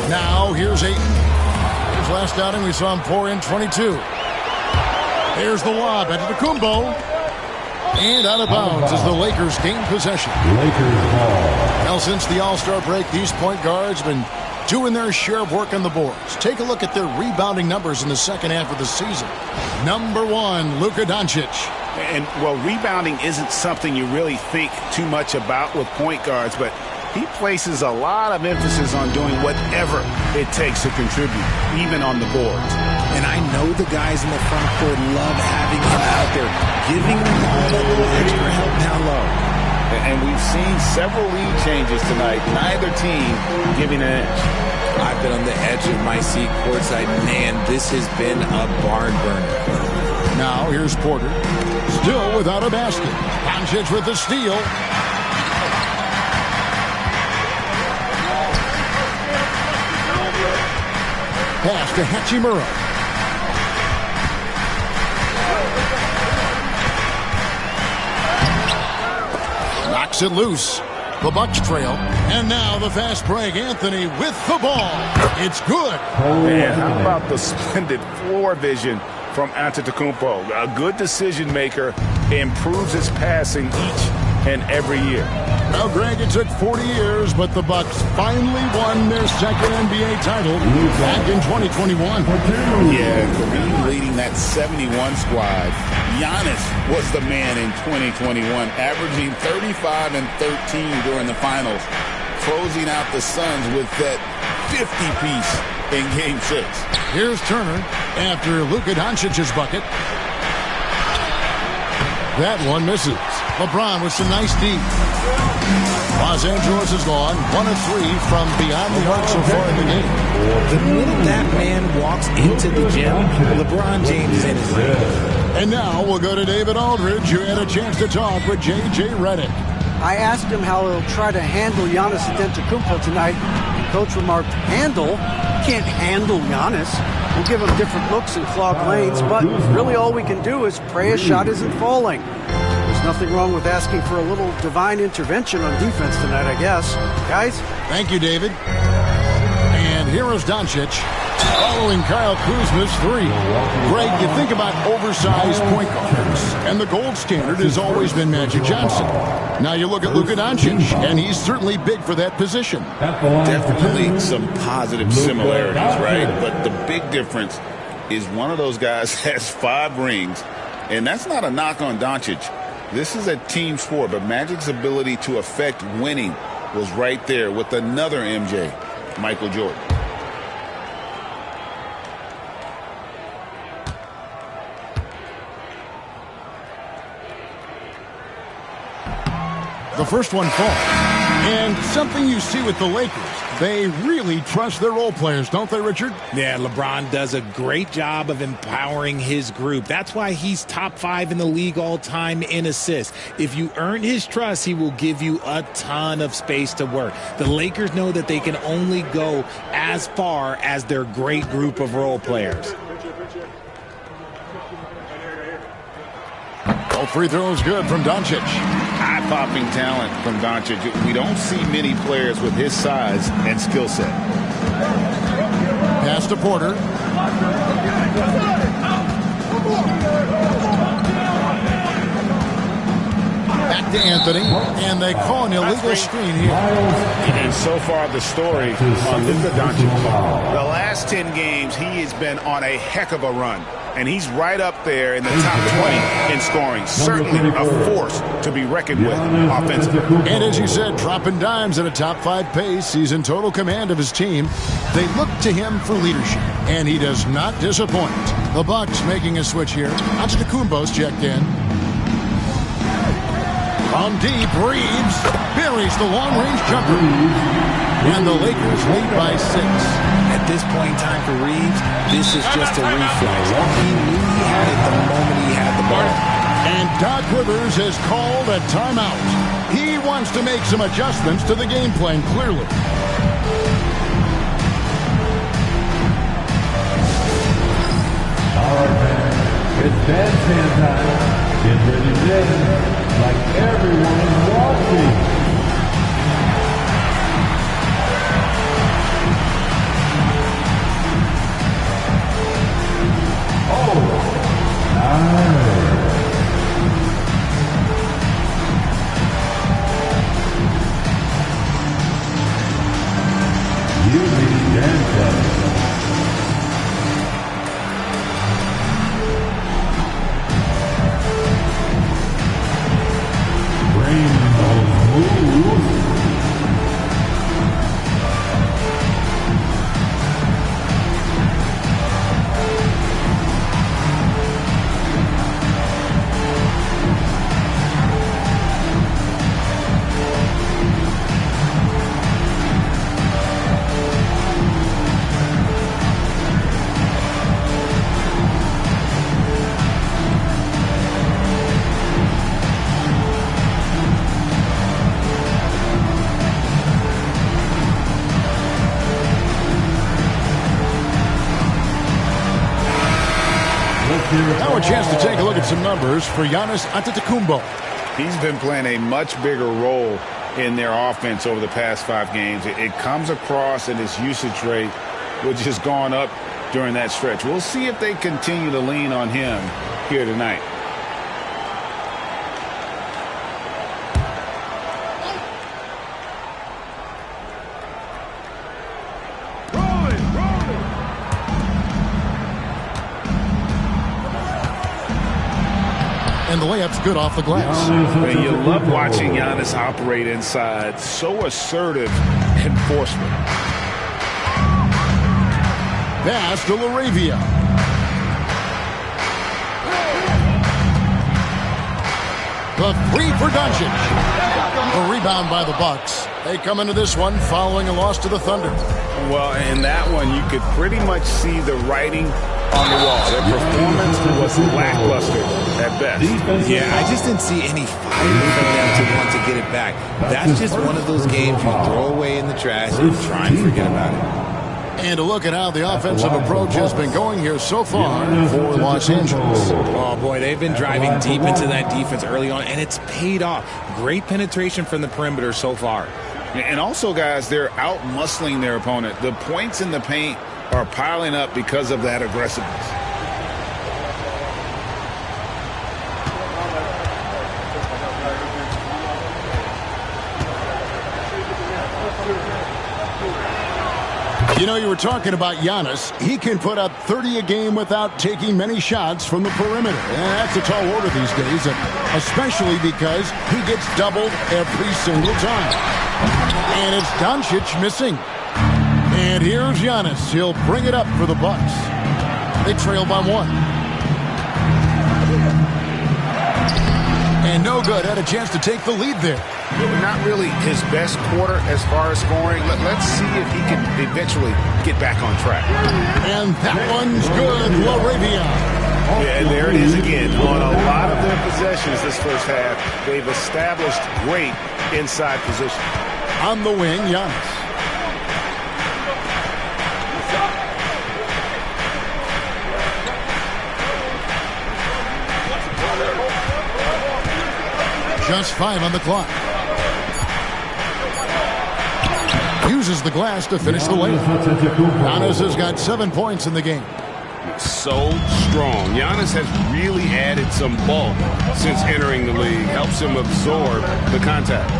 Now, here's Ayton. His last outing, we saw him pour in 22. There's the lob. Antetokounmpo. And out of bounds as the Lakers gain possession. Lakers ball. Now, since the All-Star break, these point guards have been doing their share of work on the boards. Take a look at their rebounding numbers in the second half of the season. Number 1, Luka Doncic. And, well, rebounding isn't something you really think too much about with point guards, but he places a lot of emphasis on doing whatever it takes to contribute, even on the boards. And I know the guys in the front court love having him out there, giving them all that little extra help down low. And we've seen several lead changes tonight, neither team giving an edge. I've been on the edge of my seat courtside. Man, this has been a barn burner. Now here's Porter. still without a basket. Doncic with the steal. Pass to Hachimura. Knocks it loose. The Bucks trail. And now the fast break. Anthony with the ball. It's good. Man, how about the splendid floor vision from Antetokounmpo? A good decision maker, improves his passing each and every year. Now, Greg, it took 40 years, but the Bucks finally won their second NBA title back in 2021. Yeah, Kareem leading that 71 squad. Giannis was the man in 2021, averaging 35 and 13 during the finals, closing out the Suns with that 50-piece in Game 6. Here's Turner after Luka Doncic's bucket. That one misses. LeBron with some nice D. Los Angeles is gone 1 of 3 from beyond the arc so far in the game. The minute that man walks into the gym, LeBron James is in his ring. And now we'll go to David Aldridge, who had a chance to talk with J.J. Redick. I asked him how he'll try to handle Giannis Antetokounmpo tonight. Coach remarked, handle? Can't handle Giannis. We'll give him different looks and clog lanes, but really all we can do is pray a shot isn't falling. There's nothing wrong with asking for a little divine intervention on defense tonight, I guess. Guys? Thank you, David. And here is Doncic following Kyle Kuzma's 3. Greg, you think about oversized point guards, and the gold standard has always been Magic Johnson. Now you look at Luka Doncic, and he's certainly big for that position. Definitely some positive similarities, right? But the big difference is one of those guys has 5 rings, and that's not a knock on Doncic. This is a team sport, but Magic's ability to affect winning was right there with another MJ, Michael Jordan. The first one falls. And something you see with the Lakers, they really trust their role players, don't they, Richard? Yeah, LeBron does a great job of empowering his group. That's why he's top 5 in the league all time in assists. If you earn his trust, he will give you a ton of space to work. The Lakers know that they can only go as far as their great group of role players. All free throws good from Doncic. Eye-popping talent from Doncic. We don't see many players with his size and skill set. Pass to Porter. Back to Anthony, and they call an illegal screen here. And so far the story on Luka Doncic. The last 10 games, he has been on a heck of a run. And he's right up there in the top 20 in scoring. Certainly a force to be reckoned with offensively. And as you said, dropping dimes at a top 5 pace. He's in total command of his team. They look to him for leadership, and he does not disappoint. The Bucks making a switch here. Antetokounmpo's checked in. From deep, Reeves buries the long-range jumper. And the Lakers lead by 6. At this point in time for Reeves, this is just a reflex. He knew he had it the moment he had the ball. And Doc Rivers has called a timeout. He wants to make some adjustments to the game plan, clearly. All right, man. It's bandstand time. Get ready to dance like everyone is watching. and some numbers for Giannis Antetokounmpo. He's been playing a much bigger role in their offense over the past 5 games. It comes across in his usage rate, which has gone up during that stretch. We'll see if they continue to lean on him here tonight. And the layup's good off the glass. And you love watching Giannis operate inside. So assertive and forceful. Pass to Laravia. The 3 for Doncic. A rebound by the Bucks. They come into this one following a loss to the Thunder. Well, in that one, you could pretty much see the writing on the wall. Their performance was lackluster at best. Yeah, I just didn't see any fire from them to want to get it back. That's just one of those games you throw away in the trash and try and forget about it. And a look at how the offensive approach has been going here so far for Los Angeles. Oh, boy, they've been driving deep into that defense early on, and it's paid off. Great penetration from the perimeter so far. And also, guys, they're out-muscling their opponent. The points in the paint are piling up because of that aggressiveness. You know, you were talking about Giannis. He can put up 30 a game without taking many shots from the perimeter. And that's a tall order these days, especially because he gets doubled every single time. And it's Doncic missing. And here's Giannis. He'll bring it up for the Bucks. They trail by 1. And no good. Had a chance to take the lead there. Not really his best quarter as far as scoring. Let's see if he can eventually get back on track. And that one's good. Laravia. Yeah, and there it is again. On a lot of their possessions this first half, they've established great inside position. On the wing, Giannis. Just 5 on the clock. Uses the glass to finish the layup. Giannis has got 7 points in the game. So strong. Giannis has really added some bulk since entering the league. Helps him absorb the contact.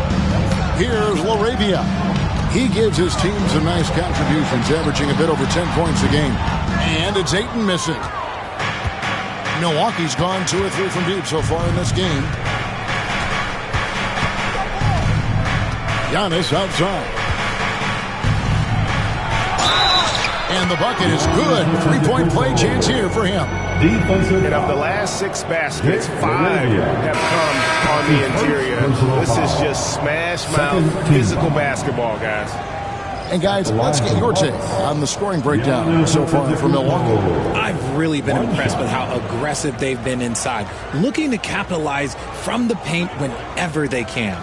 Here's Laravia. He gives his team some nice contributions, averaging a bit over 10 points a game. And it's Ayton missing. Milwaukee's gone 2 or 3 from deep so far in this game. Giannis outside. And the bucket is good. 3-point play chance here for him. And of the last 6 baskets, 5 have come on the interior. This is just smash mouth physical basketball, guys. And guys, let's get your take on the scoring breakdown so far for Milwaukee. I've really been impressed with how aggressive they've been inside, looking to capitalize from the paint whenever they can.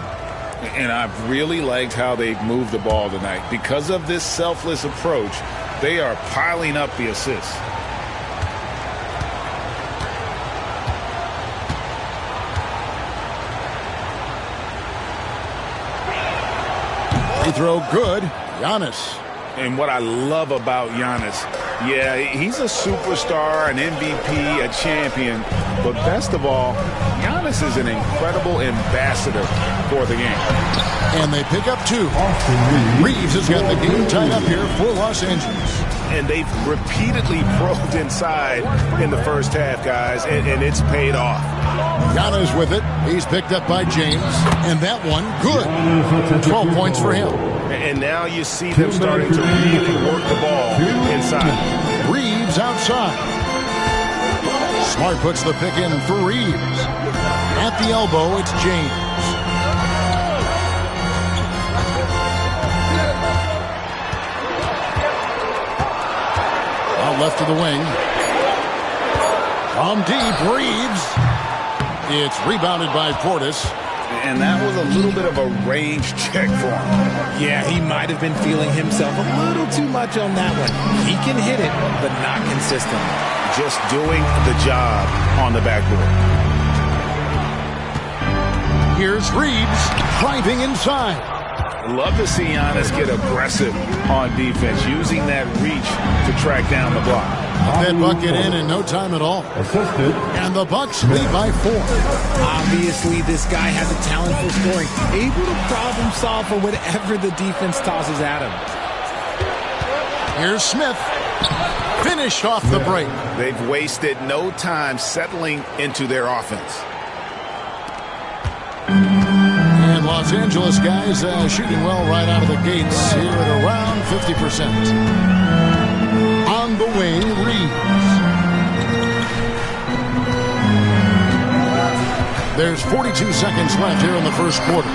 And I've really liked how they've moved the ball tonight. Because of this selfless approach, they are piling up the assists. Free throw good. Giannis. And what I love about Giannis, yeah, he's a superstar, an MVP, a champion. But best of all, Giannis is an incredible ambassador for the game. And they pick up 2. Reeves has got the game tied up here for Los Angeles. And they've repeatedly probed inside in the first half, guys, and it's paid off. Giannis with it. He's picked up by James. And that one, good. 12 points for him. And now you see them starting to really work the ball inside. Reeves outside. Smart puts the pick in for Reeves. At the elbow, it's James. Out left to the wing. From deep, Reeves. It's rebounded by Portis. And that was a little bit of a range check for him. Yeah, he might have been feeling himself a little too much on that one. He can hit it, but not consistently. just doing the job on the backboard. Here's Reeves driving inside. Love to see Giannis get aggressive on defense, using that reach to track down the block. That bucket in no time at all. And the Bucks lead by 4. Obviously, this guy has a talent for scoring, able to problem solve for whatever the defense tosses at him. Here's Smith. Finished off the break. They've wasted no time settling into their offense. And Los Angeles guys shooting well right out of the gates here at around 50%. On the way, Reeves. There's 42 seconds left here in the first quarter.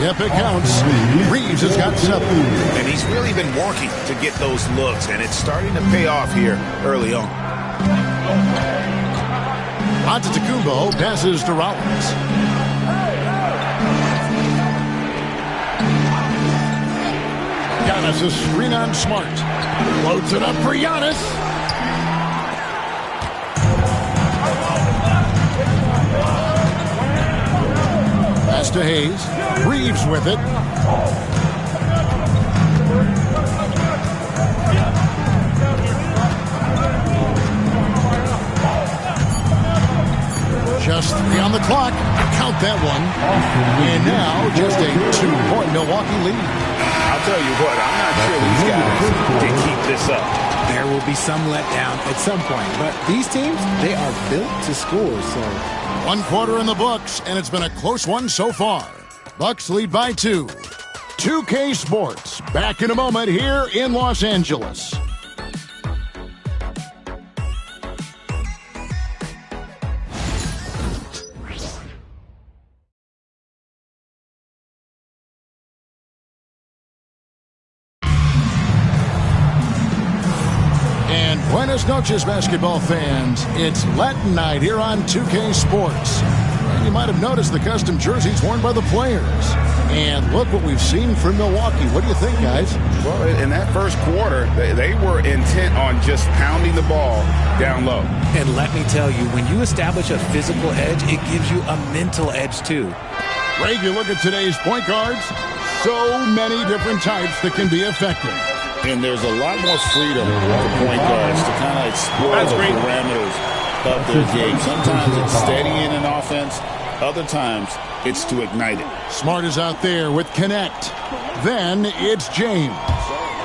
Yep, it counts. Reeves has got 7. And he's really been working to get those looks, and it's starting to pay off here early on. Antetokounmpo passes to Rollins. Giannis is screen on Smart. Loads it up for Giannis. Pass to Hayes. Reeves with it. Just 3 on the clock. Count that one. And now just a 2-point Milwaukee lead. I'll tell you what, I'm not sure these guys can keep this up. There will be some letdown at some point, but these teams, they are built to score, so. 1 quarter in the books, and it's been a close one so far. Bucks lead by 2. 2K Sports, back in a moment here in Los Angeles. Buenas noches, basketball fans. It's Latin night here on 2K Sports. And you might have noticed the custom jerseys worn by the players. And look what we've seen from Milwaukee. What do you think, guys? Well, in that first quarter, they were intent on just pounding the ball down low. And let me tell you, when you establish a physical edge, it gives you a mental edge, too. Greg, you look at today's point guards, so many different types that can be effective. And there's a lot more freedom for point guards to kind of explore the parameters of their game. Sometimes it's steadying an offense. Other times, it's to ignite it. Smart is out there with Connect. Then it's James.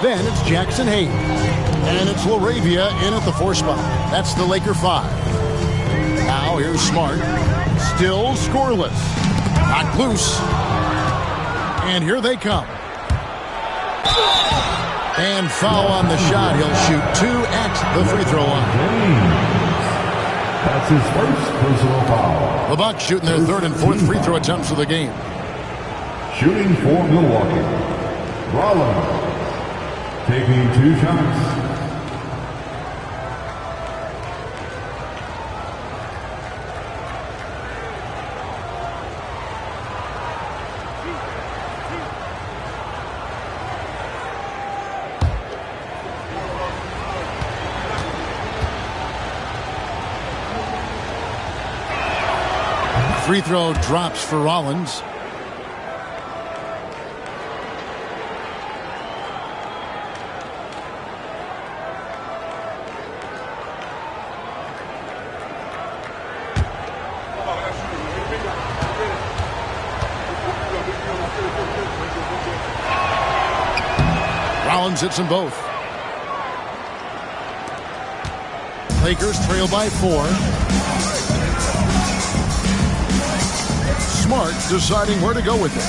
Then it's Jackson Hayes. And it's LaRavia in at the 4 spot. That's the Laker 5. Now here's Smart. Still scoreless. Knocked loose. And here they come. And foul on the shot. He'll shoot 2 at the free throw line. That's his first personal foul. The Bucks shooting their 3rd and 4th free throw attempts of the game. Shooting for Milwaukee. Rollins taking 2 shots. Free throw drops for Rollins. Rollins hits them both. Lakers trail by 4. Smart deciding where to go with it.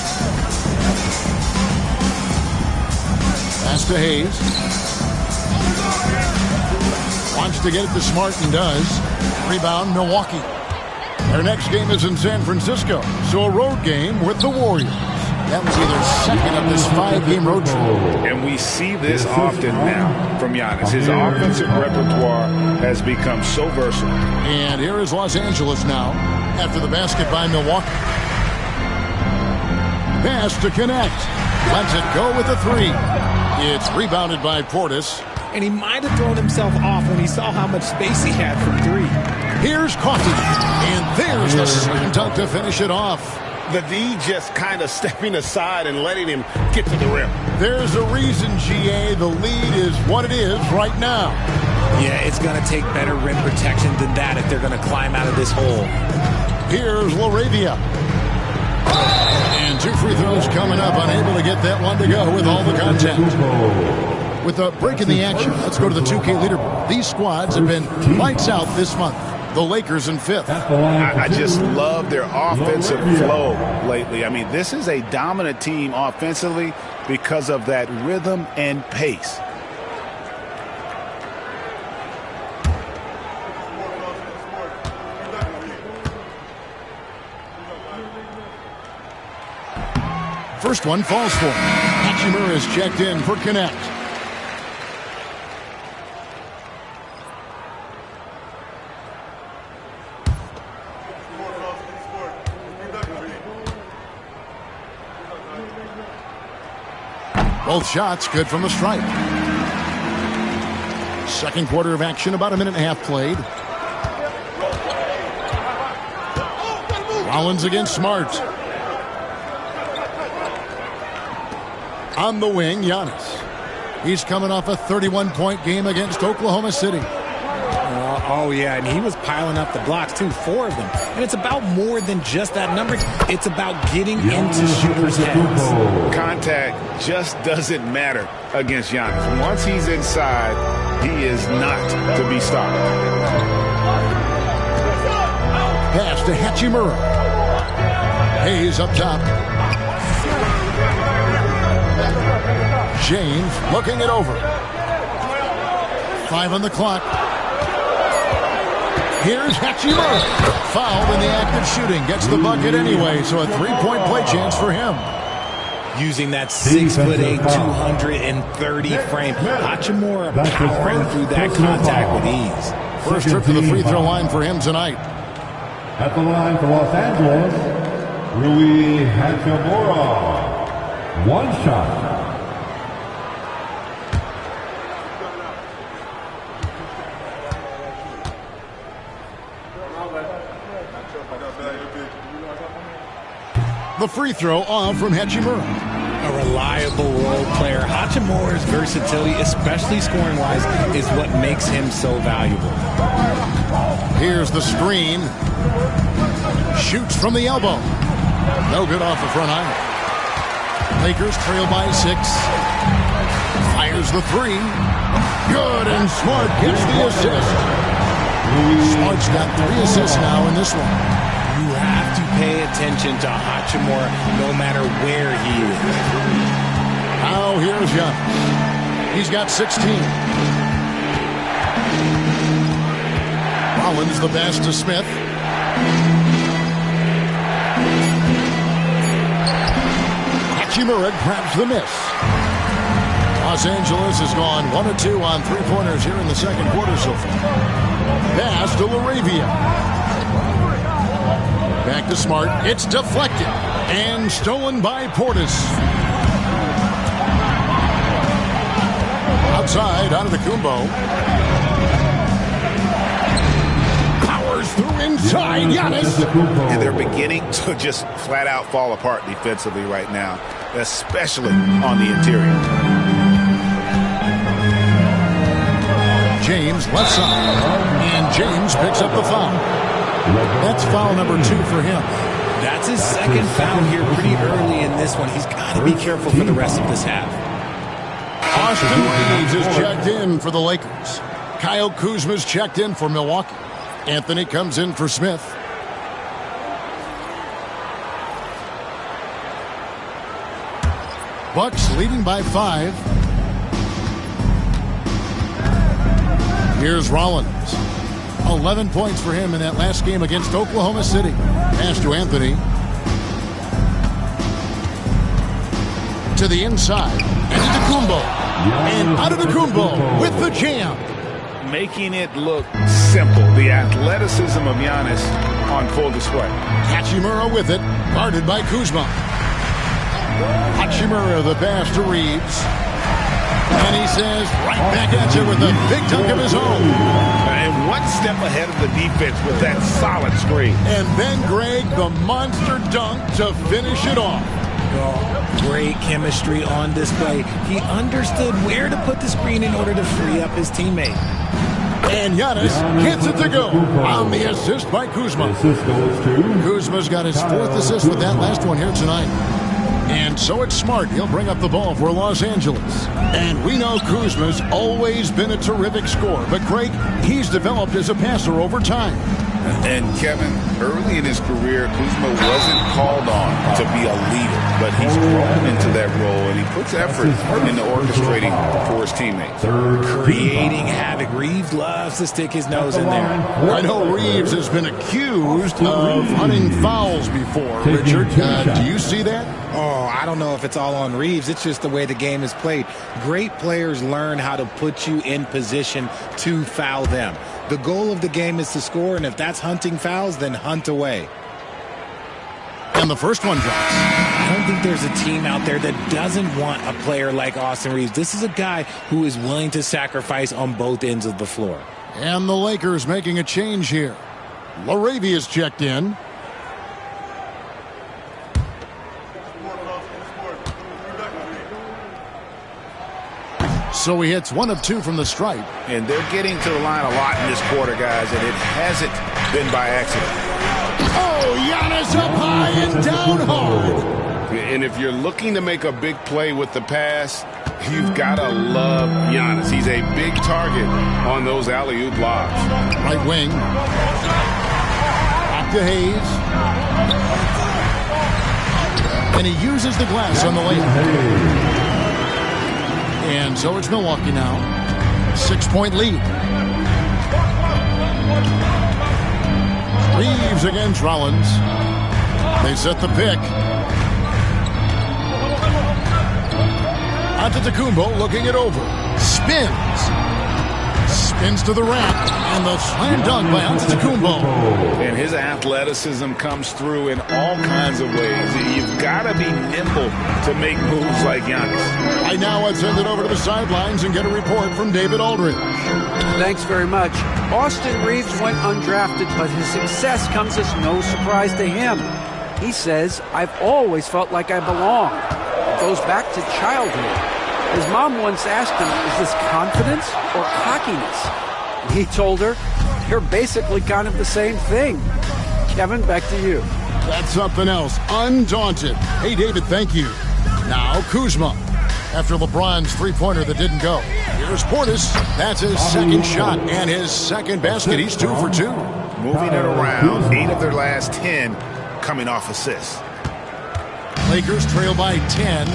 Pass to Hayes. Wants to get it to Smart and does. Rebound, Milwaukee. Their next game is in San Francisco, so a road game with the Warriors. That will be their second of this 5-game road trip. And we see this often now from Giannis. His offensive repertoire has become so versatile. And here is Los Angeles now after the basket by Milwaukee. Pass to Connect. Lets it go with a 3. It's rebounded by Portis. and he might have thrown himself off when he saw how much space he had from three. Here's Coffey, and there's the slam dunk to finish it off. The D just kind of stepping aside and letting him get to the rim. There's a reason, GA, the lead is what it is right now. Yeah, it's going to take better rim protection than that if they're going to climb out of this hole. Here's LaRavia. And 2 free throws coming up, unable to get that one to go with all the contact. With a break in the action, let's go to the 2K leaderboard. These squads have been lights out this month. The Lakers in 5th. I just love their offensive flow lately. I mean, this is a dominant team offensively because of that rhythm and pace. First one falls for him. Hachimura is checked in for Connect. Both shots good from the stripe. Second quarter of action, about a minute and a half played. Rollins against Smart. On the wing, Giannis. He's coming off a 31-point game against Oklahoma City. Oh, yeah, and he was piling up the blocks, too, 4 of them. And it's about more than just that number. It's about getting into shooters' heads. Contact just doesn't matter against Giannis. Once he's inside, he is not to be stopped. Pass to Hachimura. Hayes up top. James looking it over. 5 on the clock. Here's Hachimura. Fouled in the act of shooting. Gets the bucket anyway, so a 3-point play chance for him. Using that 6'8", 230 frame. Hachimura powering through that contact with ease. First trip to the free throw line for him tonight. At the line for Los Angeles, Rui Hachimura. 1 shot. The free throw off from Hachimura. A reliable role player. Hachimura's versatility, especially scoring-wise, is what makes him so valuable. Here's the screen. Shoots from the elbow. No good off the front iron. Lakers trail by 6. Fires the 3. Good, and Smart gets the assist. Smart's got 3 assists now in this one. You have to pay attention to Hachimura no matter where he is. Now here's Giannis. He's got 16. Rollins the pass to Smith. Hachimura grabs the miss. Los Angeles has gone 1 of 2 on 3-pointers here in the second quarter so far. Pass to LaRavia. Back to Smart. It's deflected and stolen by Portis. Outside, out of the Kumbo. Powers through inside. Giannis. And they're beginning to just flat out fall apart defensively right now, especially on the interior. James left side. And James picks up the foul. That's foul number 2 for him. That's his second foul here pretty early in this one. He's got to be careful for the rest of this half. Austin Reeves is checked in for the Lakers. Kyle Kuzma's checked in for Milwaukee. Anthony comes in for Smith. Bucks leading by 5. Here's Rollins. 11 points for him in that last game against Oklahoma City. Pass to Anthony. To the inside. And Antetokounmpo. And Antetokounmpo with the jam. Making it look simple. The athleticism of Giannis on full display. Hachimura with it. Guarded by Kuzma. Hachimura the pass to Reeves. And he says right back at you with a big dunk of his own. And one step ahead of the defense with that solid screen. And then Greg, the monster dunk to finish it off. Oh, great chemistry on display. He understood where to put the screen in order to free up his teammate. And Giannis hits it to go on the assist by Kuzma. Kuzma's got his 4th assist with that last one here tonight. And so it's Smart. He'll bring up the ball for Los Angeles. And we know Kuzma's always been a terrific scorer. But, Greg, he's developed as a passer over time. And, Kevin, early in his career, Kuzma wasn't called on to be a leader. But he's grown into that role, and he puts effort into orchestrating for his teammates. Creating havoc. Reeves loves to stick his nose in there. I know Reeves has been accused of hunting fouls before, Richard. Do you see that? Oh, I don't know if it's all on Reeves. It's just the way the game is played. Great players learn how to put you in position to foul them. The goal of the game is to score, and if that's hunting fouls, then hunt away. And the first one drops. I don't think there's a team out there that doesn't want a player like Austin Reeves. This is a guy who is willing to sacrifice on both ends of the floor. And the Lakers making a change here. Laravia's checked in. So he hits 1 of 2 from the stripe. And they're getting to the line a lot in this quarter, guys, and it hasn't been by accident. Oh, Giannis up high and down hard. And if you're looking to make a big play with the pass, you've got to love Giannis. He's a big target on those alley-oop lobs. Right wing. Back to Hayes. And he uses the glass on the layup. And so it's Milwaukee now. 6-point lead. Reeves against Rollins. They set the pick. Antetokounmpo looking it over. Spins to the rack. And the slam dunk by Antetokounmpo. And his athleticism comes through in all kinds of ways. You've got to be nimble to make moves like Giannis. Right now, let's send it over to the sidelines and get a report from David Aldridge. Thanks very much. Austin Reeves went undrafted, but his success comes as no surprise to him. He says, "I've always felt like I belong." It goes back to childhood. His mom once asked him, "Is this confidence or cockiness?" He told her, "You're basically kind of the same thing." Kevin, back to you. That's something else. Undaunted. Hey, David, thank you. Now, Kuzma. After LeBron's three-pointer that didn't go. Here's Portis. That's his second shot and his second basket. He's 2 for 2. Moving it around. 8 of their last 10 coming off assists. Lakers trail by 10.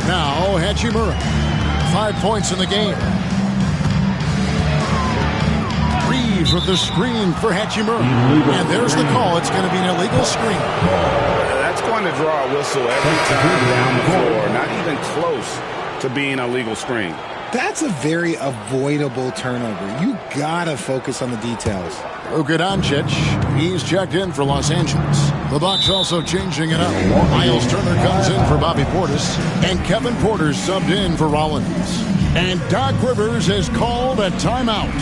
Now, Hachimura. 5 points in the game. Reeves with the screen for Hachimura. And there's the call. It's going to be an illegal screen. That's going to draw a whistle every time down the floor. Not even close to being a legal screen. That's a very avoidable turnover. You got to focus on the details. Luka Doncic, he's checked in for Los Angeles. The Bucks also changing it up. Miles Turner comes in for Bobby Portis, and Kevin Porter's subbed in for Rollins. And Doc Rivers has called a timeout,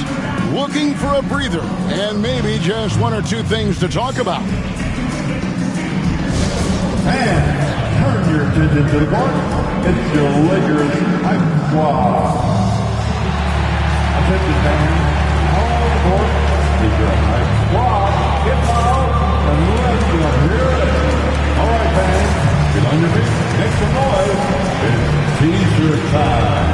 looking for a breather, and maybe just 1 or 2 things to talk about. And turn your attention to the court. It's your Lakers hype squad. Attention fans, all the court. It's your hype squad. Get loud and let's hear it. All right, fans, get on your feet, make some noise. It's T-shirt time.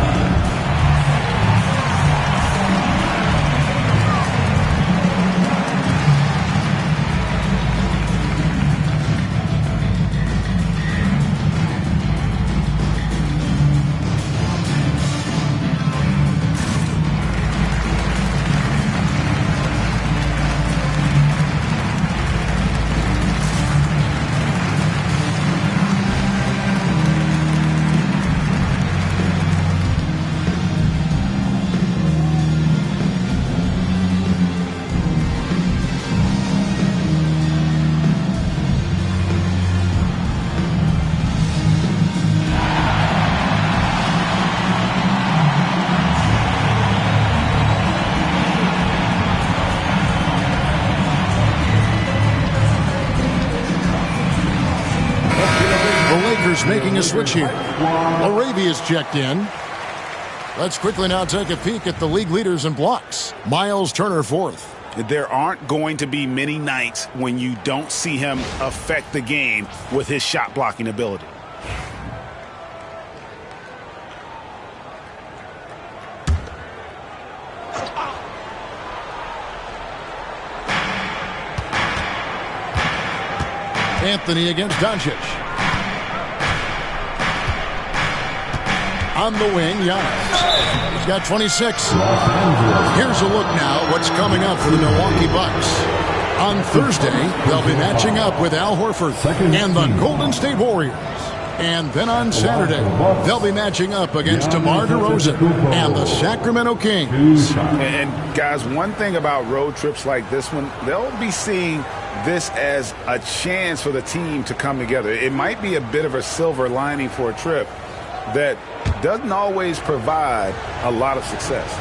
Lakers making a switch here. Arabia's checked in. Let's quickly now take a peek at the league leaders in blocks. Miles Turner fourth. There aren't going to be many nights when you don't see him affect the game with his shot blocking ability. Anthony against Doncic. On the wing, Giannis. He's got 26. Here's a look now what's coming up for the Milwaukee Bucks. On Thursday, they'll be matching up with Al Horford and the Golden State Warriors. And then on Saturday, they'll be matching up against DeMar DeRozan and the Sacramento Kings. And guys, one thing about road trips like this one, they'll be seeing this as a chance for the team to come together. It might be a bit of a silver lining for a trip that doesn't always provide a lot of success.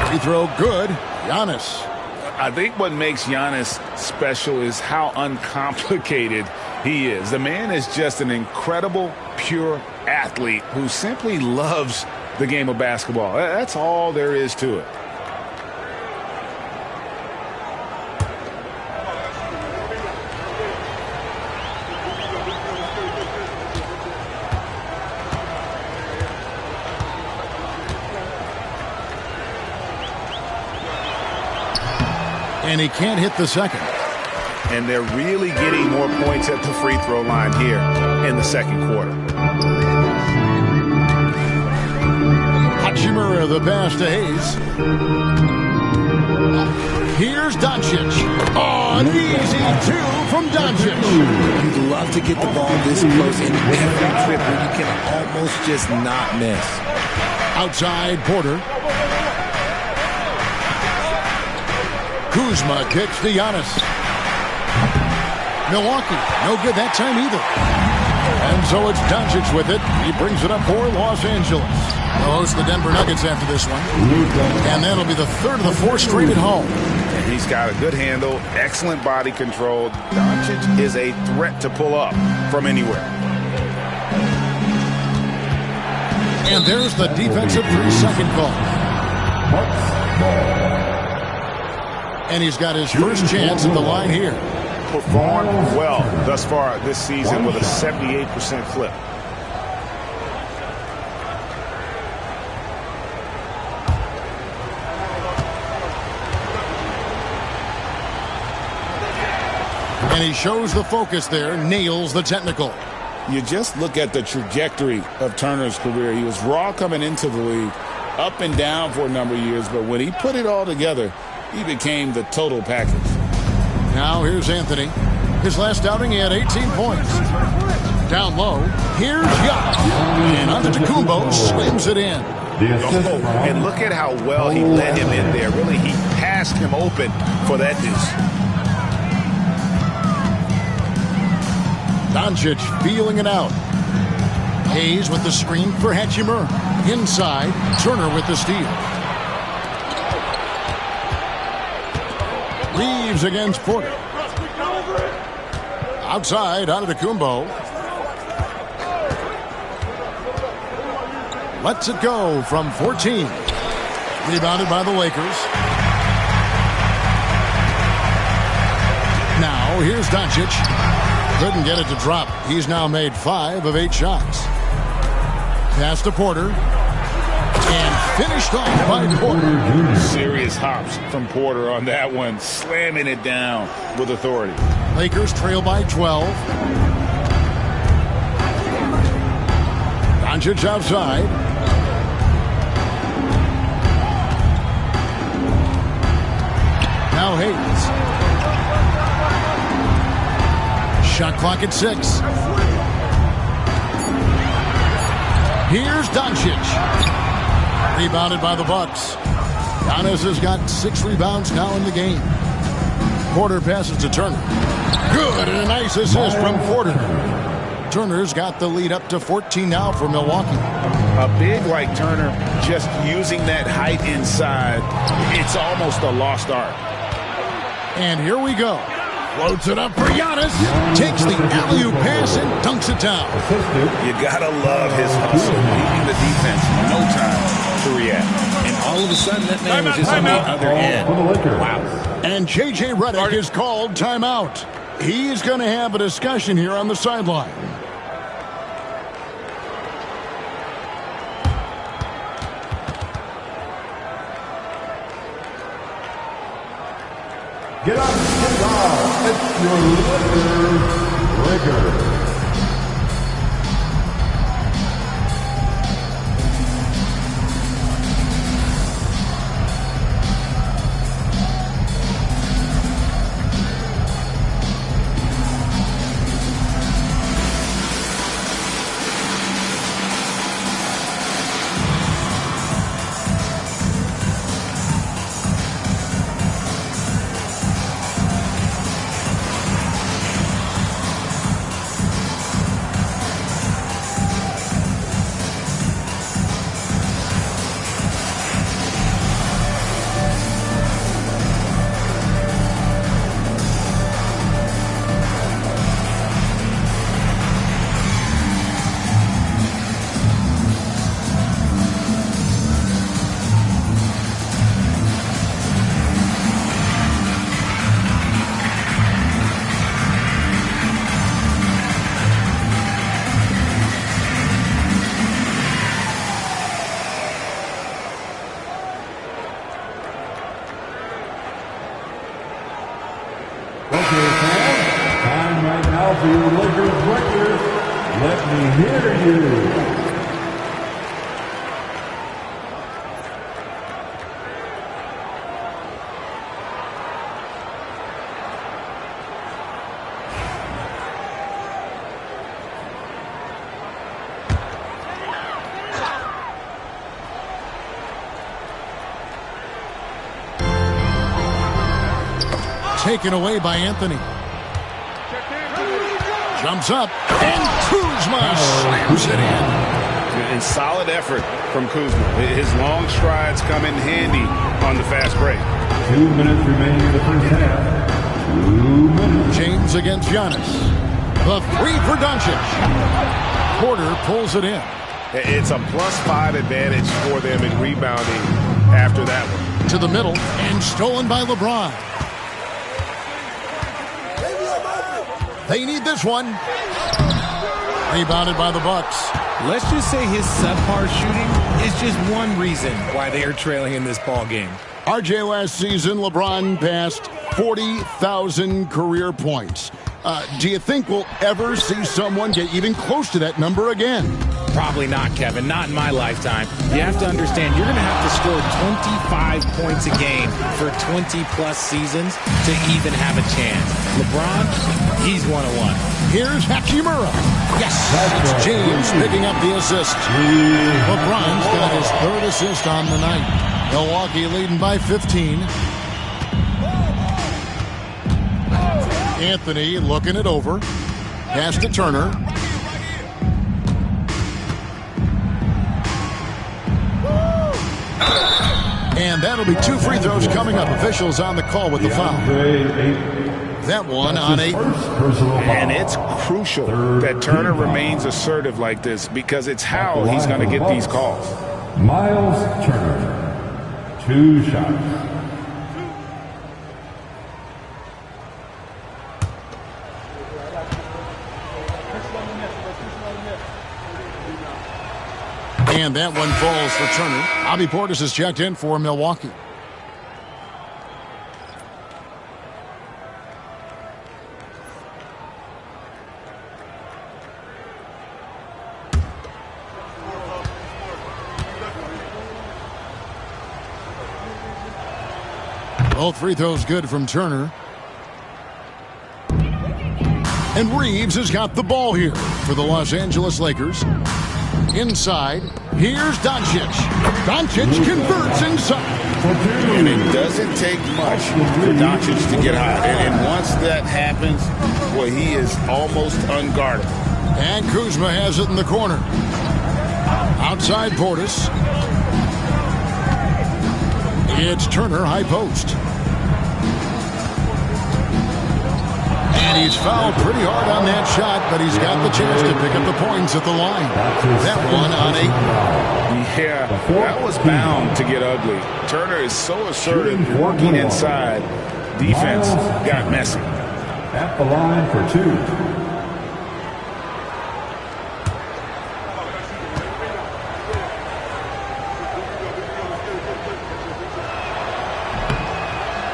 Free throw good. Giannis. I think what makes Giannis special is how uncomplicated he is. The man is just an incredible, pure athlete who simply loves the game of basketball. That's all there is to it. And he can't hit the second. And they're really getting more points at the free throw line here in the second quarter. Hachimura the pass to Hayes. Here's Doncic. Oh, an easy two from Doncic. You'd love to get the ball this close in every trip where you can almost just not miss. Outside Porter. Kuzma kicks to Giannis. Milwaukee, no good that time either. And so it's Doncic with it. He brings it up for Los Angeles. They'll host the Denver Nuggets after this one. And that'll be the third of the four straight at home. And he's got a good handle, excellent body control. Doncic is a threat to pull up from anywhere. And there's the defensive 3-second call. And he's got his first chance at the line here. Performed well thus far this season with a 78% clip. And he shows the focus there, nails the technical. You just look at the trajectory of Turner's career. He was raw coming into the league, up and down for a number of years, but when he put it all together, he became the total package. Now here's Anthony. His last outing, he had 18 points. Down low, here's Giannis. And Antetokounmpo slams it in. Oh, and look at how well he led him in there. Really, he passed him open for that deuce. Doncic feeling it out. Hayes with the screen for Hachimura. Inside, Turner with the steal. Reeves against Porter. Outside, Antetokounmpo. Lets it go from 14. Rebounded by the Lakers. Now, here's Doncic. Couldn't get it to drop. He's now made 5 of 8 shots. Pass to Porter. And finished off by Porter. Serious hops from Porter on that one, slamming it down with authority. Lakers trail by 12. Doncic outside. Now Hayes. Shot clock at 6. Here's Doncic. Rebounded by the Bucks. Giannis has got 6 rebounds now in the game. Porter passes to Turner. Good, and a nice assist from Porter. Turner's got the lead up to 14 now for Milwaukee. A big like Turner, just using that height inside, it's almost a lost art. And here we go. Floats it up for Giannis. Takes the alley-oop pass and dunks it down. You gotta love his hustle, leaving the defense no time to react. And all of a sudden, that man was just on the other end. Wow. And J.J. Redick is called timeout. He's going to have a discussion here on the sideline. Get up, get off. It's your Liquor. Time right now for your Lakers record. Let me hear you. Taken away by Anthony. Jumps up, and Kuzma slams it in. And solid effort from Kuzma. His long strides come in handy on the fast break. 2 minutes remaining in the first half. 2 minutes. James against Giannis. The three for Doncic. Porter pulls it in. It's a +5 advantage for them in rebounding after that one. To the middle, and stolen by LeBron. They need this one. Rebounded by the Bucks. Let's just say his subpar shooting is just one reason why they are trailing in this ball game. RJ, last season, LeBron passed 40,000 career points. Do you think we'll ever see someone get even close to that number again? Probably not, Kevin. Not in my lifetime. You have to understand, you're going to have to score 25 points a game for 20-plus seasons to even have a chance. LeBron, he's 101. Here's Hachimura. Yes, it's James picking up the assist. LeBron's got his third assist on the night. Milwaukee leading by 15. Anthony looking it over. Pass to Turner. And that'll be 2 free throws coming up. Officials on the call with the foul. That one on 8. And it's crucial that Turner remains assertive like this because it's how he's going to get these calls. Miles Turner, 2 shots. And that one falls for Turner. Bobby Portis is checked in for Milwaukee. Both free throws good from Turner. And Reeves has got the ball here for the Los Angeles Lakers. Inside, here's Doncic. Doncic converts inside. And it doesn't take much for Doncic to get hot. And once that happens, well, he is almost unguardable. And Kuzma has it in the corner. Outside Portis. It's Turner, high post. And he's fouled pretty hard on that shot, but he's got the chance to pick up the points at the line. That one on 8. Yeah, that was bound to get ugly. Turner is so assertive, working inside. Defense got messy. At the line for 2.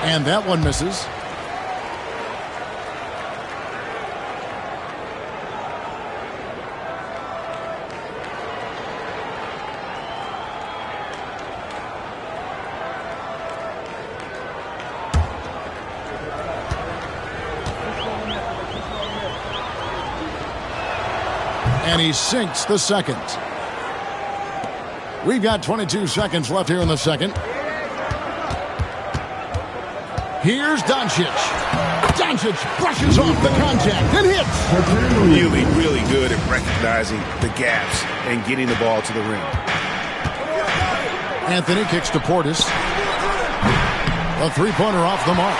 And that one misses. And he sinks the second. We've got 22 seconds left here in the second. Here's Doncic. Doncic brushes off the contact and hits. Really, really good at recognizing the gaps and getting the ball to the rim. Anthony kicks to Portis. A three-pointer off the mark.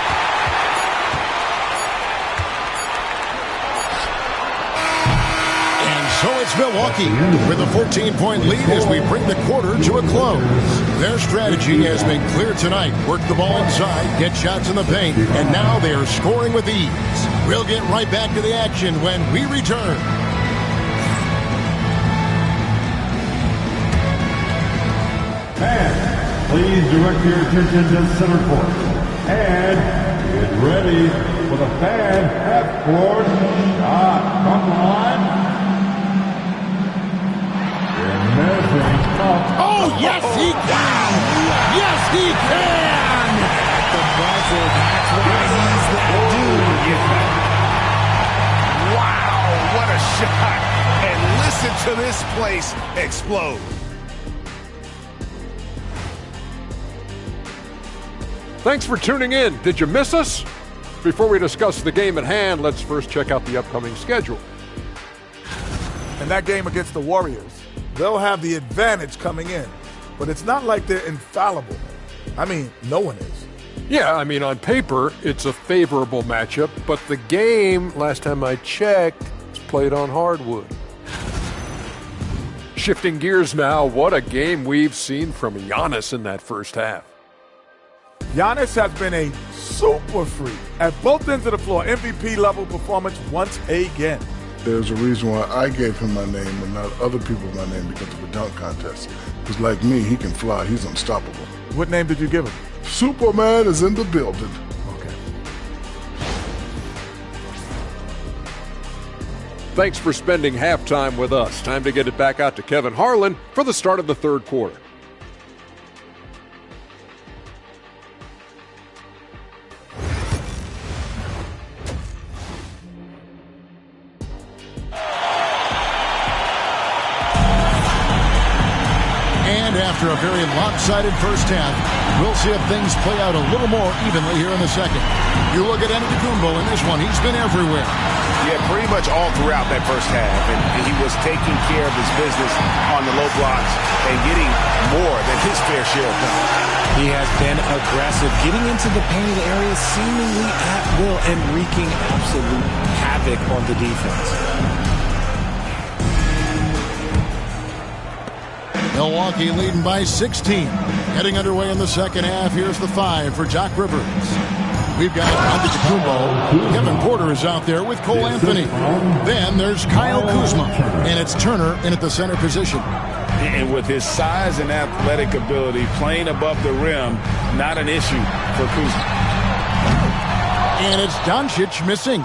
So it's Milwaukee with a 14-point lead as we bring the quarter to a close. Their strategy has been clear tonight. Work the ball inside, get shots in the paint, and now they are scoring with ease. We'll get right back to the action when we return. And please direct your attention to center court. And get ready for the fan half-court shot from the line. Oh, yes, he can! Yes, he can! At the buzzer, that's why he's that dude. Wow, what a shot. And listen to this place explode. Thanks for tuning in. Did you miss us? Before we discuss the game at hand, let's first check out the upcoming schedule. And that game against the Warriors, they'll have the advantage coming in. But it's not like they're infallible. I mean, no one is. Yeah, I mean, on paper, it's a favorable matchup, but the game, last time I checked, was played on hardwood. Shifting gears now, what a game we've seen from Giannis in that first half. Giannis has been a super freak at both ends of the floor. MVP level performance once again. There's a reason why I gave him my name and not other people my name because of a dunk contest. Because like me, he can fly. He's unstoppable. What name did you give him? Superman is in the building. Okay. Thanks for spending halftime with us. Time to get it back out to Kevin Harlan for the start of the third quarter. After a very lopsided first half, we'll see if things play out a little more evenly here in the second. You look at Antetokounmpo in this one, he's been everywhere. Yeah, pretty much all throughout that first half. And he was taking care of his business on the low blocks and getting more than his fair share of them. He has been aggressive, getting into the painted area seemingly at will and wreaking absolute havoc on the defense. Milwaukee leading by 16. Heading underway in the second half. Here's the 5 for Doc Rivers. We've got Antetokounmpo. Kevin Porter is out there with Cole Anthony. Then there's Kyle Kuzma. And it's Turner in at the center position. And with his size and athletic ability, playing above the rim, not an issue for Kuzma. And it's Doncic missing.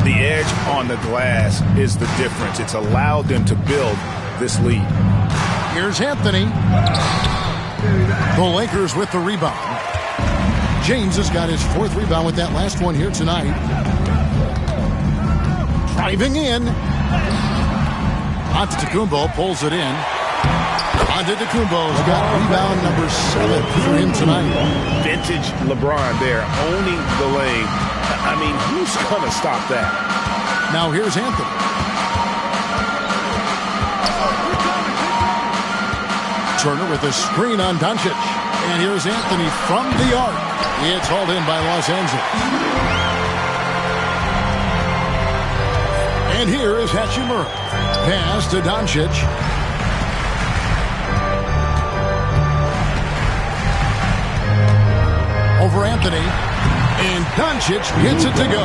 The edge on the glass is the difference. It's allowed them to build this lead. Here's Anthony. The Lakers with the rebound. James has got his 4th rebound with that last one here tonight. Driving in. Antetokounmpo pulls it in. Antetokounmpo's got rebound number 7 for him tonight. Vintage LeBron there, owning the lane. I mean, who's going to stop that? Now here's Anthony. Turner with a screen on Doncic. And here's Anthony from the arc. It's hauled in by Los Angeles. And here is Hachimura. Pass to Doncic. Over Anthony. And Doncic gets it to go.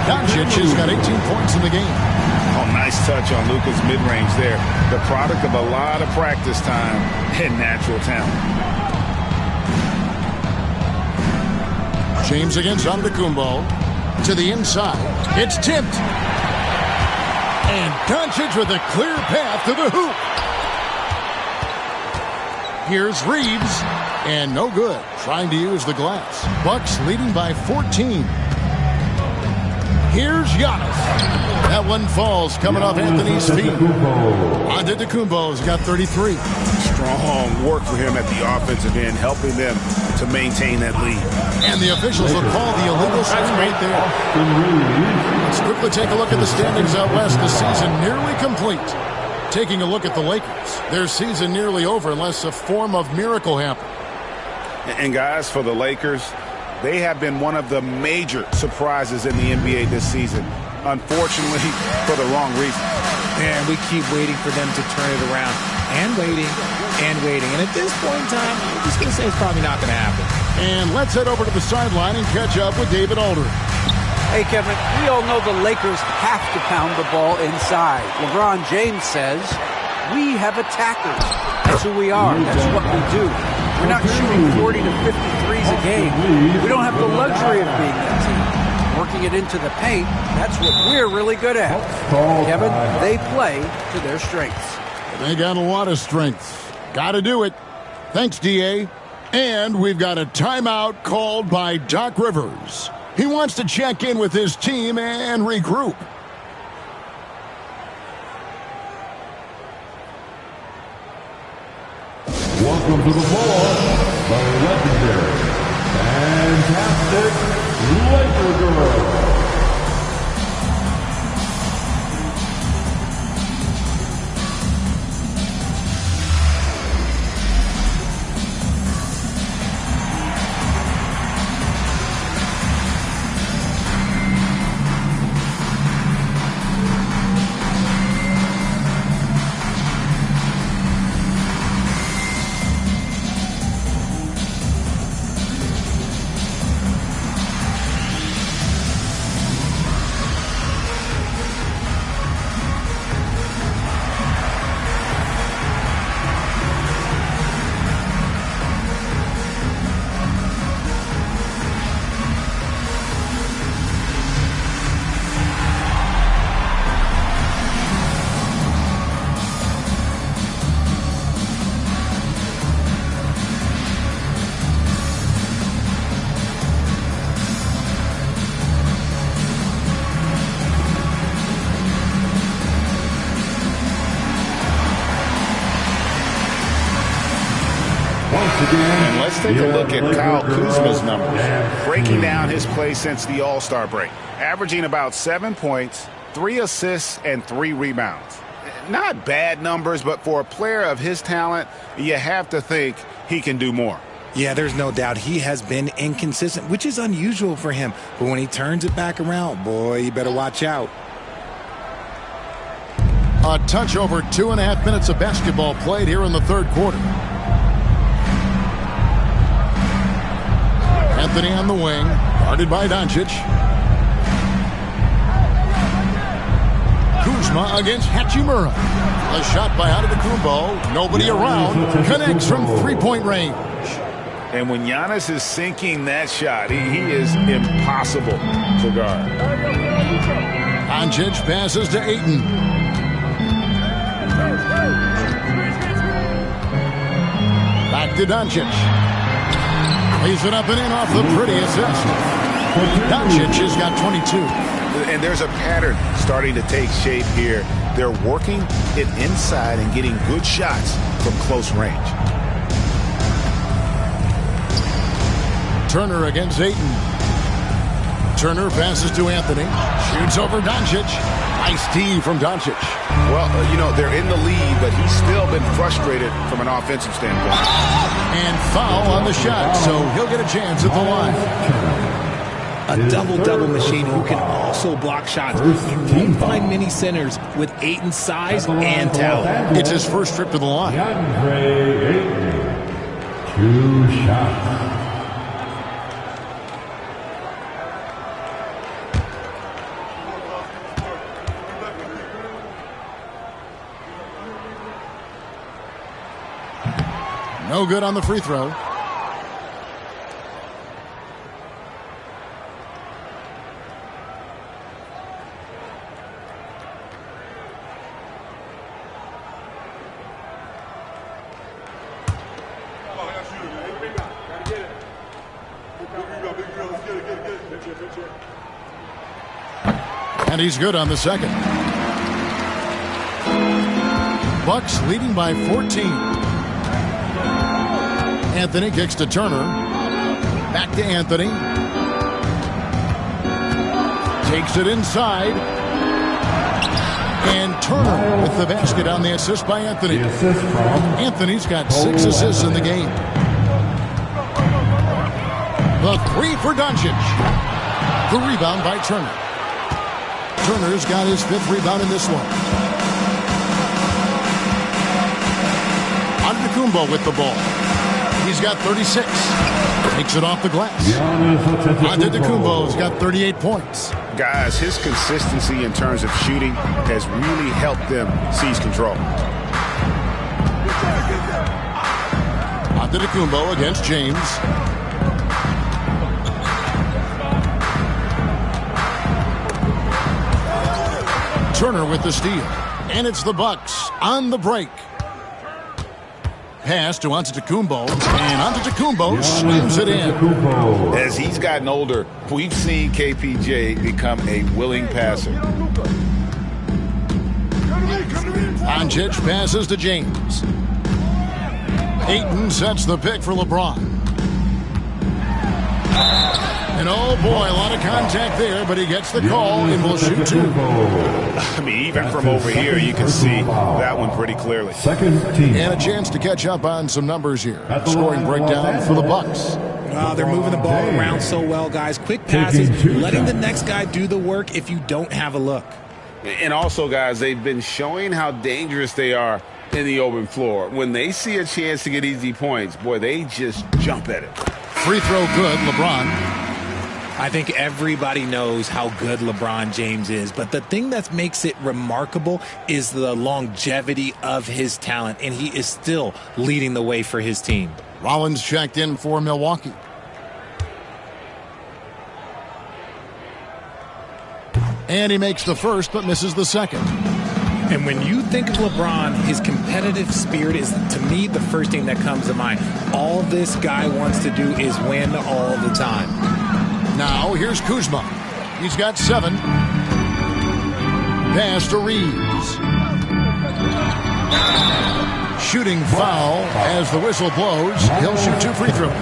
Doncic has got 18 points in the game. Oh, nice touch on Luka's mid-range there. The product of a lot of practice time and natural talent. James against Antetokounmpo. To the inside. It's tipped. And Doncic with a clear path to the hoop. Here's Reeves. And no good. Trying to use the glass. Bucks leading by 14. Here's Giannis. That one falls coming off Anthony's feet. Antetokounmpo's got 33. Strong work for him at the offensive end, helping them to maintain that lead. And the officials will call the illegal screen right there. Let's quickly take a look at the standings out west. The season nearly complete. Taking a look at the Lakers. Their season nearly over unless a form of miracle happened. And guys, for the Lakers, they have been one of the major surprises in the NBA this season. Unfortunately, for the wrong reason. And we keep waiting for them to turn it around. And waiting. And waiting. And at this point in time, I'm just going to say it's probably not going to happen. And let's head over to the sideline and catch up with David Aldridge. Hey, Kevin, we all know the Lakers have to pound the ball inside. LeBron James says, we have attackers. That's who we are. That's what we do. We're not shooting 40 to 50 threes a game. We don't have the luxury of being that team. Working it into the paint, that's what we're really good at. Kevin, they play to their strengths. They got a lot of strengths. Got to do it. Thanks, D.A. And we've got a timeout called by Doc Rivers. He wants to check in with his team and regroup. Welcome to the floor, the legendary, fantastic Laker Girl. And let's take a look at Kyle Kuzma's numbers. Breaking down his play since the All-Star break. Averaging about 7 points, 3 assists, and 3 rebounds. Not bad numbers, but for a player of his talent, you have to think he can do more. Yeah, there's no doubt he has been inconsistent, which is unusual for him. But when he turns it back around, boy, you better watch out. A touch over 2.5 minutes of basketball played here in the third quarter. Anthony on the wing, guarded by Doncic. Kuzma against Hachimura. A shot by Antetokounmpo. Nobody around. Connects from three-point range. And when Giannis is sinking that shot, he is impossible to guard. Doncic passes to Ayton. Back to Doncic. Lays it up and in off the pretty assist. Doncic has got 22. And there's a pattern starting to take shape here. They're working it inside and getting good shots from close range. Turner against Ayton. Turner passes to Anthony. Shoots over Doncic. Nice D from Doncic. Well, they're in the lead, but he's still been frustrated from an offensive standpoint. And foul on the shot, so he'll get a chance at the line. A double-double machine who can also block shots. You won't find many centers with Ayton's size and talent. It's his first trip to the line. DeAndre Ayton, 2 shots. No good on the free throw. And he's good on the second. Bucks leading by 14. Anthony kicks to Turner. Back to Anthony. Takes it inside. And Turner with the basket on the assist by Anthony. Anthony's got 6 assists in the game. The 3 for Doncic. The rebound by Turner. Turner's got his 5th rebound in this one. Antetokounmpo with the ball. He's got 36. Takes it off the glass. Antetokounmpo's got 38 points. Guys, his consistency in terms of shooting has really helped them seize control. Antetokounmpo against James. Turner with the steal. And it's the Bucks on the break. Pass to Antetokounmpo, and Antetokounmpo slams it in. As he's gotten older, we've seen KPJ become a willing passer. Doncic passes to James. Ayton sets the pick for LeBron. And oh boy, a lot of contact there, but he gets the call and will shoot 2. I mean, even from over here, you can see that one pretty clearly. And a chance to catch up on some numbers here. Scoring breakdown for the Bucks. Wow, they're moving the ball around so well, guys. Quick passes, letting the next guy do the work if you don't have a look. And also, guys, they've been showing how dangerous they are in the open floor. When they see a chance to get easy points, boy, they just jump at it. Free throw good, LeBron. I think everybody knows how good LeBron James is, but the thing that makes it remarkable is the longevity of his talent, and he is still leading the way for his team. Rollins checked in for Milwaukee. And he makes the first, but misses the second. And when you think of LeBron, his competitive spirit is, to me, the first thing that comes to mind. All this guy wants to do is win all the time. Now, here's Kuzma. He's got 7. Pass to Reeves. Shooting foul as the whistle blows. He'll shoot 2 free throws.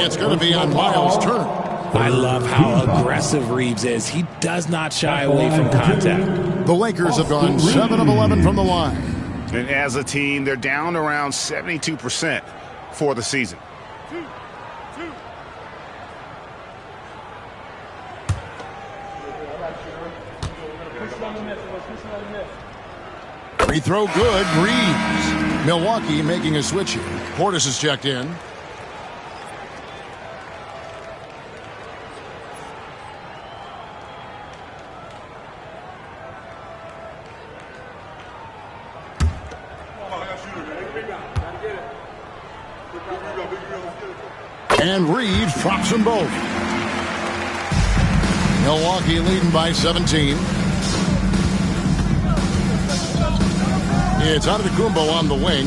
It's going to be on Miles Turner. I love how aggressive Reeves is. He does not shy away from contact. The Lakers have gone 7 of 11 from the line. And as a team, they're down around 72% for the season. Free throw good. Reeves. Milwaukee making a switch here. Portis is checked in. And Reeves drops them both. Milwaukee leading by 17. It's Antetokounmpo on the wing.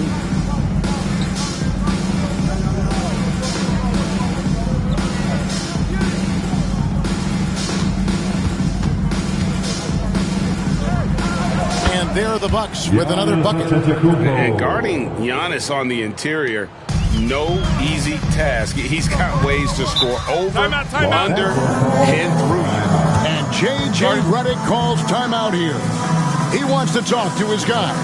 And there are the Bucks with another bucket. And guarding Giannis on the interior, no easy task. He's got ways to score over, under, and through you. And J.J. Redick calls timeout here. He wants to talk to his guys.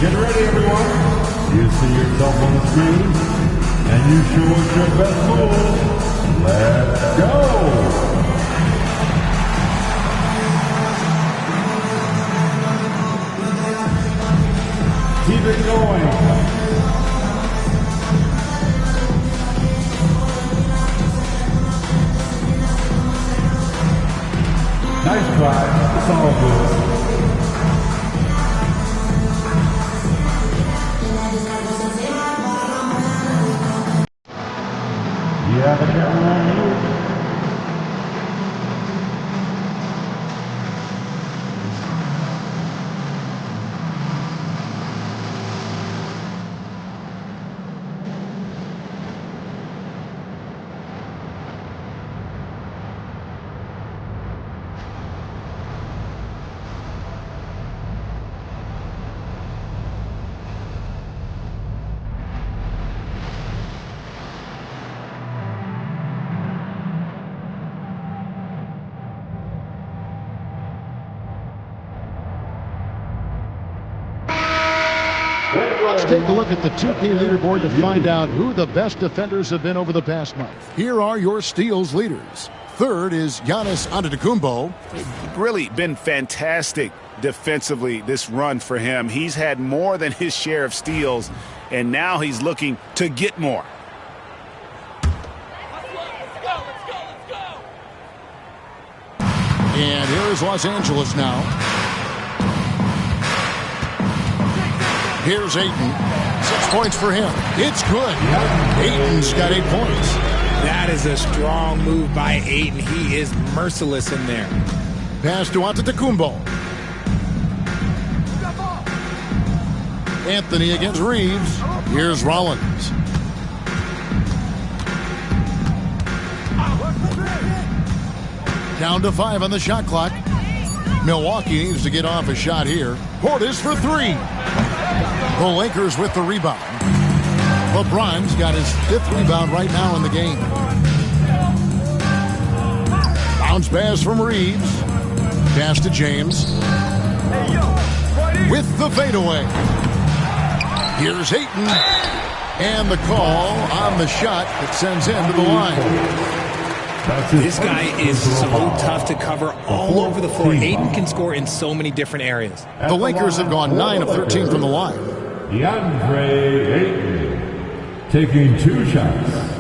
Get ready, everyone. You see yourself on the screen, and you show us your best moves. Let's go. Keep it going. Nice try. It's all good. Yeah, the camera on you. Let's take a look at the 2K leaderboard to find out who the best defenders have been over the past month. Here are your steals leaders. Third is Giannis Antetokounmpo. Really been fantastic defensively this run for him. He's had more than his share of steals, and now he's looking to get more. And here is Los Angeles now. Here's Ayton. 6 points for him. It's good. Ayton's got 8 points. That is a strong move by Ayton. He is merciless in there. Pass to Antetokounmpo. Anthony against Reeves. Here's Rollins. Down to 5 on the shot clock. Milwaukee needs to get off a shot here. Portis for 3. The Lakers with the rebound. LeBron's got his 5th rebound right now in the game. Bounce pass from Reeves. Pass to James. With the fadeaway. Here's Ayton. And the call on the shot that sends him to the line. This guy is so tough to cover all over the floor. Ayton can score in so many different areas. The Lakers have gone 9 of 13 from the line. DeAndre Ayton taking 2 shots.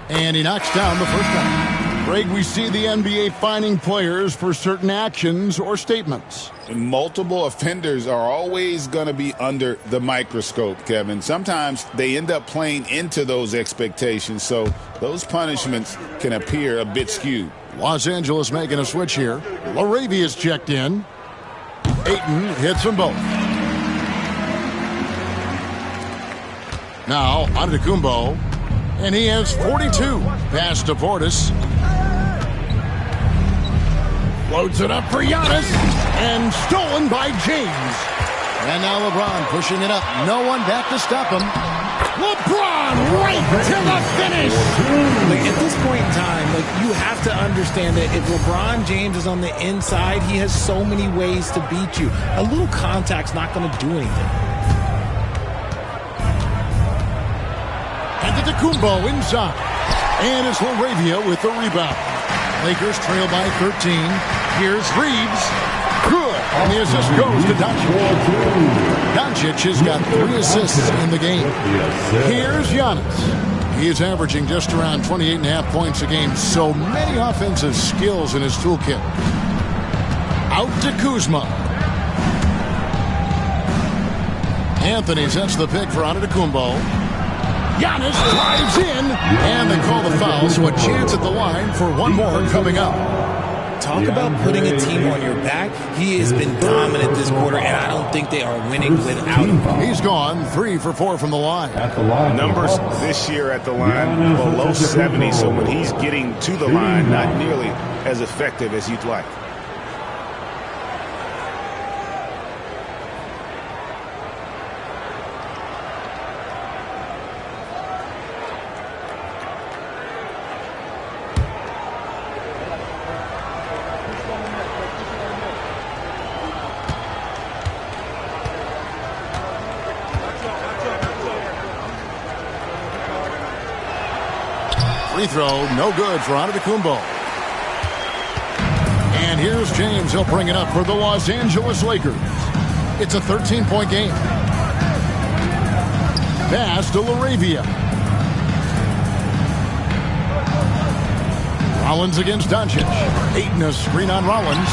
And he knocks down the first one. Greg, we see the NBA fining players for certain actions or statements. Multiple offenders are always going to be under the microscope, Kevin. Sometimes they end up playing into those expectations, so those punishments can appear a bit skewed. Los Angeles making a switch here. Laravia's checked in. Ayton hits them both. Now, Antetokounmpo. And he has 42. Pass to Portis. Loads it up for Giannis. And stolen by James. And now LeBron pushing it up. No one back to stop him. LeBron right to the finish. At this point in time, you have to understand that if LeBron James is on the inside, he has so many ways to beat you. A little contact's not going to do anything. Antetokounmpo inside. And it's LaRavia with the rebound. Lakers trail by 13. Here's Reeves. Good. And the assist goes to Doncic. Doncic has got 3 assists in the game. Here's Giannis. He is averaging just around 28.5 points a game. So many offensive skills in his toolkit. Out to Kuzma. Anthony sets the pick for Antetokounmpo. Giannis drives in, and they call the foul, so a chance at the line for one more coming up. talk about putting a team on your back. He has been dominant this quarter, and I don't think they are winning without him. He's gone 3 for 4 from the line. Numbers this year at the line below 70, so when he's getting to the line, not nearly as effective as you'd like. Free throw, no good for Antetokounmpo. And here's James. He'll bring it up for the Los Angeles Lakers. It's a 13-point game. Pass to LaRavia. Rollins against Doncic. Ayton a screen on Rollins.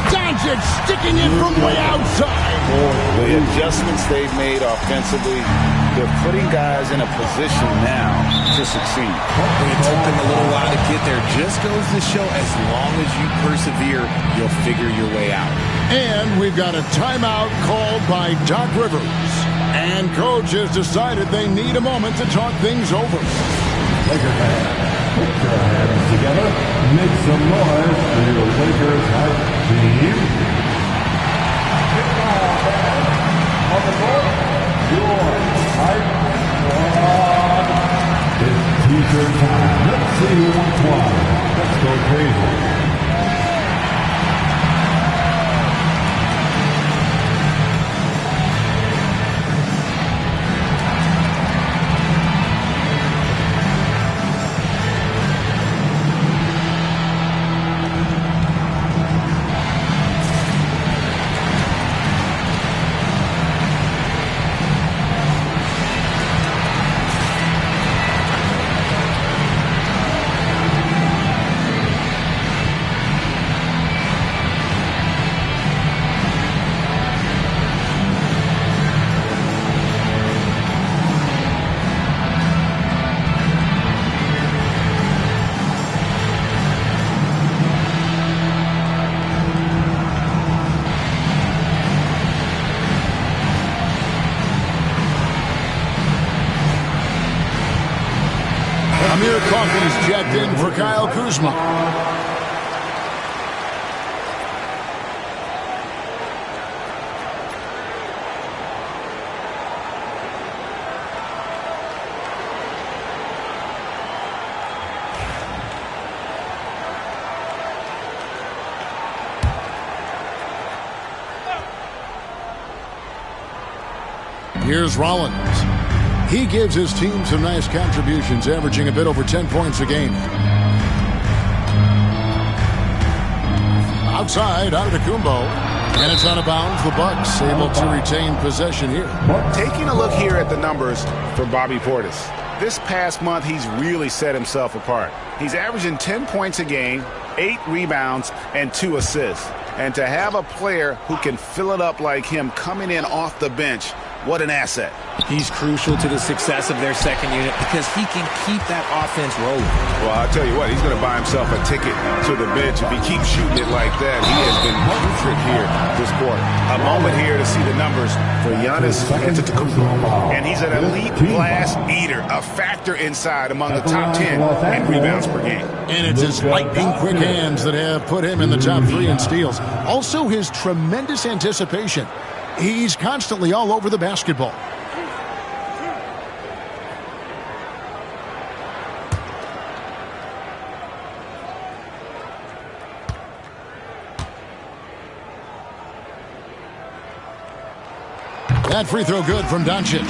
Doncic sticking it from way outside. The adjustments they've made offensively, they're putting guys in a position now to succeed. It took them a little while to get there. Just goes to show as long as you persevere, you'll figure your way out. And we've got a timeout called by Doc Rivers. And coach has decided they need a moment to talk things over. Laker fans, put your hands together. Make some noise for your Lakers hype team. On the court, your hype squad. It's t-shirt time. Let's see who wants one. Let's go crazy. Coffee's checked in for Kyle Kuzma. Here's Rollins. He gives his team some nice contributions, averaging a bit over 10 points a game. Outside, Antetokounmpo. And it's out of bounds. The Bucks able to retain possession here. Taking a look here at the numbers for Bobby Portis. This past month, he's really set himself apart. He's averaging 10 points a game, 8 rebounds, and 2 assists. And to have a player who can fill it up like him coming in off the bench, what an asset. He's crucial to the success of their second unit because he can keep that offense rolling. Well, I'll tell you what, he's going to buy himself a ticket to the bench. If he keeps shooting it like that, he has been putrid here this quarter. A moment here to see the numbers for Giannis Antetokounmpo. And he's an elite glass eater, a factor inside among the top 10 in rebounds per game. And it's his lightning quick hands that have put him in the top 3 in steals. Also his tremendous anticipation. He's constantly all over the basketball. That free throw good from Doncic.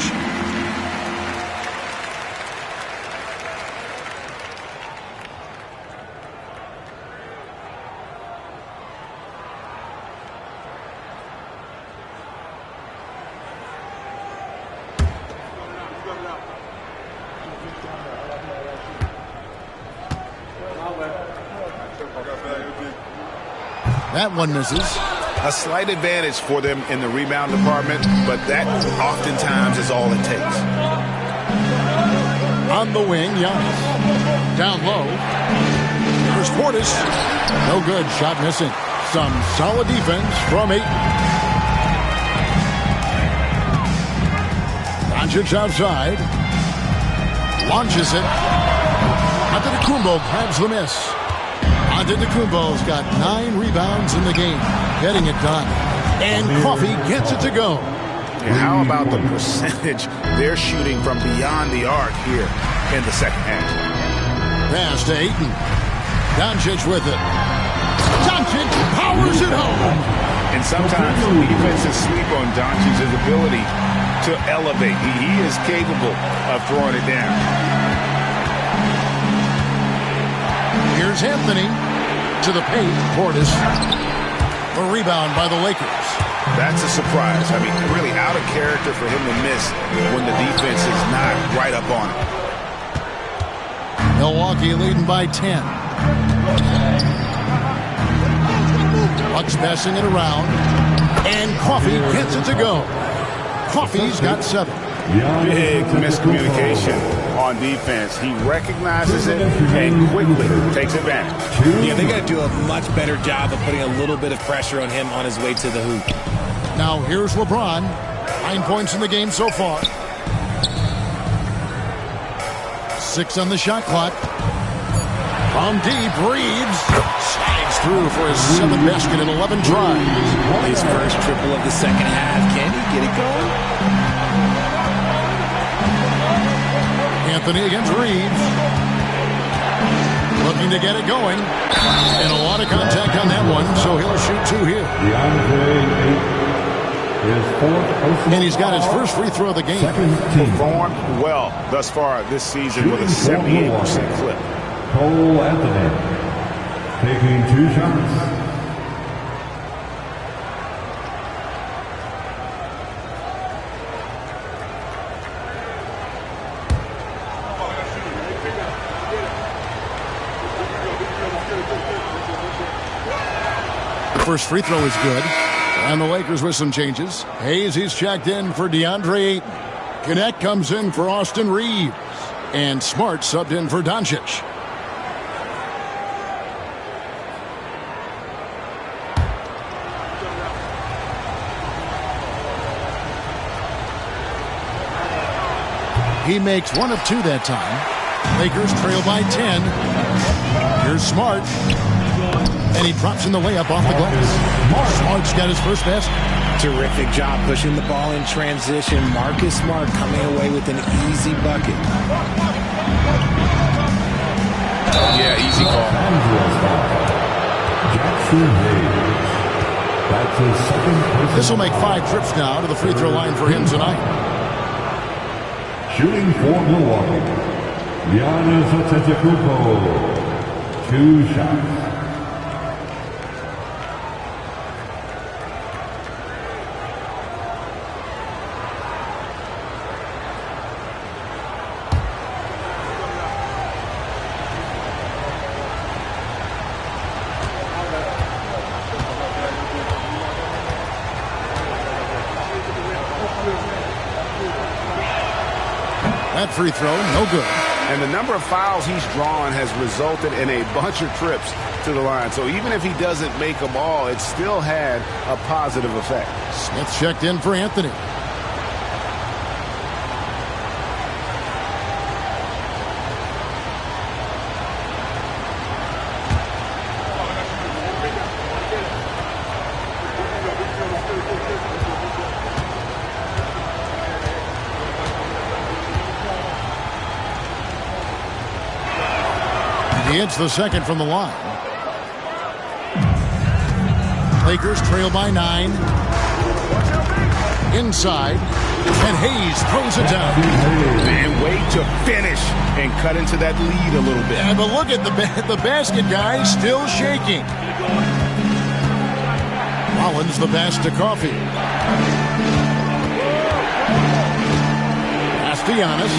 That one misses. A slight advantage for them in the rebound department, but that oftentimes is all it takes. On the wing, Giannis. Down low. Here's Portis. No good. Shot missing. Some solid defense from Ayton. Doncic outside. Launches it. Antetokounmpo grabs the miss. Antetokounmpo's got 9 rebounds in the game. Getting it done. And Coffee gets it to go. And how about the percentage they're shooting from beyond the arc here in the second half? Pass to Ayton. Doncic with it. Doncic powers it home. And sometimes defenses sleep on Doncic's ability to elevate. He is capable of throwing it down. Here's Anthony to the paint. Portis. A rebound by the Lakers. That's a surprise. I mean, really out of character for him to miss when the defense is not right up on it. Milwaukee leading by 10. Bucks passing it around. And Coffee gets it to go. Coffee's got 7. Big miscommunication on defense. He recognizes it and quickly takes advantage. Yeah, they got to do a much better job of putting a little bit of pressure on him on his way to the hoop. Now here's LeBron. 9 points in the game so far. 6 on the shot clock. From deep, Reeves slides through for his 7th basket in 11 tries. His first triple of the second half. Can he get it going? Anthony against Reeves. Looking to get it going. And a lot of contact on that one, so he'll shoot 2 here. And he's got his first free throw of the game. Performed well thus far this season with a 78% clip. Cole Anthony taking 2 shots. The first free throw is good. And the Lakers with some changes. Hayes, he's checked in for DeAndre Ayton. Connect comes in for Austin Reeves. And Smart subbed in for Doncic. He makes 1 of 2 that time. Lakers trail by 10. Here's Smart. And he drops in the layup off the glass. Smart's got his first basket. Terrific job pushing the ball in transition. Marcus Smart coming away with an easy bucket. Yeah, easy call. This will make 5 trips now to the free throw line for him tonight. Shooting for Milwaukee, Giannis Antetokounmpo. 2 shots. That free throw, no good. And the number of fouls he's drawn has resulted in a bunch of trips to the line. So even if he doesn't make a ball, it still had a positive effect. Smith checked in for Anthony. He hits the second from the line. Lakers trail by 9. Inside. And Hayes throws it down. And wait to finish and cut into that lead a little bit. Yeah, but look at the basket guy still shaking. Rollins the pass to Coffee. Pass to Giannis.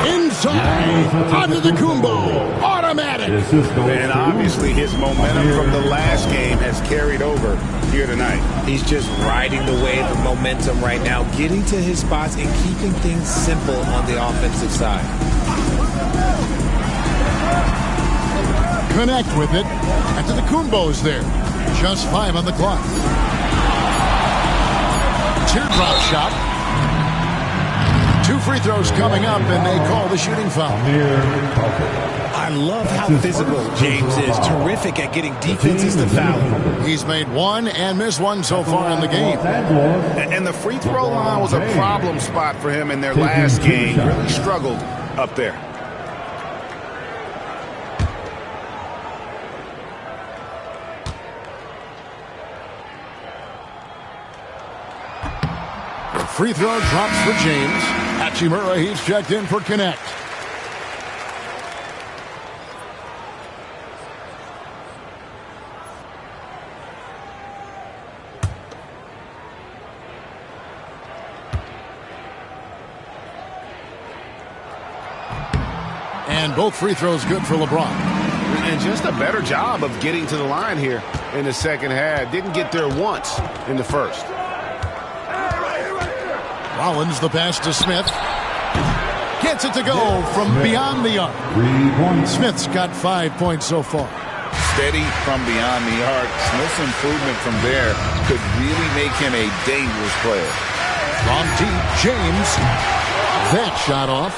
Inside, Antetokounmpo, automatic. And obviously his momentum from the last game has carried over here tonight. He's just riding the wave of momentum right now, getting to his spots and keeping things simple on the offensive side. connect with it. Antetokounmpo's there. Just 5 on the clock. Teardrop shot. 2 free throws coming up, and they call the shooting foul. I love how physical James is. Terrific at getting defenses to foul him. He's made 1 and missed 1 so far in the game. And the free throw line was a problem spot for him in their last game. Really struggled up there. Free throw drops for James. Hachimura, he's checked in for connect. And both free throws good for LeBron. And just a better job of getting to the line here in the second half. Didn't get there once in the first. Rollins the pass to Smith. Gets it to go from beyond the arc. Smith's got 5 points so far. Steady from beyond the arc. Smith's improvement from there could really make him a dangerous player. From deep, James. That shot off.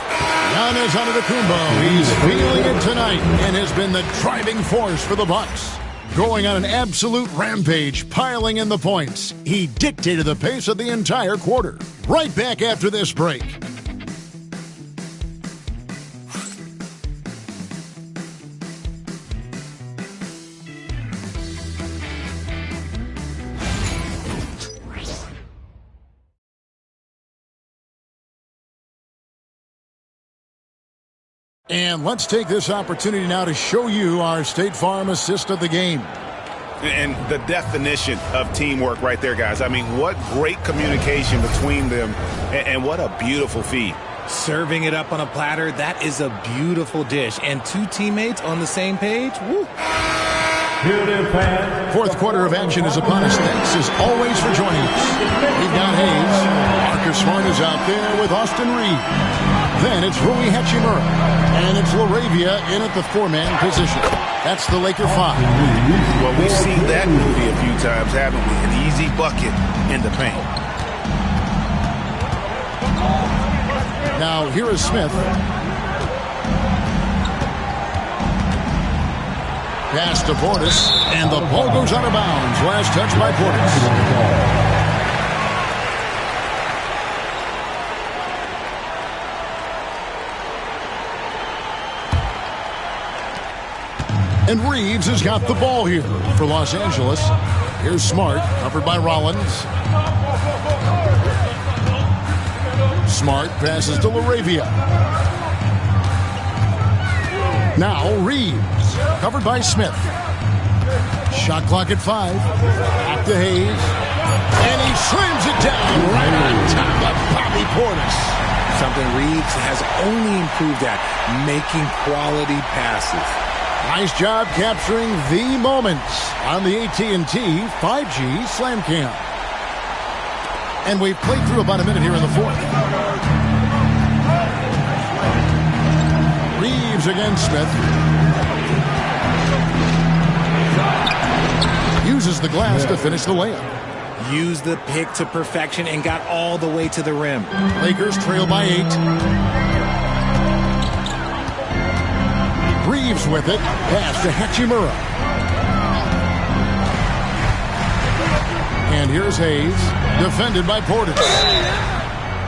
Giannis Antetokounmpo. He's feeling it tonight and has been the driving force for the Bucks. Going on an absolute rampage, piling in the points. He dictated the pace of the entire quarter. Right back after this break. And let's take this opportunity now to show you our State Farm assist of the game. And the definition of teamwork right there, guys. I mean, what great communication between them, and what a beautiful feed. Serving it up on a platter, that is a beautiful dish. And 2 teammates on the same page, woo. Fourth quarter of action is upon us. Thanks as always for joining us. We've got Hayes. Marcus Smart is out there with Austin Reed. Then it's Rui Hachimura. And it's LaRavia in at the 4-man position. That's the Laker 5. Well, we've seen that movie a few times, haven't we? An easy bucket in the paint. Now, here is Smith. Pass to Portis, and the ball goes out of bounds. Last touch by Portis. And Reeves has got the ball here for Los Angeles. Here's Smart, covered by Rollins. Smart passes to LaRavia. Now Reeves, covered by Smith. Shot clock at 5. Back to Hayes. And he slams it down right on top of Bobby Portis. Something Reeves has only improved at, making quality passes. Nice job capturing the moments on the AT&T 5G Slam Cam. And we've played through about a minute here in the fourth. Reeves against Smith. Uses the glass to finish the layup. Used the pick to perfection and got all the way to the rim. Lakers trail by 8. Reeves with it. Pass to Hachimura. And here's Hayes. Defended by Portis.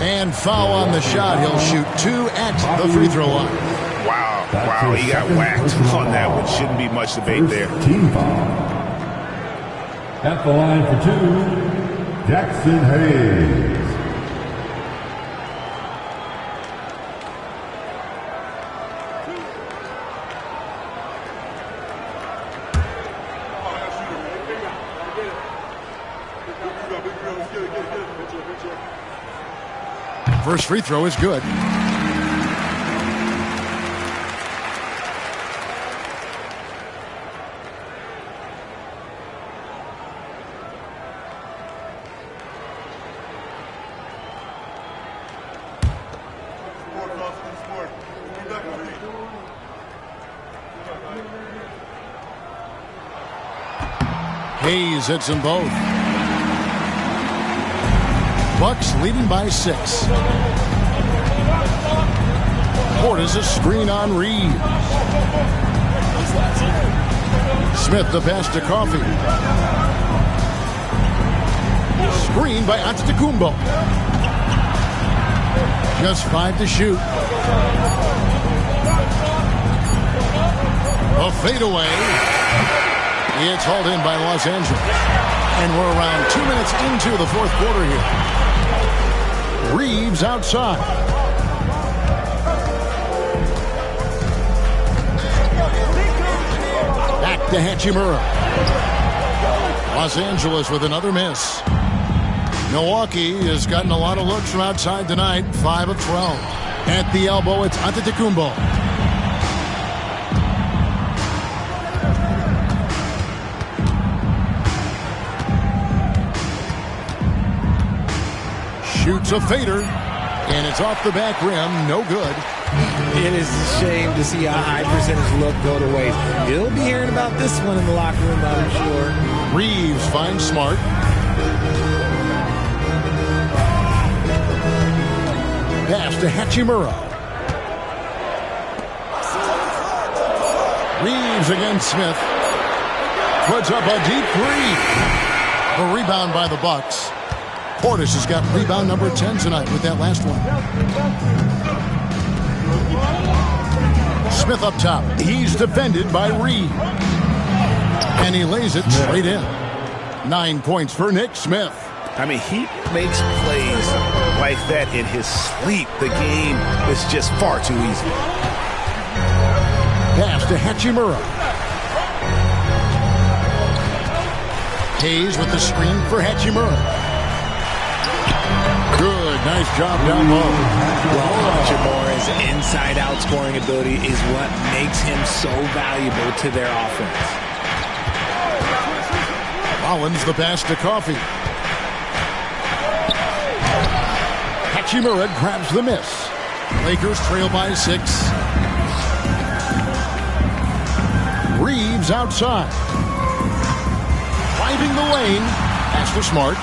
And foul on the shot. He'll shoot 2 at the free throw line. Wow. Wow. He got whacked on that one. Shouldn't be much debate there. Team foul. At the line for 2, Jackson Hayes. First free throw is good. Hayes hits them both. Bucks leading by 6. Portis a screen on Reeves. Smith the pass to Coffee. Screen by Antetokounmpo. Just 5 to shoot. A fadeaway. It's hauled in by Los Angeles. And we're around 2 minutes into the fourth quarter here. Reeves outside. Back to Hachimura. Los Angeles with another miss. Milwaukee has gotten a lot of looks from outside tonight. 5 of 12. At the elbow, it's Antetokounmpo. Shoots a fader, and it's off the back rim. No good. It is a shame to see a high percentage look go to waste. You'll be hearing about this one in the locker room, I'm sure. Reeves finds Smart. Pass to Hachimura. Reeves against Smith. Puts up a deep 3. A rebound by the Bucks. Portis has got rebound number 10 tonight with that last one. Smith up top. He's defended by Reed. And he lays it straight in. 9 points for Nick Smith. I mean, he makes plays like that in his sleep. The game is just far too easy. Pass to Hachimura. Hayes with the screen for Hachimura. Good, nice job down low. Well, Hachimura's inside-out scoring ability is what makes him so valuable to their offense. Rollins the pass to Coffee. Hachimura grabs the miss. Lakers trail by 6. Reeves outside. Driving the lane. Pass to Smart.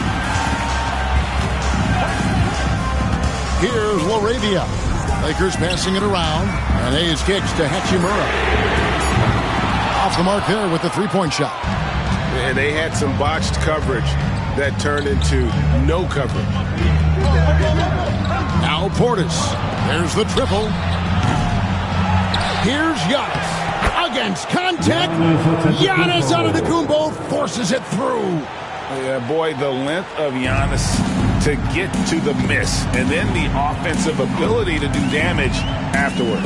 Here's LaRavia. Lakers passing it around. And Hayes kicks to Hachimura. Off the mark there with the three-point shot. And they had some botched coverage that turned into no coverage. Now Portis. There's the triple. Here's Giannis. Against contact. Giannis Antetokounmpo forces it through. Yeah, boy, the length of Giannis to get to the miss, and then the offensive ability to do damage afterward.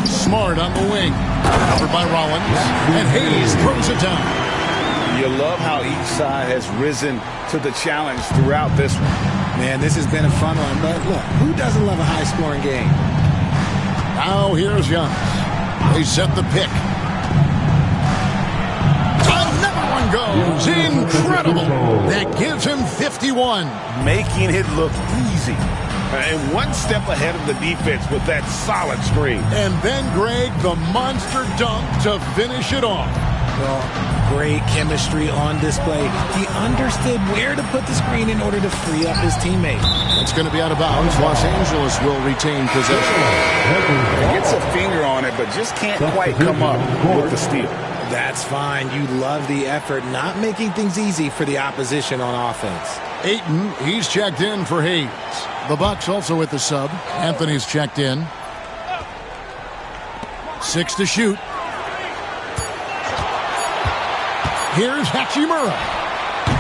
Smart on the wing. Covered by Rollins. And Hayes throws it down. You love how each side has risen to the challenge throughout this one. Man, this has been a fun one, but look, who doesn't love a high-scoring game? Now here's Giannis. They set the pick. Another one goes. Incredible. That gives him 51. Making it look easy. And one step ahead of the defense with that solid screen. And then, Greg, the monster dunk to finish it off. Well, great chemistry on display. He understood where to put the screen in order to free up his teammate. It's going to be out of bounds. Los Angeles will retain possession. He gets a finger on it, but just can't quite come up with the steal. That's fine. You love the effort, not making things easy for the opposition on offense. Ayton, he's checked in for Hayes. The Bucks also with the sub. Anthony's checked in. 6 to shoot. Here's Hachimura.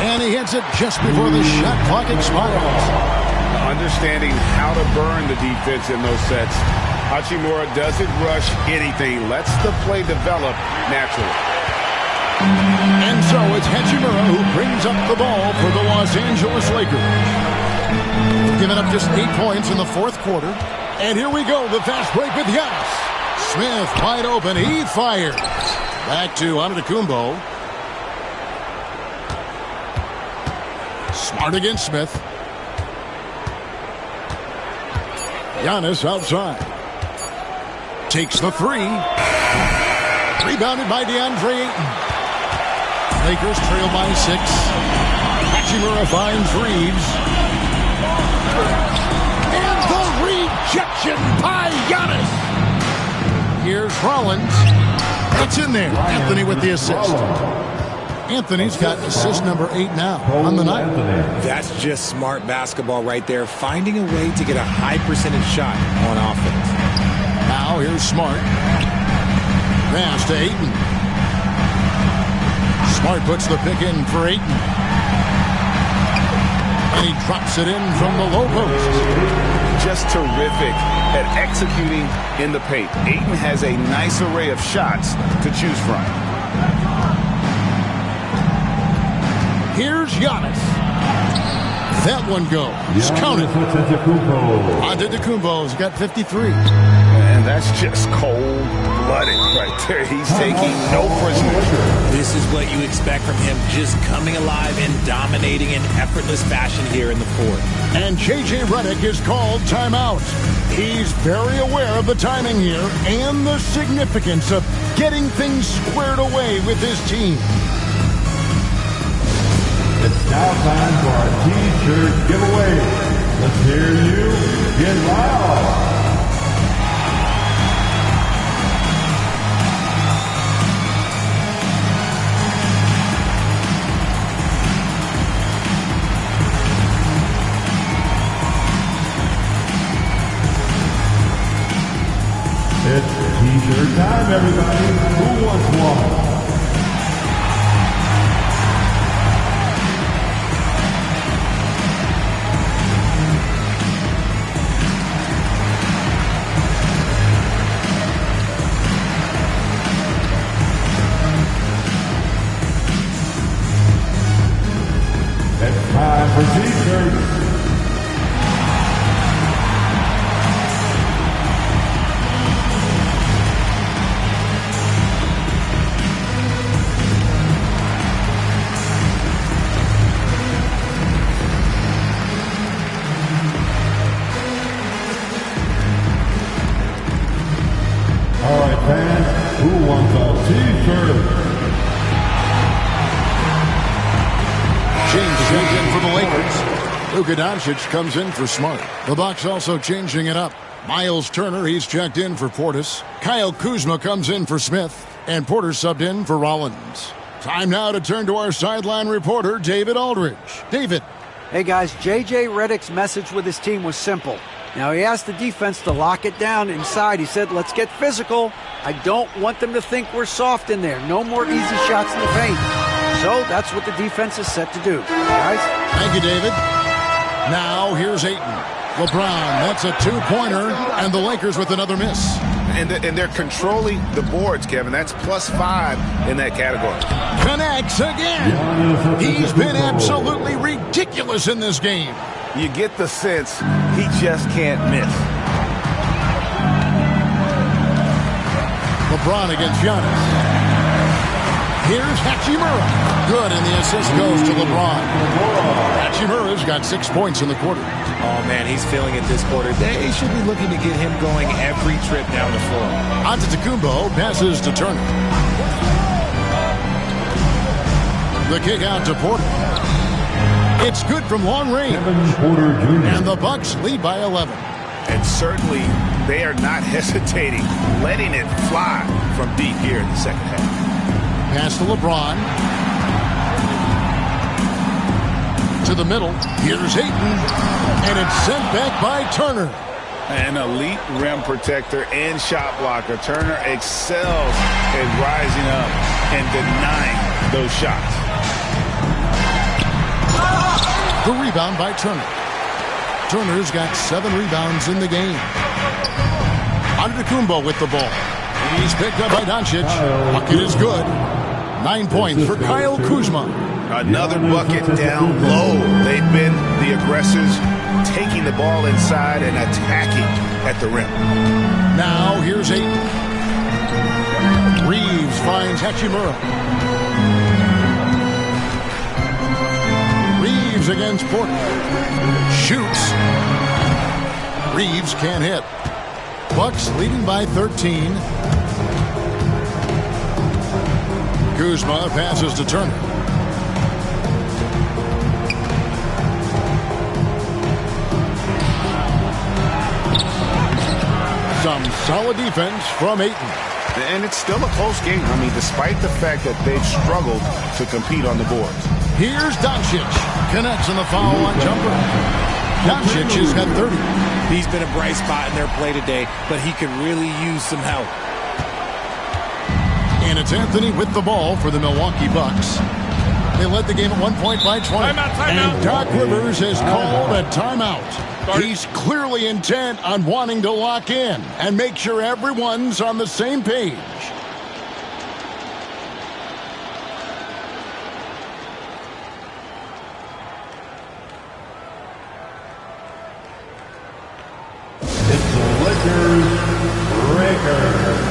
And he hits it just before the shot clock expires. Understanding how to burn the defense in those sets. Hachimura doesn't rush anything. Lets the play develop naturally. And so it's Hachimura who brings up the ball for the Los Angeles Lakers. Giving up just 8 points in the fourth quarter. And here we go, the fast break with Giannis. Smith wide open, he fires. Back to Antetokounmpo. Smart against Smith. Giannis outside. Takes the 3. Rebounded by DeAndre Ayton. Lakers trail by 6. Hachimura finds Reeves. And the rejection by Giannis. Here's Rollins. It's in there. Anthony with the assist. Anthony's got assist number 8 now on the night. That's just smart basketball right there, finding a way to get a high percentage shot on offense. Now here's Smart. Pass to Ayton. Smart puts the pick in for Ayton. And he drops it in from the low post. Just terrific at executing in the paint. Ayton has a nice array of shots to choose from. Here's Giannis. That one goes. Counted. Antetokounmpo's got 53. And that's just cold-blooded right there. He's taking no prisoners. This is what you expect from him, just coming alive and dominating in effortless fashion here in the fourth. And J.J. Redick is called timeout. He's very aware of the timing here and the significance of getting things squared away with his team. It's now time for our T-shirt giveaway. Let's hear you get loud. It's T-shirt time, everybody. Who wants one? It's time for T-shirts. All right, fans, who wants a T-shirt? James checked in for the Lakers. Luka Doncic comes in for Smart. The Bucks also changing it up. Miles Turner, he's checked in for Portis. Kyle Kuzma comes in for Smith. And Porter subbed in for Rollins. Time now to turn to our sideline reporter, David Aldridge. David. Hey, guys, J.J. Redick's message with his team was simple. Now, he asked the defense to lock it down inside. He said, let's get physical. I don't want them to think we're soft in there. No more easy shots in the paint. So that's what the defense is set to do. Guys? Thank you, David. Now, here's Ayton. LeBron, that's a two-pointer, and the Lakers with another miss. And they're controlling the boards, Kevin. That's +5 in that category. Connects again. He's been absolutely ridiculous in this game. You get the sense he just can't miss. LeBron against Giannis. Here's Hachimura. Good, and the assist goes to LeBron. Hachimura's got 6 points in the quarter. Oh, man, he's feeling it this quarter. They should be looking to get him going every trip down the floor. Antetokounmpo passes to Turner. The kick out to Porter. It's good from long range. And the Bucks lead by 11. And certainly they are not hesitating, letting it fly from deep here in the second half. Pass to LeBron. To the middle. Here's Ayton. And it's sent back by Turner. An elite rim protector and shot blocker. Turner excels at rising up and denying those shots. The rebound by Turner. Turner's got 7 rebounds in the game. Antetokounmpo with the ball. He's picked up by Doncic. Bucket is good. 9 points for Kyle Kuzma. Another bucket down low. They've been the aggressors, taking the ball inside and attacking at the rim. Now here's Ayton. Reeves finds Hachimura. Reeves against Porter. Shoots. Reeves can't hit. Bucks leading by 13. Kuzma passes to Turner. Some solid defense from Ayton. And it's still a close game. I mean, despite the fact that they've struggled to compete on the boards. Here's Doncic. Connects on the foul on jumper. Doncic has got 30. He's been a bright spot in their play today, but he could really use some help. And it's Anthony with the ball for the Milwaukee Bucks. They led the game at 1 point by 20. Timeout. And Doc Rivers has called a timeout. He's clearly intent on wanting to lock in and make sure everyone's on the same page. It's the Lakers breaker.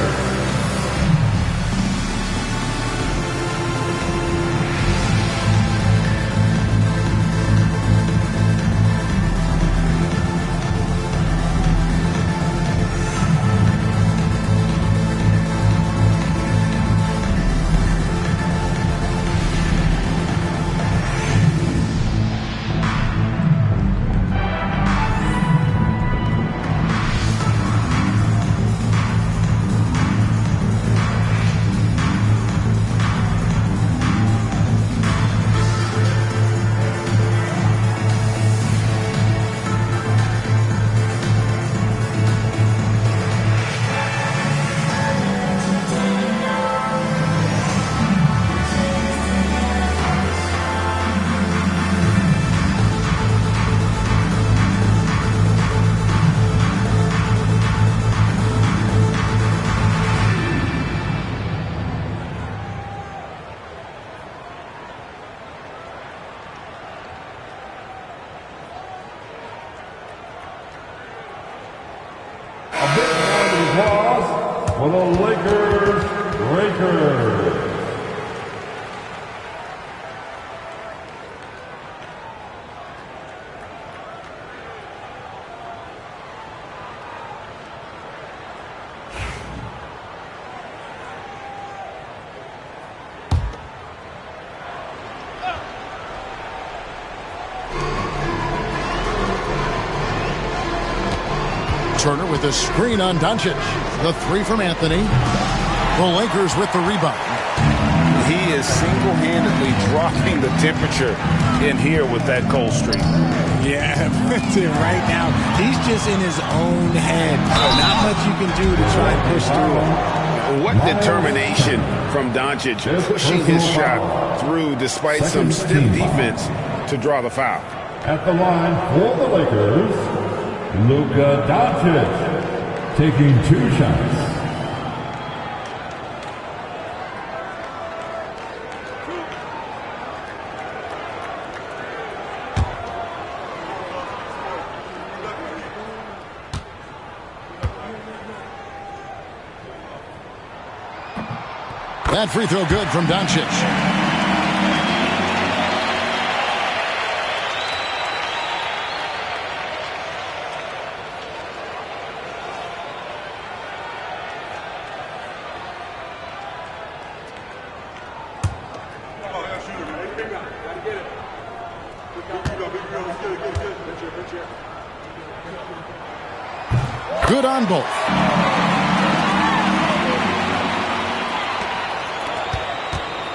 For the Lakers breaker. Turner with a screen on Doncic. The three from Anthony. The Lakers with the rebound. He is single-handedly dropping the temperature in here with that cold streak. Yeah, right now, he's just in his own head. Not much you can do to try and push through him. What determination from Doncic, pushing his shot through despite some stiff defense to draw the foul. At the line for the Lakers, Luka Doncic taking 2 shots. That free throw good from Doncic. Good on both.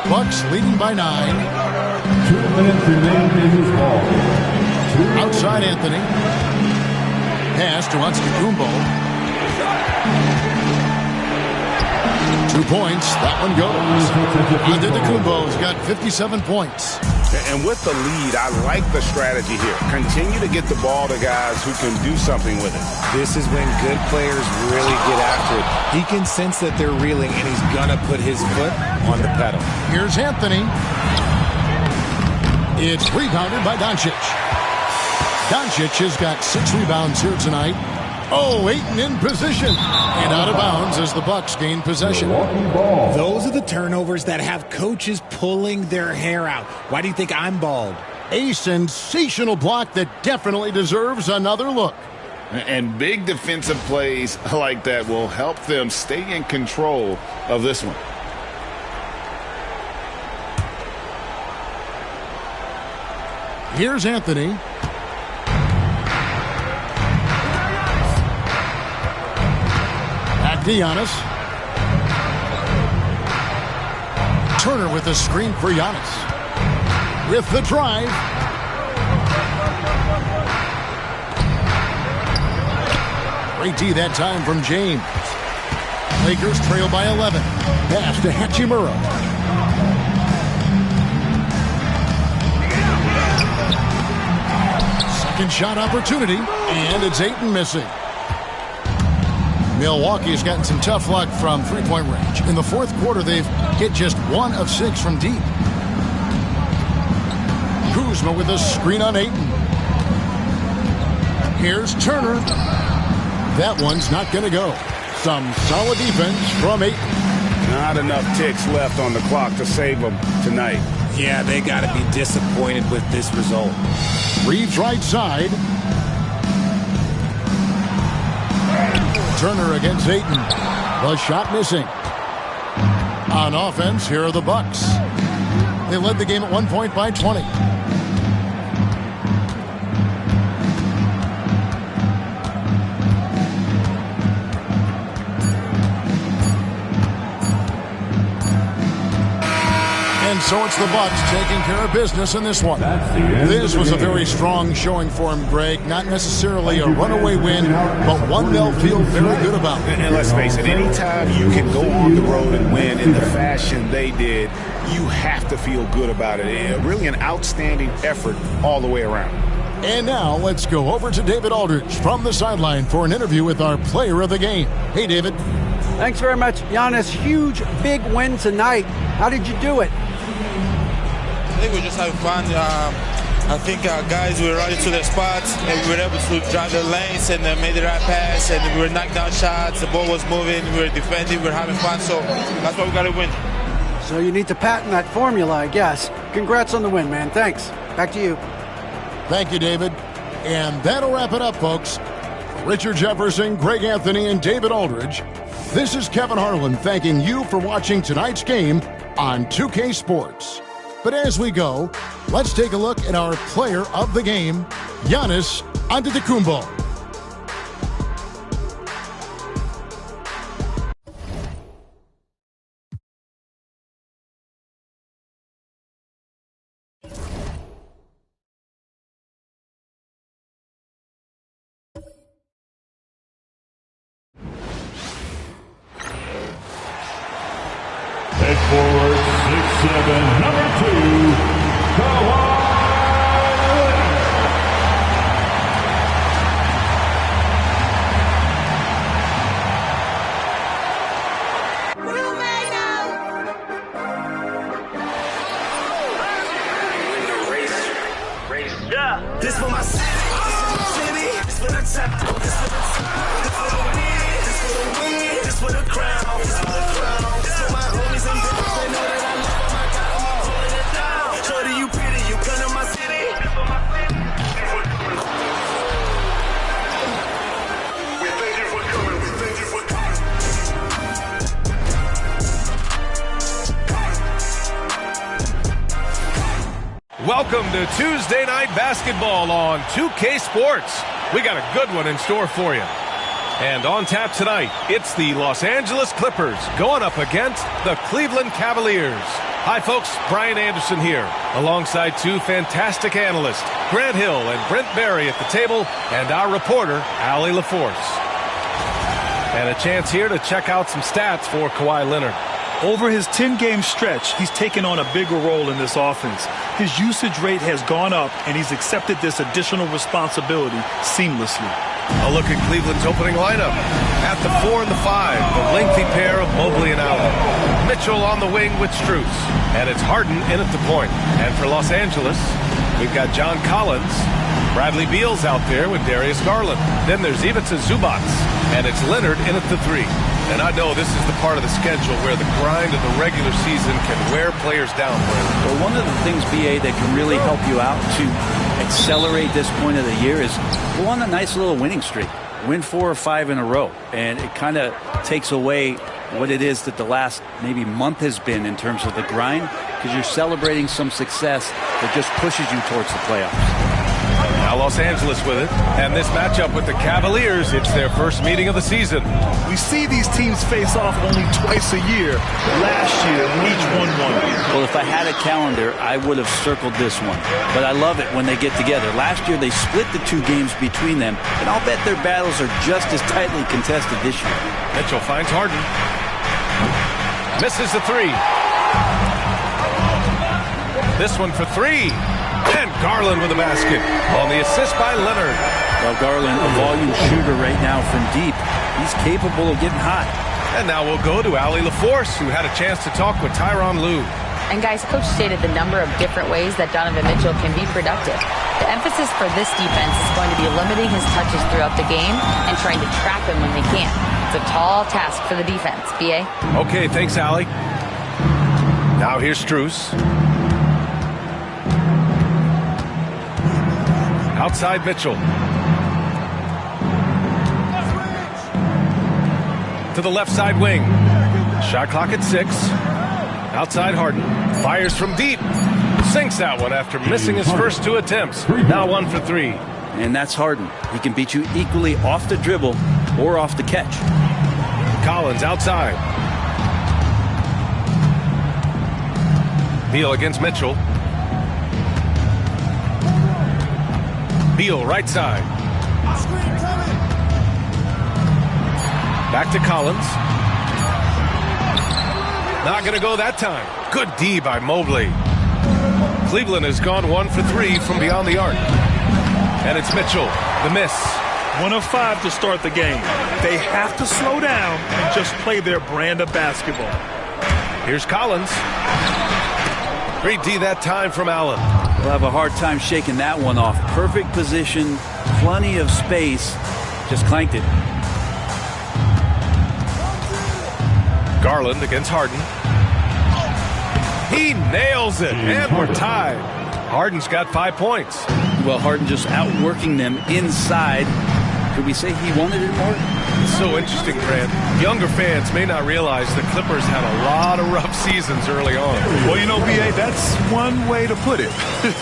Bucks leading by 9. 2 minutes remaining in this ball. Outside Anthony. Pass to Antetokounmpo. 2 points. That one goes. Antetokounmpo's got 57 points. And with the lead, I like the strategy here. Continue to get the ball to guys who can do something with it. This is when good players really get after it. He can sense that they're reeling, and he's going to put his foot on the pedal. Here's Anthony. It's rebounded by Doncic. Doncic has got 6 rebounds here tonight. Oh, Ayton in position. And out of bounds as the Bucks gain possession. Those are the turnovers that have coaches pulling their hair out. Why do you think I'm bald? A sensational block that definitely deserves another look. And big defensive plays like that will help them stay in control of this one. Here's Anthony. Back to Giannis. Turner with the screen for Giannis. With the drive. Great D that time from James. Lakers trail by 11. Pass to Hachimura. Second shot opportunity, and it's Ayton missing. Milwaukee's gotten some tough luck from three-point range. In the fourth quarter, they've hit just 1 of 6 from deep. Kuzma with a screen on Ayton. Here's Turner. That one's not going to go. Some solid defense from Ayton. Not enough ticks left on the clock to save them tonight. Yeah, they got to be disappointed with this result. Reeves right side. Turner against Ayton. The shot missing. On offense, here are the Bucks. They led the game at 1 point by 20. And so it's the Bucks taking care of business in this one. This was a very strong showing for him, Greg. Not necessarily a runaway win, but one they'll feel very good about. And let's face it, anytime you can go on the road and win in the fashion they did, you have to feel good about it. And really an outstanding effort all the way around. And now let's go over to David Aldridge from the sideline for an interview with our player of the game. Hey, David. Thanks very much, Giannis. Huge, big win tonight. How did you do it? I think we're just having fun. I think our guys were running to their spots and we were able to drive the lanes and made the right pass and we were knocking down shots. The ball was moving. We were defending. We were having fun. So that's why we got to win. So you need to patent that formula, I guess. Congrats on the win, man. Thanks. Back to you. Thank you, David. And that'll wrap it up, folks. Richard Jefferson, Greg Anthony, and David Aldridge. This is Kevin Harlan thanking you for watching tonight's game on 2K Sports. But as we go, let's take a look at our player of the game, Giannis Antetokounmpo. Head forward, 6'7", number 2, Kawhi This for my city, this for the top, this for the top, this for the win, this for the win, this for the crown, this for the crown, this for my homies and bitches, they know that I love them, I got them all holding it down. Shorty, you pretty, you come to my city. We thank you for coming, we thank you for coming. Welcome to Tuesday Night Basketball on 2K Sports. We got a good one in store for you. And on tap tonight, it's the Los Angeles Clippers going up against the Cleveland Cavaliers. Hi, folks. Brian Anderson here, alongside two fantastic analysts, Grant Hill and Brent Barry at the table, and our reporter, Allie LaForce. And a chance here to check out some stats for Kawhi Leonard. Over his 10-game stretch, he's taken on a bigger role in this offense. His usage rate has gone up, and he's accepted this additional responsibility seamlessly. A look at Cleveland's opening lineup. At the 4 and the 5, the lengthy pair of Mobley and Allen. Mitchell on the wing with Strus. And it's Harden in at the point. And for Los Angeles, we've got John Collins. Bradley Beal's out there with Darius Garland. Then there's Ivica Zubac. And it's Leonard in at the 3. And I know this is the part of the schedule where the grind of the regular season can wear players down. Well, one of the things, BA, that can really help you out to accelerate this point of the year is go on a nice little winning streak. Win 4 or 5 in a row. And it kind of takes away what it is that the last maybe month has been in terms of the grind. because you're celebrating some success that just pushes you towards the playoffs. Now Los Angeles with it. And this matchup with the Cavaliers, it's their first meeting of the season. We see these teams face off only twice a year. Last year, each one won. Well, if I had a calendar, I would have circled this one. But I love it when they get together. Last year, they split the two games between them, and I'll bet their battles are just as tightly contested this year. Mitchell finds Harden. Misses the three. This one for three. And Garland with a basket on the assist by Leonard. Well, Garland, a volume shooter right now from deep. He's capable of getting hot. And now we'll go to Allie LaForce, who had a chance to talk with Tyronn Lue. And guys, Coach stated the number of different ways that Donovan Mitchell can be productive. The emphasis for this defense is going to be limiting his touches throughout the game and trying to trap him when they can. It's a tall task for the defense. B.A.? Okay, thanks, Allie. Now here's Strus. Outside Mitchell. To the left side wing. Shot clock at 6. Outside Harden. Fires from deep. Sinks that one after missing his first 2 attempts. Now 1 for 3. And that's Harden. He can beat you equally off the dribble or off the catch. Collins outside. Beal against Mitchell. Beal right side. Back to Collins. Not going to go that time. Good D by Mobley. Cleveland has gone 1 for 3 from beyond the arc. And it's Mitchell, the miss. 1 of 5 to start the game. They have to slow down and just play their brand of basketball. Here's Collins. Great D that time from Allen. We'll have a hard time shaking that one off. Perfect position, plenty of space. Just clanked it. Garland against Harden. He nails it, and we're tied. Harden's got 5 points. Well, Harden just outworking them inside. Could we say he wanted it more? It's so interesting, Grant. Younger fans may not realize the Clippers had a lot of rough seasons early on. Well, you know, B.A., that's one way to put it.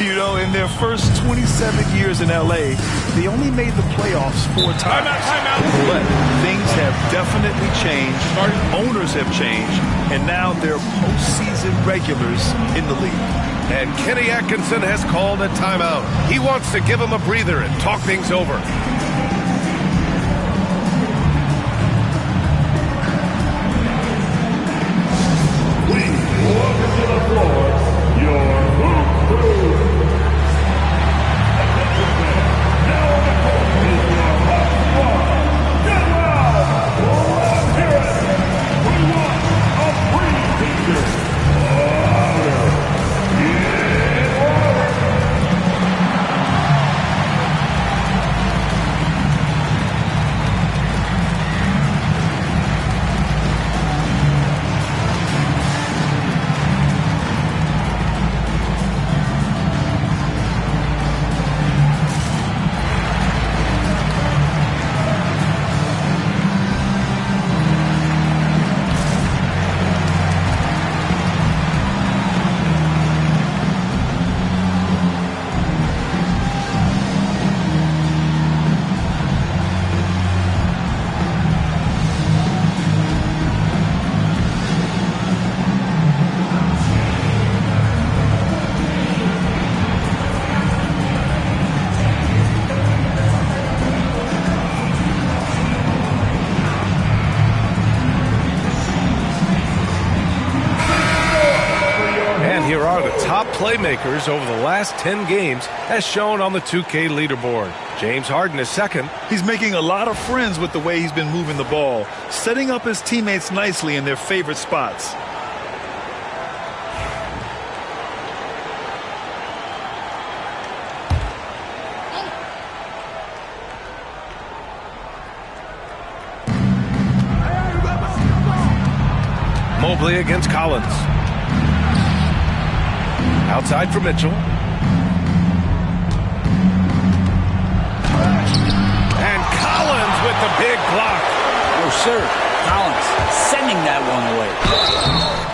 You know, in their first 27 years in L.A., they only made the playoffs 4 times. Timeout. But things have definitely changed. Owners have changed. And now they're postseason regulars in the league. And Kenny Atkinson has called a timeout. He wants to give him a breather and talk things over. Welcome to the floor, your Hoop Crew. Now on the court is your hot squad. Get loud! Let's hear it. We want a free teacher. Louder. Get louder. Playmakers over the last 10 games as shown on the 2K leaderboard. James Harden is second. He's making a lot of friends with the way he's been moving the ball, setting up his teammates nicely in their favorite spots. Mobley against Collins. Outside for Mitchell. And Collins with the big block. Oh, sir. Collins sending that one away.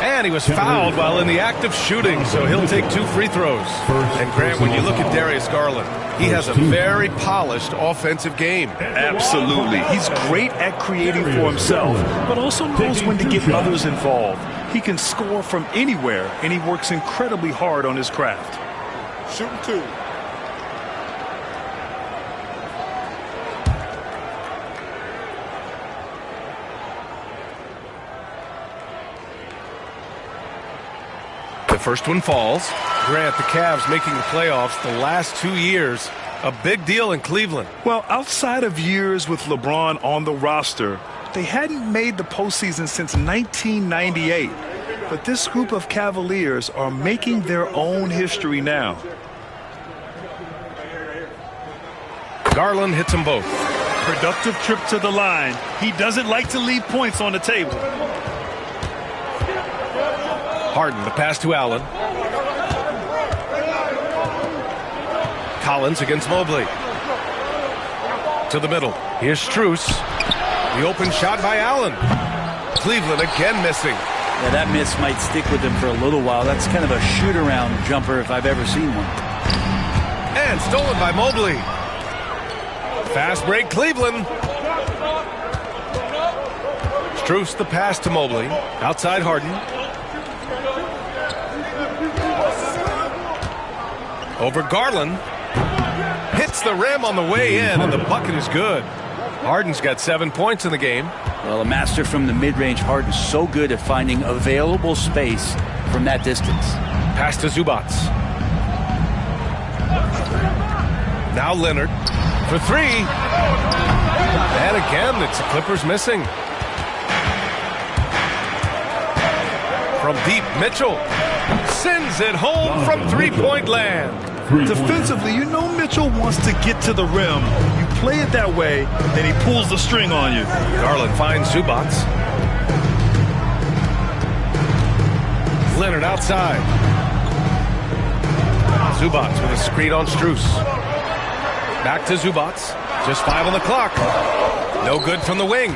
And he was fouled while in the act of shooting, so he'll take 2 free throws. And Grant, when you look at Darius Garland, he has a very polished offensive game. Absolutely. He's great at creating for himself, but also knows when to get others involved. He can score from anywhere, and he works incredibly hard on his craft. Shooting 2. The first one falls. Grant, the Cavs making the playoffs the last 2 years. A big deal in Cleveland. Well, outside of years with LeBron on the roster, they hadn't made the postseason since 1998. But this group of Cavaliers are making their own history now. Garland hits them both. Productive trip to the line. He doesn't like to leave points on the table. Harden, the pass to Allen. Collins against Mobley. To the middle. Here's Strus. The open shot by Allen. Cleveland again missing. Yeah, that miss might stick with him for a little while. That's kind of a shoot-around jumper if I've ever seen one. And stolen by Mobley. Fast break, Cleveland. Strus the pass to Mobley. Outside Harden. Over Garland. Hits the rim on the way in, and the bucket is good. Harden's got 7 points in the game. Well, a master from the mid-range. Harden's so good at finding available space from that distance. Pass to Zubac. Now Leonard for 3. And again, it's the Clippers missing. From deep, Mitchell sends it home from three-point land. Defensively, you know Mitchell wants to get to the rim. You play it that way, then he pulls the string on you. Garland finds Zubac. Leonard outside. Zubac with a screen on Strus. Back to Zubac. Just 5 on the clock. No good from the wing.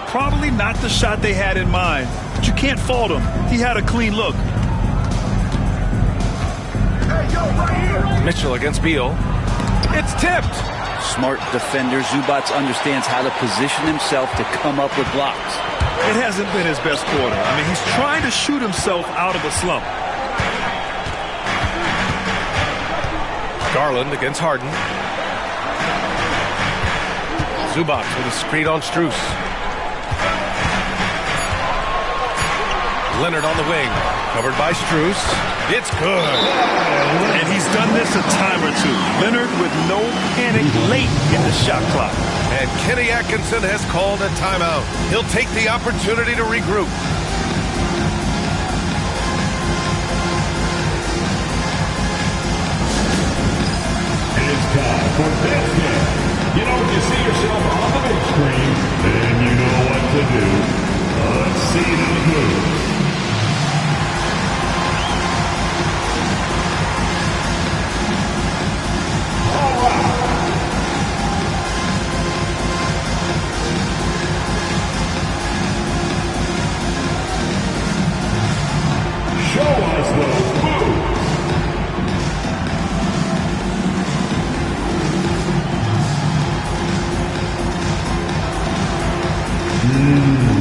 Probably not the shot they had in mind, but you can't fault him. He had a clean look. Mitchell against Beal. It's tipped. Smart defender. Zubac understands how to position himself to come up with blocks. It hasn't been his best quarter. I mean, he's trying to shoot himself out of a slump. Garland against Harden. Zubac with a screen on Strus. Leonard on the wing. Covered by Strus. It's good. And he's done this a time or two. Leonard with no panic late in the shot clock. And Kenny Atkinson has called a timeout. He'll take the opportunity to regroup. It's time for this game. You know, when you see yourself on the big screen, then you know what to do. Let's see those moves. Show us those moves.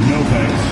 No thanks.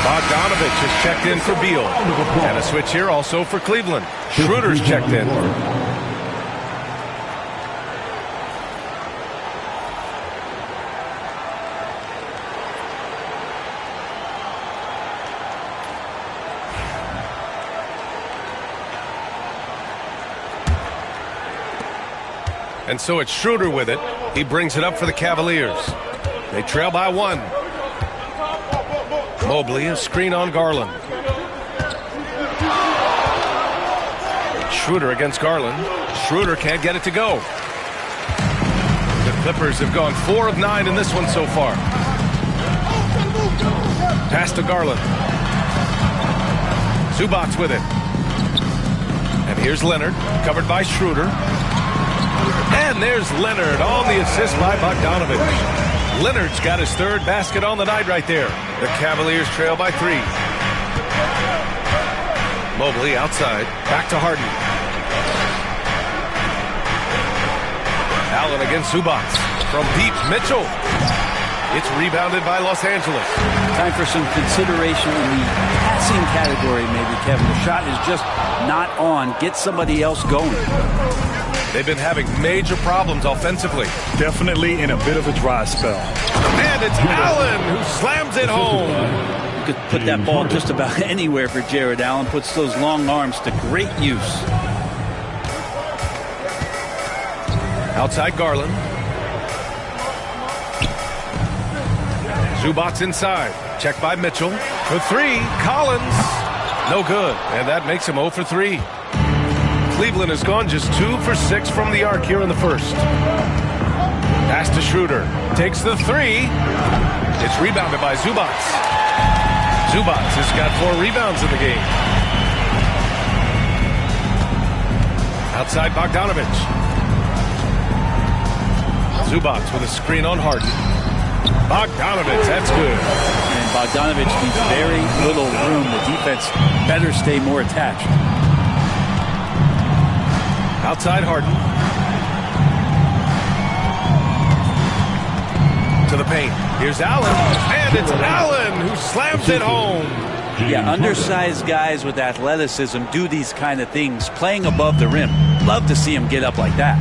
Bogdanovich has checked in for Beal. And a switch here also for Cleveland. Schroeder's checked in. And so it's Schroeder with it. He brings it up for the Cavaliers. They trail by 1. Mobley, a screen on Garland. Schroeder against Garland. Schroeder can't get it to go. The Clippers have gone 4 of 9 in this one so far. Pass to Garland. Zubac with it. And here's Leonard, covered by Schroeder. And there's Leonard on the assist by Bogdanovich. Leonard's got his 3rd basket on the night right there. The Cavaliers trail by 3. Mobley outside, back to Harden. Allen against Zubac. From deep, Mitchell. It's rebounded by Los Angeles. Time for some consideration in the passing category, maybe, Kevin. The shot is just not on. Get somebody else going. They've been having major problems offensively. Definitely in a bit of a dry spell. And it's Allen who slams it home. You could put that ball just about anywhere for Jared Allen. Puts those long arms to great use. Outside Garland. Zubac inside. Checked by Mitchell. For 3. Collins. No good. And that makes him 0 for 3. Cleveland has gone just 2 for 6 from the arc here in the first. Pass to Schroeder. Takes the 3. It's rebounded by Zubac. Zubac has got 4 rebounds in the game. Outside Bogdanovich. Zubac with a screen on Harden. Bogdanovich, that's good. And Bogdanovich needs very little room. The defense better stay more attached. Outside Harden. To the paint. Here's Allen. And it's Allen who slams it home. Yeah, undersized guys with athleticism do these kind of things, playing above the rim. Love to see him get up like that.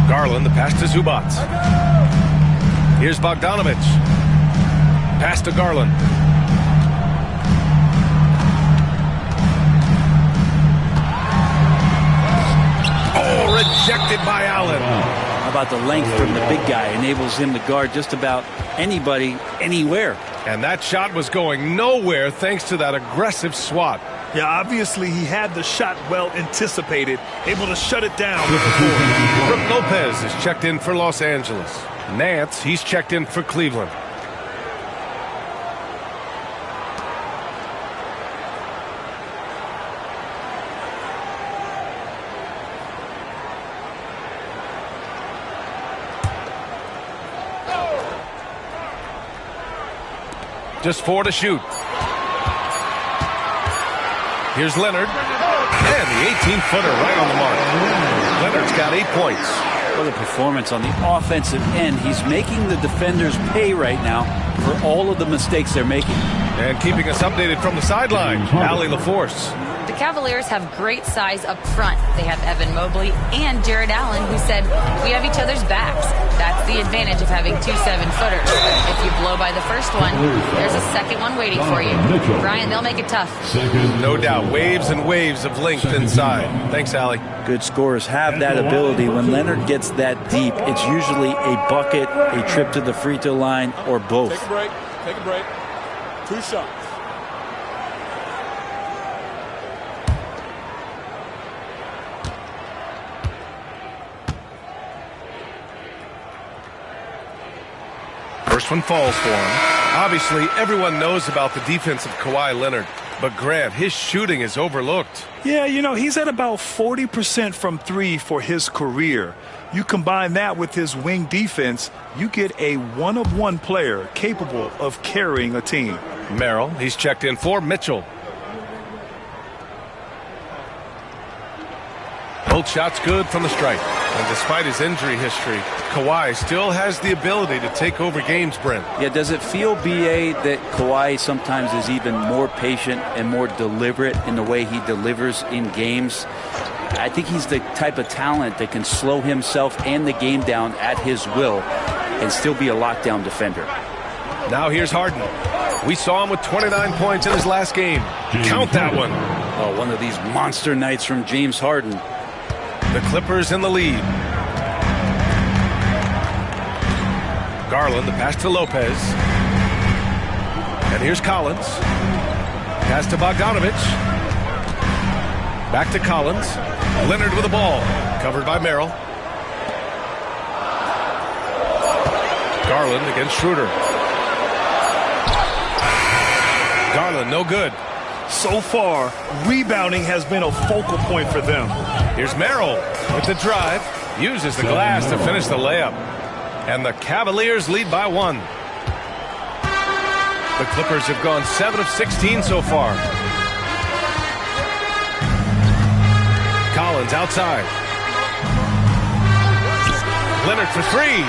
Garland, the pass to Zubac. Here's Bogdanovich. Pass to Garland. Oh, rejected by Allen. How about the length from the big guy? Enables him to guard just about anybody, anywhere. And that shot was going nowhere thanks to that aggressive swat. Yeah, obviously he had the shot well anticipated, able to shut it down. Brook Lopez is checked in for Los Angeles. Nance, he's checked in for Cleveland. Just 4 to shoot. Here's Leonard. And the 18-footer right on the mark. Leonard's got 8 points. What a performance on the offensive end. He's making the defenders pay right now for all of the mistakes they're making. And keeping us updated from the sideline, Allie LaForce. The Cavaliers have great size up front. They have Evan Mobley and Jared Allen, who said, "We have each other's backs." That's the advantage of having 2 7-footers. If you blow by the first one, there's a second one waiting for you. Brian, they'll make it tough. No doubt. Waves and waves of length inside. Thanks, Allie. Good scorers have that ability. When Leonard gets that deep, it's usually a bucket, a trip to the free throw line, or both. Take a break. Take a break. 2 shots. First one falls for him. Obviously, everyone knows about the defense of Kawhi Leonard. But, Grant, his shooting is overlooked. Yeah, you know, he's at about 40% from 3 for his career. You combine that with his wing defense, you get a one-of-one player capable of carrying a team. Merrill, he's checked in for Mitchell. Both shots good from the stripe. And despite his injury history, Kawhi still has the ability to take over games, Brent. Yeah, does it feel, B.A., that Kawhi sometimes is even more patient and more deliberate in the way he delivers in games? I think he's the type of talent that can slow himself and the game down at his will and still be a lockdown defender. Now here's Harden. We saw him with 29 points in his last game. Count that one. Oh, one of these monster nights from James Harden. The Clippers in the lead. Garland, the pass to Lopez. And here's Collins. Pass to Bogdanovich. Back to Collins. Leonard with the ball. Covered by Merrill. Garland against Schroeder. Garland, no good. So far, rebounding has been a focal point for them. Here's Merrill with the drive. Uses the glass to finish the layup. And the Cavaliers lead by 1. The Clippers have gone 7 of 16 so far. Collins outside. Leonard for 3.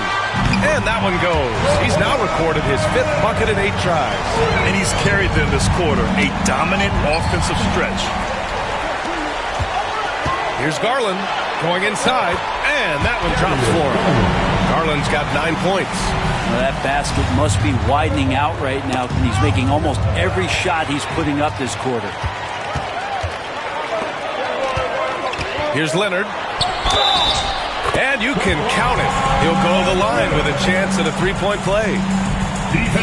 And that one goes. He's now recorded his 5th bucket in 8 tries. And he's carried them this quarter. A dominant offensive stretch. Here's Garland going inside. And that one drops for him. Garland's got 9 points. Well, that basket must be widening out right now, and he's making almost every shot he's putting up this quarter. Here's Leonard. And you can count it. He'll go to the line with a chance at a 3-point play.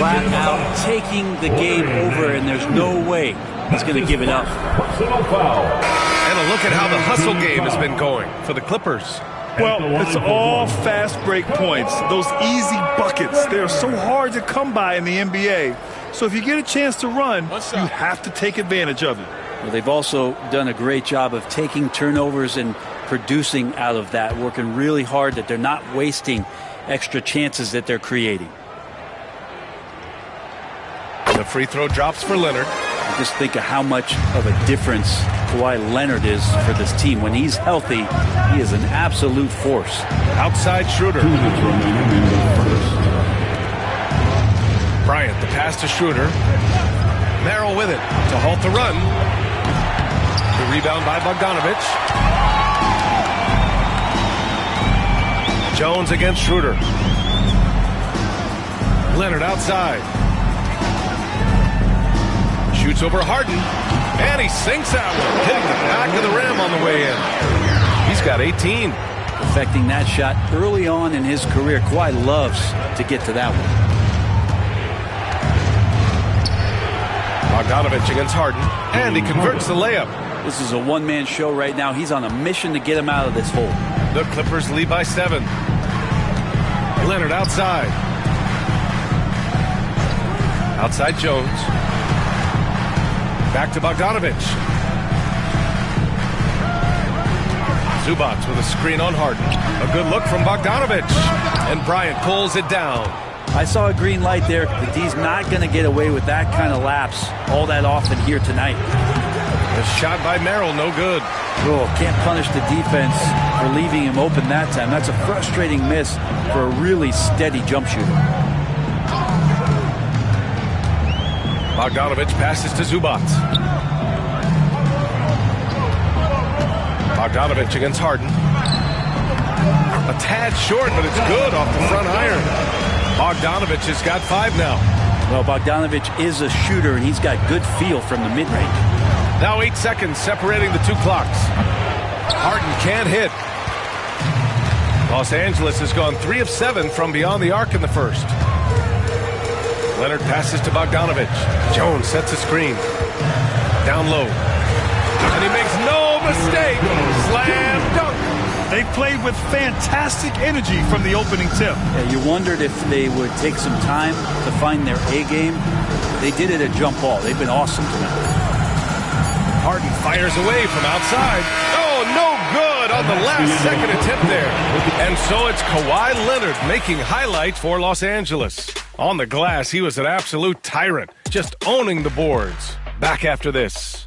Flat out taking the game over, and there's no way he's going to give it up. And a look at how the hustle game has been going for the Clippers. Well, it's all fast break points. Those easy buckets, they're so hard to come by in the NBA. So if you get a chance to run, you have to take advantage of it. Well, they've also done a great job of taking turnovers and producing out of that, working really hard that they're not wasting extra chances that they're creating. The free throw drops for Leonard. Just think of how much of a difference Kawhi Leonard is for this team. When he's healthy, he is an absolute force. Outside Schroeder. Bryant, the pass to Schroeder. Merrill with it to halt the run. The rebound by Bogdanovich. Jones against Schroeder. Leonard outside. Shoots over Harden, and he sinks that one, hitting the back of the rim on the way in. He's got 18. Affecting that shot early on in his career. Kawhi loves to get to that one. Bogdanovich against Harden, and he converts the layup. This is a one-man show right now. He's on a mission to get him out of this hole. The Clippers lead by 7. Leonard outside. Outside Jones. Back to Bogdanovich. Zubac with a screen on Harden. A good look from Bogdanovich. And Bryant pulls it down. I saw a green light there. The D's not going to get away with that kind of lapse all that often here tonight. A shot by Merrill, no good. Oh, can't punish the defense for leaving him open that time. That's a frustrating miss for a really steady jump shooter. Bogdanovich passes to Zubac. Bogdanovich against Harden. A tad short, but it's good off the front iron. Bogdanovich has got 5 now. Well, Bogdanovich is a shooter, and he's got good feel from the mid-range. Now 8 seconds separating the 2 clocks. Harden can't hit. Los Angeles has gone 3 of 7 from beyond the arc in the first. Leonard passes to Bogdanovich. Jones sets a screen. Down low. And he makes no mistake. Slam dunk. They played with fantastic energy from the opening tip. Yeah, you wondered if they would take some time to find their A game. They did it at jump ball. They've been awesome tonight. Harden fires away from outside. Oh, no good on the last second attempt there. And so it's Kawhi Leonard making highlights for Los Angeles. On the glass, he was an absolute tyrant, just owning the boards. Back after this.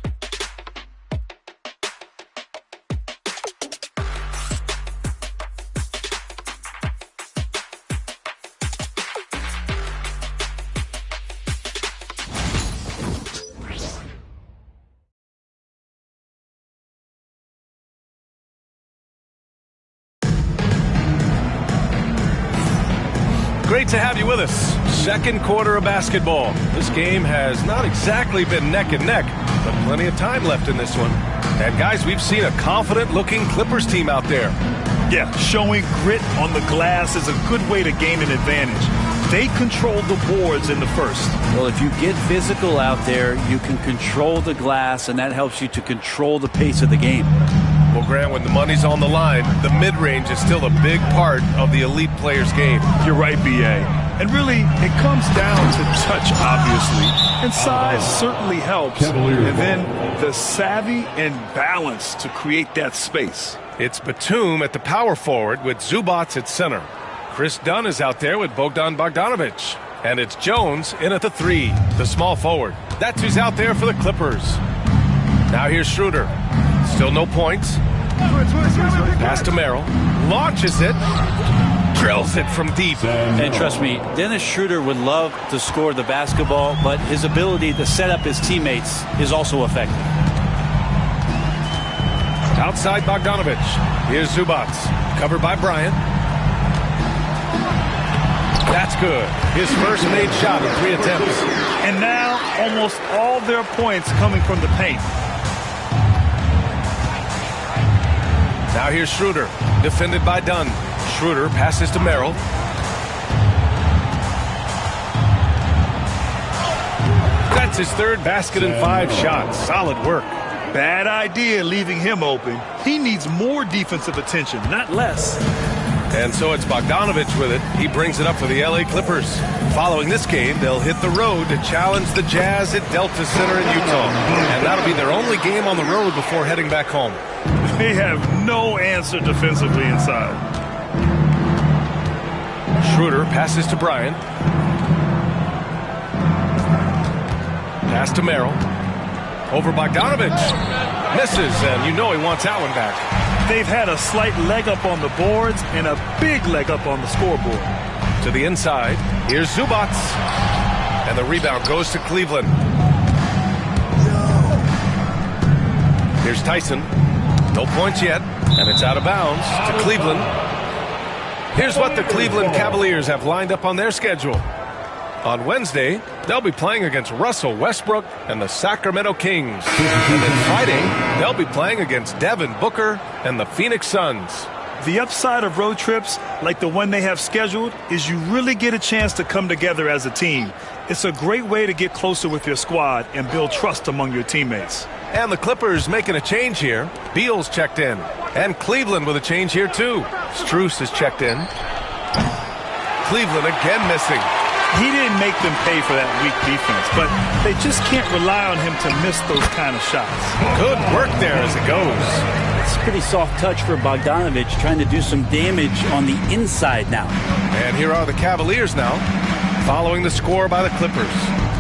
Great to have you with us. Second quarter of basketball. This game has not exactly been neck and neck, but plenty of time left in this one. And guys, we've seen a confident-looking Clippers team out there. Yeah, showing grit on the glass is a good way to gain an advantage. They control the boards in the first. Well, if you get physical out there, you can control the glass, and that helps you to control the pace of the game. Well, Grant, when the money's on the line, the mid-range is still a big part of the elite player's game. You're right, B.A. And really, it comes down to touch, obviously. And size certainly helps. And then the savvy and balance to create that space. It's Batum at the power forward with Zubats at center. Chris Dunn is out there with Bogdan Bogdanovic. And it's Jones in at the 3, the small forward. That's who's out there for the Clippers. Now here's Schroeder. Still no points. Pass to Merrill. Launches it. Drills it from deep. And trust me, Dennis Schroeder would love to score the basketball, but his ability to set up his teammates is also effective. Outside Bogdanovic. Here's Zubats. Covered by Bryant. That's good. His first made shot in 3 attempts. And now almost all their points coming from the paint. Now here's Schroeder. Defended by Dunn. Schroeder passes to Merrill. That's his third basket in 5 shots. Solid work. Bad idea leaving him open. He needs more defensive attention, not less. And so it's Bogdanovic with it. He brings it up for the LA Clippers. Following this game, they'll hit the road to challenge the Jazz at Delta Center in Utah. And that'll be their only game on the road before heading back home. They have no answer defensively inside. Schroeder passes to Bryant. Pass to Merrill. Over Bogdanovic. Misses, and you know he wants that one back. They've had a slight leg up on the boards and a big leg up on the scoreboard. To the inside. Here's Zubats. And the rebound goes to Cleveland. Here's Tyson. No points yet, and it's out of bounds to Cleveland. Here's what the Cleveland Cavaliers have lined up on their schedule. On Wednesday, they'll be playing against Russell Westbrook and the Sacramento Kings. And then Friday, they'll be playing against Devin Booker and the Phoenix Suns. The upside of road trips, like the one they have scheduled, is you really get a chance to come together as a team. It's a great way to get closer with your squad and build trust among your teammates. And the Clippers making a change here. Beal's checked in. And Cleveland with a change here, too. Strus has checked in. Cleveland again missing. He didn't make them pay for that weak defense, but they just can't rely on him to miss those kind of shots. Good work there as it goes. It's a pretty soft touch for Bogdanovic, trying to do some damage on the inside now. And here are the Cavaliers now, following the score by the Clippers.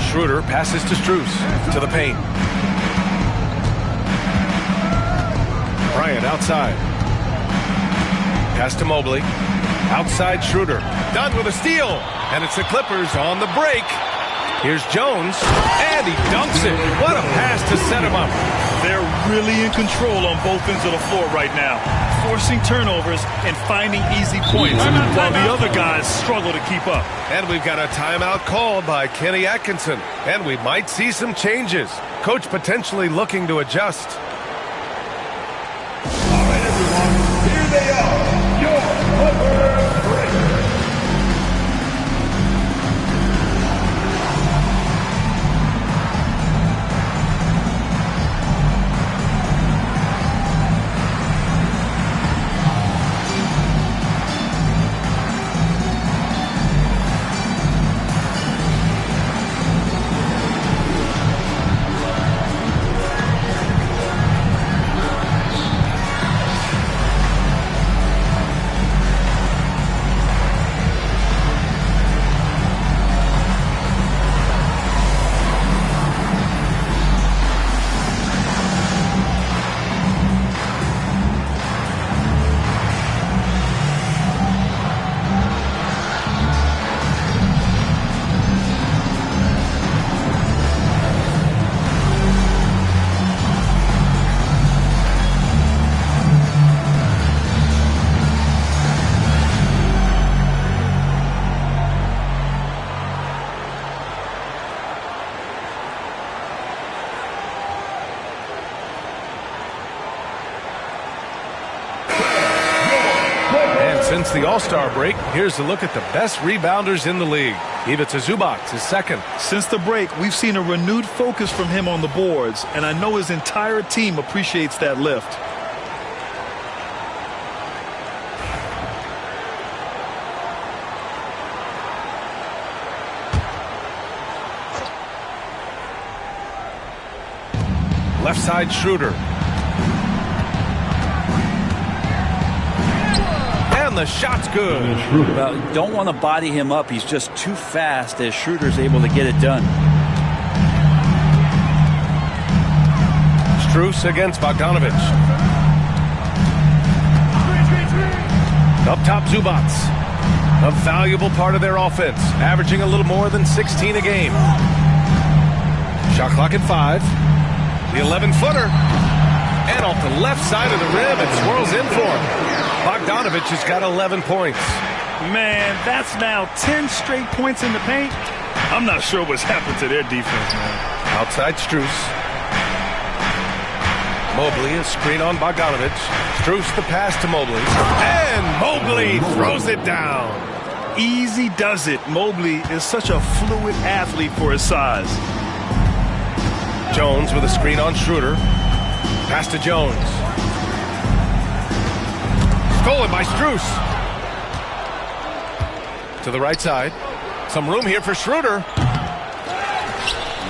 Schroeder passes to Strus, to the paint. Bryant outside. Pass to Mobley. Outside Schroeder. Done with a steal. And it's the Clippers on the break. Here's Jones. And he dunks it. What a pass to set him up. They're really in control on both ends of the floor right now, forcing turnovers and finding easy points while the other guys struggle to keep up. And we've got a timeout called by Kenny Atkinson. And we might see some changes. Coach potentially looking to adjust. All right, everyone. Here they are. Your Clippers break. And since the All-Star break, here's a look at the best rebounders in the league. Ivica Zubac is second. Since the break, we've seen a renewed focus from him on the boards, and I know his entire team appreciates that lift. Left side Schroeder. And the shot's good. Well, you don't want to body him up. He's just too fast as Schroeder's able to get it done. Strus against Bogdanovic. Up top Zubac. A valuable part of their offense, averaging a little more than 16 a game. Shot clock at 5. The 11-footer. And off the left side of the rim, it swirls in for him. Bogdanovic has got 11 points. Man, that's now 10 straight points in the paint. I'm not sure what's happened to their defense, man. Outside Strus. Mobley, a screen on Bogdanovic. Strus the pass to Mobley. And Mobley throws it down. Easy does it. Mobley is such a fluid athlete for his size. Jones with a screen on Schroeder. Pass to Jones. Stolen by Strus. To the right side. Some room here for Schroeder.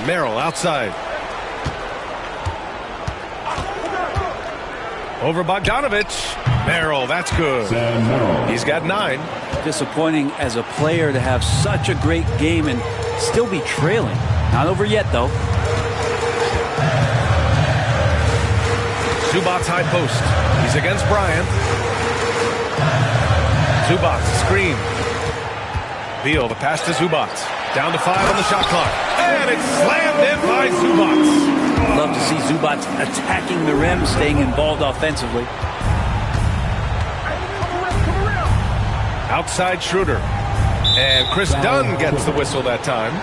Merrill outside. Over Bogdanovic. Merrill, that's good. He's got 9. Disappointing as a player to have such a great game and still be trailing. Not over yet, though. Zubac high post. He's against Bryant. Zubac screen. Beal, the pass to Zubac. Down to 5 on the shot clock. And it's slammed in by Zubac. Love to see Zubac attacking the rim, staying involved offensively. Outside Schroeder. And Chris Dunn gets the whistle that time.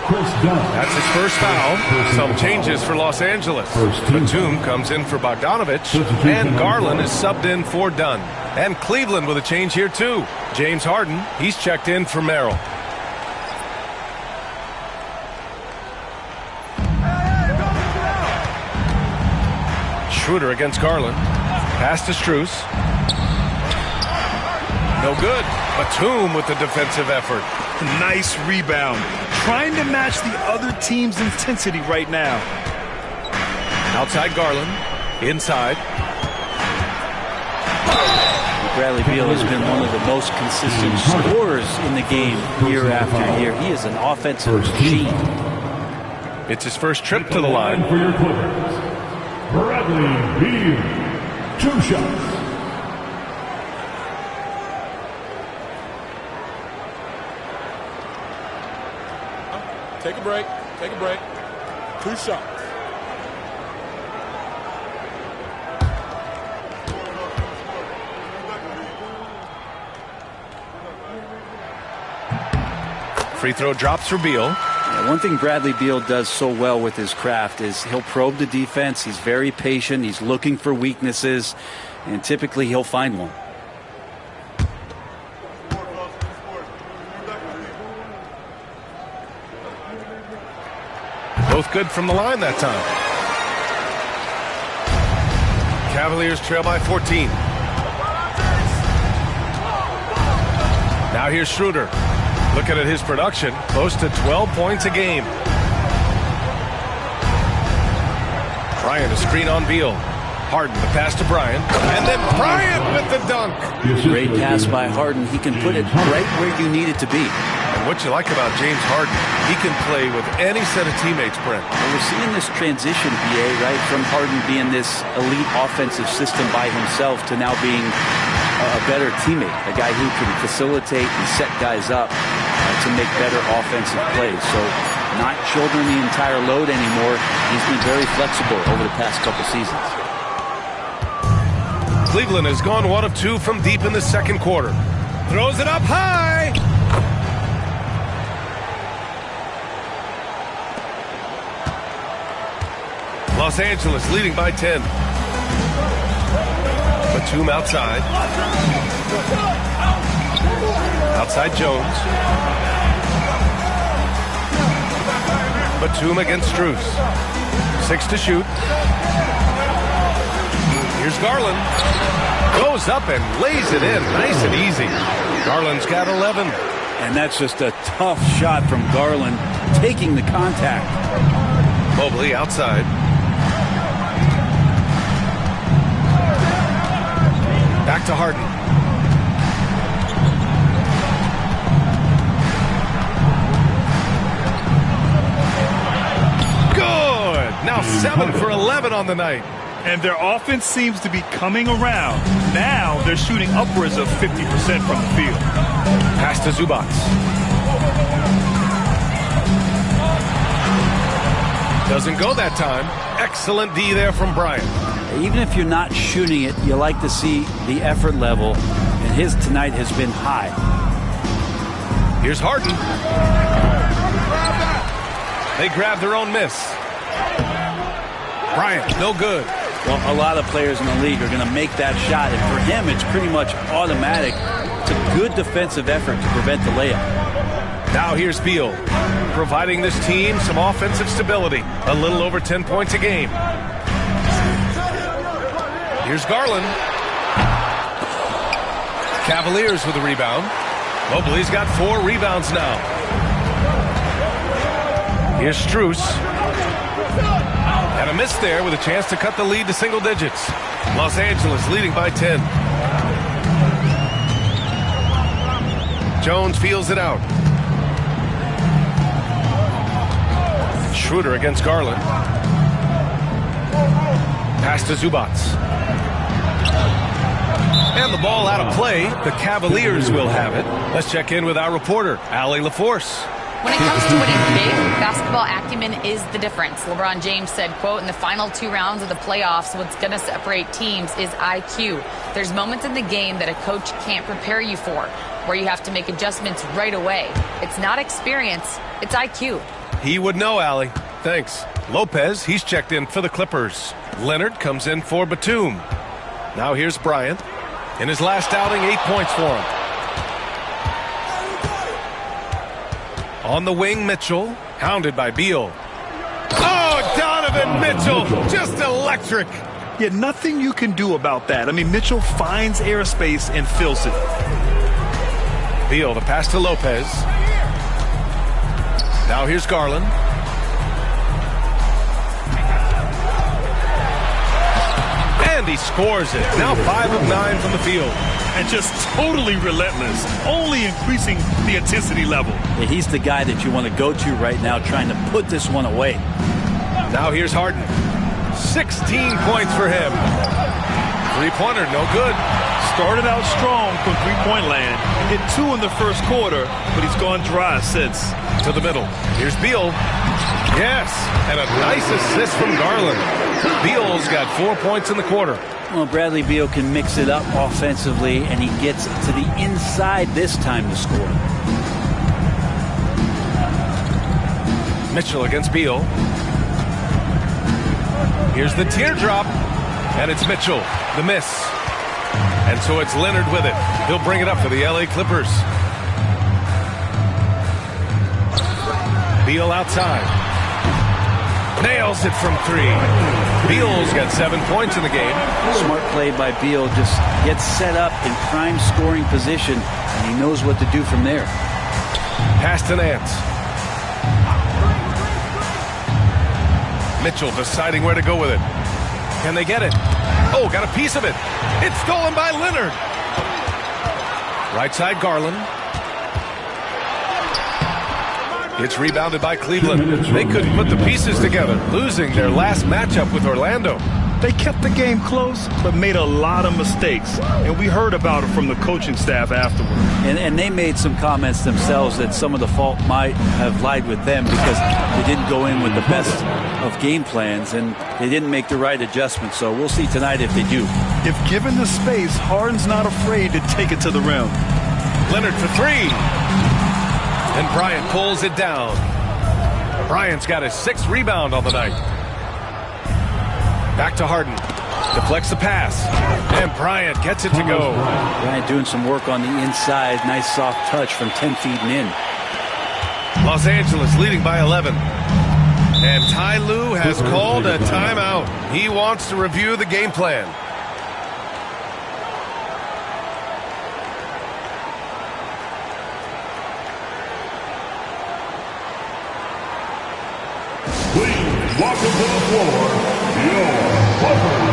That's his first foul. Some changes for Los Angeles. Batum comes in for Bogdanovic. And Garland is subbed in for Dunn. And Cleveland with a change here too. James Harden, he's checked in for Merrill. Schroeder against Garland. Pass to Strus. No good. Batum with the defensive effort. Nice rebound. Trying to match the other team's intensity right now. Outside Garland. Inside. Bradley Beal has been one of the most consistent scorers in the game year after year. He is an offensive machine. It's his first trip to the line. For your Clippers, Bradley Beal. 2 shots. Take a break. Take a break. 2 shots. Free throw drops for Beal. Yeah, one thing Bradley Beal does so well with his craft is he'll probe the defense. He's very patient. He's looking for weaknesses, and typically he'll find one. Both good from the line that time. Cavaliers trail by 14. Now here's Schroeder. Looking at his production, close to 12 points a game. Bryant, a screen on Beal. Harden, the pass to Bryant. And then Bryant with the dunk. Great pass by Harden. He can put it right where you need it to be. And what you like about James Harden, he can play with any set of teammates, Brent. Well, we're seeing this transition, BA, right, from Harden being this elite offensive system by himself to now being a better teammate, a guy who can facilitate and set guys up to make better offensive plays. So not shouldering the entire load anymore. He's been very flexible over the past couple seasons. Cleveland has gone 1 of 2 from deep in the second quarter. Throws it up high. Los Angeles leading by 10. Batum outside. Outside Jones. Batum against Strus. 6 to shoot. Here's Garland. Goes up and lays it in. Nice and easy. Garland's got 11. And that's just a tough shot from Garland, taking the contact. Mobley outside. Back to Harden. Good. Now 7 for 11 on the night. And their offense seems to be coming around. Now they're shooting upwards of 50% from the field. Pass to Zubac. Doesn't go that time. Excellent D there from Bryant. Even if you're not shooting it, you like to see the effort level, and his tonight has been high. Here's Harden. They grab their own miss. Bryant, no good. Well, a lot of players in the league are going to make that shot, and for him, it's pretty much automatic. It's a good defensive effort to prevent the layup. Now here's Beal, providing this team some offensive stability. A little over 10 points a game. Here's Garland. Cavaliers with a rebound. Mobley's got 4 rebounds now. Here's Strus. And a miss there with a chance to cut the lead to single digits. Los Angeles leading by 10. Jones feels it out. Schroeder against Garland. Pass to Zubac. And the ball out of play. The Cavaliers will have it. Let's check in with our reporter, Allie LaForce. When it comes to winning big, basketball acumen is the difference. LeBron James said, quote, in the final 2 rounds of the playoffs, what's going to separate teams is IQ. There's moments in the game that a coach can't prepare you for, where you have to make adjustments right away. It's not experience, it's IQ. He would know, Allie. Thanks. Lopez, he's checked in for the Clippers. Leonard comes in for Batum. Now here's Bryant. In his last outing, 8 points for him. On the wing, Mitchell, hounded by Beal. Oh, Donovan Mitchell, just electric. Yeah, nothing you can do about that. I mean, Mitchell finds airspace and fills it. Beal, the pass to Lopez. Now here's Garland. And he scores it. Now 5 of 9 from the field. And just totally relentless, only increasing the intensity level. Yeah, he's the guy that you want to go to right now, trying to put this one away. Now here's Harden. 16 points for him. 3-pointer, no good. Started out strong from three-point land. Hit 2 in the first quarter, but he's gone dry since. To the middle. Here's Beal. Yes, and a nice assist from Garland. Beal's got 4 points in the quarter. Well, Bradley Beal can mix it up offensively, and he gets to the inside this time to score. Mitchell against Beal. Here's the teardrop, and it's Mitchell, the miss. And so it's Leonard with it. He'll bring it up for the LA Clippers. Beal outside. Nails it from 3. Beal's got 7 points in the game. Smart play by Beal, just gets set up in prime scoring position, and he knows what to do from there. Pass to Nance. Mitchell deciding where to go with it. Can they get it? Oh, got a piece of it. It's stolen by Leonard. Right side, Garland. It's rebounded by Cleveland. They couldn't put the pieces together, losing their last matchup with Orlando. They kept the game close, but made a lot of mistakes. And we heard about it from the coaching staff afterward. And they made some comments themselves that some of the fault might have lied with them because they didn't go in with the best of game plans and they didn't make the right adjustments. So we'll see tonight if they do. If given the space, Harden's not afraid to take it to the rim. Leonard for 3. And Bryant pulls it down. Bryant's got his 6th rebound on the night. Back to Harden. Deflects the pass. And Bryant gets it to go. Bryant doing some work on the inside. Nice soft touch from 10 feet and in. Los Angeles leading by 11. And Ty Lue has called a timeout. He wants to review the game plan. Please welcome to the floor your Clippers.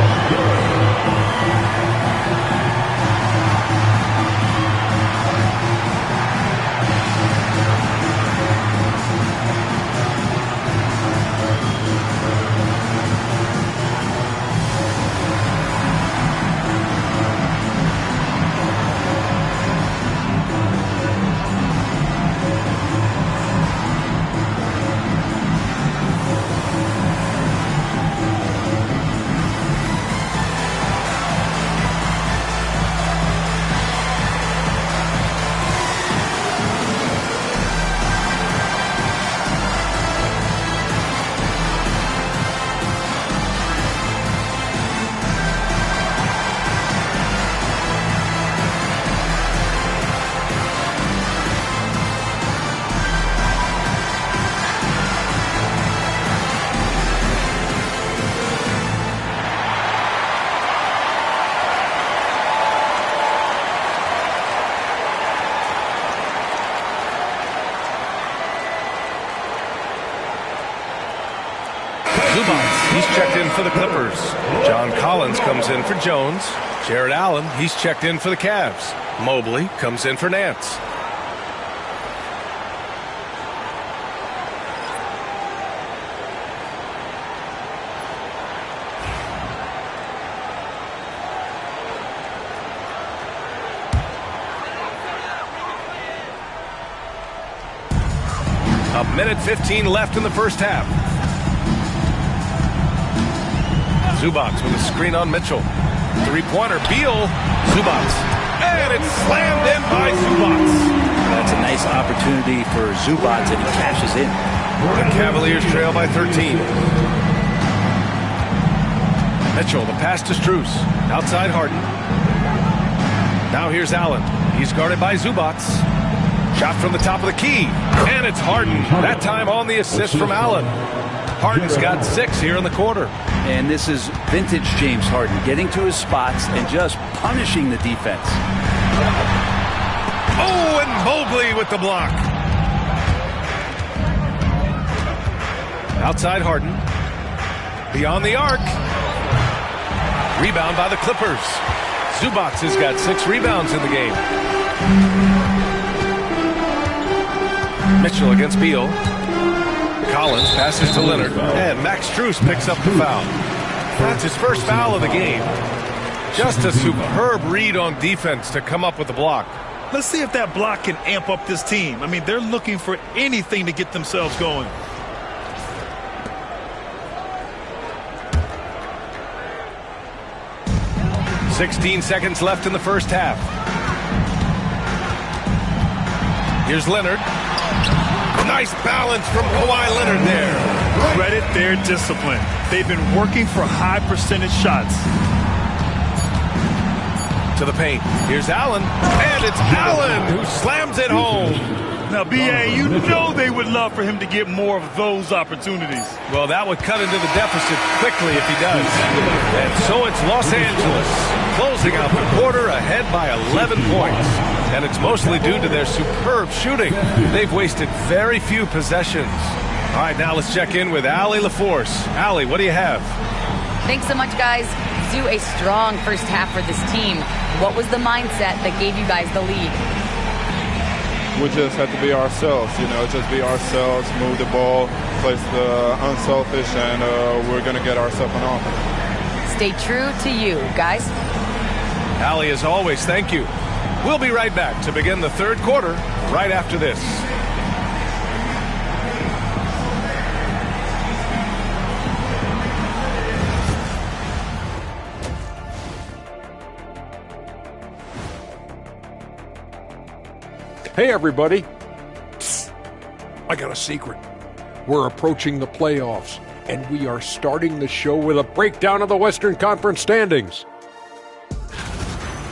He's checked in for the Clippers. John Collins comes in for Jones. Jared Allen, he's checked in for the Cavs. Mobley comes in for Nance. A minute 15 left in the first half. Zubac with a screen on Mitchell. Three-pointer, Beal. Zubac. And it's slammed in by Zubac. That's a nice opportunity for Zubac, and he cashes in. The Cavaliers trail by 13. Mitchell, the pass to Strus. Outside Harden. Now here's Allen. He's guarded by Zubac. Shot from the top of the key. And it's Harden. That time on the assist from Allen. Harden's got 6 here in the quarter. And this is vintage James Harden, getting to his spots and just punishing the defense. Oh, and Mobley with the block. Outside Harden. Beyond the arc. Rebound by the Clippers. Zubac has got 6 rebounds in the game. Mitchell against Beal. Collins passes to Leonard, and Max Strus picks up the foul. That's his first foul of the game. Just a superb read on defense to come up with the block. Let's see if that block can amp up this team. I mean, they're looking for anything to get themselves going. "16 seconds left in the first half. Here's Leonard. Nice balance from Kawhi Leonard there. Credit their discipline. They've been working for high percentage shots. To the paint. Here's Allen. And it's Allen who slams it home. Now, B.A., you know they would love for him to get more of those opportunities. Well, that would cut into the deficit quickly if he does. And so it's Los Angeles closing out the quarter ahead by 11 points. And it's mostly due to their superb shooting. They've wasted very few possessions. All right, now let's check in with Allie LaForce. Allie, what do you have? Thanks so much, guys. Do a strong first half for this team. What was the mindset that gave you guys the lead? We just have to be ourselves, just be ourselves, move the ball, play unselfish, and we're going to get ourselves an offense. Stay true to you, guys. Allie, as always, thank you. We'll be right back to begin the third quarter right after this. Hey, everybody. Psst. I got a secret. We're approaching the playoffs. and we are starting the show with a breakdown of the Western Conference standings.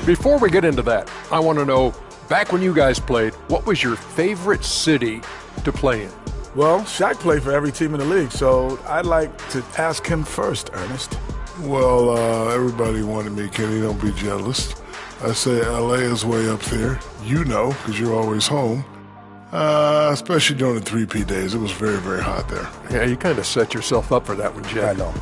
Before we get into that, I want to know, back when you guys played, what was your favorite city to play in? Well, Shaq played for every team in the league, so I'd like to ask him first, Ernest. Well, everybody wanted me, Kenny, don't be jealous. I say LA is way up there. You know, because you're always home. Especially during the 3P days. It was very, very hot there. Yeah, you kind of set yourself up for that one, Jeff. I know.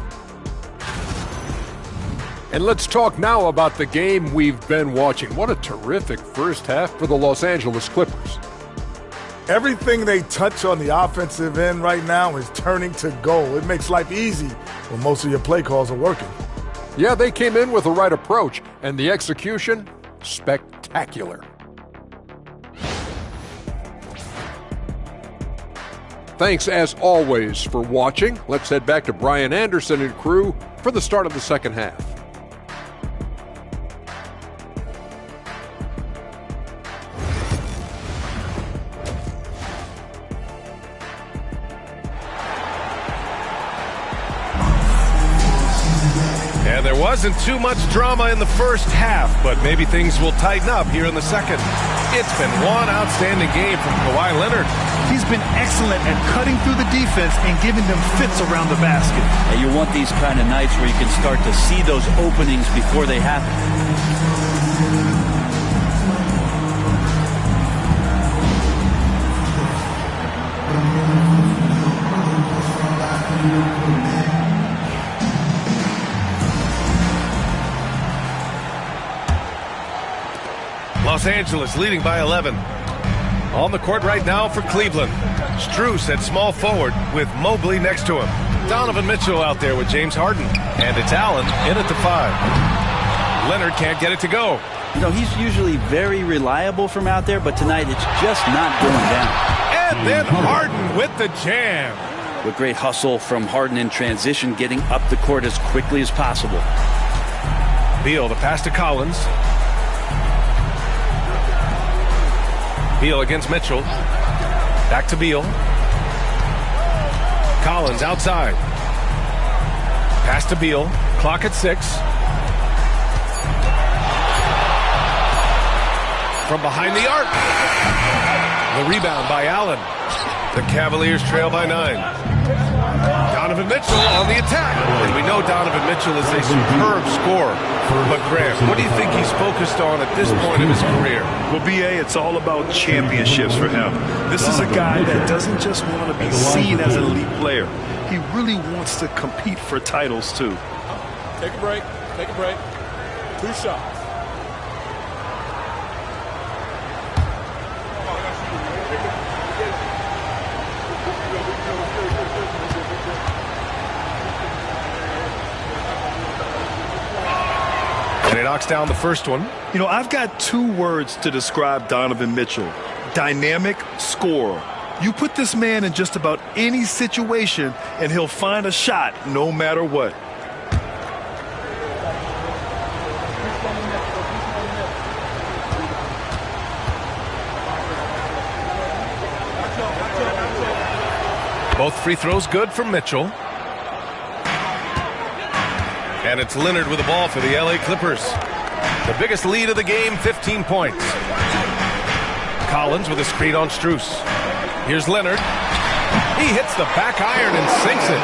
And let's talk now about the game we've been watching. What a terrific first half for the Los Angeles Clippers. Everything they touch on the offensive end right now is turning to goal. It makes life easy when most of your play calls are working. Yeah, they came in with the right approach, and the execution, spectacular. Thanks, as always, for watching. Let's head back to Brian Anderson and crew for the start of the second half. And there wasn't too much drama in the first half, but maybe things will tighten up here in the second. It's been one outstanding game from Kawhi Leonard. He's been excellent at cutting through the defense and giving them fits around the basket. And you want these kind of nights where you can start to see those openings before they happen. Los Angeles leading by 11. On the court right now for Cleveland. Strus at small forward with Mobley next to him. Donovan Mitchell out there with James Harden. And it's Allen in at the 5. Leonard can't get it to go. You know, he's usually very reliable from out there, but tonight it's just not going down. And then Harden with the jam. With great hustle from Harden in transition, getting up the court as quickly as possible. Beal, the pass to Collins. Beal against Mitchell. Back to Beal. Collins outside. Pass to Beal. Clock at 6. From behind the arc. The rebound by Allen. The Cavaliers trail by 9. Donovan Mitchell on the attack. And we know Donovan Mitchell is a superb scorer. But Graham, what do you think he's focused on at this point of his career? Well, B.A., it's all about championships for him. This is a guy that doesn't just want to be seen as an elite player. He really wants to compete for titles, too. Take a break. Take a break. 2 shots. And he knocks down the first one. You know, I've got 2 words to describe Donovan Mitchell. Dynamic scorer. You put this man in just about any situation, and he'll find a shot no matter what. Both free throws good from Mitchell. And it's Leonard with the ball for the LA Clippers. The biggest lead of the game, 15 points. Collins with a screen on Strus. Here's Leonard. He hits the back iron and sinks it.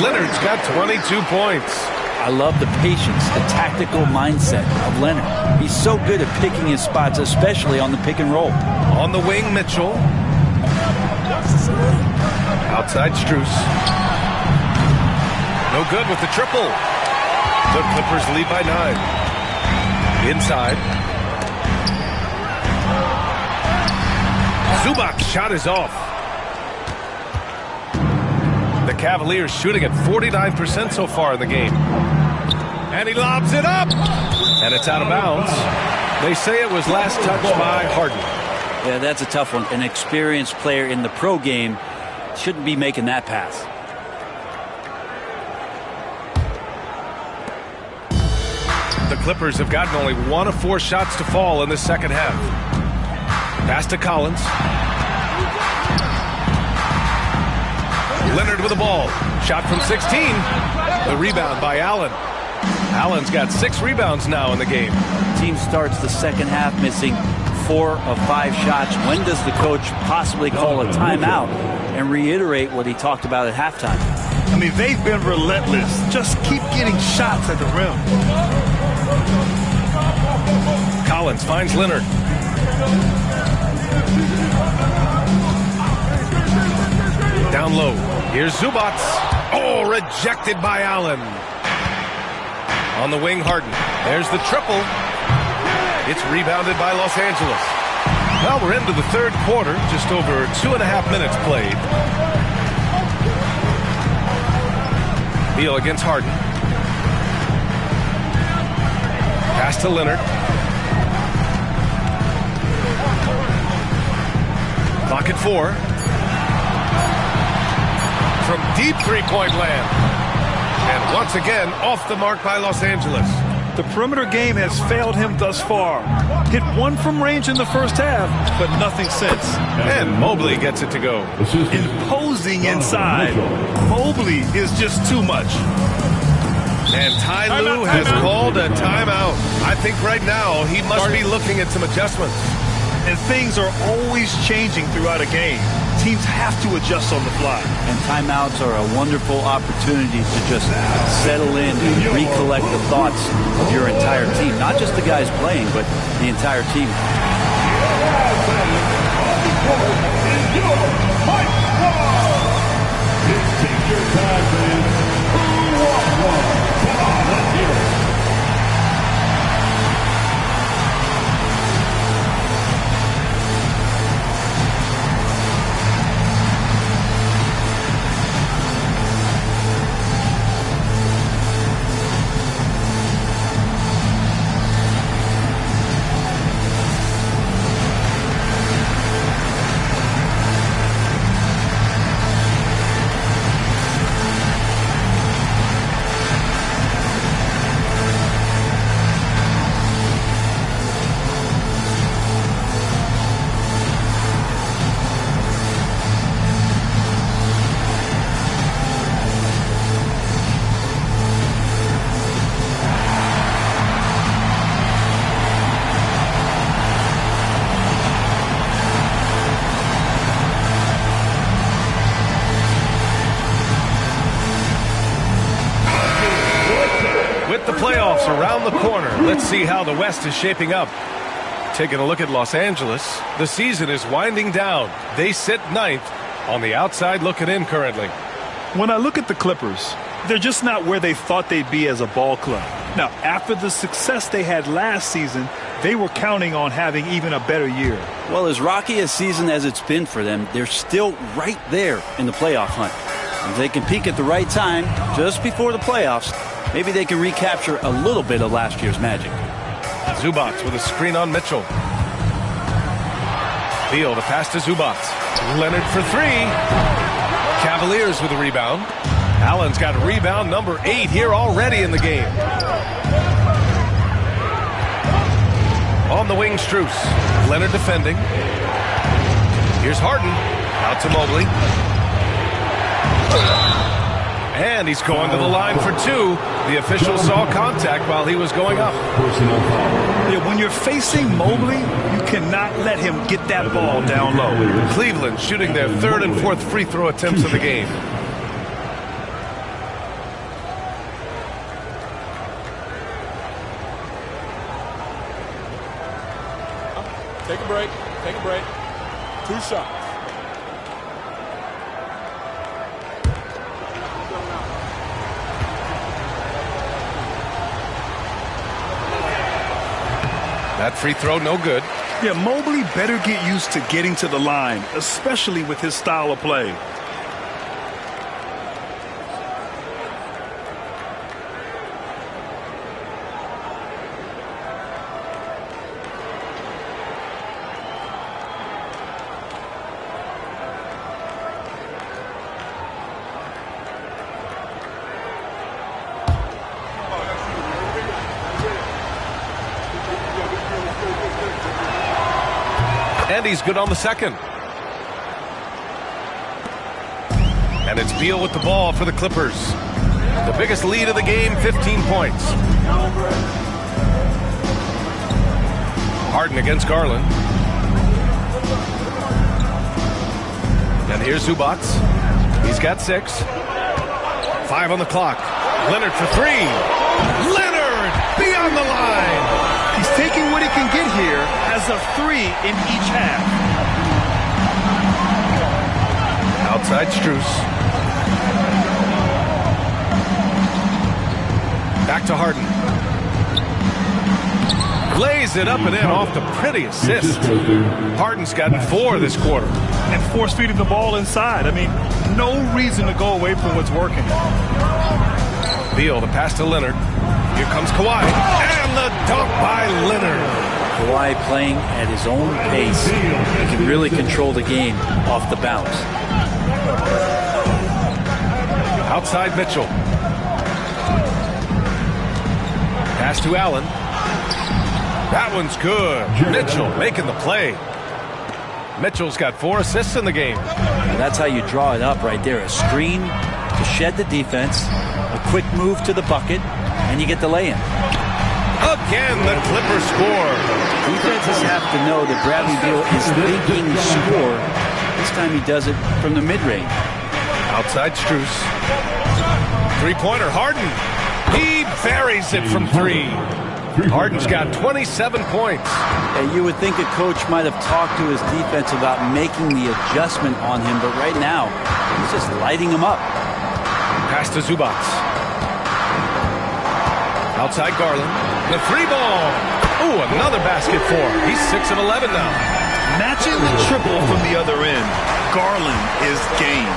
Leonard's got 22 points. I love the patience, the tactical mindset of Leonard. He's so good at picking his spots, especially on the pick and roll. On the wing, Mitchell. Outside Strus. No good with the triple. The Clippers lead by 9. Inside. Zubac's shot is off. The Cavaliers shooting at 49% so far in the game. And he lobs it up. And it's out of bounds. They say it was last touched by Harden. Yeah, that's a tough one. An experienced player in the pro game shouldn't be making that pass. The Clippers have gotten only 1 of 4 shots to fall in the second half. Pass to Collins. Leonard with the ball. Shot from 16. The rebound by Allen. Allen's got 6 rebounds now in the game. Team starts the second half missing 4 of 5 shots. When does the coach possibly call a timeout and reiterate what he talked about at halftime? I mean, they've been relentless. Just keep getting shots at the rim. Collins finds Leonard. Down low. Here's Zubats. Oh, rejected by Allen. On the wing, Harden. There's the triple. It's rebounded by Los Angeles. Well, we're into the third quarter. Just over 2.5 minutes played. Beal against Harden. Pass to Leonard. Clock at 4. From deep three-point land. And once again, off the mark by Los Angeles. The perimeter game has failed him thus far. Hit 1 from range in the first half, but nothing since. And Mobley gets it to go. Imposing inside. Mobley is just too much. And Ty Lue has called a timeout. I think right now he must be looking at some adjustments. And things are always changing throughout a game. Teams have to adjust on the fly. And timeouts are a wonderful opportunity to just settle in and recollect the thoughts of your entire team. Not just the guys playing, but the entire team. Take your time, man. Who wants one? Come on, let's hear it. Around the corner. Let's see how the West is shaping up. Taking a look at Los Angeles, the season is winding down. They sit 9th on the outside looking in currently. When I look at the Clippers, they're just not where they thought they'd be as a ball club. Now, after the success they had last season, they were counting on having even a better year. Well, as rocky a season as it's been for them, they're still right there in the playoff hunt. If they can peak at the right time, just before the playoffs, maybe they can recapture a little bit of last year's magic. Zubats with a screen on Mitchell. Beal to pass to Zubats. Leonard for 3. Cavaliers with a rebound. Allen's got rebound number 8 here already in the game. On the wing, Strus. Leonard defending. Here's Harden. Out to Mobley. And he's going to the line for 2. The official saw contact while he was going up. Yeah, when you're facing Mobley, you cannot let him get that ball down low. Cleveland shooting their 3rd and 4th free throw attempts of the game. Take a break. Take a break. 2 shots. That free throw, no good. Yeah, Mobley better get used to getting to the line, especially with his style of play. And he's good on the second. And it's Beal with the ball for the Clippers. The biggest lead of the game, 15 points. Harden against Garland. And here's Zubac. He's got 6. 5 on the clock. Leonard for 3. Leonard beyond the line. He's taking what he can get here as a 3 in each half. Outside Strus. Back to Harden. Lays it up and in off the pretty assist. Harden's gotten 4 this quarter. And force-feeding the ball inside. I mean, no reason to go away from what's working. Beal, the pass to Leonard. Here comes Kawhi. And the dunk by Leonard. Kawhi playing at his own pace. He can really control the game off the bounce. Outside Mitchell. Pass to Allen. That one's good. Mitchell making the play. Mitchell's got 4 assists in the game. And that's how you draw it up right there. A screen to shed the defense, a quick move to the bucket, and you get the lay-in. Again, the Clippers score. Defenses have to know that Bradley Beal is thinking score. This time he does it from the mid-range. Outside Strus. Three-pointer, Harden. He buries it from 3. Harden's got 27 points. You would think a coach might have talked to his defense about making the adjustment on him, but right now, he's just lighting him up. Pass to Zubac. Outside Garland. The 3-ball. Ooh, another basket for him. He's 6 of 11 now. Matching the triple from the other end. Garland is game.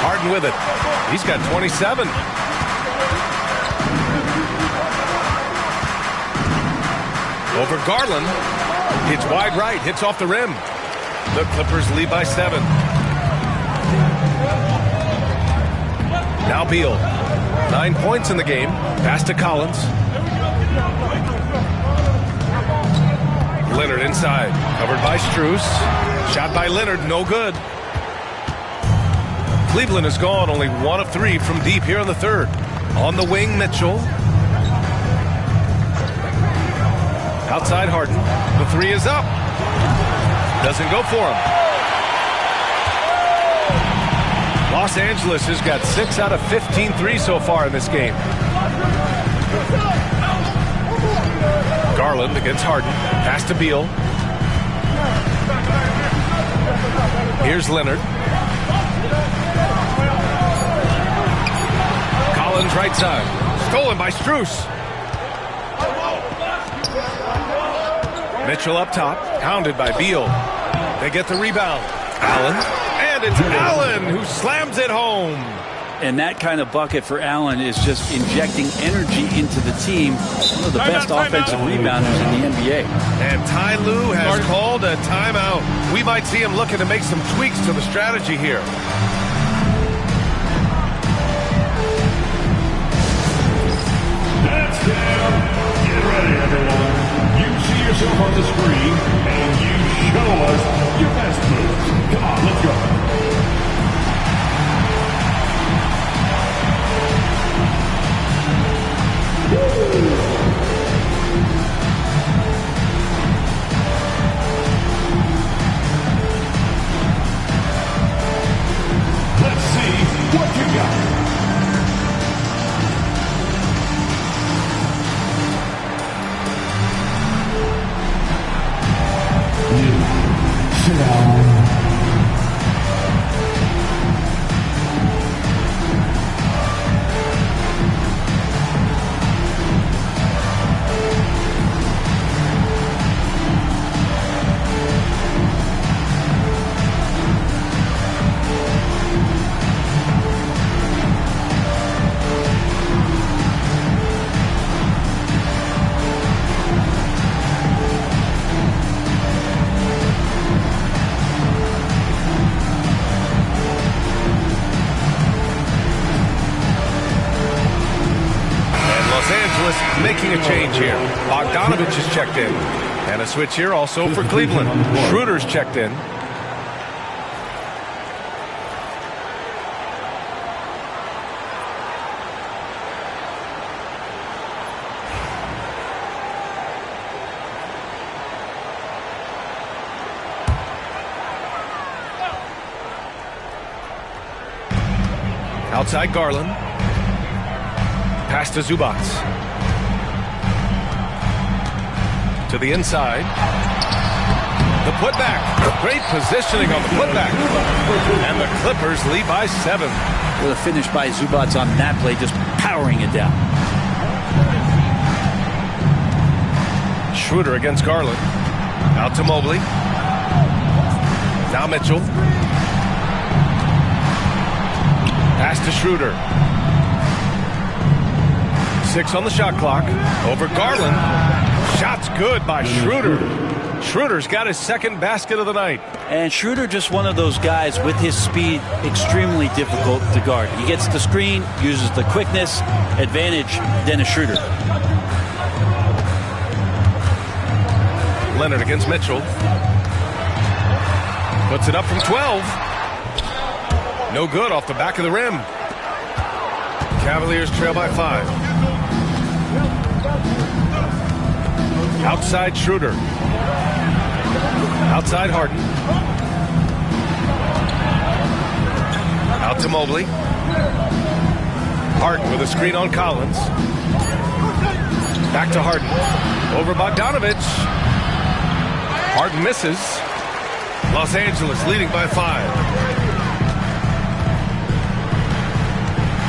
Harden with it. He's got 27. Over Garland. Hits wide right. Hits off the rim. The Clippers lead by 7. Now Beal. 9 points in the game. Pass to Collins. Leonard inside. Covered by Strus. Shot by Leonard. No good. Cleveland has gone only 1 of 3 from deep here in the third. On the wing, Mitchell. Outside Harden. The 3 is up. Doesn't go for him. Los Angeles has got 6 out of 15 threes so far in this game. Garland against Harden. Pass to Beal. Here's Leonard. Collins right side. Stolen by Strus. Mitchell up top. Pounded by Beal. They get the rebound. Allen. And it's Allen who slams it home. And that kind of bucket for Allen is just injecting energy into the team. One of the best offensive rebounders in the NBA. And Ty Lue has called a timeout. We might see him looking to make some tweaks to the strategy here. That's down. Get ready, everyone. You see yourself on the screen, and you show us your best moves. Come on, let's go. Let's see what you got. Sit down. Making a change here. Bogdanovich is checked in. And a switch here also for Cleveland. Schroeder's checked in. Outside Garland. Pass to Zubats. To the inside. The putback. Great positioning on the putback. And the Clippers lead by 7. With a finish by Zubats on that play, just powering it down. Schroeder against Garland. Out to Mobley. Now Mitchell. Pass to Schroeder. 6 on the shot clock. Over Garland. Shot's good by Schroeder. Schroeder's got his second basket of the night. And Schroeder, just one of those guys with his speed, extremely difficult to guard. He gets the screen, uses the quickness, advantage, Dennis Schroeder. Leonard against Mitchell. Puts it up from 12. No good off the back of the rim. Cavaliers trail by 5. Outside Schroeder. Outside Harden. Out to Mobley. Harden with a screen on Collins. Back to Harden. Over Bogdanovich. Harden misses. Los Angeles leading by 5.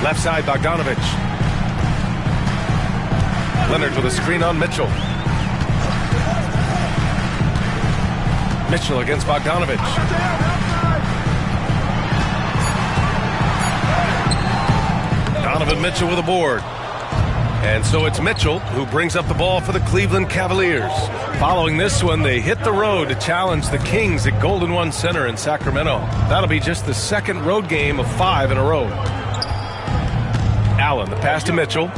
Left side Bogdanovich. Leonard with a screen on Mitchell. Mitchell against Bogdanovich. Donovan Mitchell with a board. And so it's Mitchell who brings up the ball for the Cleveland Cavaliers. Following this one, they hit the road to challenge the Kings at Golden One Center in Sacramento. That'll be just the second road game of 5 in a row. Allen, the pass to Mitchell.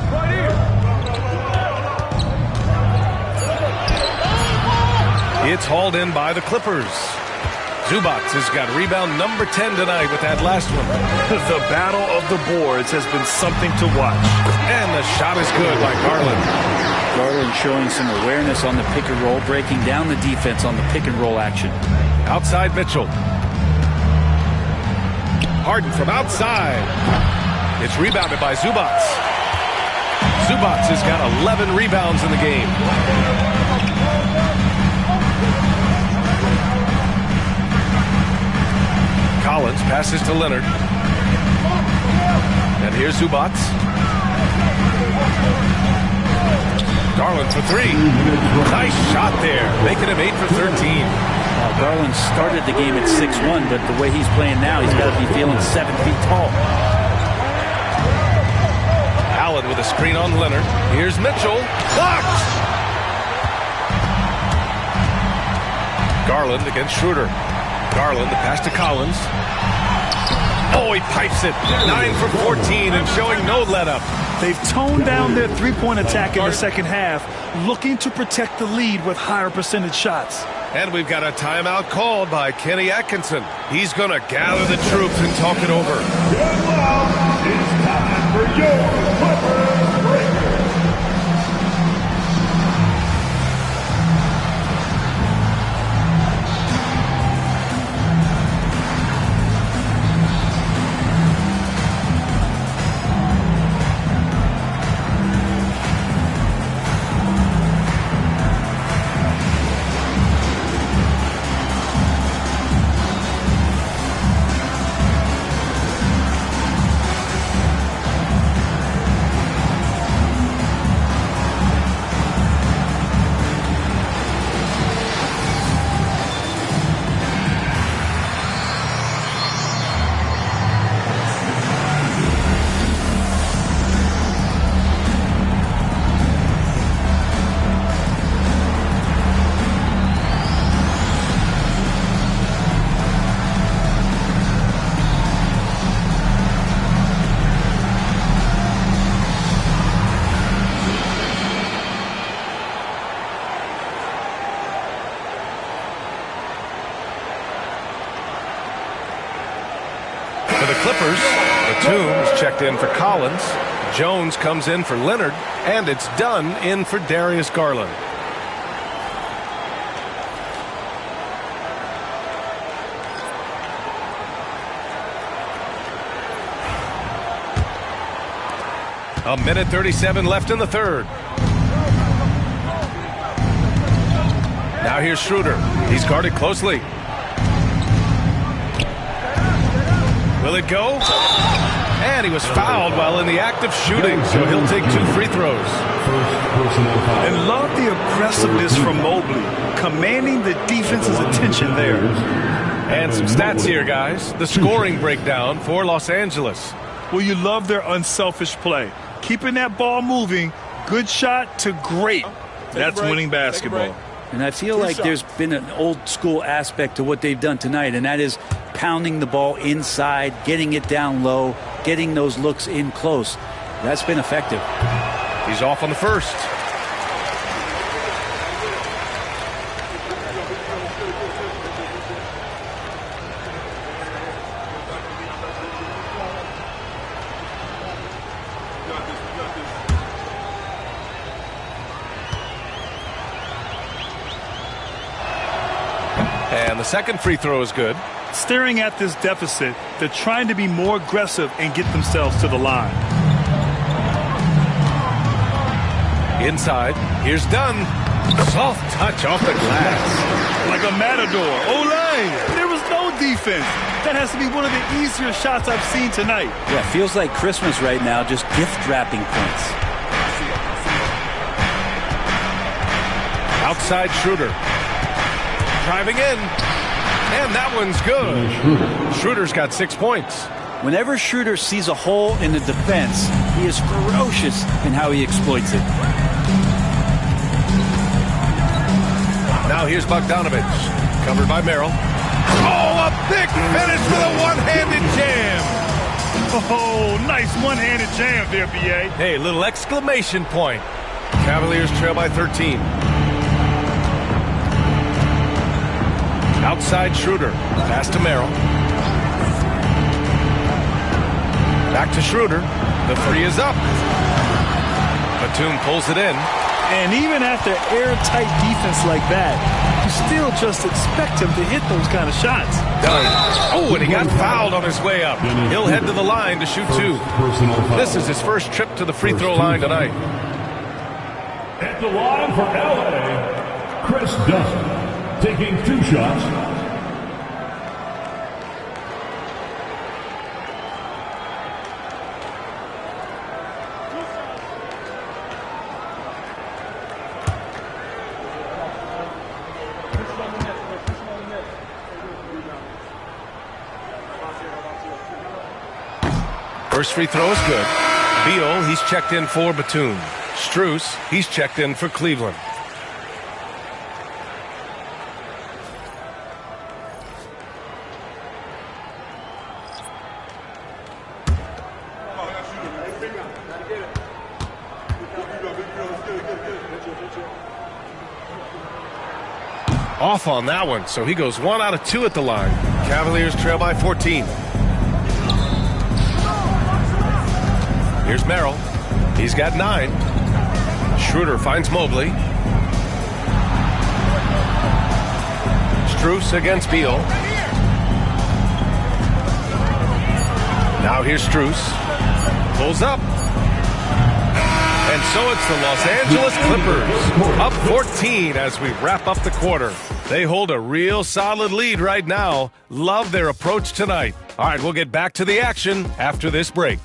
It's hauled in by the Clippers. Zubats has got rebound number 10 tonight with that last one. The battle of the boards has been something to watch. And the shot is good by Garland. Garland showing some awareness on the pick and roll, breaking down the defense on the pick and roll action. Outside Mitchell. Harden from outside. It's rebounded by Zubats. Zubats has got 11 rebounds in the game. Collins passes to Leonard. And here's Zubats. Garland for 3. Nice shot there, making him 8 for 13. Garland started the game at 6'1", but the way he's playing now, he's got to be feeling 7 feet tall. Allen with a screen on Leonard. Here's Mitchell. Blocked! Garland against Schroeder. Garland, the pass to Collins. Oh, he pipes it. 9 for 14 and showing no let-up. They've toned down their three-point attack in the second half, looking to protect the lead with higher percentage shots. And we've got a timeout called by Kenny Atkinson. He's going to gather the troops and talk it over. It's time for your Clippers Breakers. For the Clippers, Batum's checked in for Collins. Jones comes in for Leonard, and it's done in for Darius Garland. A minute 37 left in the third. Now here's Schroeder. He's guarded closely. Will it go? And he was fouled while in the act of shooting, so he'll take 2 free throws. And love the aggressiveness from Mobley, commanding the defense's attention there. And some stats here, guys. The scoring breakdown for Los Angeles. Well, you love their unselfish play. Keeping that ball moving, good shot to great. That's winning basketball. And I feel like there's been an old school aspect to what they've done tonight, and that is pounding the ball inside, getting it down low, getting those looks in close. That's been effective. He's off on the first. And the second free throw is good. Staring at this deficit, they're trying to be more aggressive and get themselves to the line. Inside, here's Dunn. Soft touch off the glass. Like a matador. Olay! There was no defense. That has to be one of the easier shots I've seen tonight. Yeah, feels like Christmas right now, just gift wrapping points. Outside Schroeder. Driving in. And that one's good. Schroeder's got 6 points. Whenever Schroeder sees a hole in the defense, he is ferocious in how he exploits it. Now here's Bogdanovich. Covered by Merrill. Oh, a big finish with a one-handed jam. Oh, nice one-handed jam there, B.A. Hey, little exclamation point. Cavaliers trail by 13. Outside Schroeder. Pass to Merrill. Back to Schroeder. The three is up. Batum pulls it in. And even after airtight defense like that, you still just expect him to hit those kind of shots. Done. Oh, and he got fouled on his way up. He'll head to the line to shoot 2. This is his first trip to the free throw line tonight. At the line for LA, Chris Dustin. Taking 2 shots. First free throw is good. Beal, he's checked in for Batum. Strus, he's checked in for Cleveland. Off on that one, so he goes 1 out of 2 at the line. Cavaliers trail by 14. Here's Merrill. He's got 9. Schroeder finds Mobley. Strus against Beal. Now here's Strus. Pulls up. And so it's the Los Angeles Clippers up 14 as we wrap up the quarter. They hold a real solid lead right now. Love their approach tonight. All right, we'll get back to the action after this break.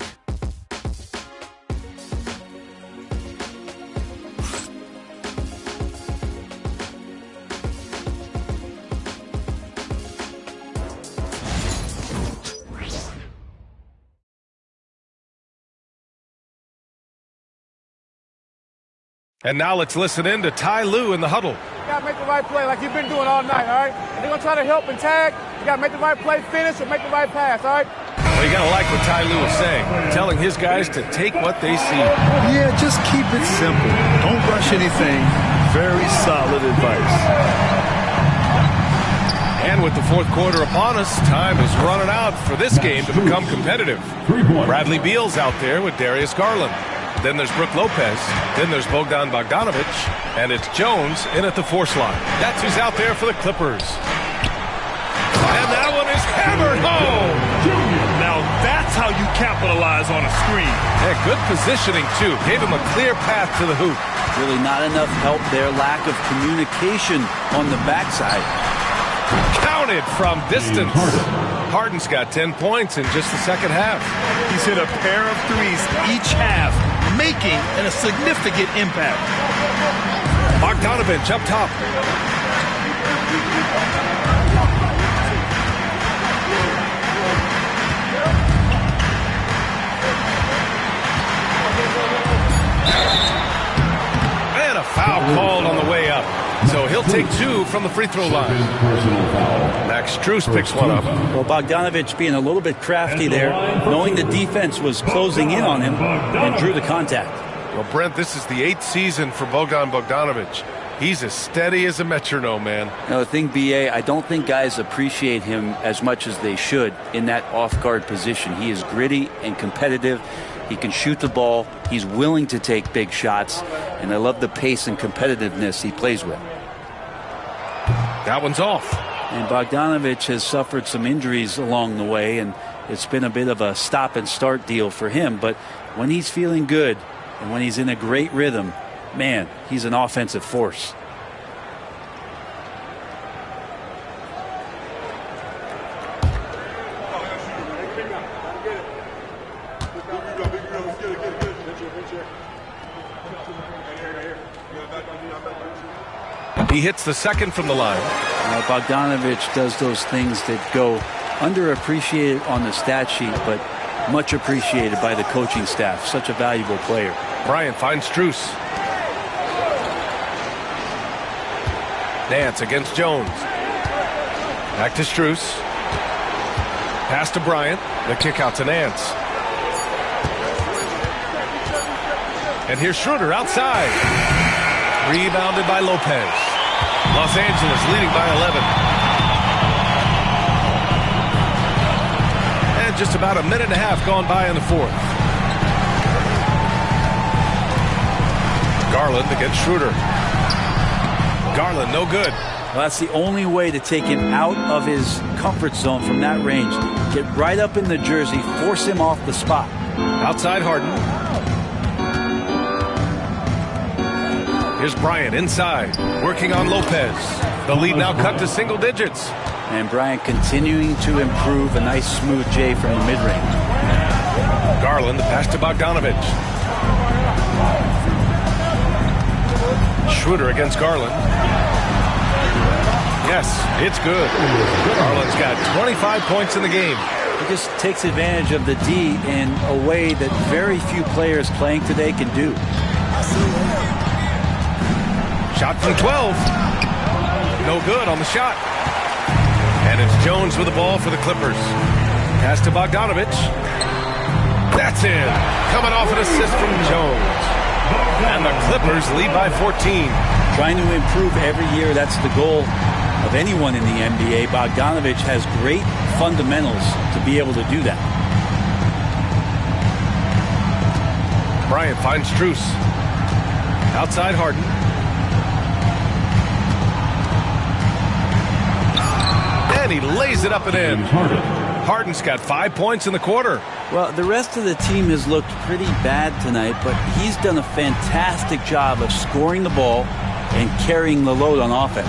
And now let's listen in to Ty Lue in the huddle. You got to make the right play like you've been doing all night, all right? And they're going to try to help and tag. You got to make the right play, finish, or make the right pass, all right? Well, you got to like what Ty Lue is saying, telling his guys to take what they see. Yeah, just keep it simple. Don't rush anything. Very solid advice. And with the fourth quarter upon us, time is running out for this game to become competitive. Bradley Beal's out there with Darius Garland. Then there's Brook Lopez. Then there's Bogdan Bogdanovich. And it's Jones in at the 4 slot. That's who's out there for the Clippers. And that one is hammered home. Now that's how you capitalize on a screen. Yeah, good positioning, too. Gave him a clear path to the hoop. Really not enough help there. Lack of communication on the backside. Counted from distance. Harden's got 10 points in just the second half. He's hit a pair of threes each half, making a significant impact. Bogdanovich up top. And a foul called on the way up. So he'll take 2 from the free throw line. Max Strus picks one up. Well, Bogdanovich being a little bit crafty there, knowing the defense was closing in on him, and drew the contact. Well, Brent, this is the 8th season for Bogdanovich. He's as steady as a metronome, man. Now, the thing, B.A., I don't think guys appreciate him as much as they should in that off-guard position. He is gritty and competitive. He can shoot the ball. He's willing to take big shots. And I love the pace and competitiveness he plays with. That one's off. And Bogdanovich has suffered some injuries along the way, and it's been a bit of a stop-and-start deal for him. But when he's feeling good and when he's in a great rhythm, man, he's an offensive force. He hits the second from the line. Bogdanovich does those things that go underappreciated on the stat sheet, but much appreciated by the coaching staff. Such a valuable player. Bryant finds Strus. Nance against Jones. Back to Strus. Pass to Bryant. The kick out to Nance. And here's Schroeder outside. Rebounded by Lopez. Los Angeles leading by 11. And just about a minute and a half gone by in the fourth. Garland against Schroeder. Garland, no good. Well, that's the only way to take him out of his comfort zone from that range. Get right up in the jersey, force him off the spot. Outside Harden. Here's Bryant inside, working on Lopez. The lead now cut to single digits. And Bryant continuing to improve. A nice smooth J from the mid-range. Garland, the pass to Bogdanovich. Schroeder against Garland. Yes, it's good. Garland's got 25 points in the game. He just takes advantage of the D in a way that very few players playing today can do. Shot from 12. No good on the shot. And it's Jones with the ball for the Clippers. Pass to Bogdanovich. That's in. Coming off an assist from Jones. And the Clippers lead by 14. Trying to improve every year. That's the goal of anyone in the NBA. Bogdanovich has great fundamentals to be able to do that. Bryant finds Strus. Outside Harden. And he lays it up and in. Harden's got 5 points in the quarter. Well, the rest of the team has looked pretty bad tonight, but he's done a fantastic job of scoring the ball and carrying the load on offense.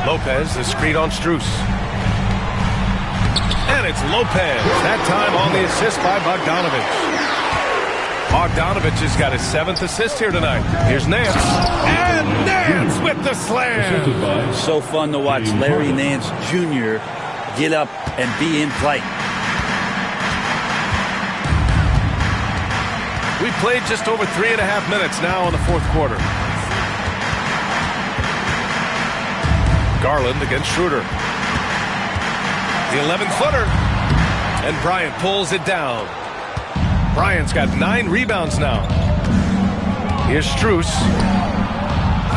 Lopez, the screen on Strus. And it's Lopez. That time on the assist by Bogdanovich. Bogdanovich has got his 7th assist here tonight. Here's Nance. And Nance with the slam. So fun to watch Larry Nance Jr. get up and be in play. We played just over 3.5 minutes now in the fourth quarter. Garland against Schroeder. The 11-footer. And Bryant pulls it down. Bryant's got 9 rebounds now. Here's Strus.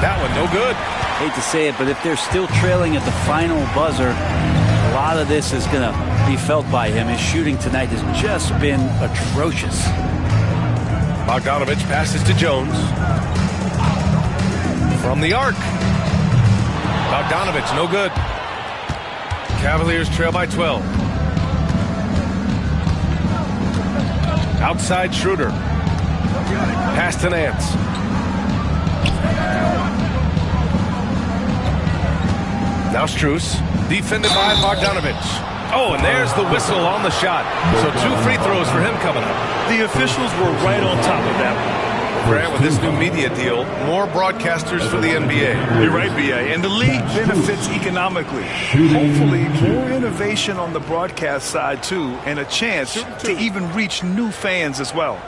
That one no good. Hate to say it, but if they're still trailing at the final buzzer, a lot of this is going to be felt by him. His shooting tonight has just been atrocious. Bogdanovich passes to Jones. From the arc. Bogdanovich, no good. Cavaliers trail by 12. Outside Schroeder. Pass to Nance. Now Strus. Defended by Bogdanovich. Oh, and there's the whistle on the shot. So 2 free throws for him coming up. The officials were right on top of that one. Grant, with this new media deal, more broadcasters for the NBA. You're right, B.A. And the league benefits economically. Hopefully, more innovation on the broadcast side, too, and a chance to even reach new fans as well.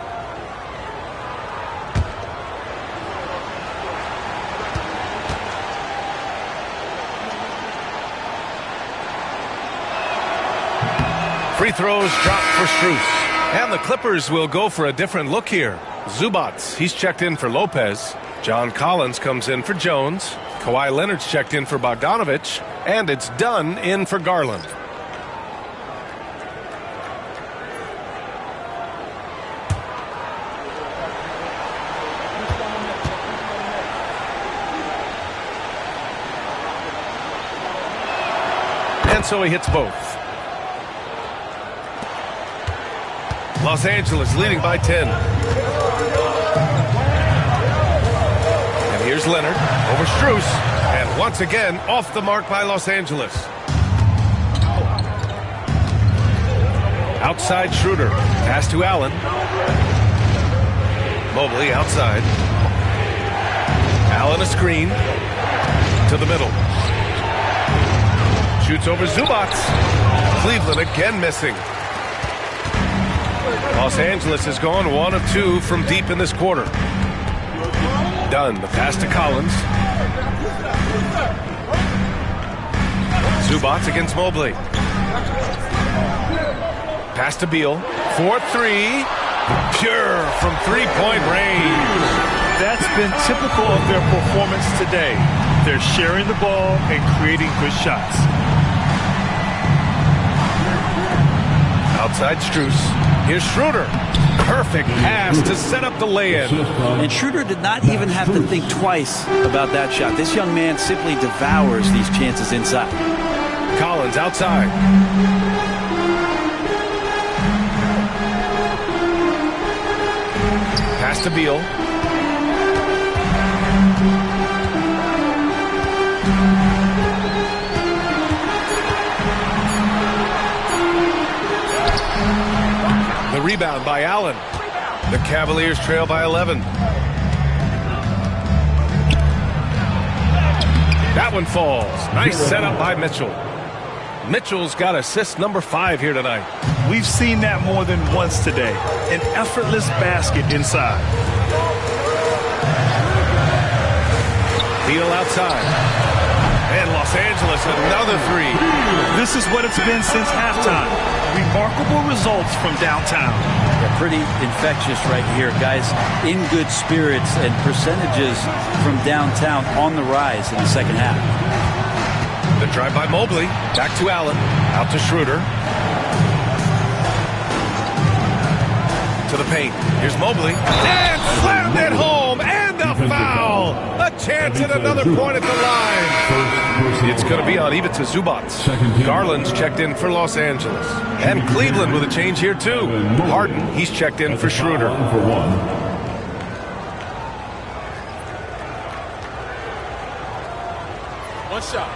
Free throws dropped for Strus. And the Clippers will go for a different look here. Zubats, he's checked in for Lopez. John Collins comes in for Jones. Kawhi Leonard's checked in for Bogdanovich. And it's Dunn in for Garland. And so he hits both. Los Angeles leading by 10. And here's Leonard over Strus. And once again, off the mark by Los Angeles. Outside Schroeder. Pass to Allen. Mobley outside. Allen a screen. To the middle. Shoots over Zubats. Cleveland again missing. Los Angeles has gone 1 of 2 from deep in this quarter. Dunn, the pass to Collins. Zubats against Mobley. Pass to Beal. 4-3. Pure from three-point range. That's been typical of their performance today. They're sharing the ball and creating good shots. Outside Strus. Here's Schroeder. Perfect pass to set up the lay-in. And Schroeder did not even have to think twice about that shot. This young man simply devours these chances inside. Collins outside. Pass to Beal. The rebound by Allen. The Cavaliers trail by 11. That one falls. Nice setup by Mitchell. Mitchell's got assist number 5 here tonight. We've seen that more than once today. An effortless basket inside. Beal outside. And Los Angeles another 3. This is what it's been since halftime. Remarkable results from downtown. Yeah, pretty infectious right here, guys. In good spirits and percentages from downtown on the rise in the second half. The drive by Mobley. Back to Allen. Out to Schroeder. To the paint. Here's Mobley. And slammed it home. And a foul. A chance at another point at the line. It's going to be on Ivica Zubats. Garland's checked in for Los Angeles. And Cleveland with a change here, too. Harden, he's checked in for Schroeder. One shot.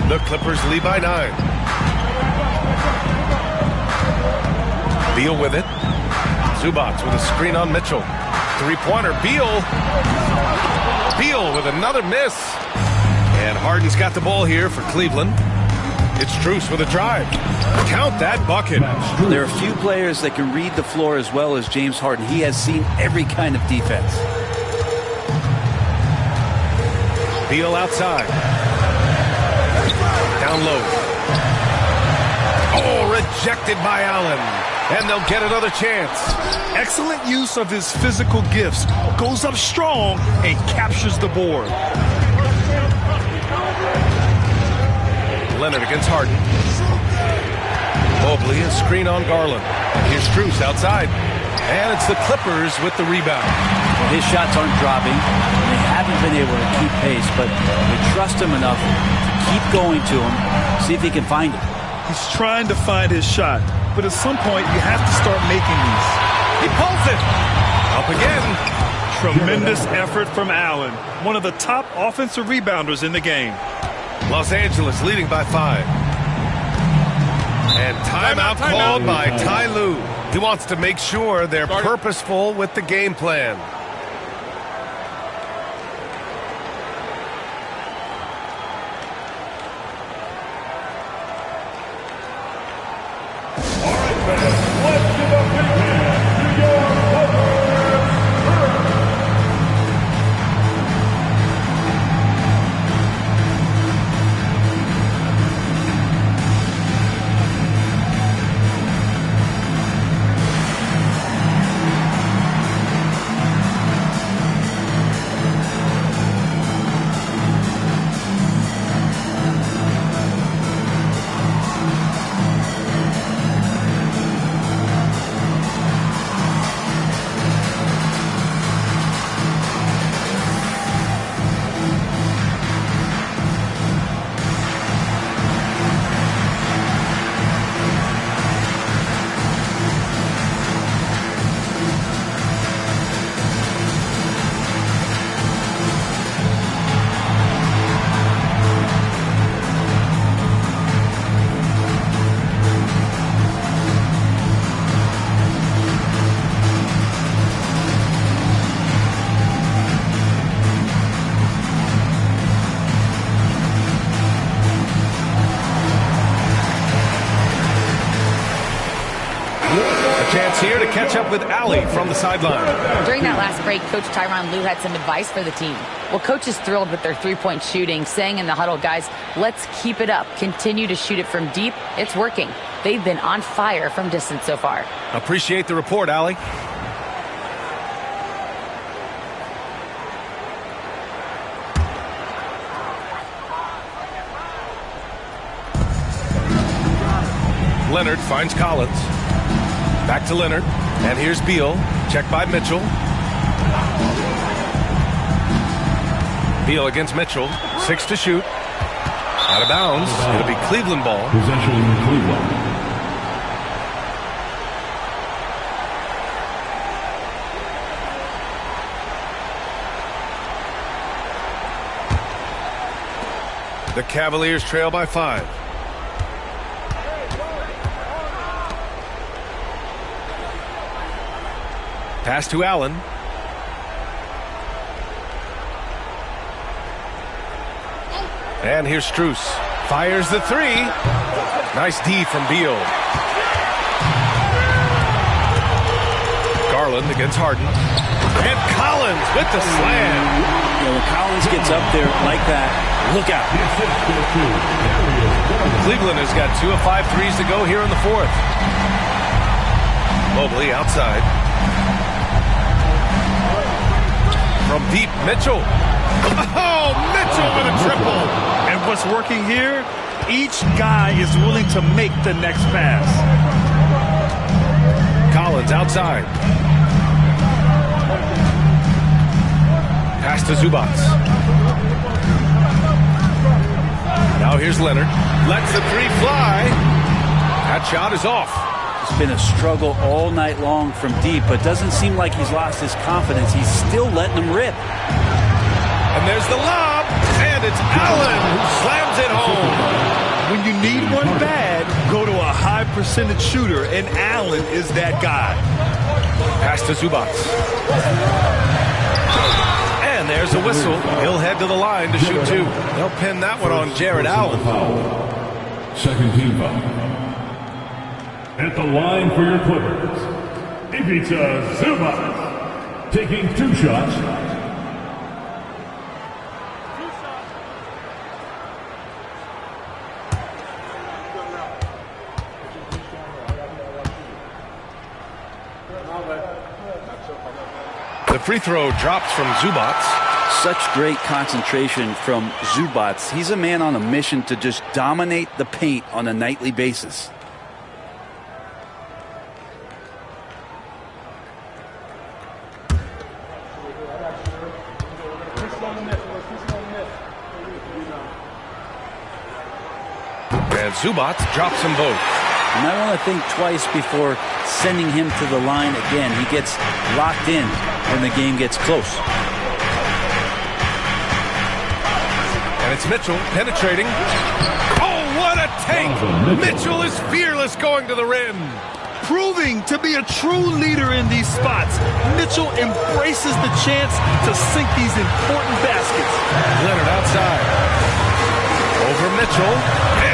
The Clippers lead by 9. Beal with it. Zubats with a screen on Mitchell. Three-pointer. Beal. Beal with another miss. And Harden's got the ball here for Cleveland. It's Strus with a drive. Count that bucket. There are few players that can read the floor as well as James Harden. He has seen every kind of defense. Beal outside. Down low. Oh, rejected by Allen. And they'll get another chance. Excellent use of his physical gifts. Goes up strong and captures the board. Leonard against Harden. Mobley, a screen on Garland. And here's Strus outside. And it's the Clippers with the rebound. Well, his shots aren't dropping. They haven't been able to keep pace, but they trust him enough to keep going to him, see if he can find it. He's trying to find his shot, but at some point you have to start making these. He pulls it. Up again. Tremendous effort from Allen, one of the top offensive rebounders in the game. Los Angeles leading by 5. And timeout called by Ty Lue. He wants to make sure they're purposeful with the game plan. All right, fans, let's give a big hand to your Chance here to catch up with Allie from the sideline. During that last break, Coach Tyronn Lue had some advice for the team. Well, Coach is thrilled with their three-point shooting, saying in the huddle, guys, let's keep it up. Continue to shoot it from deep. It's working. They've been on fire from distance so far. Appreciate the report, Allie. Leonard finds Collins. Back to Leonard. And here's Beal. Checked by Mitchell. Beal against Mitchell. 6 to shoot. Out of bounds. It'll be Cleveland ball. Possession in Cleveland. The Cavaliers trail by 5. Pass to Allen. And here's Strus. Fires the 3. Nice D from Beal. Garland against Harden. And Collins with the slam. When Collins gets up there like that, look out. Cleveland has got 2 of 5 threes to go here in the 4th. Mobley outside. From deep, Mitchell. Oh, Mitchell with a triple. And what's working here, each guy is willing to make the next pass. Collins outside. Pass to Zubac. Now here's Leonard. Lets the 3 fly. That shot is off. It's been a struggle all night long from deep, but doesn't seem like he's lost his confidence. He's still letting them rip. And there's the lob, and it's Allen who slams it home. When you need one bad, go to a high percentage shooter, and Allen is that guy. Pass to Zubac. And there's a whistle. He'll head to the line to shoot 2. They'll pin that one on Jared Allen. Second team foul. At the line for your Clippers, Ivica Zubac, taking 2 shots. The free throw drops from Zubac. Such great concentration from Zubac. He's a man on a mission to just dominate the paint on a nightly basis. And Zubac drops them both. You might want to think twice before sending him to the line again. He gets locked in when the game gets close. And it's Mitchell penetrating. Oh, what a take! Mitchell is fearless going to the rim. Proving to be a true leader in these spots, Mitchell embraces the chance to sink these important baskets. Leonard outside. Over Mitchell,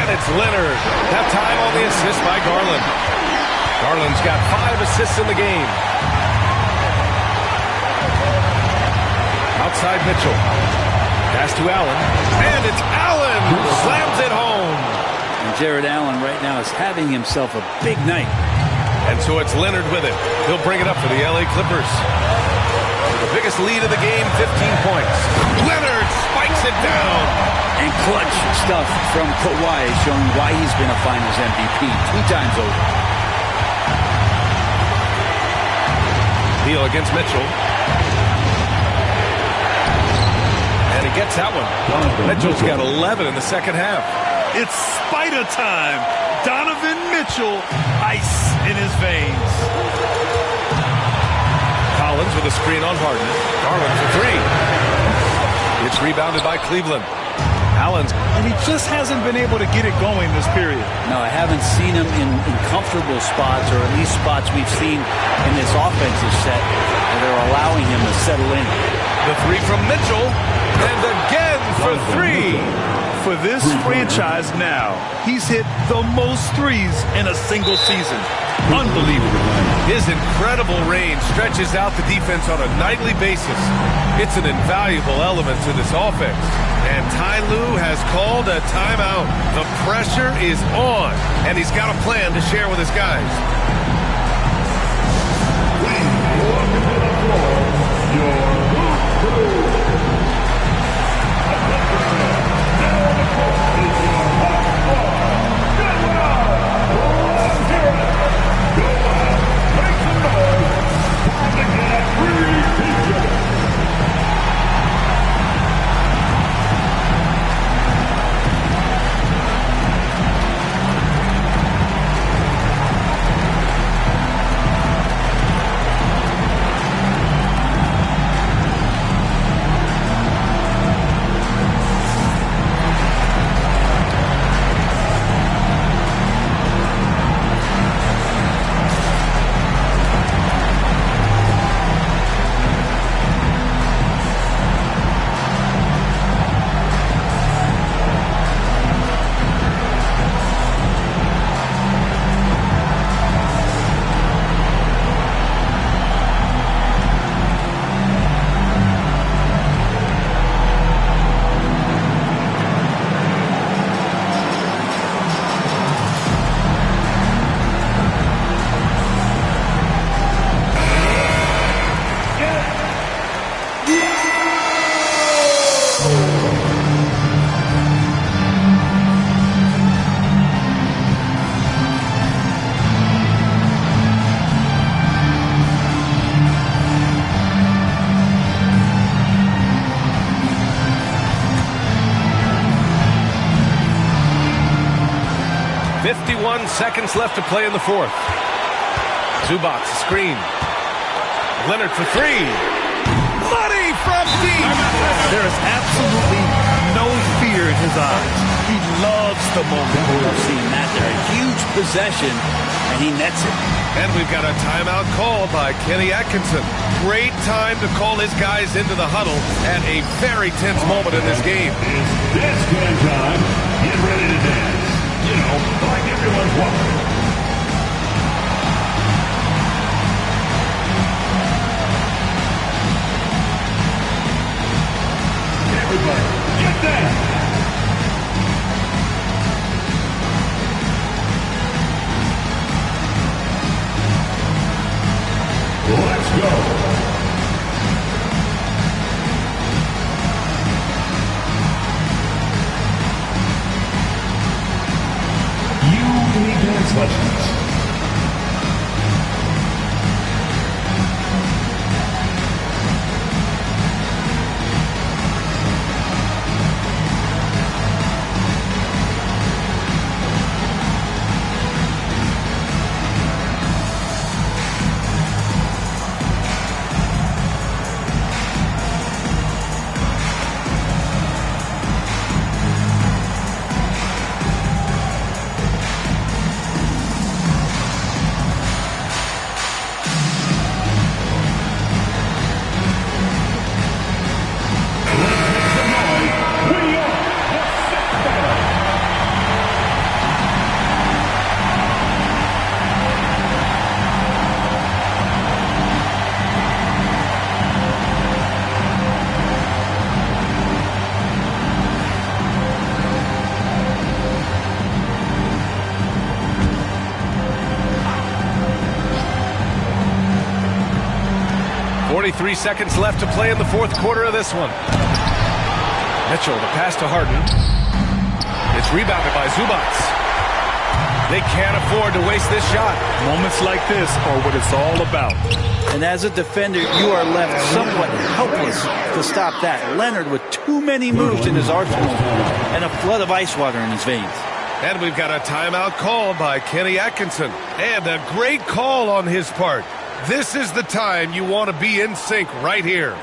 and it's Leonard. That time on the assist by Garland. Garland's got 5 assists in the game. Outside Mitchell. Pass to Allen, and it's Allen who slams it home. And Jared Allen right now is having himself a big night. And so it's Leonard with it. He'll bring it up for the LA Clippers. The biggest lead of the game, 15 points. Leonard spikes it down. And clutch stuff from Kawhi showing why he's been a Finals MVP 2 times over. Beal against Mitchell. And he gets that one. Mitchell's got 11 in the second half. It's Spider time. Donovan Mitchell, ice in his veins. Collins with a screen on Harden. Garland for 3. It's rebounded by Cleveland. Allen's, and he just hasn't been able to get it going this period. No, I haven't seen him in comfortable spots, or at least spots we've seen in this offensive set that are allowing him to settle in. The 3 from Mitchell, and again for 3. For this franchise now, he's hit the most threes in a single season. Unbelievable. His incredible range stretches out the defense on a nightly basis. It's an invaluable element to this offense. And Ty Lue has called a timeout. The pressure is on, and he's got a plan to share with his guys. Seconds left to play in the fourth. Zubac screen. Leonard for 3. Money from deep. There is absolutely no fear in his eyes. He loves the moment. I love seeing that there. A huge possession, and he nets it. And we've got a timeout called by Kenny Atkinson. Great time to call his guys into the huddle at a very tense moment in this game. It's dance time. Get ready to dance. You know, like everyone's watching. Everybody, get down. Let's go. Dance Legends. 3 seconds left to play in the fourth quarter of this one. Mitchell, the pass to Harden. It's rebounded by Zubats. They can't afford to waste this shot. Moments like this are what it's all about. And as a defender, you are left somewhat helpless to stop that. Leonard with too many moves in his arsenal and a flood of ice water in his veins. And we've got a timeout called by Kenny Atkinson. And a great call on his part. This is the time you want to be in sync right here.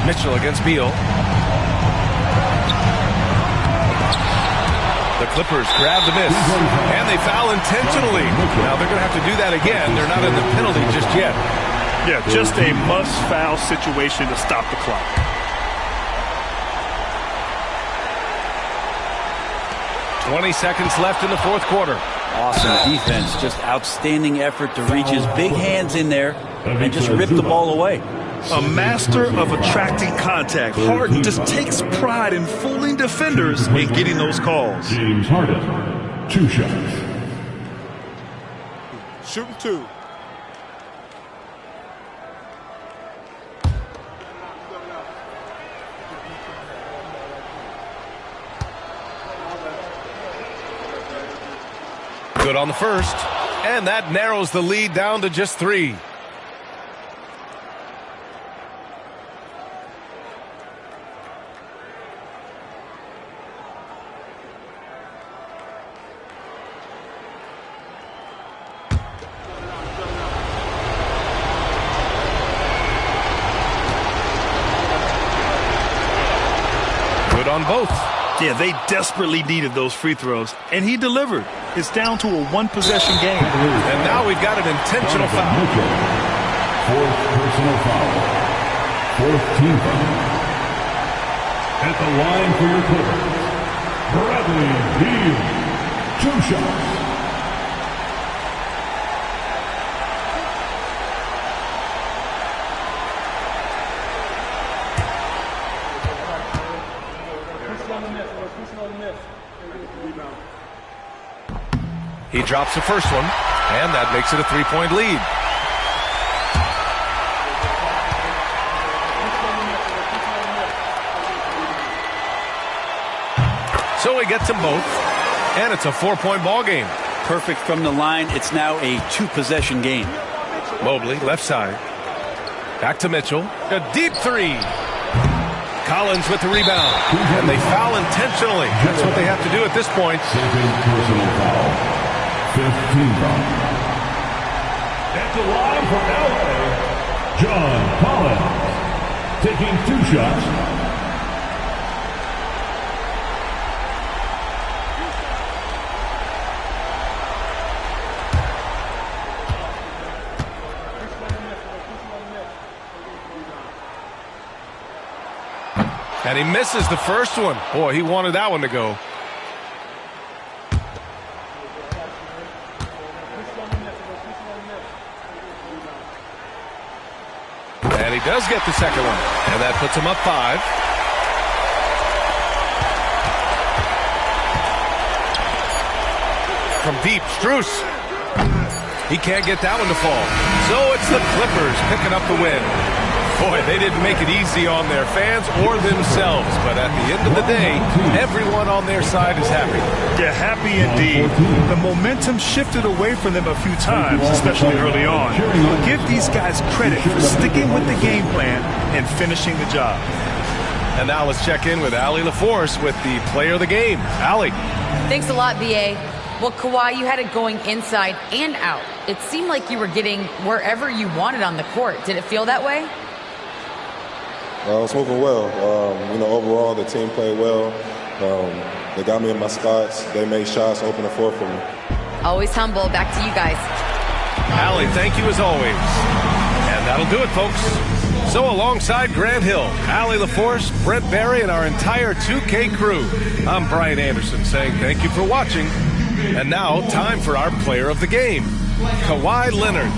Mitchell against Beal. The Clippers grab the miss, and they foul intentionally. Now they're going to have to do that again. They're not in the penalty just yet. Yeah, just a must-foul situation to stop the clock. .20 seconds left in the fourth quarter. Awesome defense. Just outstanding effort to reach his big hands in there and just rip the ball away. A master of attracting contact. Harden just takes pride in fooling defenders and getting those calls. James Harden, 2 shots. Shooting 2. Good on the first, and that narrows the lead down to just 3. Good on both. Yeah, they desperately needed those free throws, and he delivered. It's down to a one-possession game. And now we've got an intentional foul. Fourth personal foul. Fourth team foul. At the line for your Clippers, Bradley Beal, 2 shots. He drops the first one, and that makes it a 3-point lead. So he gets them both, and it's a 4-point ball game. Perfect from the line. It's now a 2-possession game. Mobley, left side. Back to Mitchell. A deep 3. Collins with the rebound. And they foul intentionally. That's what they have to do at this point. Second personal foul. 5th team foul. At the line for LA, John Collins, taking 2 shots. And he misses the first one. Boy, he wanted that one to go. And he does get the second one. And that puts him up 5. From deep, Strus. He can't get that one to fall. So it's the Clippers picking up the win. Boy, they didn't make it easy on their fans or themselves. But at the end of the day, everyone on their side is happy. Yeah, happy indeed. The momentum shifted away from them a few times, especially early on. But give these guys credit for sticking with the game plan and finishing the job. And now let's check in with Allie LaForce with the player of the game. Allie. Thanks a lot, B.A. Well, Kawhi, you had it going inside and out. It seemed like you were getting wherever you wanted on the court. Did it feel that way? I was moving well. Overall, the team played well. They got me in my spots. They made shots, open the floor for me. Always humble. Back to you guys. Allie, thank you as always. And that'll do it, folks. So alongside Grant Hill, Allie LaForce, Brent Barry, and our entire 2K crew, I'm Brian Anderson saying thank you for watching. And now, time for our player of the game, Kawhi Leonard.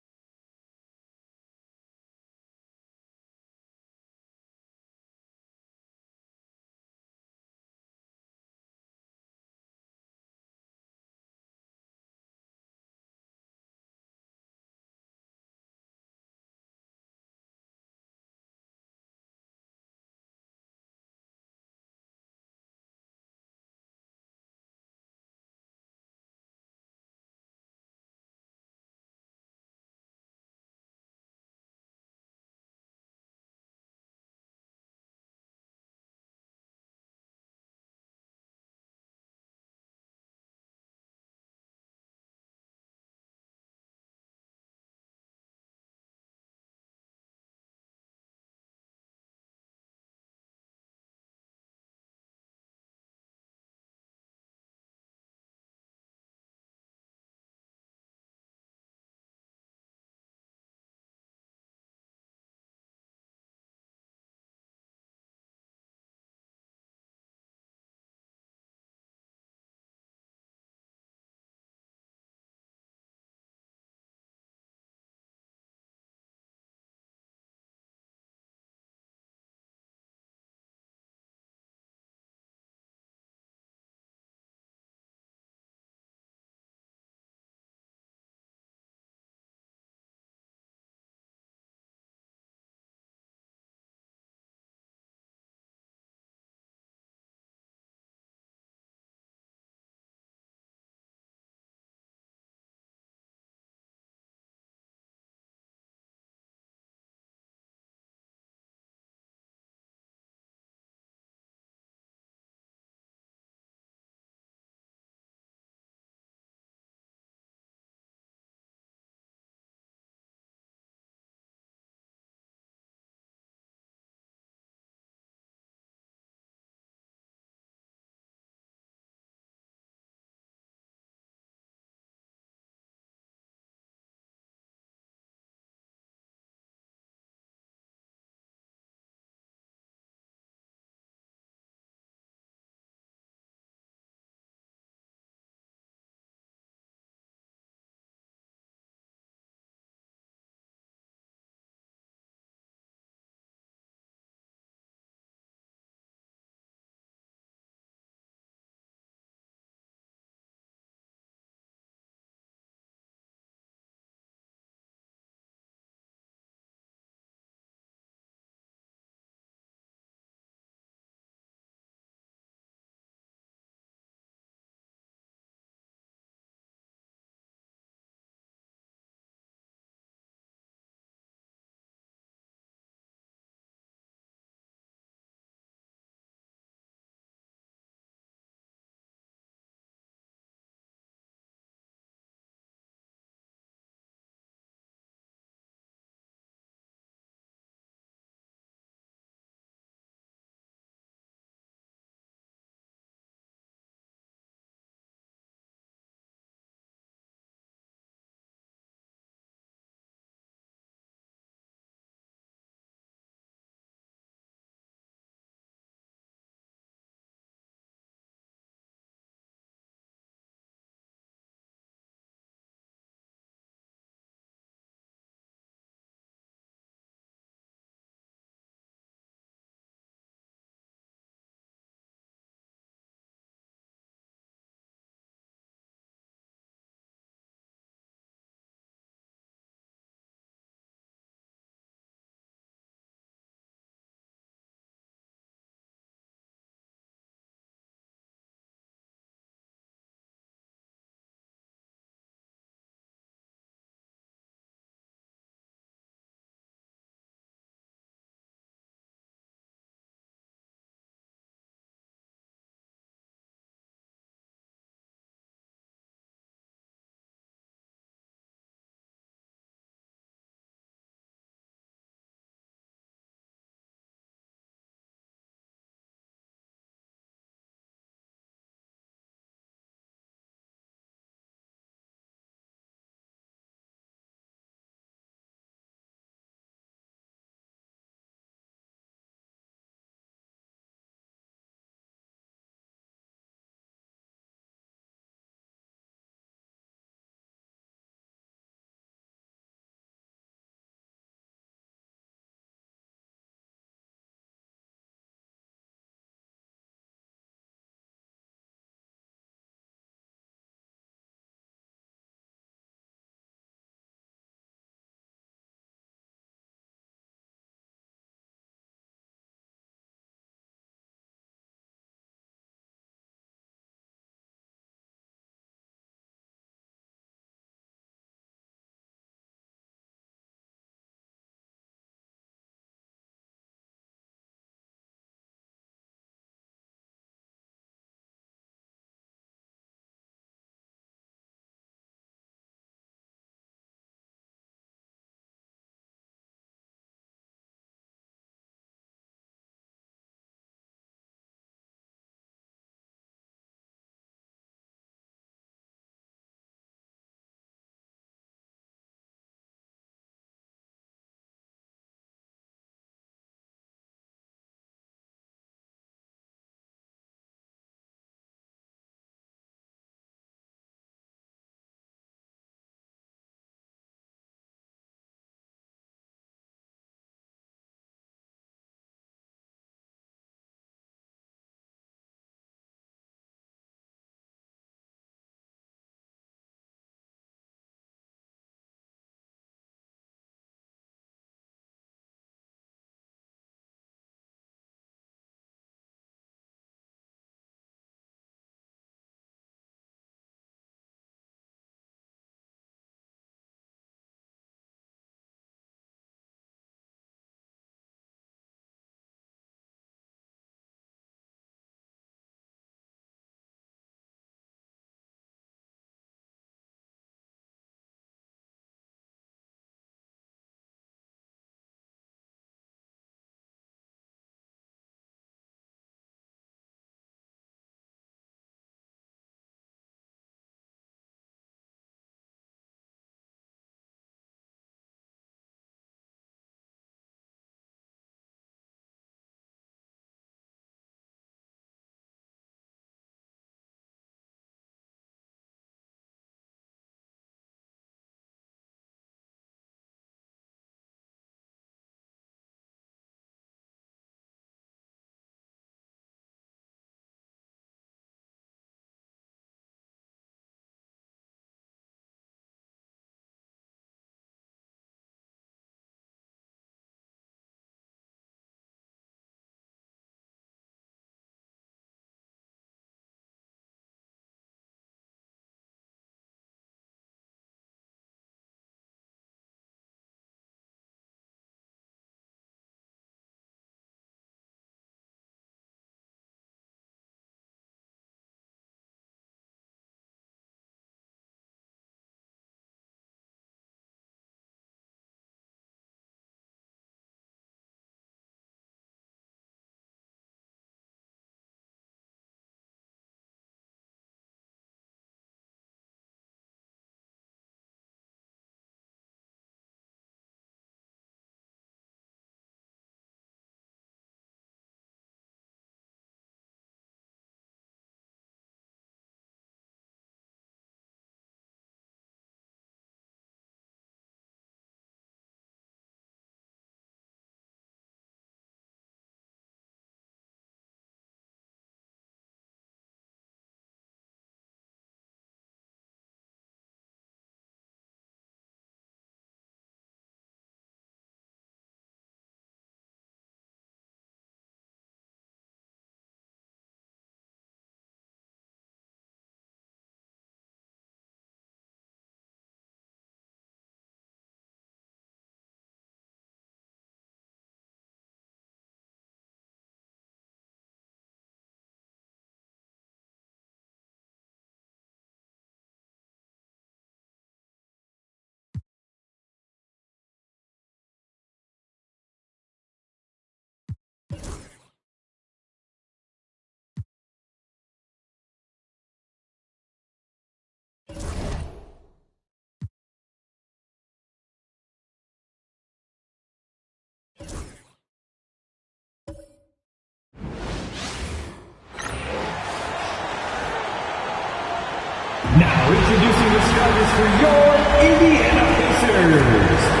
Now introducing the starters for your Indiana Pacers.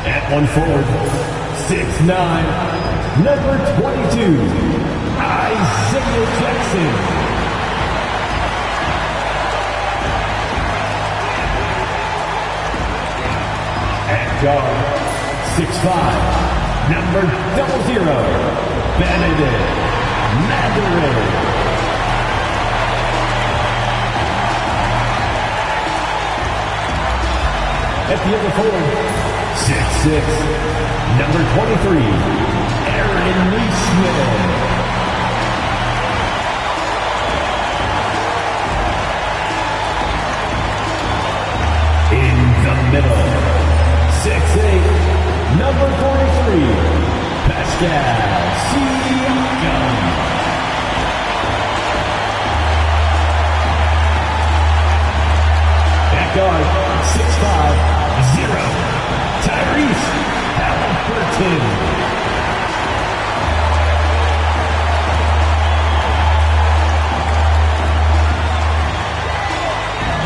At one forward, 6'9", number 22, Isaiah Jackson. At guard, 6'5", number 00, Benedict Mavericks. At the other forward, 6'6", number 23, Aaron Neesmith. In the middle, 6'8", number 43, Pascal Siakam. At guard, 6'5", 0. Tyrese Halliburton.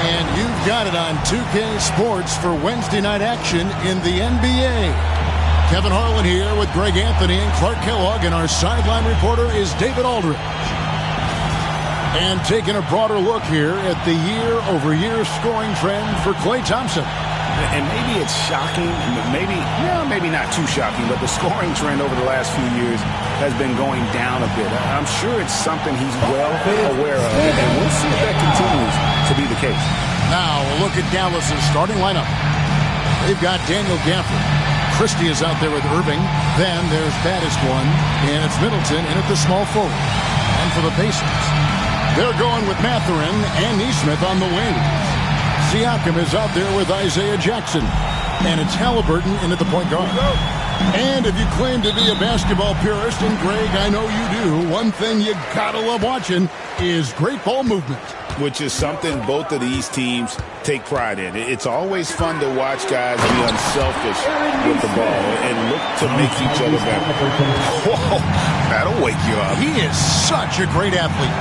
And you've got it on 2K Sports for Wednesday night action in the NBA. Kevin Harlan here with Greg Anthony and Clark Kellogg, and our sideline reporter is David Aldridge. And taking a broader look here at the year-over-year scoring trend for Klay Thompson. And maybe it's shocking, maybe not too shocking, but the scoring trend over the last few years has been going down a bit. I'm sure it's something he's well aware of, and we'll see if that continues to be the case. Now, a look at Dallas's starting lineup. They've got Daniel Gafford. Christie is out there with Irving. Then there's Baddest one, and it's Middleton in at the small forward. And for the Pacers, they're going with Mathurin and Neesmith on the wings. Siakam is out there with Isaiah Jackson. And it's Halliburton in at the point guard. And if you claim to be a basketball purist, and Greg, I know you do, one thing you gotta love watching is great ball movement. Which is something both of these teams take pride in. It's always fun to watch guys be unselfish with the ball and look to make each other better. Whoa, that'll wake you up. He is such a great athlete.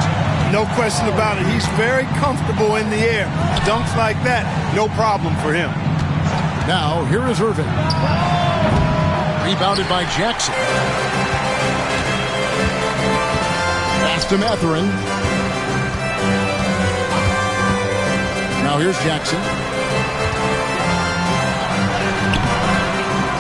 No question about it. He's very comfortable in the air. Dunks like that, no problem for him. Now, here is Irving. Rebounded by Jackson. Pass to Mathurin. Now here's Jackson.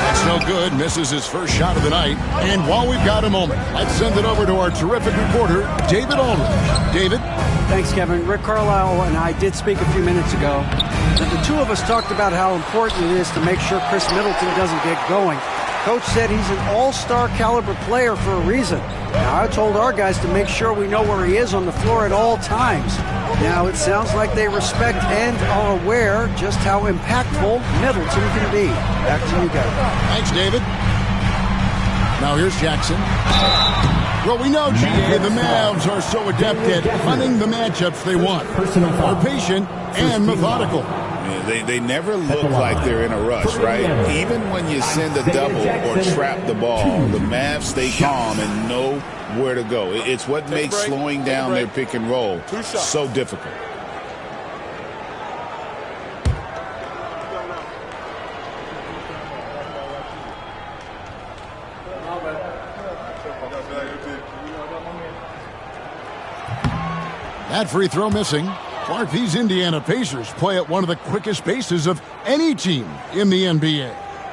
That's no good. Misses his first shot of the night. And while we've got a moment, let's send it over to our terrific reporter, David Aldridge. David? Thanks, Kevin. Rick Carlisle and I did speak a few minutes ago. And the two of us talked about how important it is to make sure Chris Middleton doesn't get going. Coach said he's an all-star caliber player for a reason. Now, I told our guys to make sure we know where he is on the floor at all times. Now, it sounds like they respect and are aware just how impactful Middleton can be. Back to you guys. Thanks, David. Now here's Jackson. Well, we know, GA, the Mavs are so adept at hunting the matchups they want. They're patient and methodical. Yeah, they never look like they're in a rush, right? Even when you send a double or trap the ball, the Mavs stay calm and know where to go. It's what makes slowing down their pick and roll so difficult. That free throw missing. Clark, these Indiana Pacers play at one of the quickest paces of any team in the NBA.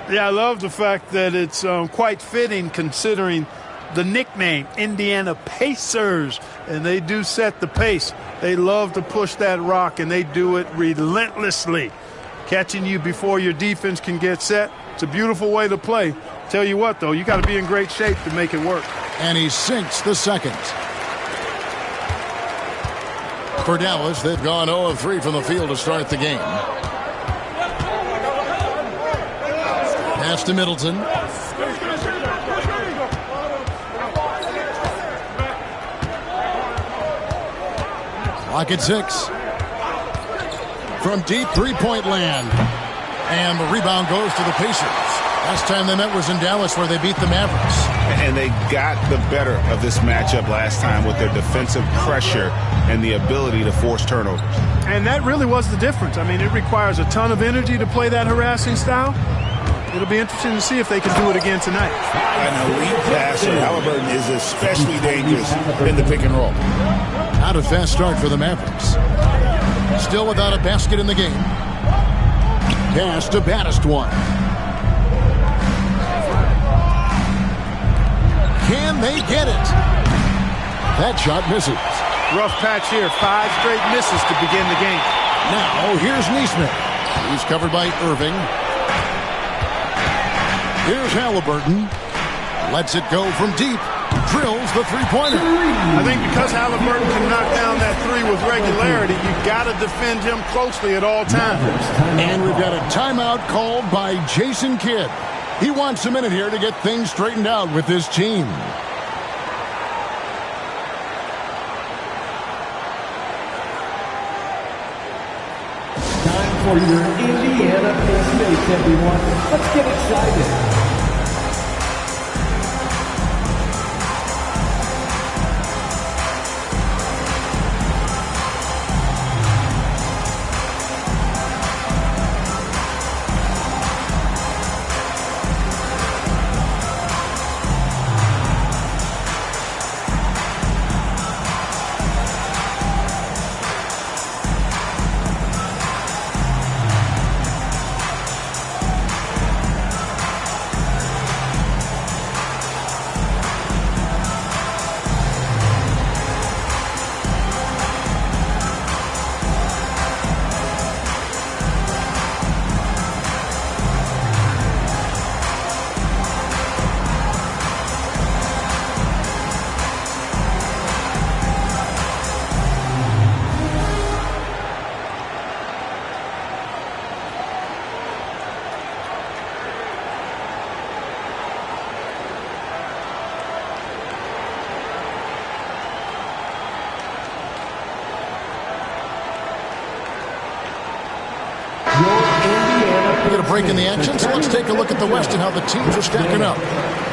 Yeah, I love the fact that it's quite fitting considering the nickname, Indiana Pacers, and they do set the pace. They love to push that rock, and they do it relentlessly. Catching you before your defense can get set. It's a beautiful way to play. Tell you what, though, you got to be in great shape to make it work. And he sinks the second. For Dallas, they've gone 0 of 3 from the field to start the game. Pass to Middleton. Clock at 6. From deep three-point land. And the rebound goes to the Pacers. Last time they met was in Dallas where they beat the Mavericks. And they got the better of this matchup last time with their defensive pressure and the ability to force turnovers. And that really was the difference. I mean, it requires a ton of energy to play that harassing style. It'll be interesting to see if they can do it again tonight. An elite passer. Halliburton is especially dangerous in the pick and roll. Not a fast start for the Mavericks. Still without a basket in the game. Pass to Baddest one. Can they get it? That shot misses. Rough patch here. 5 straight misses to begin the game. Now, here's Neesmith. He's covered by Irving. Here's Halliburton. Lets it go from deep. Drills the three-pointer. I think because Halliburton can knock down that 3 with regularity, you've got to defend him closely at all times. And we've got a timeout called by Jason Kidd. He wants a minute here to get things straightened out with his team. Time for your Indiana Pacers, everyone. Let's get excited. Get a break in the action, so let's take a look at the West and how the teams are stacking up.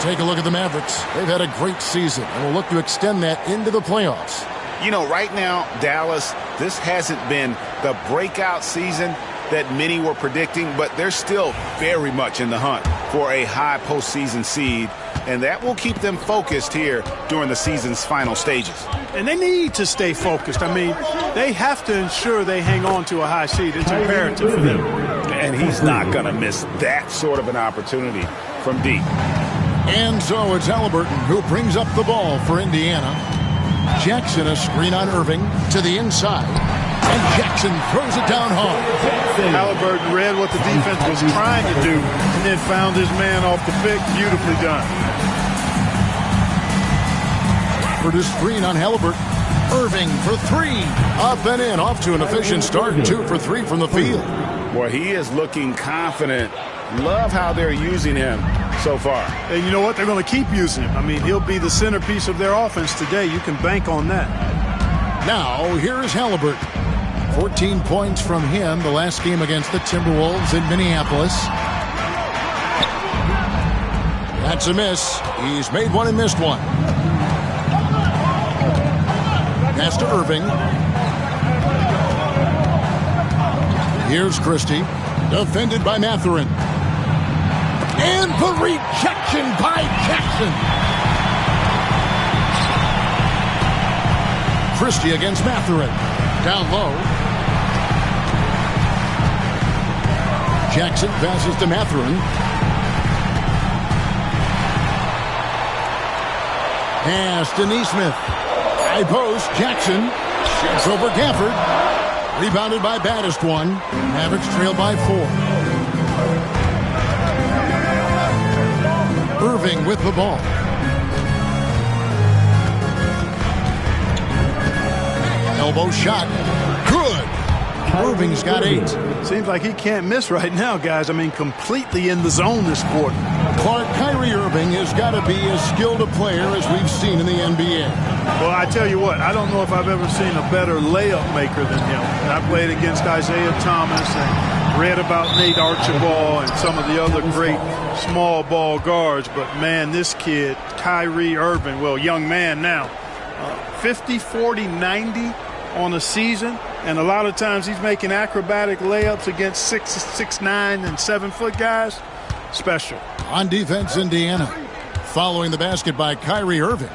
Take a look at the Mavericks. They've had a great season, and will look to extend that into the playoffs. You know, right now, Dallas, this hasn't been the breakout season that many were predicting, but they're still very much in the hunt for a high postseason seed, and that will keep them focused here during the season's final stages. And they need to stay focused. I mean, they have to ensure they hang on to a high seed. It's imperative for them. And he's not going to miss that sort of an opportunity from deep. And so it's Halliburton who brings up the ball for Indiana. Jackson, a screen on Irving to the inside. And Jackson throws it down hard. Halliburton read what the defense was trying to do and then found his man off the pick. Beautifully done. For the screen on Halliburton. Irving for 3. Up and in. Off to an efficient start. 2 for 3 from the field. Boy, he is looking confident. Love how they're using him so far. And you know what? They're going to keep using him. I mean, he'll be the centerpiece of their offense today. You can bank on that. Now, here's Halliburton. 14 points from him the last game against the Timberwolves in Minneapolis. That's a miss. He's made one and missed one. Pass to Irving. Here's Christie. Defended by Mathurin. And the rejection by Jackson. Christie against Mathurin. Down low. Jackson passes to Mathurin. Pass to Neesmith. High post. Jackson. Shoots over Gafford. Rebounded by Baddest one. Mavericks trail by 4. Irving with the ball. Elbow shot. Good. Irving's got 8. Seems like he can't miss right now, guys. I mean, completely in the zone this quarter. Kyrie Irving has got to be as skilled a player as we've seen in the NBA. Well, I tell you what, I don't know if I've ever seen a better layup maker than him. And I played against Isaiah Thomas and read about Nate Archibald and some of the other great small ball guards. But, man, this kid, Kyrie Irving, well, young man now, 50, 40, 90 on a season. And a lot of times he's making acrobatic layups against 6'9" and 7-foot guys. Special. On defense, Indiana. Following the basket by Kyrie Irving.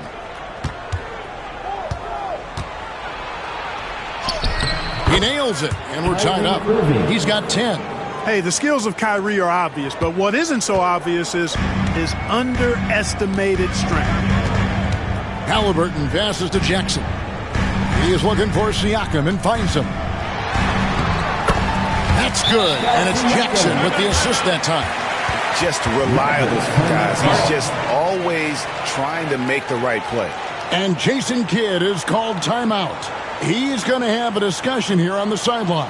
He nails it, and we're tied up. He's got 10. Hey, the skills of Kyrie are obvious, but what isn't so obvious is his underestimated strength. Halliburton passes to Jackson. He is looking for Siakam and finds him. That's good, and it's Jackson with the assist that time. Just reliable, guys. He's just always trying to make the right play. And Jason Kidd is called timeout. He's going to have a discussion here on the sideline.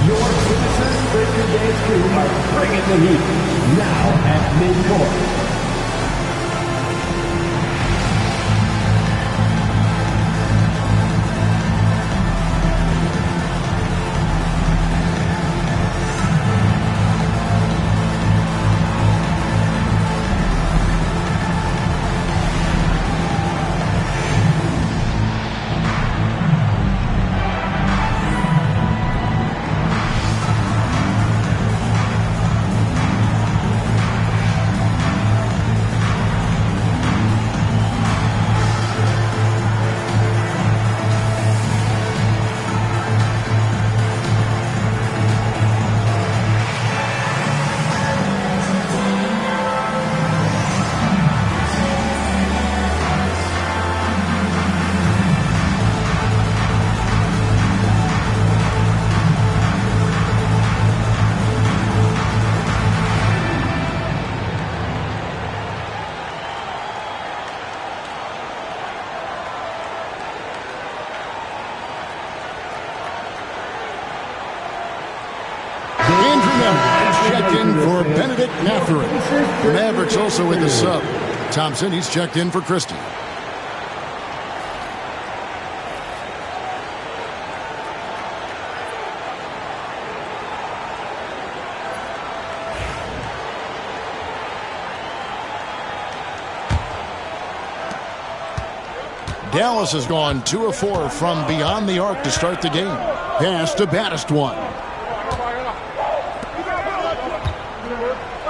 Your citizens for today's crew are bringing the heat. Now at midcourt. For Benedict Mathurin. The Mavericks also with the sub. Thompson, he's checked in for Christie. Dallas has gone 2 of 4 from beyond the arc to start the game. Pass to Baddest one.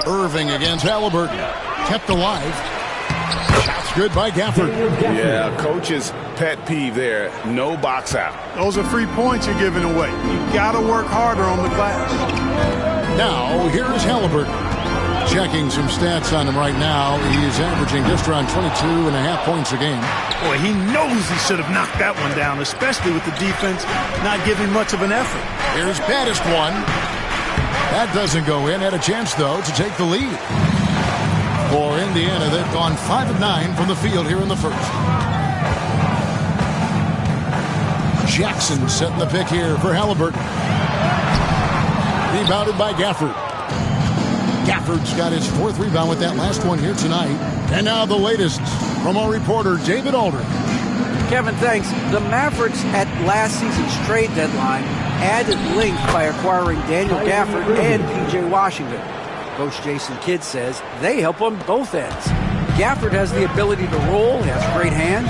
Irving against Halliburton. Kept alive. Shots good by Gafford. Yeah, coach's pet peeve there. No box out. Those are 3 points you're giving away. You got to work harder on the glass. Now, here is Halliburton. Checking some stats on him right now. He is averaging just around 22.5 points a game. Boy, he knows he should have knocked that one down, especially with the defense not giving much of an effort. Here's Baddest one. That doesn't go in. Had a chance, though, to take the lead. For Indiana, they've gone 5 of 9 from the field here in the first. Jackson setting the pick here for Halliburton. Rebounded by Gafford. Gafford's got his 4th rebound with that last one here tonight. And now the latest from our reporter, David Aldridge. Kevin, thanks. The Mavericks at last season's trade deadline added length by acquiring Daniel Gafford and P.J. Washington. Coach Jason Kidd says they help on both ends. Gafford has the ability to roll, has great hands.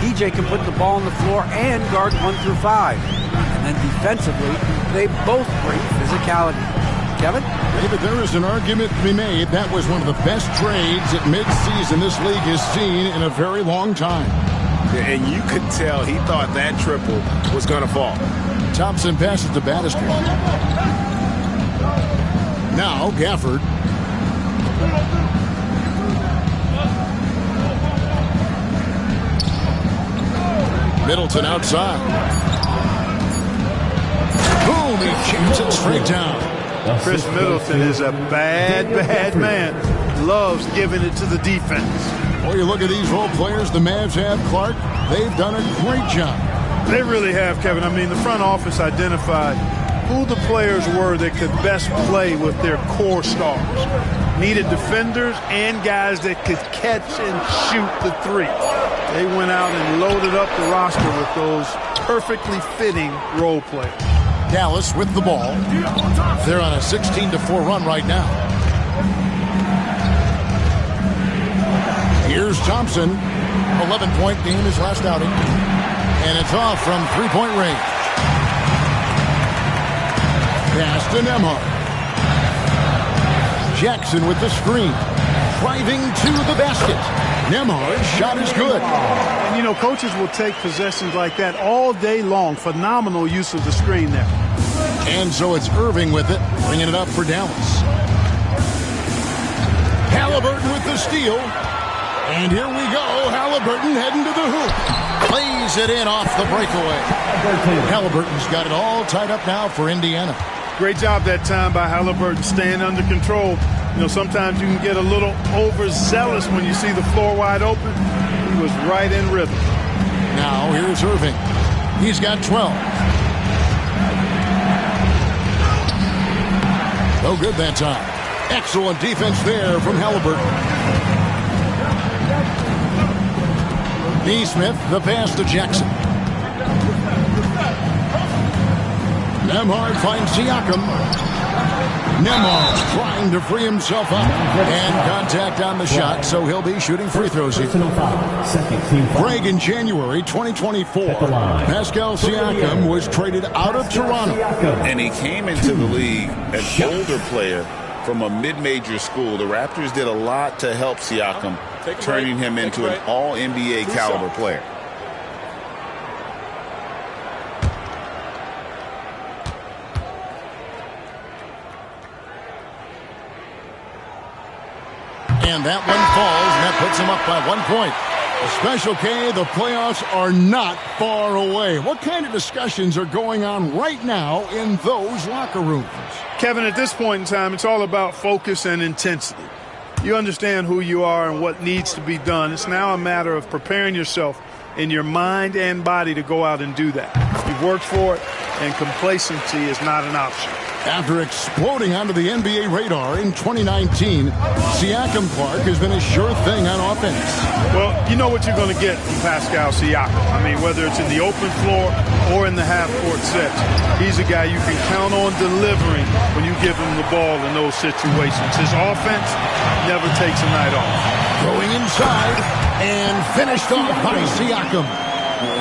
P.J. can put the ball on the floor and guard 1 through 5. And then defensively, they both bring physicality. Kevin? David, there is an argument to be made. That was one of the best trades at midseason this league has seen in a very long time. And you could tell he thought that triple was going to fall. Thompson passes to Baddest one. Now Gafford. Middleton outside. Boom! He jams it straight down. Chris Middleton is a bad man. Loves giving it to the defense. Well, you look at these role players the Mavs have, Clark. They've done a great job. They really have, Kevin. I mean, the front office identified who the players were that could best play with their core stars. needed defenders and guys that could catch and shoot the three. They went out and loaded up the roster with those perfectly fitting role players. Dallas with the ball. They're on a 16-4 run right now. Here's Thompson. 11-point game his last outing. And it's off from three-point range. Pass to Nembhard. Jackson with the screen. Driving to the basket. Nembhard's shot is good. And, you know, coaches will take possessions like that all day long. Phenomenal use of the screen there. And so it's Irving with it, bringing it up for Dallas. Halliburton with the steal. And here we go. Halliburton heading to the hoop. Plays it in off the breakaway. Halliburton's got it all tied up now for Indiana. Great job that time by Halliburton, staying under control. You know, sometimes you can get a little overzealous when you see the floor wide open. He was right in rhythm. Now here's Irving. He's got 12. No good that time. Excellent defense there from Halliburton. Neesmith, the pass to Jackson. Nembhard finds Siakam. Nembhard trying to free himself up. And contact on the shot, so he'll be shooting free throws here. Greg, in January 2024, Pascal Siakam was traded out of Toronto. And he came into the league an older player from a mid-major school. The Raptors did a lot to help Siakam, turning him into an all-NBA caliber player. And that one falls, and that puts him up by 1 point. Special K, the playoffs are not far away. What kind of discussions are going on right now in those locker rooms? Kevin, at this point in time, it's all about focus and intensity. You understand who you are and what needs to be done. It's now a matter of preparing yourself in your mind and body to go out and do that. You've worked for it, and complacency is not an option. After exploding onto the NBA radar in 2019, Siakam Clark has been a sure thing on offense. Well, you know what you're going to get from Pascal Siakam. I mean, whether it's in the open floor or in the half-court sets, he's a guy you can count on delivering when you give him the ball in those situations. His offense never takes a night off. Going inside and finished off by Siakam.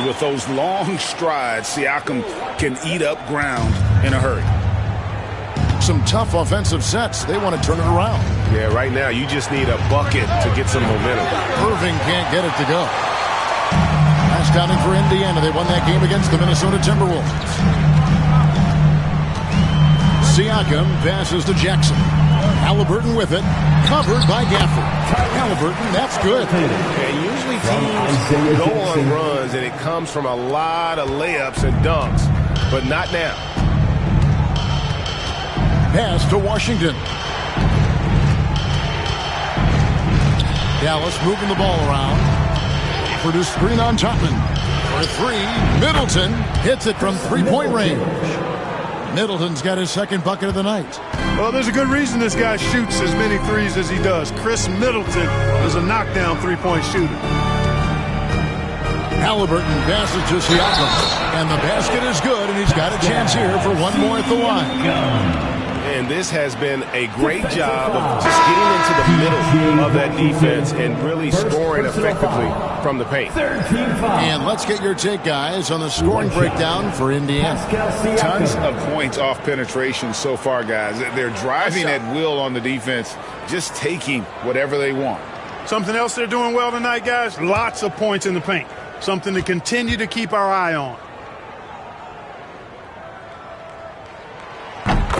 With those long strides, Siakam can eat up ground in a hurry. Some tough offensive sets. They want to turn it around. Yeah, right now you just need a bucket to get some momentum. Irving can't get it to go. Last outing for Indiana. They won that game against the Minnesota Timberwolves. Siakam passes to Jackson. Halliburton with it. Covered by Gafford. Halliburton, that's good. Yeah, usually teams go on runs and it comes from a lot of layups and dunks, but not now. Pass to Washington. Dallas moving the ball around. For the screen on Topman. For three, Middleton hits it from three-point range. Middleton's got his second bucket of the night. Well, there's a good reason this guy shoots as many threes as he does. Chris Middleton is a knockdown three-point shooter. Halliburton passes to Siakam. And the basket is good, and he's got a chance here for one more at the line. And this has been a great job of just getting into the middle of that defense and really scoring effectively from the paint. And let's get your take, guys, on the scoring breakdown for Indiana. Tons of points off penetration so far, guys. They're driving at will on the defense, just taking whatever they want. Something else they're doing well tonight, guys, lots of points in the paint. Something to continue to keep our eye on.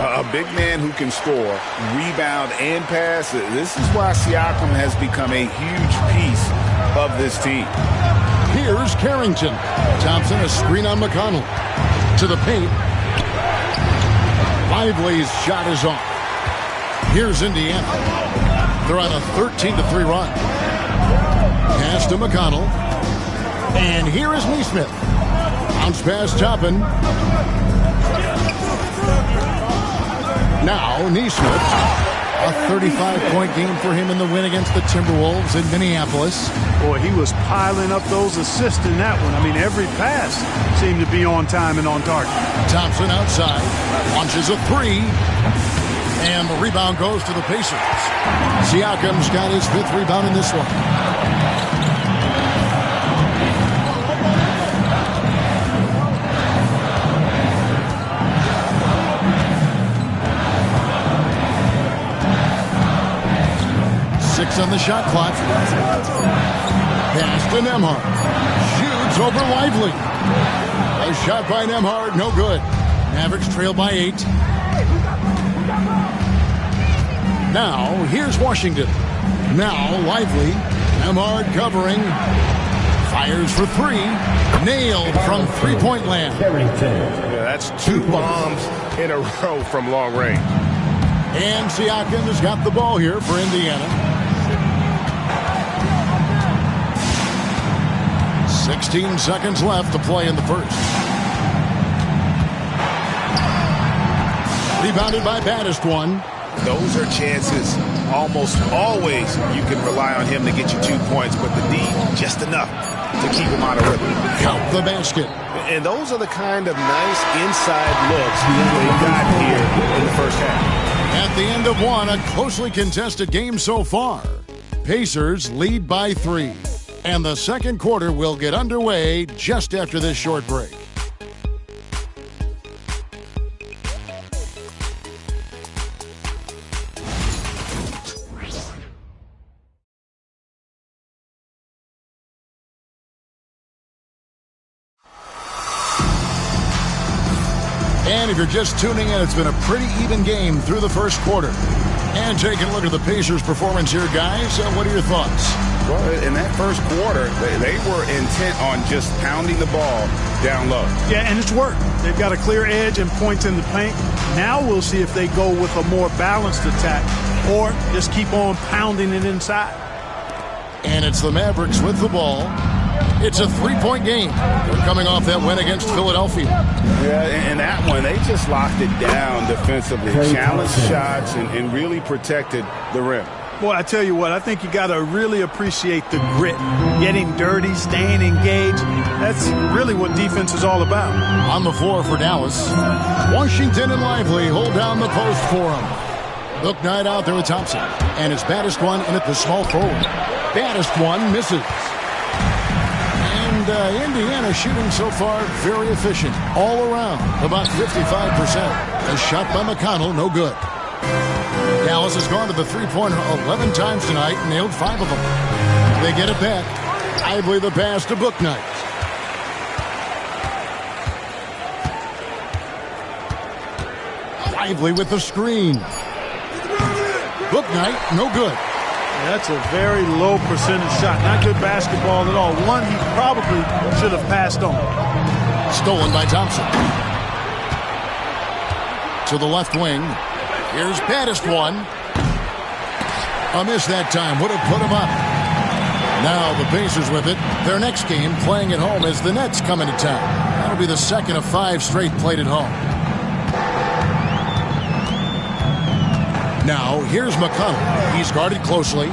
A big man who can score, rebound, and pass. This is why Siakam has become a huge piece of this team. Here's Carrington. Thompson, a screen on McConnell. To the paint. Lively's shot is off. Here's Indiana. They're on a 13-3 run. Pass to McConnell. And here is Neesmith. Bounce pass Toppin. Now Neesmith A 35-point game for him in the win against the Timberwolves in Minneapolis. Boy, he was piling up those assists in that one. I mean, every pass seemed to be on time and on target. Thompson outside, launches a three, and the rebound goes to the Pacers. Siakam's got his 5th rebound in this one. On the shot clock. Pass to Nembhard. Shoots over Lively. A shot by Nembhard, no good. Mavericks trail by 8. Now, here's Washington. Now, Lively. Nembhard covering. Fires for 3. Nailed from three-point land. Yeah, that's 2 bombs in a row from long range. And Siakam has got the ball here for Indiana. 16 seconds left to play in the first. Rebounded by Baddest-One. Those are chances almost always you can rely on him to get you 2 points, but the D just enough to keep him out of rhythm. Count the basket. And those are the kind of nice inside looks they got here in the first half. At the end of one, a closely contested game so far. Pacers lead by 3. And the second quarter will get underway just after this short break. And if you're just tuning in, it's been a pretty even game through the first quarter. And taking a look at the Pacers' performance here, guys, what are your thoughts? Well, in that first quarter, they were intent on just pounding the ball down low. Yeah, and it's worked. They've got a clear edge and points in the paint. Now we'll see if they go with a more balanced attack or just keep on pounding it inside. And it's the Mavericks with the ball. It's a 3-point game. They're coming off that win against Philadelphia. Yeah, and that one, they just locked it down defensively. Challenged shots and really protected the rim. Boy, I tell you what, I think you got to really appreciate the grit. Getting dirty, staying engaged. That's really what defense is all about. On the floor for Dallas. Washington and Lively hold down the post for him. Bouknight out there with Thompson. And it's Baddest-One in at the small forward. Baddest-One misses. And Indiana shooting so far very efficient all around, about 55%. A shot by McConnell, no good. Dallas has gone to the three-pointer 11 times tonight and nailed 5 of them. They get it back. Lively the pass to Bouknight. Lively with the screen. Bouknight, no good. That's a very low percentage shot. Not good basketball at all. One he probably should have passed on. Stolen by Thompson. To the left wing. Here's Baddest-One. A miss that time. Would have put him up. Now the Pacers with it. Their next game playing at home as the Nets come into town. That'll be the second of 5 straight played at home. Now, here's McConnell. He's guarded closely.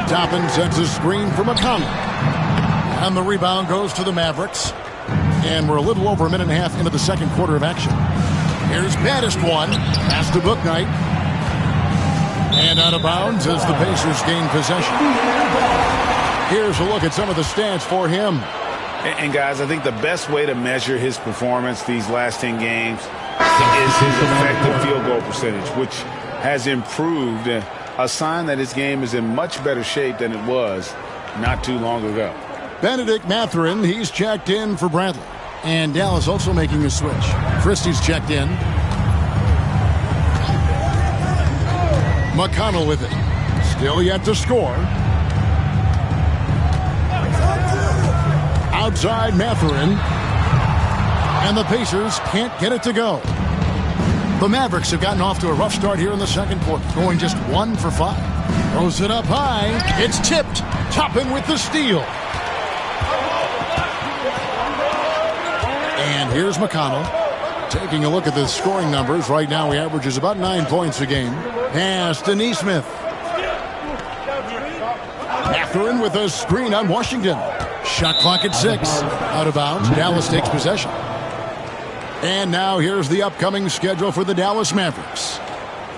Toppin sets a screen for McConnell. And the rebound goes to the Mavericks. And we're a little over a minute and a half into the second quarter of action. Here's Baddest-One. Pass to Bouknight. And out of bounds as the Pacers gain possession. Here's a look at some of the stats for him. And guys, I think the best way to measure his performance these last 10 games is his effective field goal percentage, which has improved, a sign that his game is in much better shape than it was not too long ago. Benedict Mathurin, he's checked in for Bradley. And Dallas also making a switch. Christie's checked in. McConnell with it. Still yet to score. Outside Mathurin. And the Pacers can't get it to go. The Mavericks have gotten off to a rough start here in the second quarter, going just 1 for 5. Throws it up high. It's tipped. Toppin with the steal. And here's McConnell. Taking a look at the scoring numbers, right now he averages about 9 points a game. Pass to Neesmith. Mathurin with a screen on Washington. Shot clock at 6. Out of bounds. Dallas takes possession. And now here's the upcoming schedule for the Dallas Mavericks.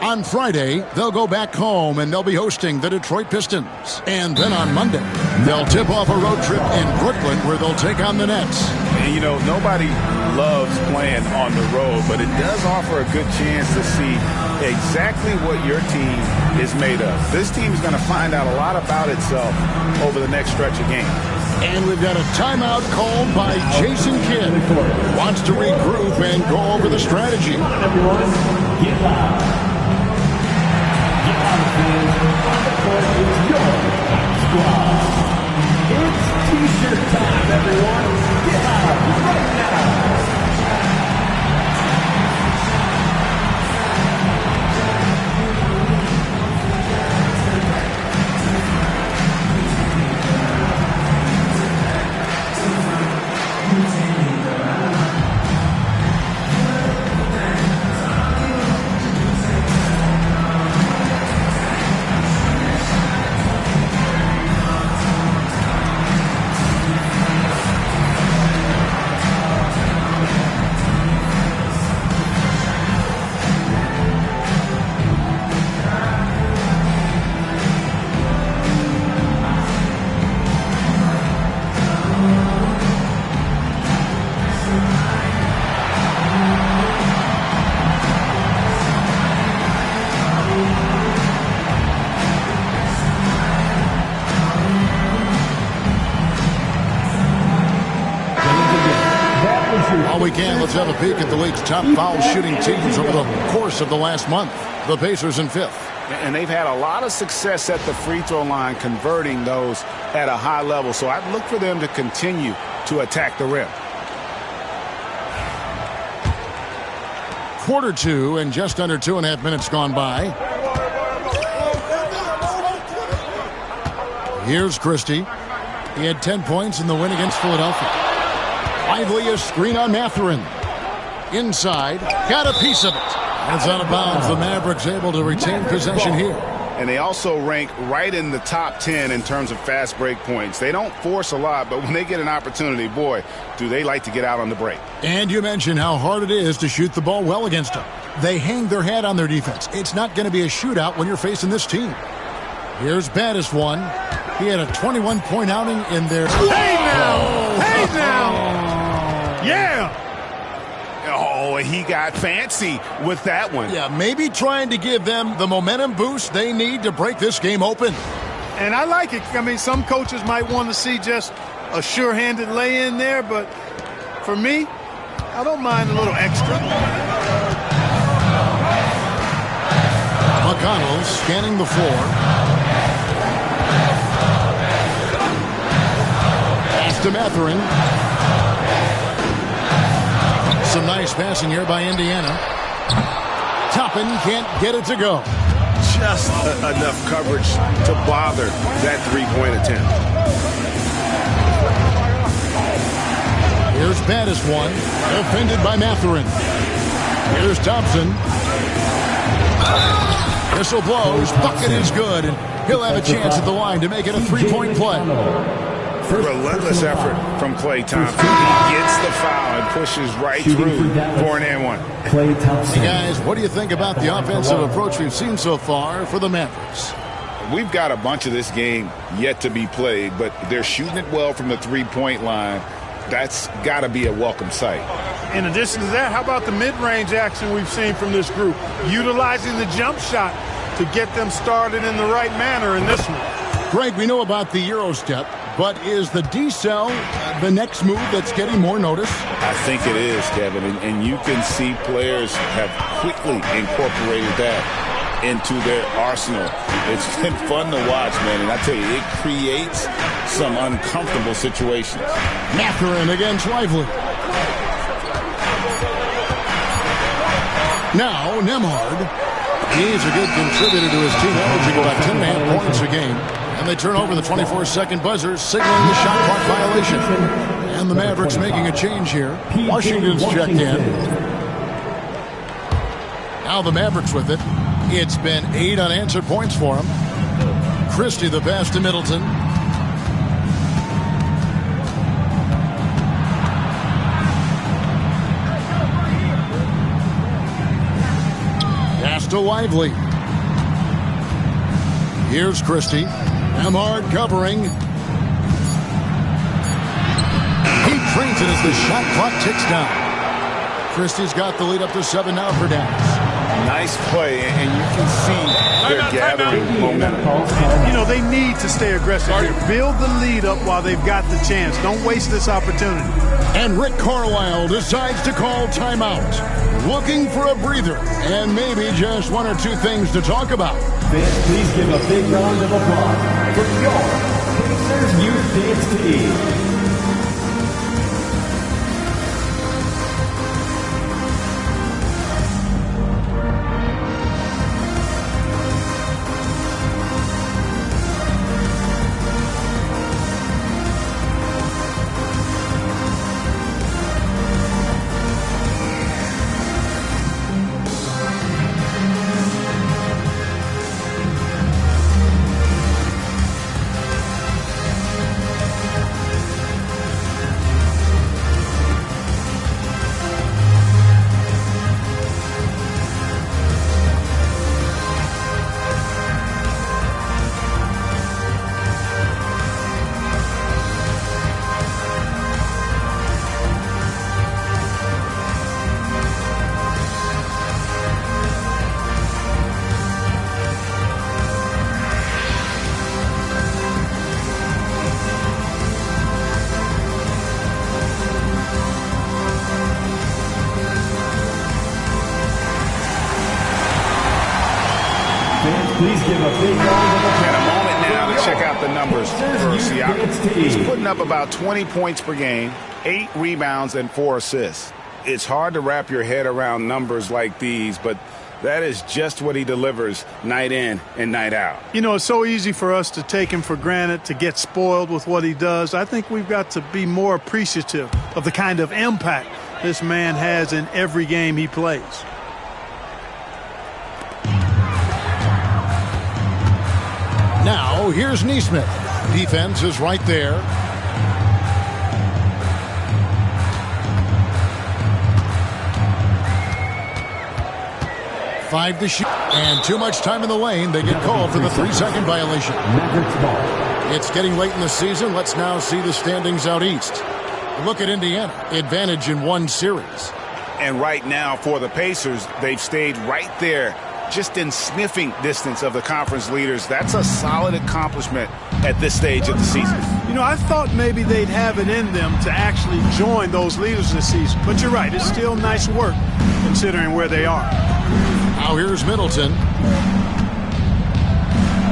On Friday, they'll go back home and they'll be hosting the Detroit Pistons. And then on Monday, they'll tip off a road trip in Brooklyn where they'll take on the Nets. And, you know, nobody loves playing on the road, but it does offer a good chance to see exactly what your team is made of. This team is going to find out a lot about itself over the next stretch of games. And we've got a timeout called by Jason Kidd. Wants to regroup and go over the strategy. Come on, everyone. Get loud. Get loud, fans. On the court is your squad. It's T-shirt time, everyone. Get loud right now. Let's have a peek at the league's top foul-shooting teams over the course of the last month. The Pacers in 5th. And they've had a lot of success at the free throw line, converting those at a high level. So I'd look for them to continue to attack the rim. Quarter 2 and just under 2.5 minutes gone by. Here's Christie. He had 10 points in the win against Philadelphia. Lively, a screen on Mathurin. Inside, got a piece of it. It's out of bounds. The Mavericks able to retain possession here. And they also rank right in the top 10 in terms of fast break points. They don't force a lot, but when they get an opportunity, boy, do they like to get out on the break. And you mentioned how hard it is to shoot the ball well against them. They hang their hat on their defense. It's not going to be a shootout when you're facing this team. Here's Baddest one. He had a 21-point outing in their... Hey now! Hey now! Yeah! Oh, he got fancy with that one. Yeah, maybe trying to give them the momentum boost they need to break this game open. And I like it. I mean, some coaches might want to see just a sure-handed lay-in there, but for me, I don't mind a little extra. McConnell scanning the floor. Pass to Mathurin. Some nice passing here by Indiana. Toppin can't get it to go. Just enough coverage to bother that three-point attempt. Here's Baddest one. Defended by Mathurin. Here's Thompson. Whistle blows. Bucket is good. And he'll have a chance at the line to make it a three-point play. Relentless effort from Klay Thompson. He gets the foul and pushes right through for an and one. Hey guys, what do you think about the offensive approach we've seen so far for the Mavericks? We've got a bunch of this game yet to be played, but they're shooting it well from the three-point line. That's got to be a welcome sight. In addition to that, how about the mid-range action we've seen from this group? Utilizing the jump shot to get them started in the right manner in this one. Greg, we know about the Euro step, but is the D-cell the next move that's getting more notice? I think it is, Kevin, and you can see players have quickly incorporated that into their arsenal. It's been fun to watch, man, and I tell you, it creates some uncomfortable situations. Mathurin against Lively. Now, Nembhard. He's a good contributor to his team, averaging about 10.5 points a game. And they turn over the 24-second buzzer, signaling the shot clock violation. And the Mavericks making a change here. Washington's checked in. Now the Mavericks with it. It's been 8 unanswered points for him. Christie the pass to Middleton. Pass to Lively. Here's Christie. Amard covering. He drains it as the shot clock ticks down. Christie's got the lead up to 7 now for Dallas. Nice play, and you can see they're gathering momentum. You know, they need to stay aggressive here. Build the lead up while they've got the chance. Don't waste this opportunity. And Rick Carlisle decides to call timeout. Looking for a breather and maybe just 1 or 2 things to talk about. Fans, please give a big round of applause for your Pacers Youth Dance Team. Please give a big round of applause. And a moment now to check out the numbers for Siakam. He's putting up about 20 points per game, 8 rebounds, and 4 assists. It's hard to wrap your head around numbers like these, but that is just what he delivers night in and night out. You know, it's so easy for us to take him for granted, to get spoiled with what he does. I think we've got to be more appreciative of the kind of impact this man has in every game he plays. Now, here's Neesmith. Defense is right there. Five to shoot. And too much time in the lane. They get called for the 3-second violation. It's getting late in the season. Let's now see the standings out east. Look at Indiana. Advantage in 1 series. And right now for the Pacers, they've stayed right there, just in sniffing distance of the conference leaders. That's a solid accomplishment at this stage of the season. You know, I thought maybe they'd have it in them to actually join those leaders this season. But you're right, it's still nice work considering where they are. Now here's Middleton.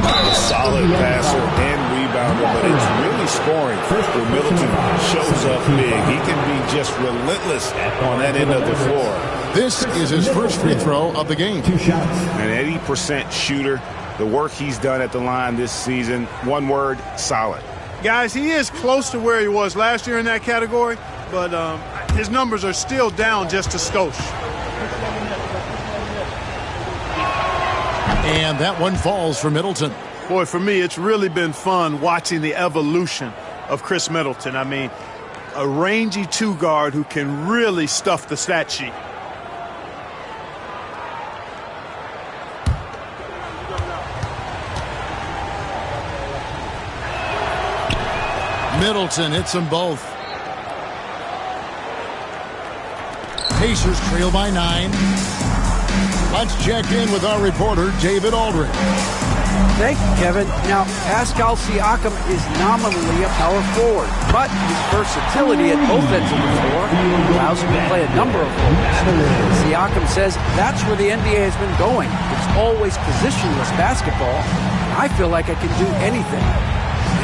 A solid passer and rebounder, but it's really scoring when Middleton shows up big. He can be just relentless on that end of the floor. This is his first free throw of the game. 2 shots. An 80% shooter. The work he's done at the line this season, one word, solid. Guys, he is close to where he was last year in that category, but his numbers are still down just a skosh. And that one falls for Middleton. Boy, for me, it's really been fun watching the evolution of Chris Middleton. I mean, a rangy 2-guard who can really stuff the stat sheet. Middleton hits them both. Pacers trail by 9. Let's check in with our reporter, David Aldridge. Thank you, Kevin. Now, Pascal Siakam is nominally a power forward, but his versatility at both ends of the floor allows him to play a number of roles. Siakam says that's where the NBA has been going. It's always positionless basketball. I feel like I can do anything.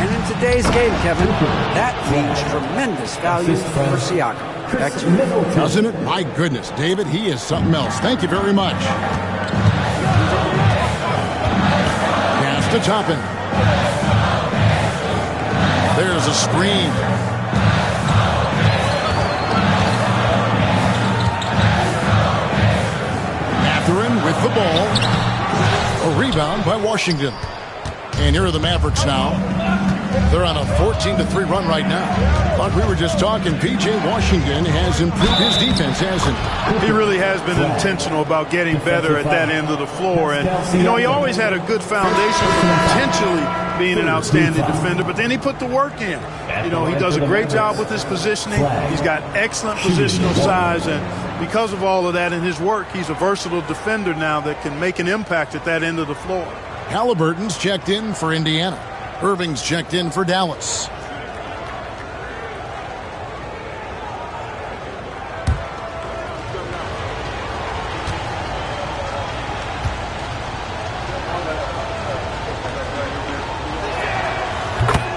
And in today's game, Kevin, that means tremendous value for Siakam. Back to you. Doesn't it? My goodness, David, he is something else. Thank you very much. Pass to Toppin. There's a screen. Mathurin with the ball. A rebound by Washington. And here are the Mavericks now. They're on a 14-3 run right now. But we were just talking, P.J. Washington has improved his defense, hasn't he? He really has been intentional about getting better at that end of the floor. And, you know, he always had a good foundation for potentially being an outstanding defender, but then he put the work in. You know, he does a great job with his positioning. He's got excellent positional size, and because of all of that in his work, he's a versatile defender now that can make an impact at that end of the floor. Halliburton's checked in for Indiana. Irving's checked in for Dallas.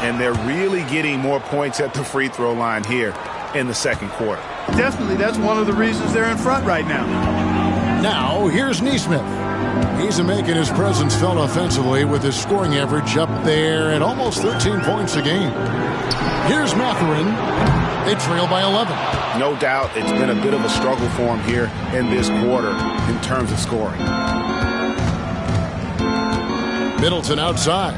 And they're really getting more points at the free throw line here in the second quarter. Definitely, that's one of the reasons they're in front right now. Now, here's Nesmith. He's making his presence felt offensively with his scoring average up there at almost 13 points a game. Here's Mathurin. They trail by 11. No doubt it's been a bit of a struggle for him here in this quarter in terms of scoring. Middleton outside.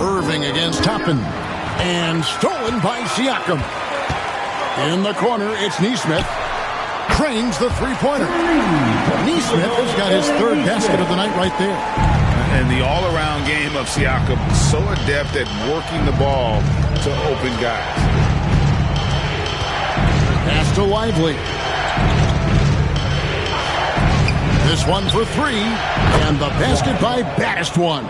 Irving against Toppin. And stolen by Siakam. In the corner, it's Nesmith. Cranes the three-pointer. Nesmith has got his third basket of the night right there. And the all-around game of Siakam, so adept at working the ball to open guys. Pass to Lively. This one for three. And the basket by Baddest One.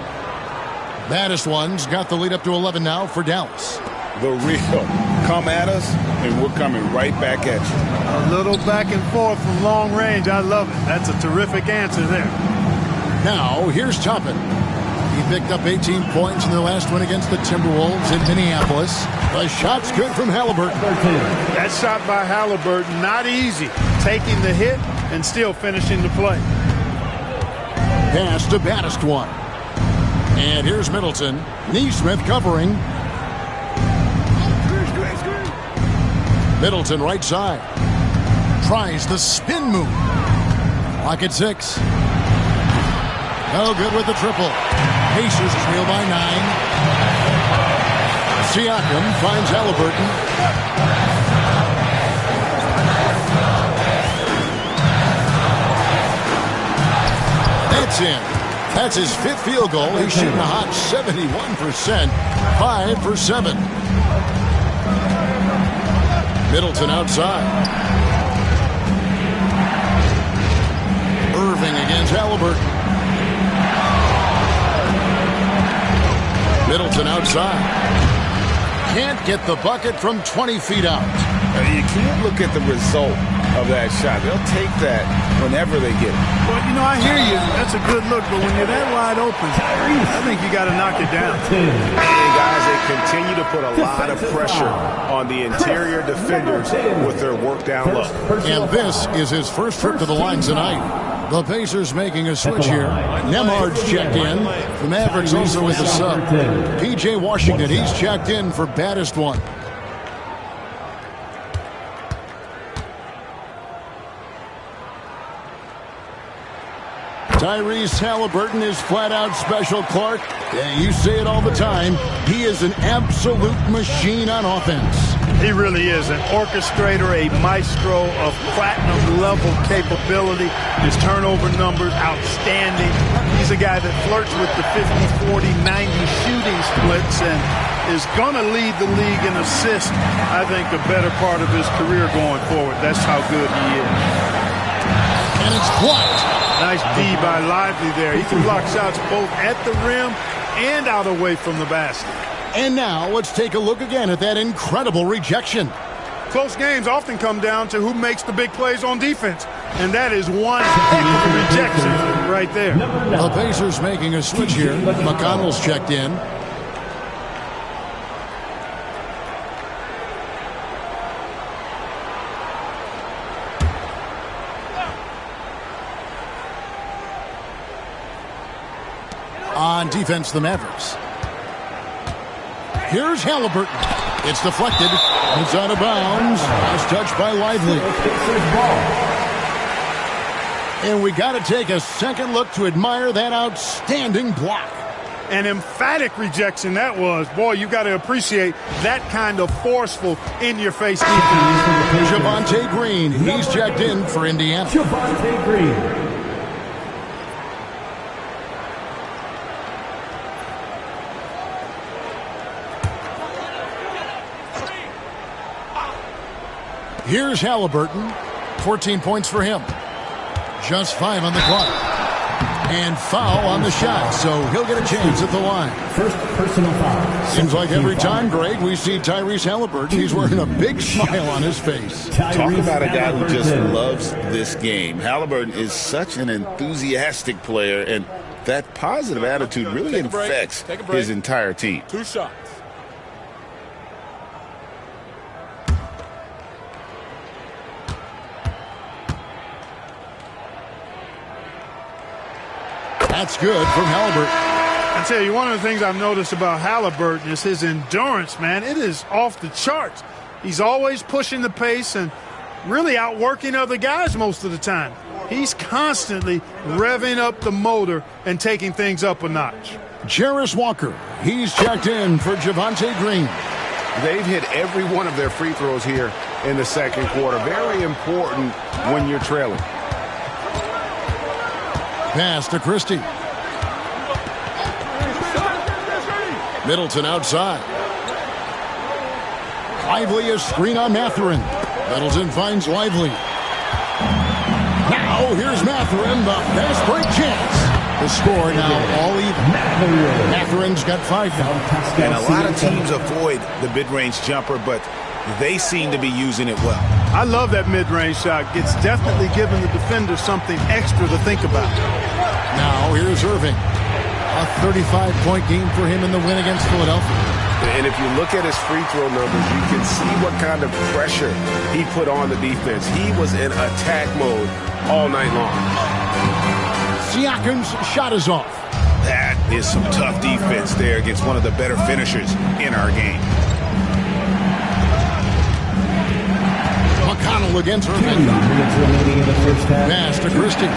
Baddest One's got the lead up to 11 now for Dallas. The real. Come at us, and we're coming right back at you. A little back and forth from long range. I love it. That's a terrific answer there. Now, here's Toppin. He picked up 18 points in their last win against the Timberwolves in Minneapolis. The shot's good from Halliburton. That shot by Halliburton, not easy. Taking the hit and still finishing the play. Pass to Baddest One. And here's Middleton. Nesmith covering. Middleton right side. Tries the spin move. Clock at 6. No good with the triple. Pacers trail by 9. Siakam finds Halliburton. That's in. That's his fifth field goal. He's shooting a hot 71%. 5 for 7. Middleton outside. Irving against Halliburton. Middleton outside. Can't get the bucket from 20 feet out. You can't look at the result of that shot. They'll take that whenever they get it. Well, you know, I hear you. That's a good look, but when you're that wide open, I think you got to knock it down. And guys, they continue to put a lot of pressure on the interior defenders with their work down low. And this is his first trip to the line tonight. The Pacers making a switch here. Nemhard's checked in. The Mavericks also with the sub. P.J. Washington, he's checked in for Baddest One. Tyrese Halliburton is flat-out special, Clark. Yeah, you say it all the time. He is an absolute machine on offense. He really is an orchestrator, a maestro of platinum-level capability. His turnover numbers, outstanding. He's a guy that flirts with the 50, 40, 90 shooting splits and is going to lead the league in assists, I think, the better part of his career going forward. That's how good he is. And it's blocked. Nice D by Lively there. He can block shots both at the rim and out away from the basket. And now let's take a look again at that incredible rejection. Close games often come down to who makes the big plays on defense. And that is one heck of a rejection right there. The Pacers making a switch here. McConnell's checked in. On defense, the Mavericks. Here's Halliburton. It's deflected. It's out of bounds. Last touch by Lively. And we got to take a second look to admire that outstanding block. An emphatic rejection that was. Boy, you got to appreciate that kind of forceful, in-your-face defense. Javonte Green, he's checked in for Indiana. Javonte Green. Here's Halliburton. 14 points for him. Just 5 on the clock. And foul on the shot, so he'll get a chance at the line. First personal foul. Seems like every time, Greg, we see Tyrese Halliburton, he's wearing a big smile on his face. Talk about a guy who just loves this game. Halliburton is such an enthusiastic player, and that positive attitude really infects his entire team. 2 shots. That's good from Halliburton. I tell you, one of the things I've noticed about Halliburton is his endurance, man. It is off the charts. He's always pushing the pace and really outworking other guys most of the time. He's constantly revving up the motor and taking things up a notch. Jarris Walker, he's checked in for Javonte Green. They've hit every one of their free throws here in the second quarter. Very important when you're trailing. Pass to Christie. Middleton outside. Lively a screen on Mathurin. Middleton finds Lively. Now here's Mathurin, the fast break chance. The score now all even. Mathurin's got 5 now. And a lot of teams avoid the mid-range jumper, but they seem to be using it well. I love that mid-range shot. It's definitely giving the defender something extra to think about. Now here's Irving. A 35-point game for him in the win against Philadelphia. And if you look at his free throw numbers, you can see what kind of pressure he put on the defense. He was in attack mode all night long. Siakam's shot is off. That is some tough defense there against one of the better finishers in our game. McConnell against Irving. Pass to Christie.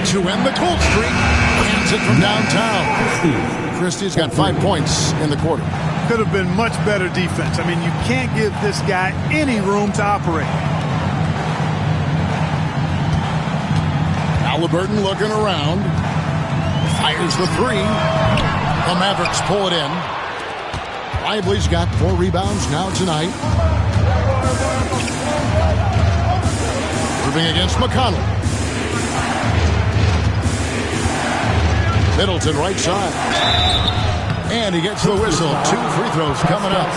To end the cold streak, hands it from downtown. Christie's got 5 points in the quarter. Could have been much better defense. I mean, you can't give this guy any room to operate. Halliburton looking around. Fires the 3. The Mavericks pull it in. Lively's got 4 rebounds now tonight. Moving against McConnell. Middleton right side. And he gets the whistle. 2 free throws coming up.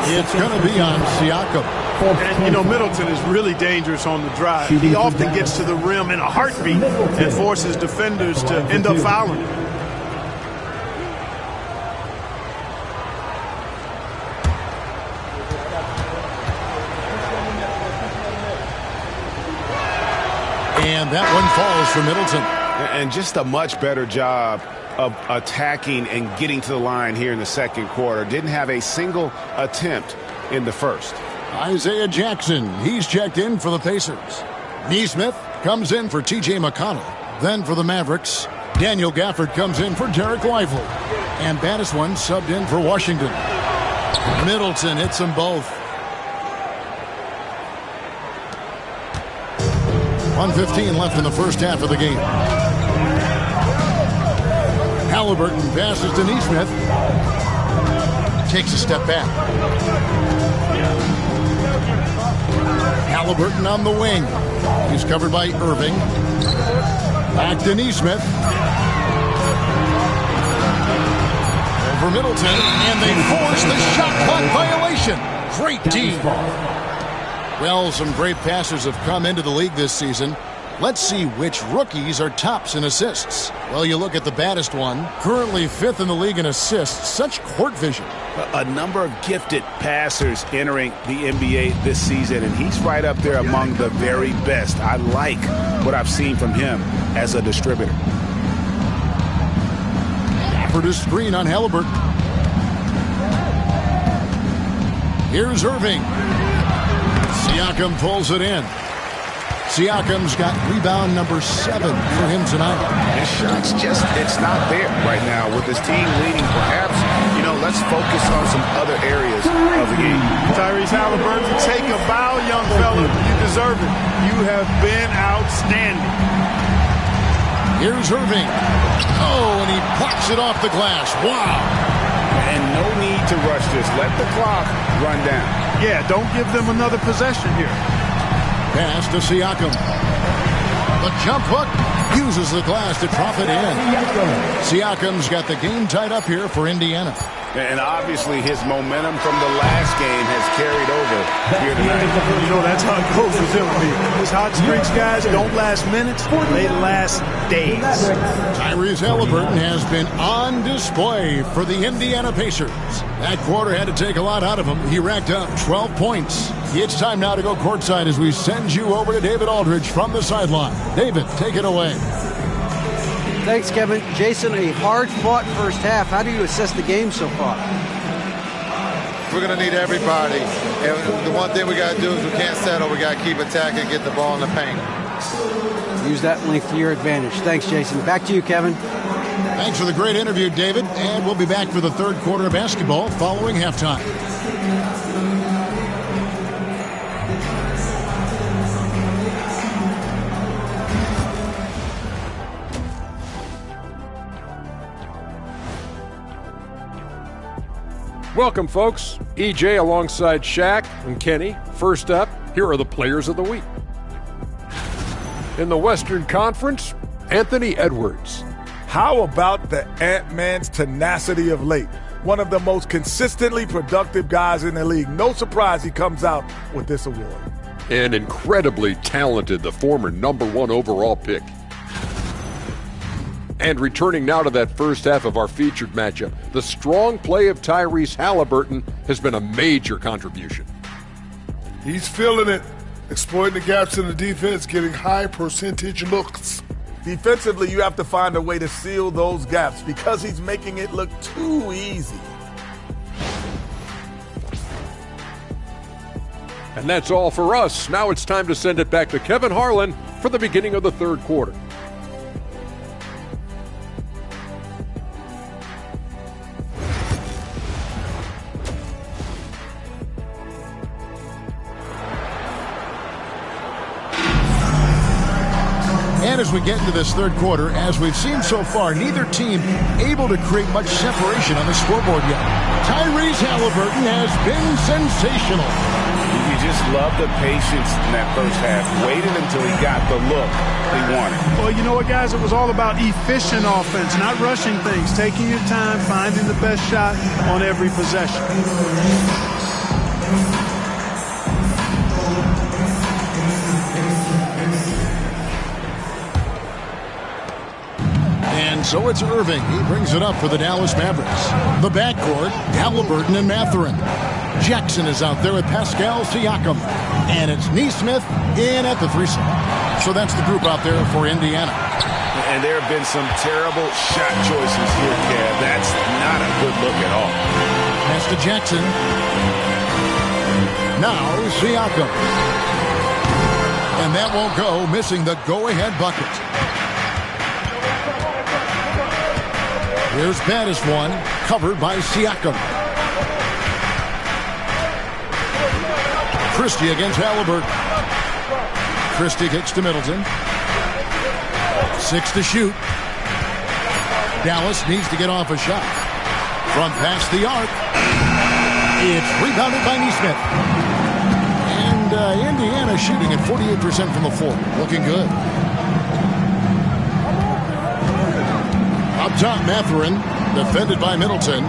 It's going to be on Siakam. And, you know, Middleton is really dangerous on the drive. He often gets to the rim in a heartbeat and forces defenders to end up fouling. And that one falls for Middleton. And just a much better job of attacking and getting to the line here in the second quarter. Didn't have a single attempt in the first. Isaiah Jackson, he's checked in for the Pacers. Nesmith comes in for T.J. McConnell. Then for the Mavericks, Daniel Gafford comes in for Derek Lively. And Baddiswan subbed in for Washington. Middleton hits them both. 1:15 left in the first half of the game. Halliburton passes to Nesmith. Takes a step back. Halliburton on the wing. He's covered by Irving. Back to Nesmith. Over Middleton. And they force the shot clock violation. Great D. Well, some great passers have come into the league this season. Let's see which rookies are tops in assists. Well, you look at the baddest one, currently 5th in the league in assists. Such court vision. A number of gifted passers entering the NBA this season, and he's right up there among the very best. I like what I've seen from him as a distributor. Gafford is screen on Halliburton. Here's Irving. Siakam pulls it in. Siakam's got rebound number 7 for him tonight. His shot's it's not there right now. With his team leading, perhaps, let's focus on some other areas of the game. Tyrese Halliburton, take a bow, young fella. You deserve it. You have been outstanding. Here's Irving. Oh, and he plucks it off the glass. Wow. And no need to rush this. Let the clock run down. Yeah, don't give them another possession here. Pass to Siakam. The jump hook uses the glass to drop it in. Siakam's got the game tied up here for Indiana. And obviously his momentum from the last game has carried over here tonight. That's how it goes with him. These hot streaks, guys, don't last minutes. They last days. Tyrese Halliburton has been on display for the Indiana Pacers. That quarter had to take a lot out of him. He racked up 12 points. It's time now to go courtside as we send you over to David Aldridge from the sideline. David, take it away. Thanks, Kevin. Jason, a hard-fought first half. How do you assess the game so far? We're going to need everybody. And the one thing we got to do is we can't settle. We got to keep attacking, get the ball in the paint. Use that length to your advantage. Thanks, Jason. Back to you, Kevin. Thanks for the great interview, David. And we'll be back for the third quarter of basketball following halftime. Welcome, folks. EJ alongside Shaq and Kenny. First up, here are the players of the week. In the Western Conference, Anthony Edwards. How about the Ant-Man's tenacity of late? One of the most consistently productive guys in the league. No surprise he comes out with this award. And incredibly talented, the former #1 overall pick. And returning now to that first half of our featured matchup, the strong play of Tyrese Halliburton has been a major contribution. He's feeling it, exploiting the gaps in the defense, getting high percentage looks. Defensively, you have to find a way to seal those gaps because he's making it look too easy. And that's all for us. Now it's time to send it back to Kevin Harlan for the beginning of the third quarter. And as we get into this third quarter, as we've seen so far, neither team able to create much separation on the scoreboard yet. Tyrese Halliburton has been sensational. You just love the patience in that first half. Waited until he got the look he wanted. Well, you know what, guys? It was all about efficient offense, not rushing things, taking your time, finding the best shot on every possession. And so it's Irving. He brings it up for the Dallas Mavericks. The backcourt, Halliburton and Mathurin. Jackson is out there with Pascal Siakam. And it's Nesmith in at the 3 slot. So that's the group out there for Indiana. And there have been some terrible shot choices here, Kev. That's not a good look at all. Pass to Jackson. Now Siakam. And that won't go, missing the go-ahead bucket. Here's Battis one, covered by Siakam. Christie against Halliburton. Christie kicks to Middleton. 6 to shoot. Dallas needs to get off a shot. From past the arc. It's rebounded by Nesmith. And Indiana shooting at 48% from the floor. Looking good. Up top, Mathurin, defended by Middleton.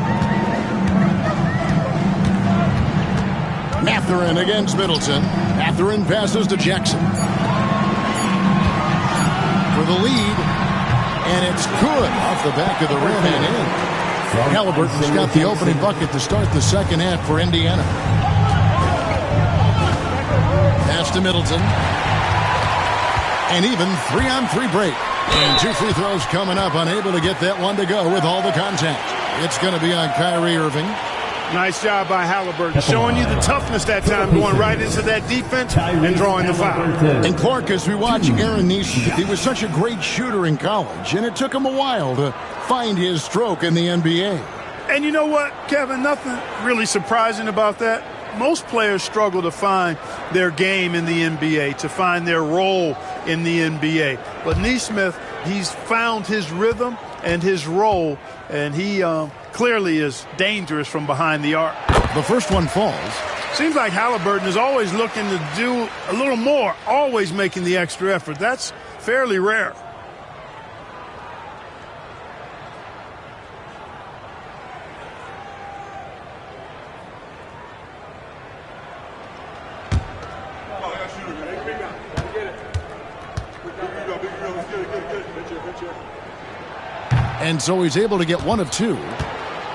Mathurin against Middleton. Mathurin passes to Jackson. For the lead, and it's good off the back of the rim and in. Halliburton's got the opening bucket to start the second half for Indiana. Pass to Middleton. An even 3-on-3 break. And 2 free throws coming up, unable to get that one to go with all the contact. It's going to be on Kyrie Irving. Nice job by Halliburton, showing you the toughness that time, going right into that defense and drawing the foul. And Clark, as we watch Aaron Nesmith, he was such a great shooter in college, and it took him a while to find his stroke in the NBA. And you know what, Kevin, nothing really surprising about that. Most players struggle to find their game in the NBA, to find their role in the NBA. But Nesmith, he's found his rhythm and his role, and he clearly is dangerous from behind the arc. The first one falls. Seems like Halliburton is always looking to do a little more, always making the extra effort. That's fairly rare. And so he's able to get one of two.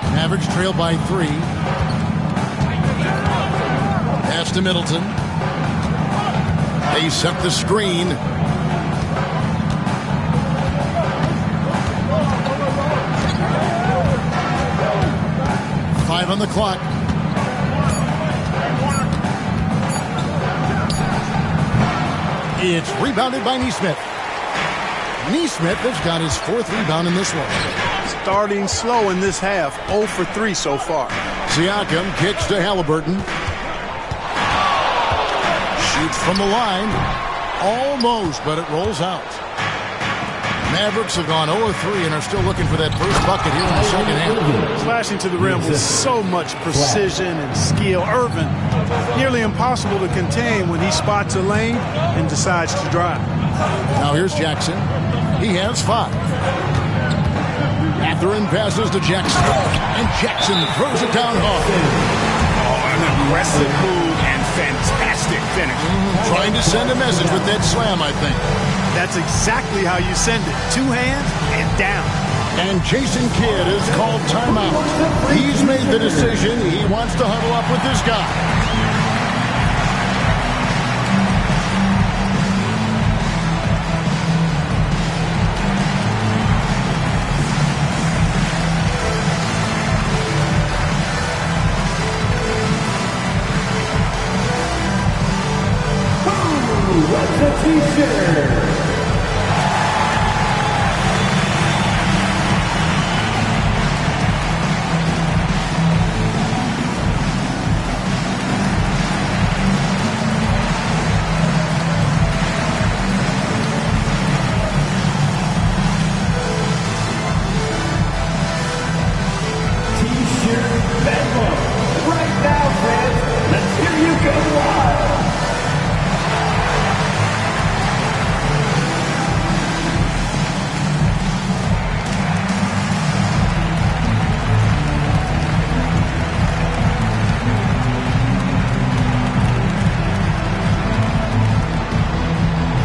Mavericks trail by 3. Pass to Middleton. They set the screen. Five on the clock. It's rebounded by Nesmith. Nesmith has got his 4th rebound in this one. Starting slow in this half, 0 for 3 so far. Siakam kicks to Halliburton. Shoots from the line. Almost, but it rolls out. Mavericks have gone 0-3 and are still looking for that first bucket here in the second half. Slashing to the rim with so much precision and skill. Irvin, nearly impossible to contain when he spots a lane and decides to drive. Now here's Jackson. He has 5. Mathurin passes to Jackson. And Jackson throws it down hard. Oh, an aggressive move and fantastic finish. Trying to send a message with that slam, I think. That's exactly how you send it. 2 hands and down. And Jason Kidd is called timeout. He's made the decision. He wants to huddle up with this guy. What's a t-shirt? T-shirt bedlam. Right now, fans. Let's hear you go wild.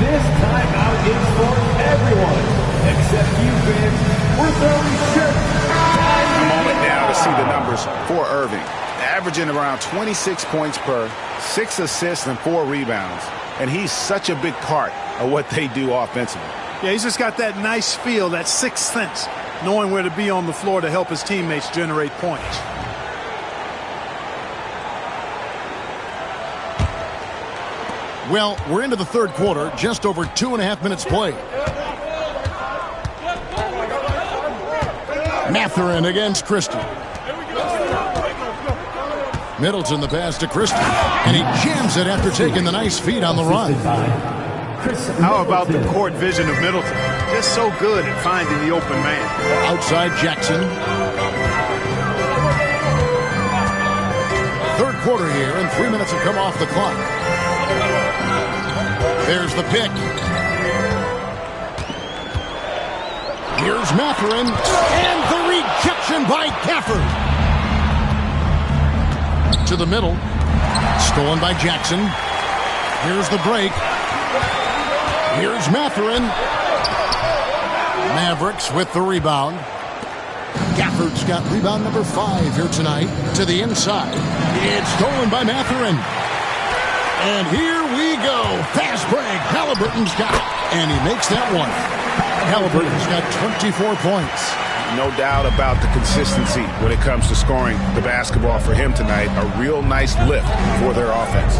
This timeout is for everyone, except you, fans. We're throwing shirts. Moment now to see the numbers for Irving. Averaging around 26 points per, 6 assists and 4 rebounds. And he's such a big part of what they do offensively. Yeah, he's just got that nice feel, that sixth sense, knowing where to be on the floor to help his teammates generate points. Well, we're into the third quarter, just over 2.5 minutes played. Mathurin against Christie. Middleton the pass to Christie, and he jams it after taking the nice feed on the run. How about the court vision of Middleton? Just so good at finding the open man. Outside Jackson. Third quarter here, and 3 minutes have come off the clock. There's the pick. Here's Mathurin, and the rejection by Gafford. To the middle. Stolen by Jackson. Here's the break. Here's Mathurin. Mavericks with the rebound. Gafford's got rebound number 5 here tonight. To the inside. It's stolen by Mathurin. And here we go. Fast break. Halliburton's got it. And he makes that one. Halliburton's got 24 points. No doubt about the consistency when it comes to scoring the basketball for him tonight. A real nice lift for their offense.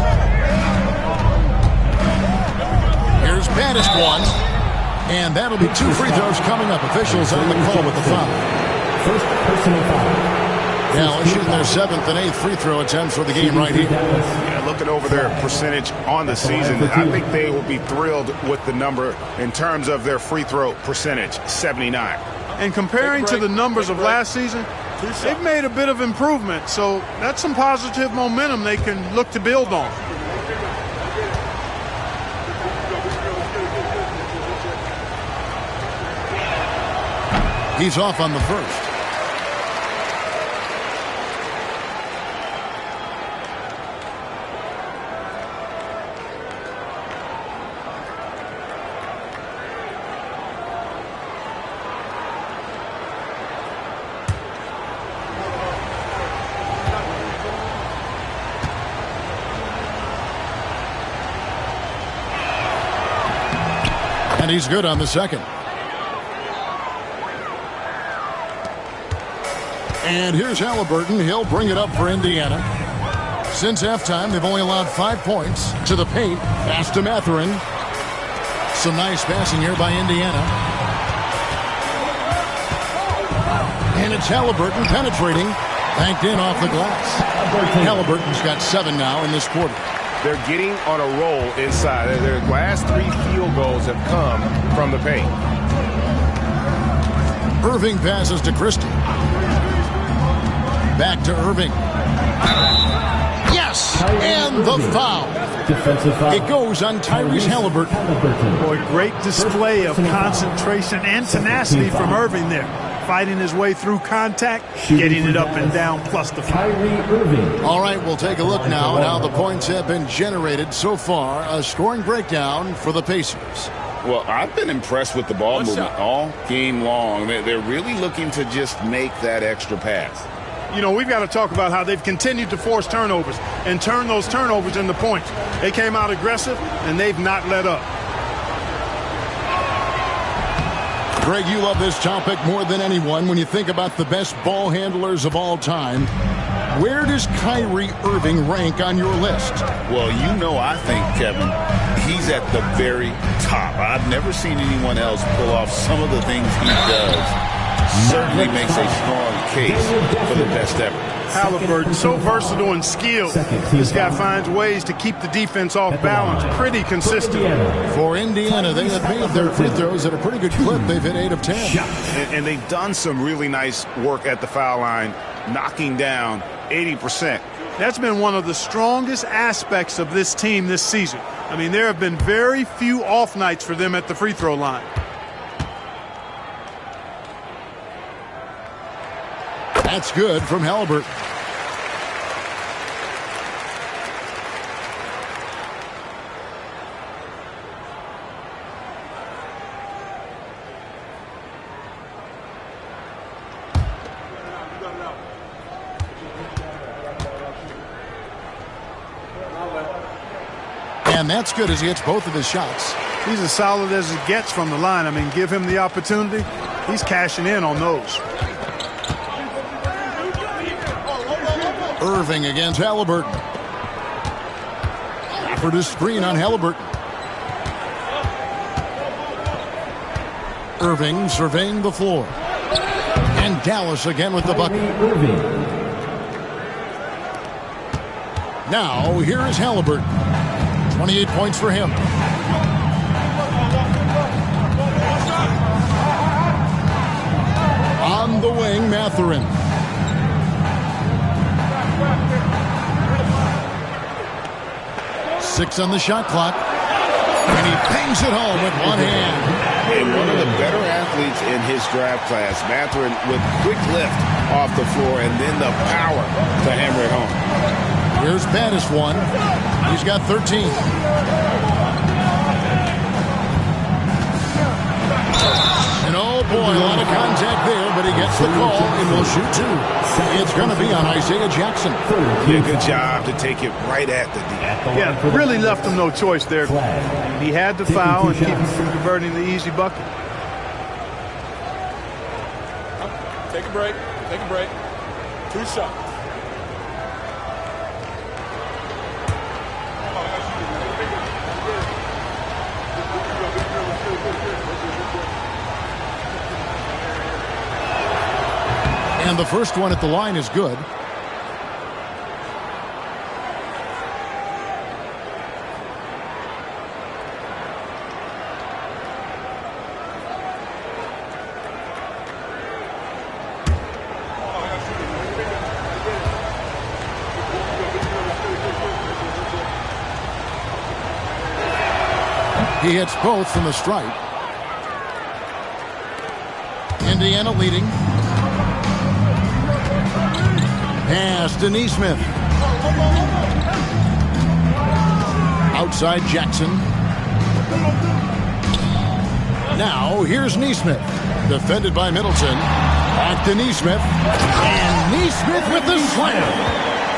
Here's baddest one. And that'll be 2 free throws coming up. Officials on the call with the foul. First personal foul. Dallas shooting their 7th and 8th free throw attempts for the game right here. Yeah, looking over their percentage on the season, I think they will be thrilled with the number in terms of their free throw percentage, 79. And comparing to the numbers of last season, they've made a bit of improvement. So that's some positive momentum they can look to build on. He's off on the first. And he's good on the second. And here's Halliburton. He'll bring it up for Indiana. Since halftime, they've only allowed 5 points to the paint. Pass to Matherin. Some nice passing here by Indiana. And it's Halliburton penetrating. Banked in off the glass. Halliburton's got 7 now in this quarter. They're getting on a roll inside. Their last 3 field goals have come from the paint. Irving passes to Christie. Back to Irving. Yes! And the foul. Defensive foul. It goes on Tyrese Halliburton. Boy, great display of concentration and tenacity from Irving there. Fighting his way through contact, getting it up and down, plus the foul. All right, we'll take a look now at how the points have been generated so far. A scoring breakdown for the Pacers. Well, I've been impressed with the ball movement all game long. They're really looking to just make that extra pass. You know, we've got to talk about how they've continued to force turnovers and turn those turnovers into points. They came out aggressive, and they've not let up. Greg, you love this topic more than anyone when you think about the best ball handlers of all time. Where does Kyrie Irving rank on your list? Well, you know, I think, Kevin, he's at the very top. I've never seen anyone else pull off some of the things he does. Certainly makes a strong case for the best ever. Halliburton, so versatile and skilled. This guy finds ways to keep the defense off balance pretty consistently. For Indiana, they have made their free throws at a pretty good clip. They've hit 8 of 10. And they've done some really nice work at the foul line, knocking down 80%. That's been one of the strongest aspects of this team this season. I mean, there have been very few off nights for them at the free throw line. That's good from Halliburton. And that's good as he hits both of his shots. He's as solid as it gets from the line. I mean, give him the opportunity. He's cashing in on those. Irving against Halliburton. Offered a screen on Halliburton. Irving surveying the floor. And Dallas again with the bucket. Now, here is Halliburton. 28 points for him. On the wing, Matherin. Six on the shot clock. And he bangs it home with one hand. And one of the better athletes in his draft class, Matherin, with quick lift off the floor and then the power to hammer it home. Here's baddest one. He's got 13. And oh boy, a lot of contact there, but he gets the call and will shoot 2. It's going to be on Isaiah Jackson. Yeah, good job to take it right at the D. Yeah, really left him no choice there. He had to foul and keep him from converting the easy bucket. Take a break. Take a break. 2 shots. And the first one at the line is good. He hits both from the stripe. Indiana leading. Pass to Neesmith. Outside Jackson. Now here's Neesmith. Defended by Middleton. Back to Neesmith. And Neesmith with the slam.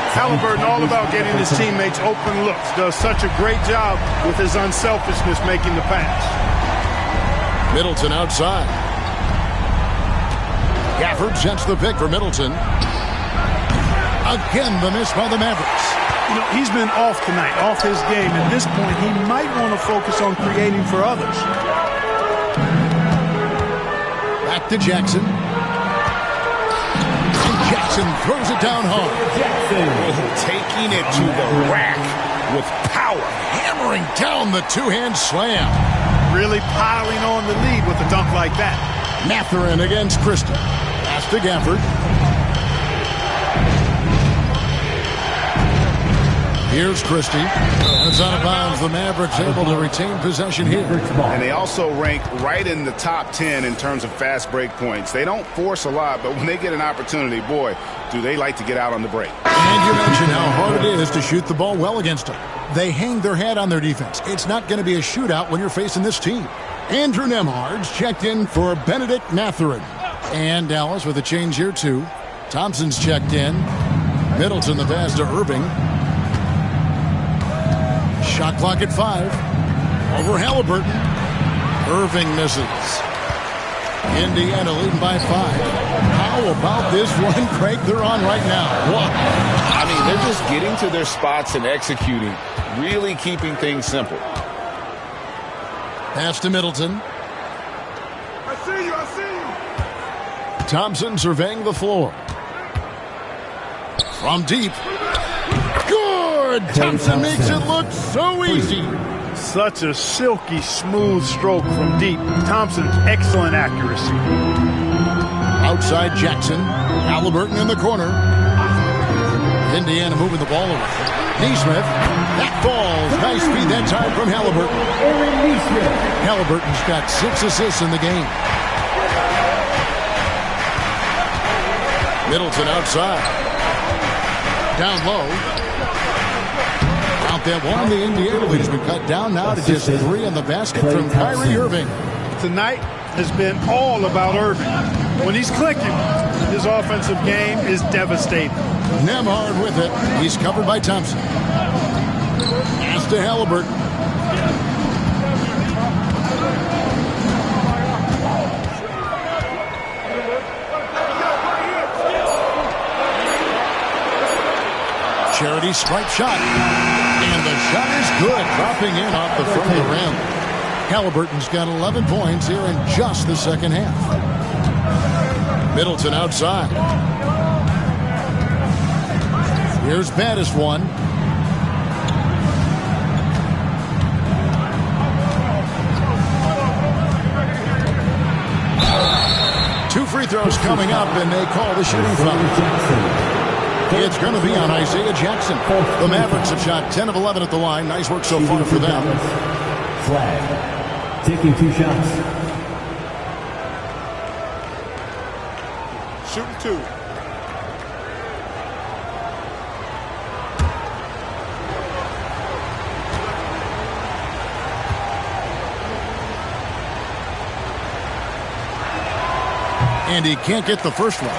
Halliburton all about getting his teammates open looks. Does such a great job with his unselfishness making the pass. Middleton outside. Gafford sets the pick for Middleton. Again, the miss by the Mavericks. You know, he's been off tonight, off his game. At this point, he might want to focus on creating for others. Back to Jackson. And Jackson throws it down hard. Taking it to the rack with power. Hammering down the two-hand slam. Really piling on the lead with a dunk like that. Mathurin against Christie. Pass to Gafford. Here's Christie. It's out of bounds. The Mavericks able to retain possession here. And they also rank right in the top 10 in terms of fast break points. They don't force a lot, but when they get an opportunity, boy, do they like to get out on the break. And you mentioned how hard it is to shoot the ball well against them. They hang their hat on their defense. It's not going to be a shootout when you're facing this team. Andrew Nembhard's checked in for Benedict Mathurin. And Dallas with a change here, too. Thompson's checked in. Middleton the pass to Irving. Shot clock at 5. Over Halliburton. Irving misses. Indiana leading by 5. How about this one, Craig? They're on right now. What? I mean, they're just getting to their spots and executing, really keeping things simple. Pass to Middleton. I see you. I see you. Thompson surveying the floor. From deep. Good! Thompson makes it look so easy. Such a silky, smooth stroke from deep. Thompson, excellent accuracy. Outside Jackson. Halliburton in the corner. Indiana moving the ball away. Neesmith. That falls. Nice feed that time from Halliburton. Halliburton's got 6 assists in the game. Middleton outside. Down low. Out that one. The Indiana lead has been cut down now to just 3 in the basket from Kyrie Irving. Tonight has been all about Irving. When he's clicking, his offensive game is devastating. Nembhard with it. He's covered by Thompson. Pass to Halliburton. Charity stripe shot. And the shot is good. Dropping in off the front of the rim. Halliburton's got 11 points here in just the second half. Middleton outside. Here's Battis one. Two free throws coming up, and they call the shooting foul. It's going to be on Isaiah Jackson. The Mavericks have shot 10 of 11 at the line. Nice work so far for them. Flag. Taking 2 shots. Shooting 2. And he can't get the first one.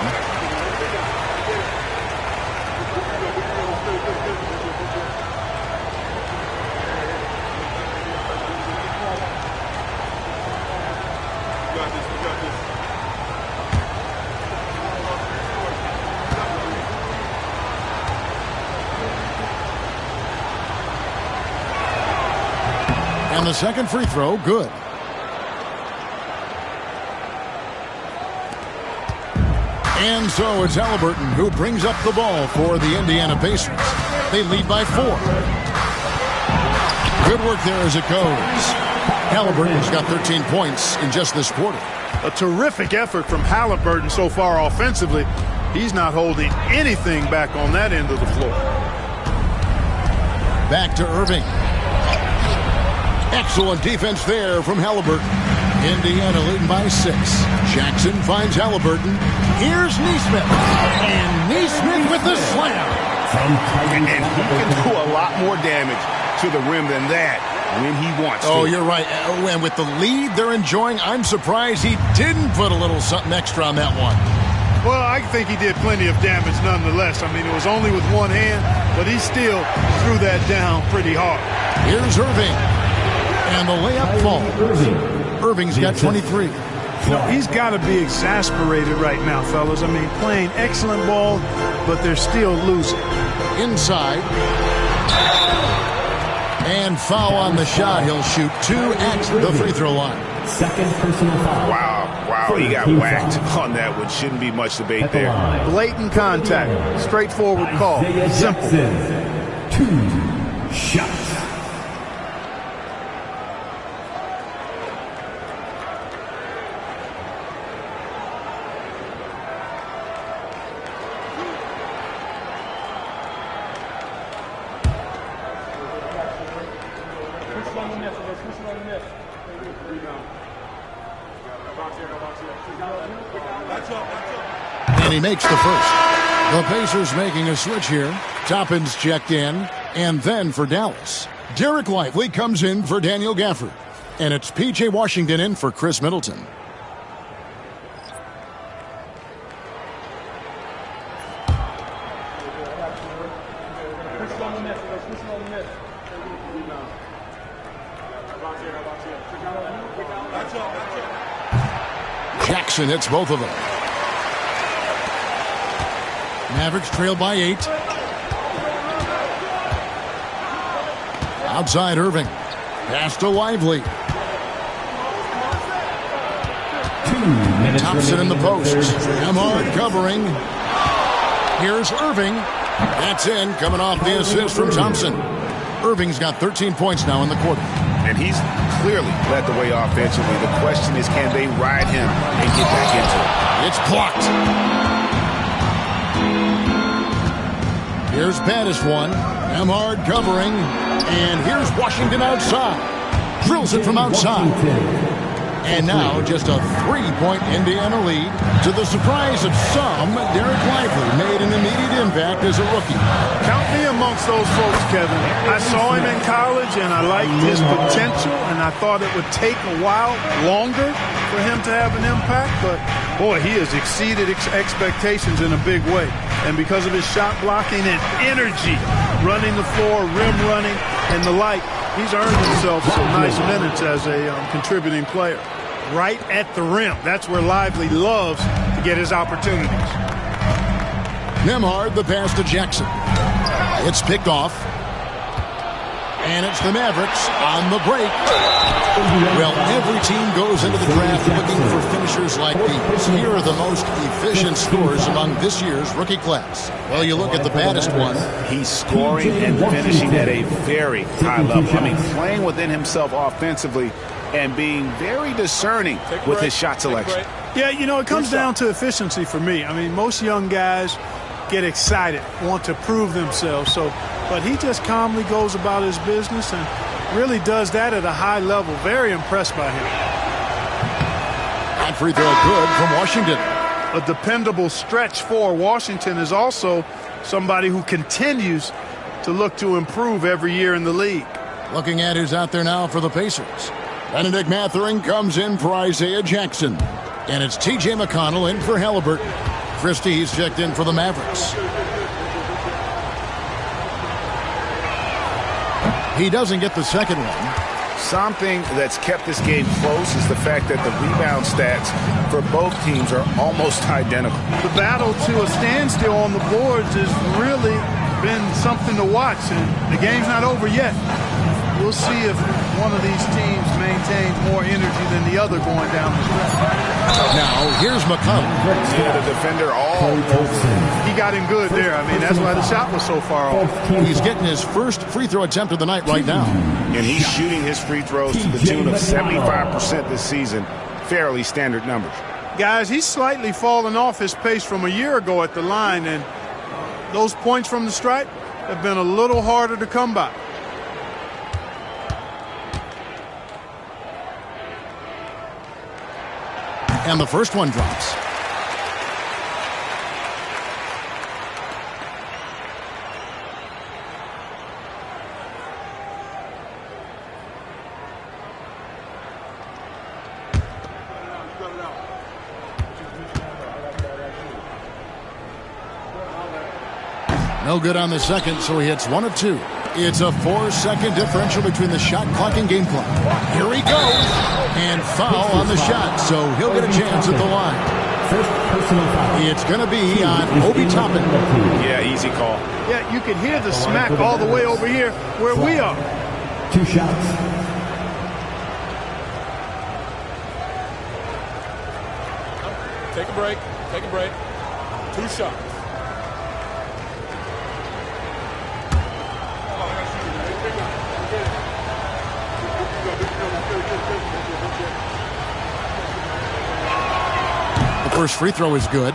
And the second free throw, good. And so it's Halliburton who brings up the ball for the Indiana Pacers. They lead by 4. Good work there as it goes. Halliburton's got 13 points in just this quarter. A terrific effort from Halliburton so far offensively. He's not holding anything back on that end of the floor. Back to Irving. Excellent defense there from Halliburton. Indiana leading by 6. Jackson finds Halliburton. Here's Neesmith. And Neesmith with the slam. And he can do a lot more damage to the rim than that when he wants to. Oh, you're right. And with the lead they're enjoying, I'm surprised he didn't put a little something extra on that one. Well, I think he did plenty of damage nonetheless. I mean, it was only with one hand, but he still threw that down pretty hard. Here's Irving. And the layup falls. Irving's got 23. You know, he's got to be exasperated right now, fellas. I mean, playing excellent ball, but they're still losing. Inside. And foul on the shot. He'll shoot 2 at the free throw line. Second personal foul. Wow, he got whacked on that one. Shouldn't be much debate there. Blatant contact. Straightforward call. Simple. 2 shots. And he makes the first. The Pacers making a switch here. Toppin's checked in. And then for Dallas, Derek Lively comes in for Daniel Gafford. And it's P.J. Washington in for Chris Middleton. Jackson hits both of them. Mavericks trail by 8. Outside Irving. Pass to Lively. 2 minutes Thompson in the post. Emhard covering. Here's Irving. That's in, coming off the assist from Thompson. Irving's got 13 points now in the quarter. And he's clearly led the way offensively. The question is, can they ride him and get back into it? It's blocked. Here's Baddest one. Emhard covering. And here's Washington outside. Drills it from outside. And now just a 3-point Indiana lead. To the surprise of some, Derek Lively made an immediate impact as a rookie. Count me amongst those folks, Kevin. I saw him in college, and I liked his potential, and I thought it would take a while longer for him to have an impact. But, boy, he has exceeded expectations in a big way. And because of his shot blocking and energy, running the floor, rim running, and the like, he's earned himself some nice minutes as a contributing player. Right at the rim. That's where Lively loves to get his opportunities. Nembhard, the pass to Jackson. It's picked off. And it's the Mavericks on the break. Well, every team goes into the draft looking for finishers like these. Here are the most efficient scorers among this year's rookie class. Well, you look at the baddest one. He's scoring and finishing at a very high level. I mean, playing within himself offensively and being very discerning with his shot selection. Yeah, you know, it comes down to efficiency for me. I mean, most young guys get excited, want to prove themselves. But he just calmly goes about his business and really does that at a high level. Very impressed by him. That free throw good from Washington. A dependable stretch for Washington is also somebody who continues to look to improve every year in the league. Looking at who's out there now for the Pacers. Benedict Mathurin comes in for Isaiah Jackson. And it's T.J. McConnell in for Halliburton. Christie's checked in for the Mavericks. He doesn't get the second one. Something that's kept this game close is the fact that the rebound stats for both teams are almost identical. The battle to a standstill on the boards has really been something to watch, and the game's not over yet. We'll see if one of these teams maintains more energy than the other going down the stretch. Now, here's McCollum. Yeah, the defender all over. He got him good there. I mean, that's why the shot was so far off. He's getting his first free throw attempt of the night right now. And he's shooting his free throws to the tune of 75% this season. Fairly standard numbers. Guys, he's slightly fallen off his pace from a year ago at the line, and those points from the stripe have been a little harder to come by. And the first one drops. No good on the second, so he hits 1 of 2. It's a 4-second differential between the shot clock and game clock. Here he goes. And foul on the shot, so he'll get a chance at the line. It's going to be on Obi Toppin. Yeah, easy call. Yeah, you can hear the smack all the way over here where we are. 2 shots. Take a break. Take a break. 2 shots. The first free throw is good.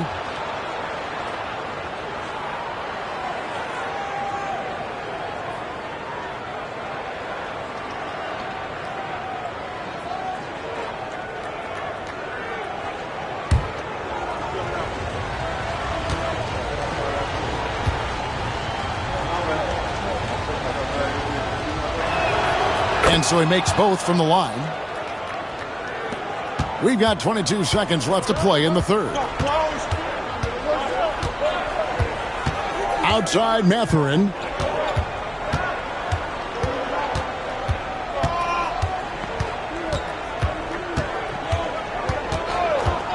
And so he makes both from the line. We've got 22 seconds left to play in the third. Outside Mathurin.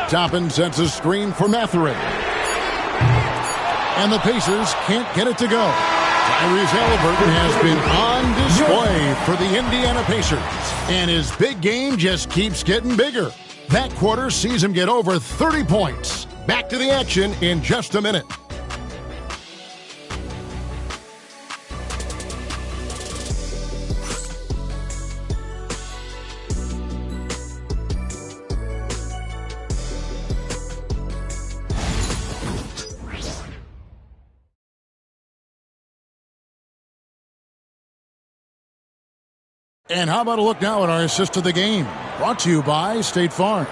Toppin sets a screen for Mathurin. And the Pacers can't get it to go. Tyrese Haliburton has been on display for the Indiana Pacers. And his big game just keeps getting bigger. That quarter sees him get over 30 points. Back to the action in just a minute. And how about a look now at our assist of the game? Brought to you by State Farm.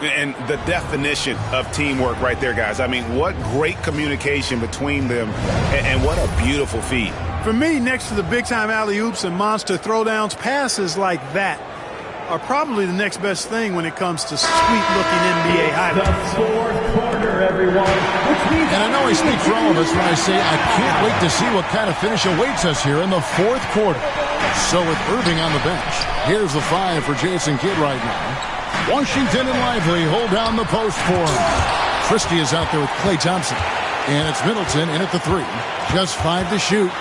And the definition of teamwork right there, guys. I mean, what great communication between them, and what a beautiful feed. For me, next to the big-time alley-oops and monster throwdowns, passes like that are probably the next best thing when it comes to sweet-looking NBA highlights. The fourth quarter, everyone. And I know I speak for all of us when I say I can't wait to see what kind of finish awaits us here in the fourth quarter. So with Irving on the bench, here's the 5 for Jason Kidd right now. Washington and Lively hold down the post for him. Christie is out there with Klay Thompson. And it's Middleton in at the 3. Just 5 to shoot.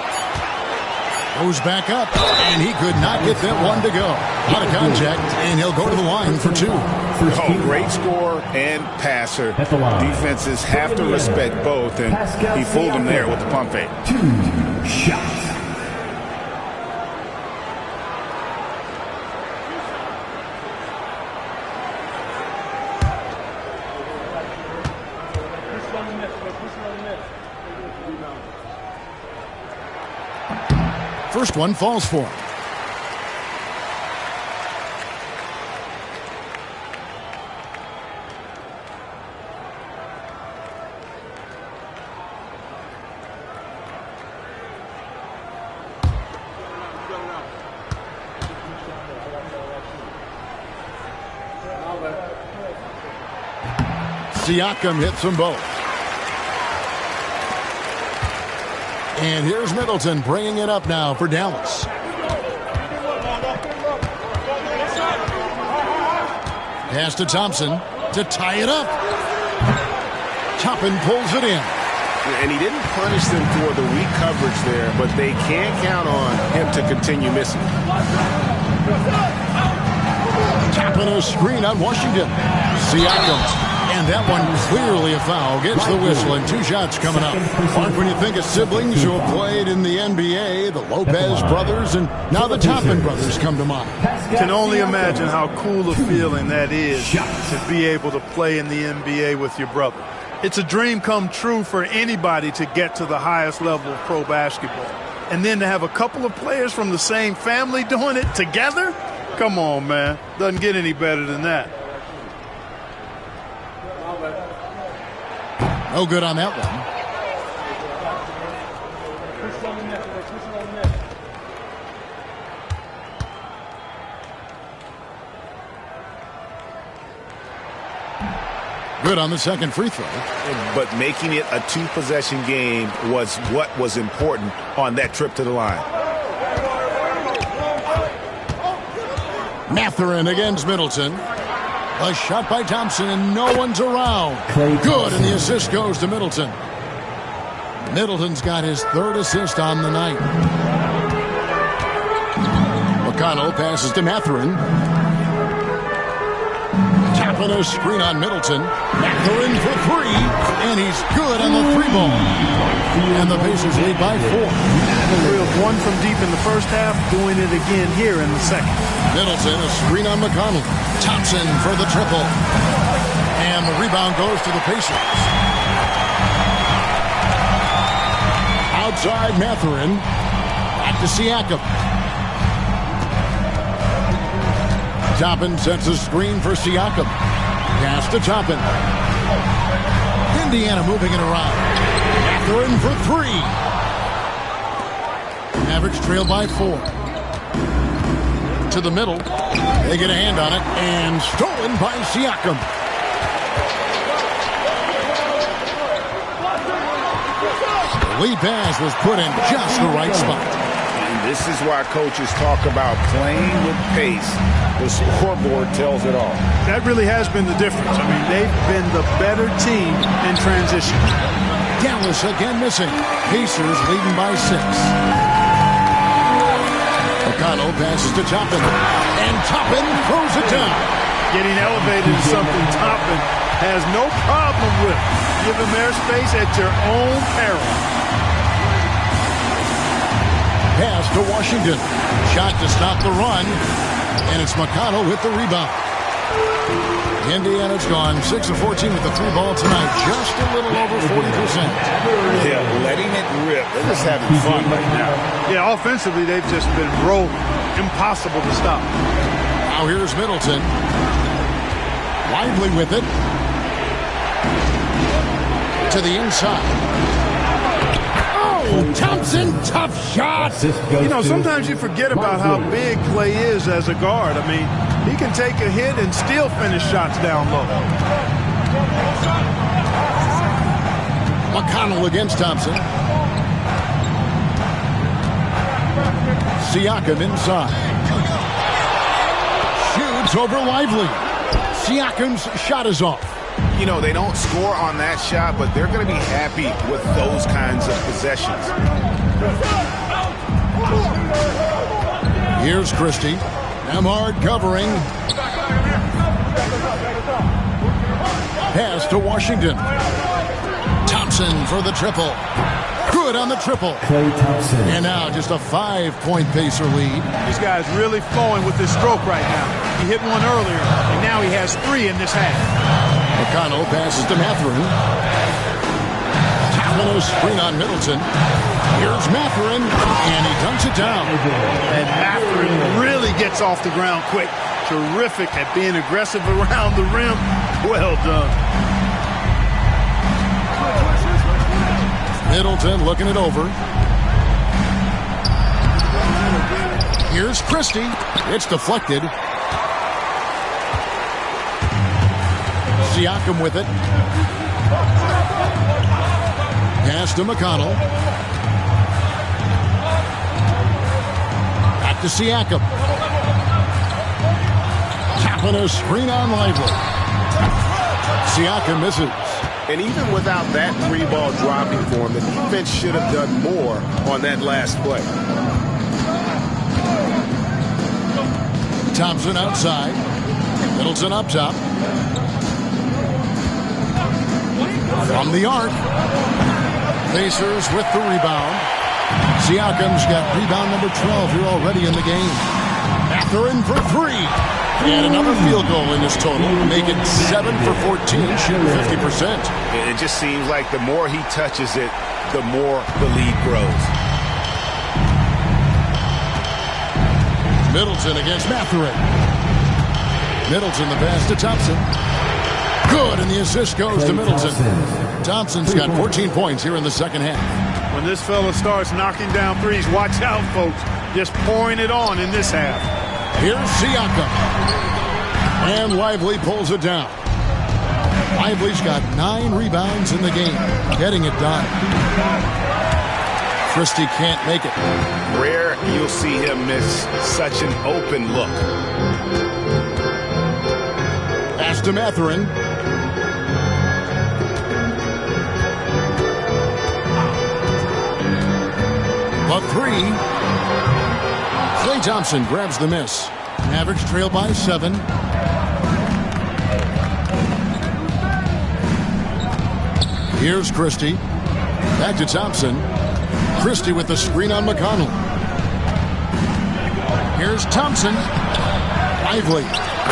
Goes back up, and he could not get that one to go. Out of contact, and he'll go to the line for 2. Oh, great scorer and passer. Defenses have to respect both, and he fooled them there with the pump fake. 2 shots. First one falls for him. Siakam hits them both. And here's Middleton bringing it up now for Dallas. Pass to Thompson to tie it up. Toppin pulls it in. And he didn't punish them for the weak coverage there, but they can't count on him to continue missing. Tapping a screen on Washington. Siakam. And that one clearly a foul. Gets the whistle and 2 shots coming up. Mark, when you think of siblings who have played in the NBA, the Lopez brothers and now the Toppin brothers come to mind. Can only imagine how cool a feeling that is to be able to play in the NBA with your brother. It's a dream come true for anybody to get to the highest level of pro basketball. And then to have a couple of players from the same family doing it together? Come on, man. Doesn't get any better than that. No good on that one. Good on the second free throw. But making it a 2-possession game was what was important on that trip to the line. Mathurin against Middleton. A shot by Thompson, and no one's around. Good, and the assist goes to Middleton. Middleton's got his 3rd assist on the night. McConnell passes to Mathurin. Tapping a screen on Middleton. Mathurin for 3, and he's good on the 3-ball. And the Pacers lead by 4. Real 1 from deep in the first half, doing it again here in the second. Middleton, a screen on McConnell. Thompson for the triple. And the rebound goes to the Pacers. Outside Mathurin. Back to Siakam. Toppin sets a screen for Siakam. Pass to Toppin. Indiana moving it around. Mathurin for 3. Mavericks trail by 4. To the middle. They get a hand on it, and stolen by Siakam. The lead pass was put in just the right spot. And this is why coaches talk about playing with pace. The scoreboard tells it all. That really has been the difference. I mean, they've been the better team in transition. Dallas again missing. Pacers leading by 6. McConnell passes to Toppin, and Toppin throws it down. Getting elevated is something Toppin has no problem with. Give him airspace at your own peril. Pass to Washington. Shot to stop the run, and it's McConnell with the rebound. Indiana's gone 6 of 14 with the 3-ball tonight, just a little over 40%. Yeah, letting it rip. They're just having fun right now. Yeah, offensively, they've just been rolling. Impossible to stop. Now here's Middleton. Lively with it. To the inside. Oh, Thompson, tough shot. You know, sometimes you forget about how big Clay is as a guard. I mean, he can take a hit and still finish shots down low. McConnell against Thompson. Siakam inside. Shoots over Lively. Siakam's shot is off. You know, they don't score on that shot, but they're going to be happy with those kinds of possessions. Here's Christie. Amard covering. Pass to Washington. Thompson for the triple. Good on the triple. And now just a 5-point Pacer lead. This guy's really flowing with his stroke right now. He hit one earlier, and now he has 3 in this half. McConnell passes to Mathurin. Tapping a screen on Middleton. Here's Mathurin, and he dunks it down. And Mathurin really gets off the ground quick. Terrific at being aggressive around the rim. Well done. Middleton looking it over. Here's Christie. It's deflected. Siakam with it. Pass to McConnell. Back to Siakam. Tapping a screen on Lively. Siakam misses. And even without that 3-ball dropping for him, the defense should have done more on that last play. Thompson outside. Middleton up top. From the arc. Pacers with the rebound. Siakam's got rebound number 12 here already in the game. Mathurin for 3. And another field goal in this total. Make it 7 for 14, shooting 50%. It just seems like the more he touches it, the more the lead grows. Middleton against Mathurin. Middleton the pass to Thompson. Good, and the assist goes to Middleton. Thompson's got 14 points here in the second half. When this fella starts knocking down threes, watch out, folks. Just pouring it on in this half. Here's Siakam. And Lively pulls it down. Lively's got 9 rebounds in the game. Getting it done. Christie can't make it. Rare you'll see him miss such an open look. Pass to Mathurin. A 3. Klay Thompson grabs the miss. Mavericks trail by 7. Here's Christie. Back to Thompson. Christie with the screen on McConnell. Here's Thompson. Lively.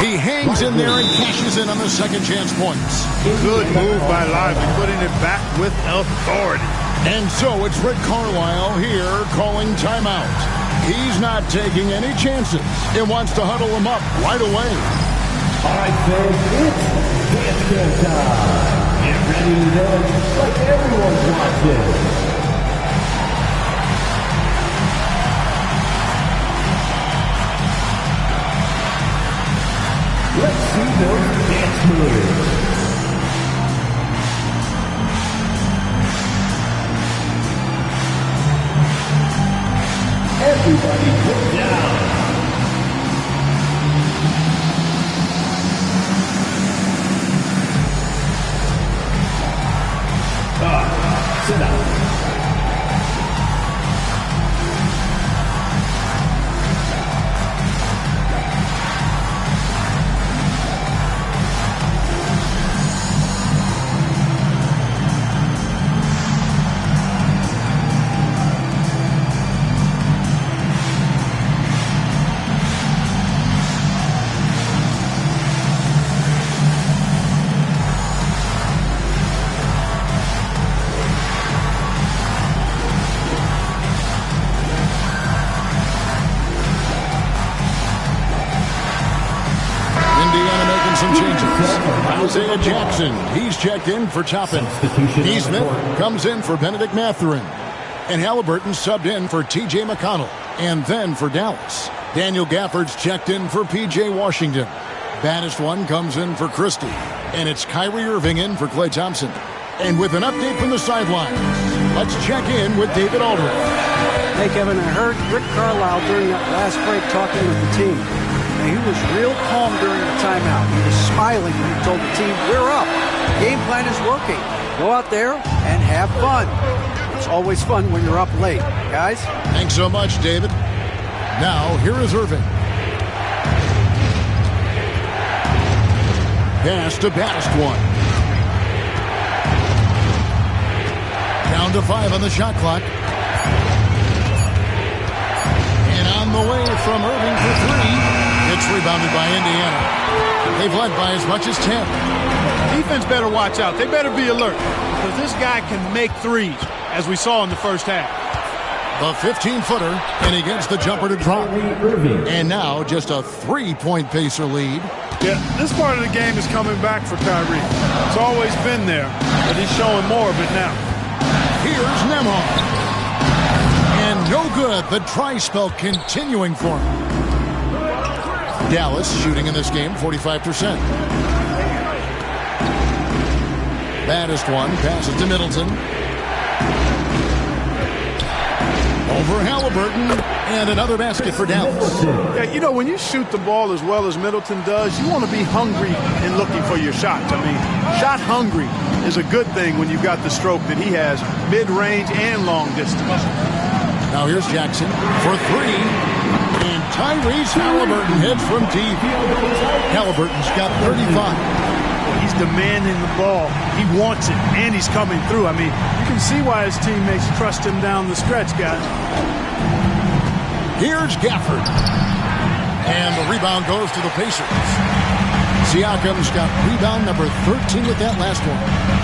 He hangs in there and cashes in on the second chance points. Good move by Lively, putting it back with authority. And so it's Rick Carlisle here calling timeout. He's not taking any chances and wants to huddle them up right away. All right, fans, it's dance time. Get ready to dance like everyone's watching. Let's see those dance moves. Everybody get down. Sit down. Isaiah Jackson, he's checked in for Toppin. Neesmith comes in for Benedict Mathurin. And Halliburton subbed in for T.J. McConnell. And then for Dallas, Daniel Gafford's checked in for P.J. Washington. Baddest one comes in for Christie. And it's Kyrie Irving in for Klay Thompson. And with an update from the sidelines, let's check in with David Aldridge. Hey, Kevin, I heard Rick Carlisle during that last break talking with the team. He was real calm during the timeout. He was smiling when he told the team, we're up. The game plan is working. Go out there and have fun. It's always fun when you're up late. Guys? Thanks so much, David. Now, here is Irving. Pass to Baddest one. Down to 5 on the shot clock. And on the way from Irving for 3. It's rebounded by Indiana. They've led by as much as 10. Defense better watch out. They better be alert because this guy can make threes, as we saw in the first half. The 15-footer, and he gets the jumper to drop. And now just a 3-point Pacer lead. Yeah, this part of the game is coming back for Kyrie. It's always been there, but he's showing more of it now. Here's Nembhard. And no good. The try spell continuing for him. Dallas shooting in this game 45%. Baddest one passes to Middleton. over Halliburton, and another basket for Dallas. Yeah, you know, when you shoot the ball as well as Middleton does, you want to be hungry and looking for your shots. I mean, shot hungry is a good thing when you've got the stroke that he has, mid-range and long distance. Now here's Jackson for three, and Tyrese Halliburton hits from deep. Halliburton's got 35. He's demanding the ball. He wants it, and he's coming through. I mean, you can see why his teammates trust him down the stretch, guys. Here's Gafford. And the rebound goes to the Pacers. Siakam's got rebound number 13 with that last one.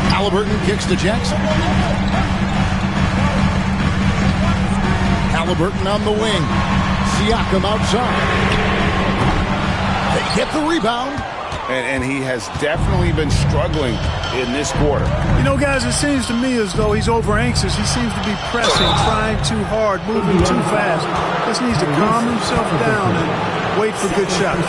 Halliburton kicks to Jackson. Halliburton on the wing. Siakam outside. They get the rebound. And he has definitely been struggling in this quarter. You know, guys, it seems to me as though he's over-anxious. He seems to be pressing, trying too hard, moving too fast. Just needs to calm himself down and wait for good shots.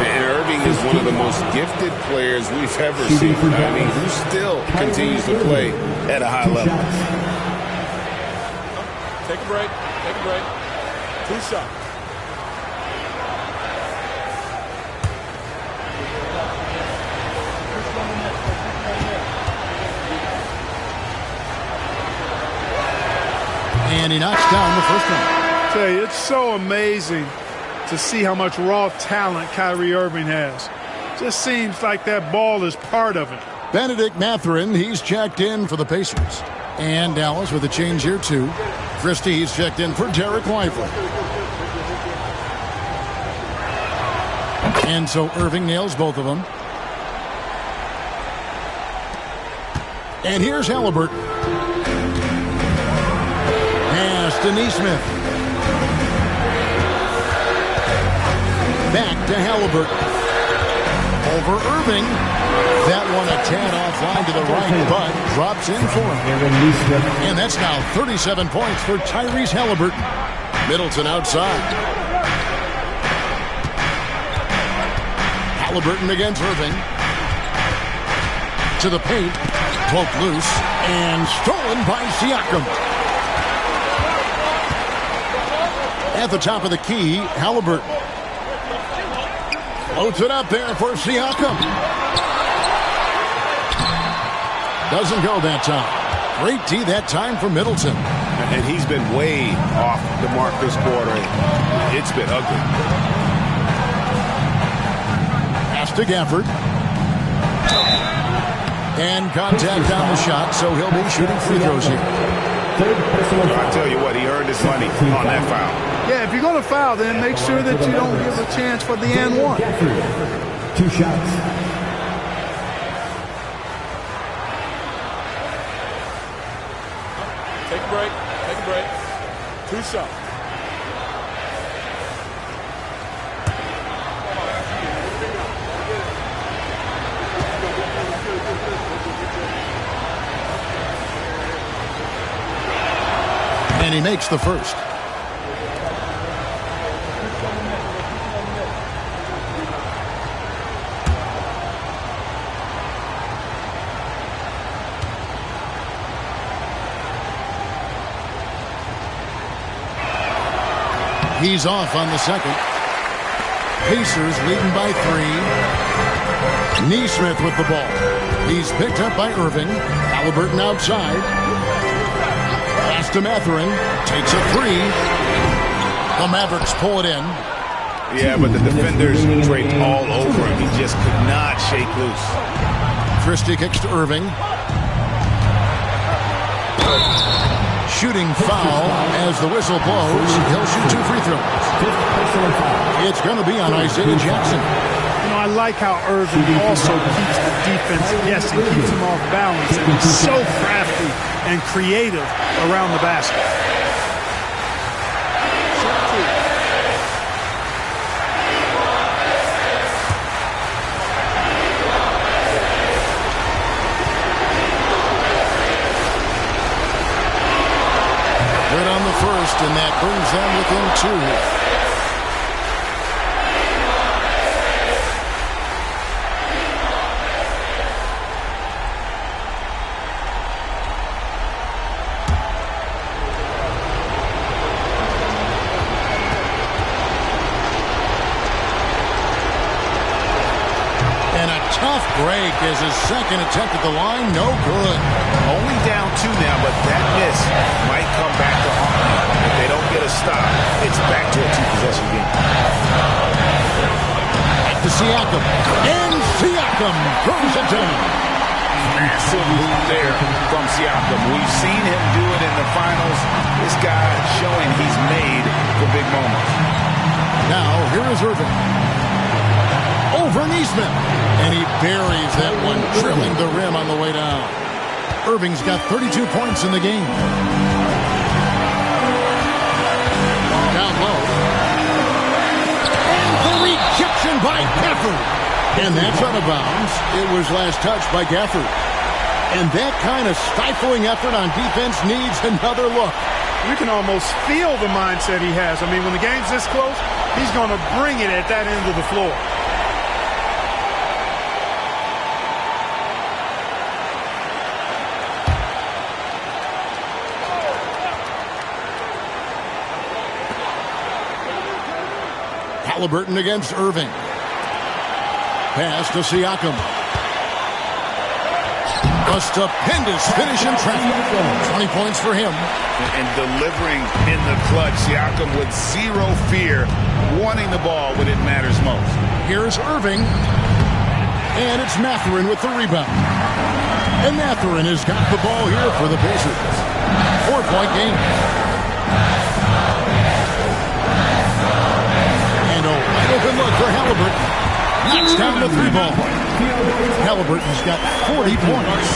And Irving is one of the most gifted players we've ever seen. I mean, who still continues to play at a high level. Take a break. Take a break. 2 shots. And he knocks down the first one. I tell you, it's so amazing to see how much raw talent Kyrie Irving has. Just seems like that ball is part of it. Benedict Mathurin, he's checked in for the Pacers. And Dallas with a change here, too. Christie, he's checked in for Derek Lively. And so Irving nails both of them. And here's Halliburton. Pass to Neesmith. Back to Halliburton. Over Irving. That one a tad offline to the right, but drops in for him. And that's now 37 points for Tyrese Halliburton. Middleton outside. Halliburton against Irving. To the paint. Poked loose and stolen by Siakam. At the top of the key, Halliburton. Floats it up there for Siakam. Doesn't go that time. Great D that time for Middleton. And he's been way off the mark this quarter. It's been ugly. Pass to Gafford. And contact on the shot, so he'll be shooting free throws here. I tell you what, he earned his money on that foul. Yeah, if you're going to foul, then make sure that you don't give a chance for the and one. 2 shots. Take a break. Take a break. 2 shots. And he makes the first. He's off on the second. Pacers leading by 3. Neesmith with the ball. He's picked up by Irving. Halliburton outside. Pass to Mathurin. Takes a 3. The Mavericks pull it in. Yeah, but the defenders draped all over him. He just could not shake loose. Christie kicks to Irving. Shooting foul as the whistle blows. He'll shoot 2 free throws. It's going to be on Isaiah Jackson. You know, I like how Irving also keeps the defense guessing, keeps them off balance, and he's so crafty and creative around the basket. Good on the first, and that brings them within 2. tough break as his second attempt at the line, no good. Only down 2 now, but that miss might come back to haunt them. If they don't get a stop, it's back to a 2-possession game. Back to Siakam. And Siakam throws it down. Massive move there from Siakam. We've seen him do it in the finals. This guy showing he's made for big moments. Now, here is Irving. Over Neesmith. And he buries that one, drilling the rim on the way down. Irving's got 32 points in the game. Down low. And the rejection by Gafford. And that's out of bounds. It was last touched by Gafford. And that kind of stifling effort on defense needs another look. You can almost feel the mindset he has. I mean, when the game's this close, he's going to bring it at that end of the floor. Halliburton against Irving. Pass to Siakam. A stupendous finish in traffic. 20 points for him. And delivering in the clutch, Siakam with zero fear, wanting the ball when it matters most. Here's Irving. And it's Mathurin with the rebound. And Mathurin has got the ball here for the Pacers. 4-point game. And a wide open look for Halliburton. Knocks down the 3-ball. Halliburton's got 40 points.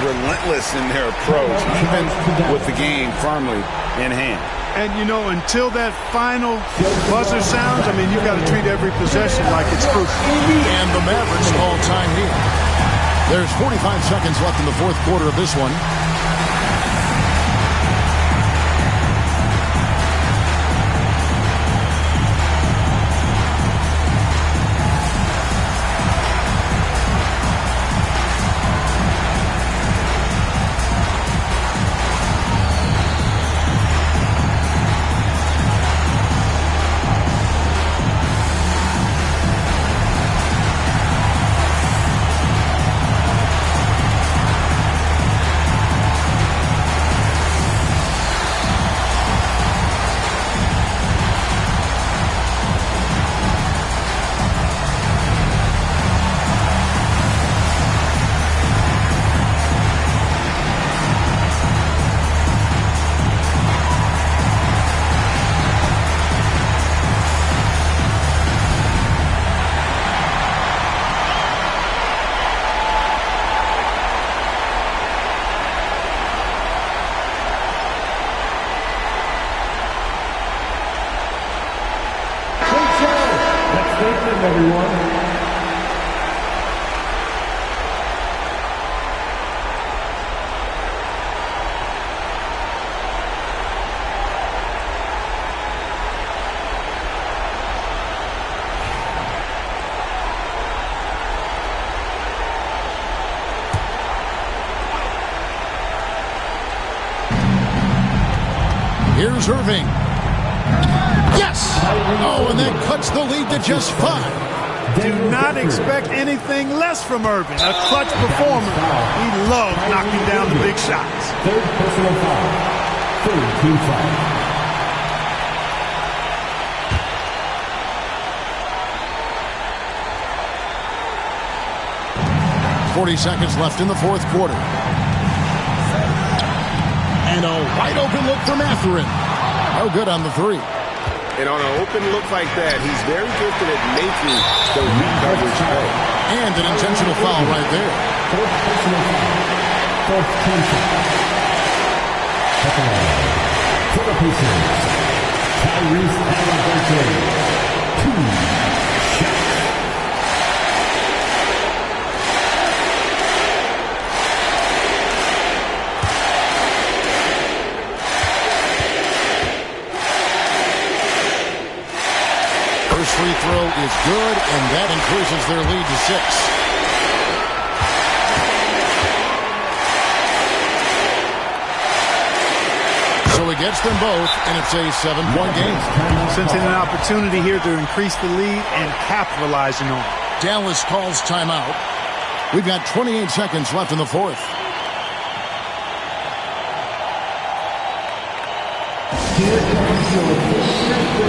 Relentless in their approach, even with the game firmly in hand. And, you know, until that final buzzer sounds, I mean, you've got to treat every possession like it's crucial. And the Mavericks call time here. There's 45 seconds left in the fourth quarter of this one. Here's Irving. Yes! Oh, and that cuts the lead to just 5. Do not expect anything less from Irving. A clutch performer. He loves knocking down the big shots. Third personal foul. Third team foul. 40 seconds left in the fourth quarter. And a wide open look for Mathurin. No good on the 3. And on an open look like that, he's very gifted at making the coverage play. And an intentional foul right there. Fourth personal foul. Fourth team foul. Second round. For the Pacers, Tyrese Halliburton. 2 shots. First free throw is good, and that increases their lead to 6. So he gets them both, and it's a 7-point game. Sensing an opportunity here to increase the lead and capitalizing on it. Dallas calls timeout. We've got 28 seconds left in the fourth. Here comes your second.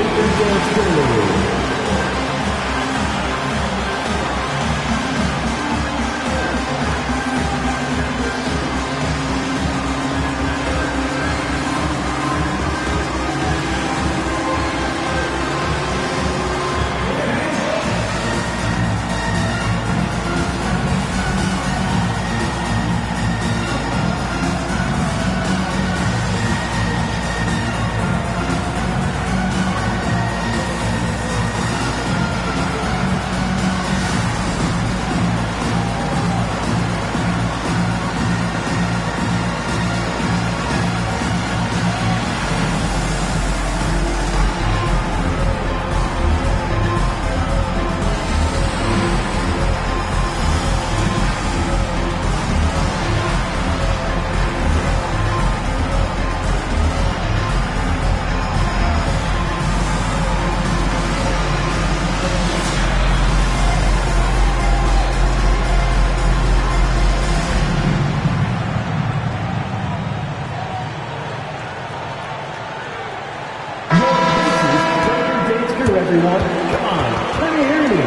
Everyone, come on, let me hear you.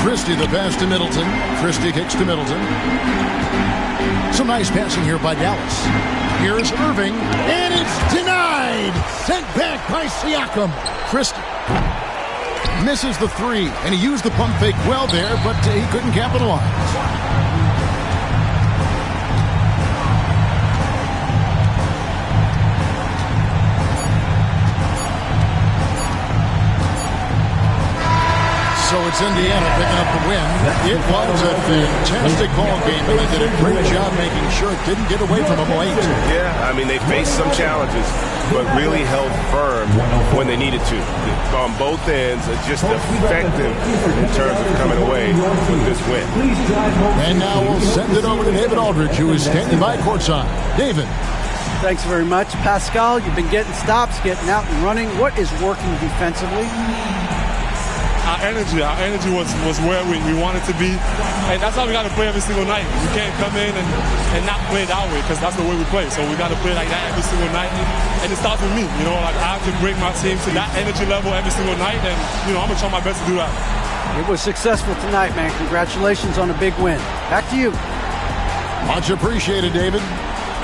Christie the pass to Middleton. Christie kicks to Middleton. Some nice passing here by Dallas. Here's Irving, and it's denied. Sent back by Siakam. Christie misses the three, and he used the pump fake well there, but he couldn't capitalize. So it's Indiana picking up the win. It was a fantastic ball game, and they did a great job making sure it didn't get away from them late. Yeah, I mean, they faced some challenges, but really held firm when they needed to. On both ends, just effective in terms of coming away with this win. And now we'll send it over to David Aldridge, who is standing by courtside. David. Thanks very much, Pascal. You've been getting stops, getting out and running. What is working defensively? Our energy was where we wanted to be, and that's how we got to play every single night. We can't come in and not play that way, because that's the way we play. So we got to play like that every single night, and it starts with me. You know, like I have to bring my team to that energy level every single night, and I'm gonna try my best to do that. It was successful tonight, man. Congratulations on a big win. Back to you. Much appreciated, David.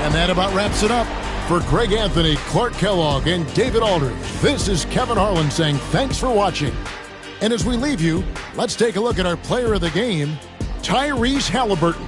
And that about wraps it up. For Greg Anthony, Clark Kellogg, and David Aldridge, this is Kevin Harlan saying thanks for watching. And as we leave you, let's take a look at our player of the game, Tyrese Halliburton.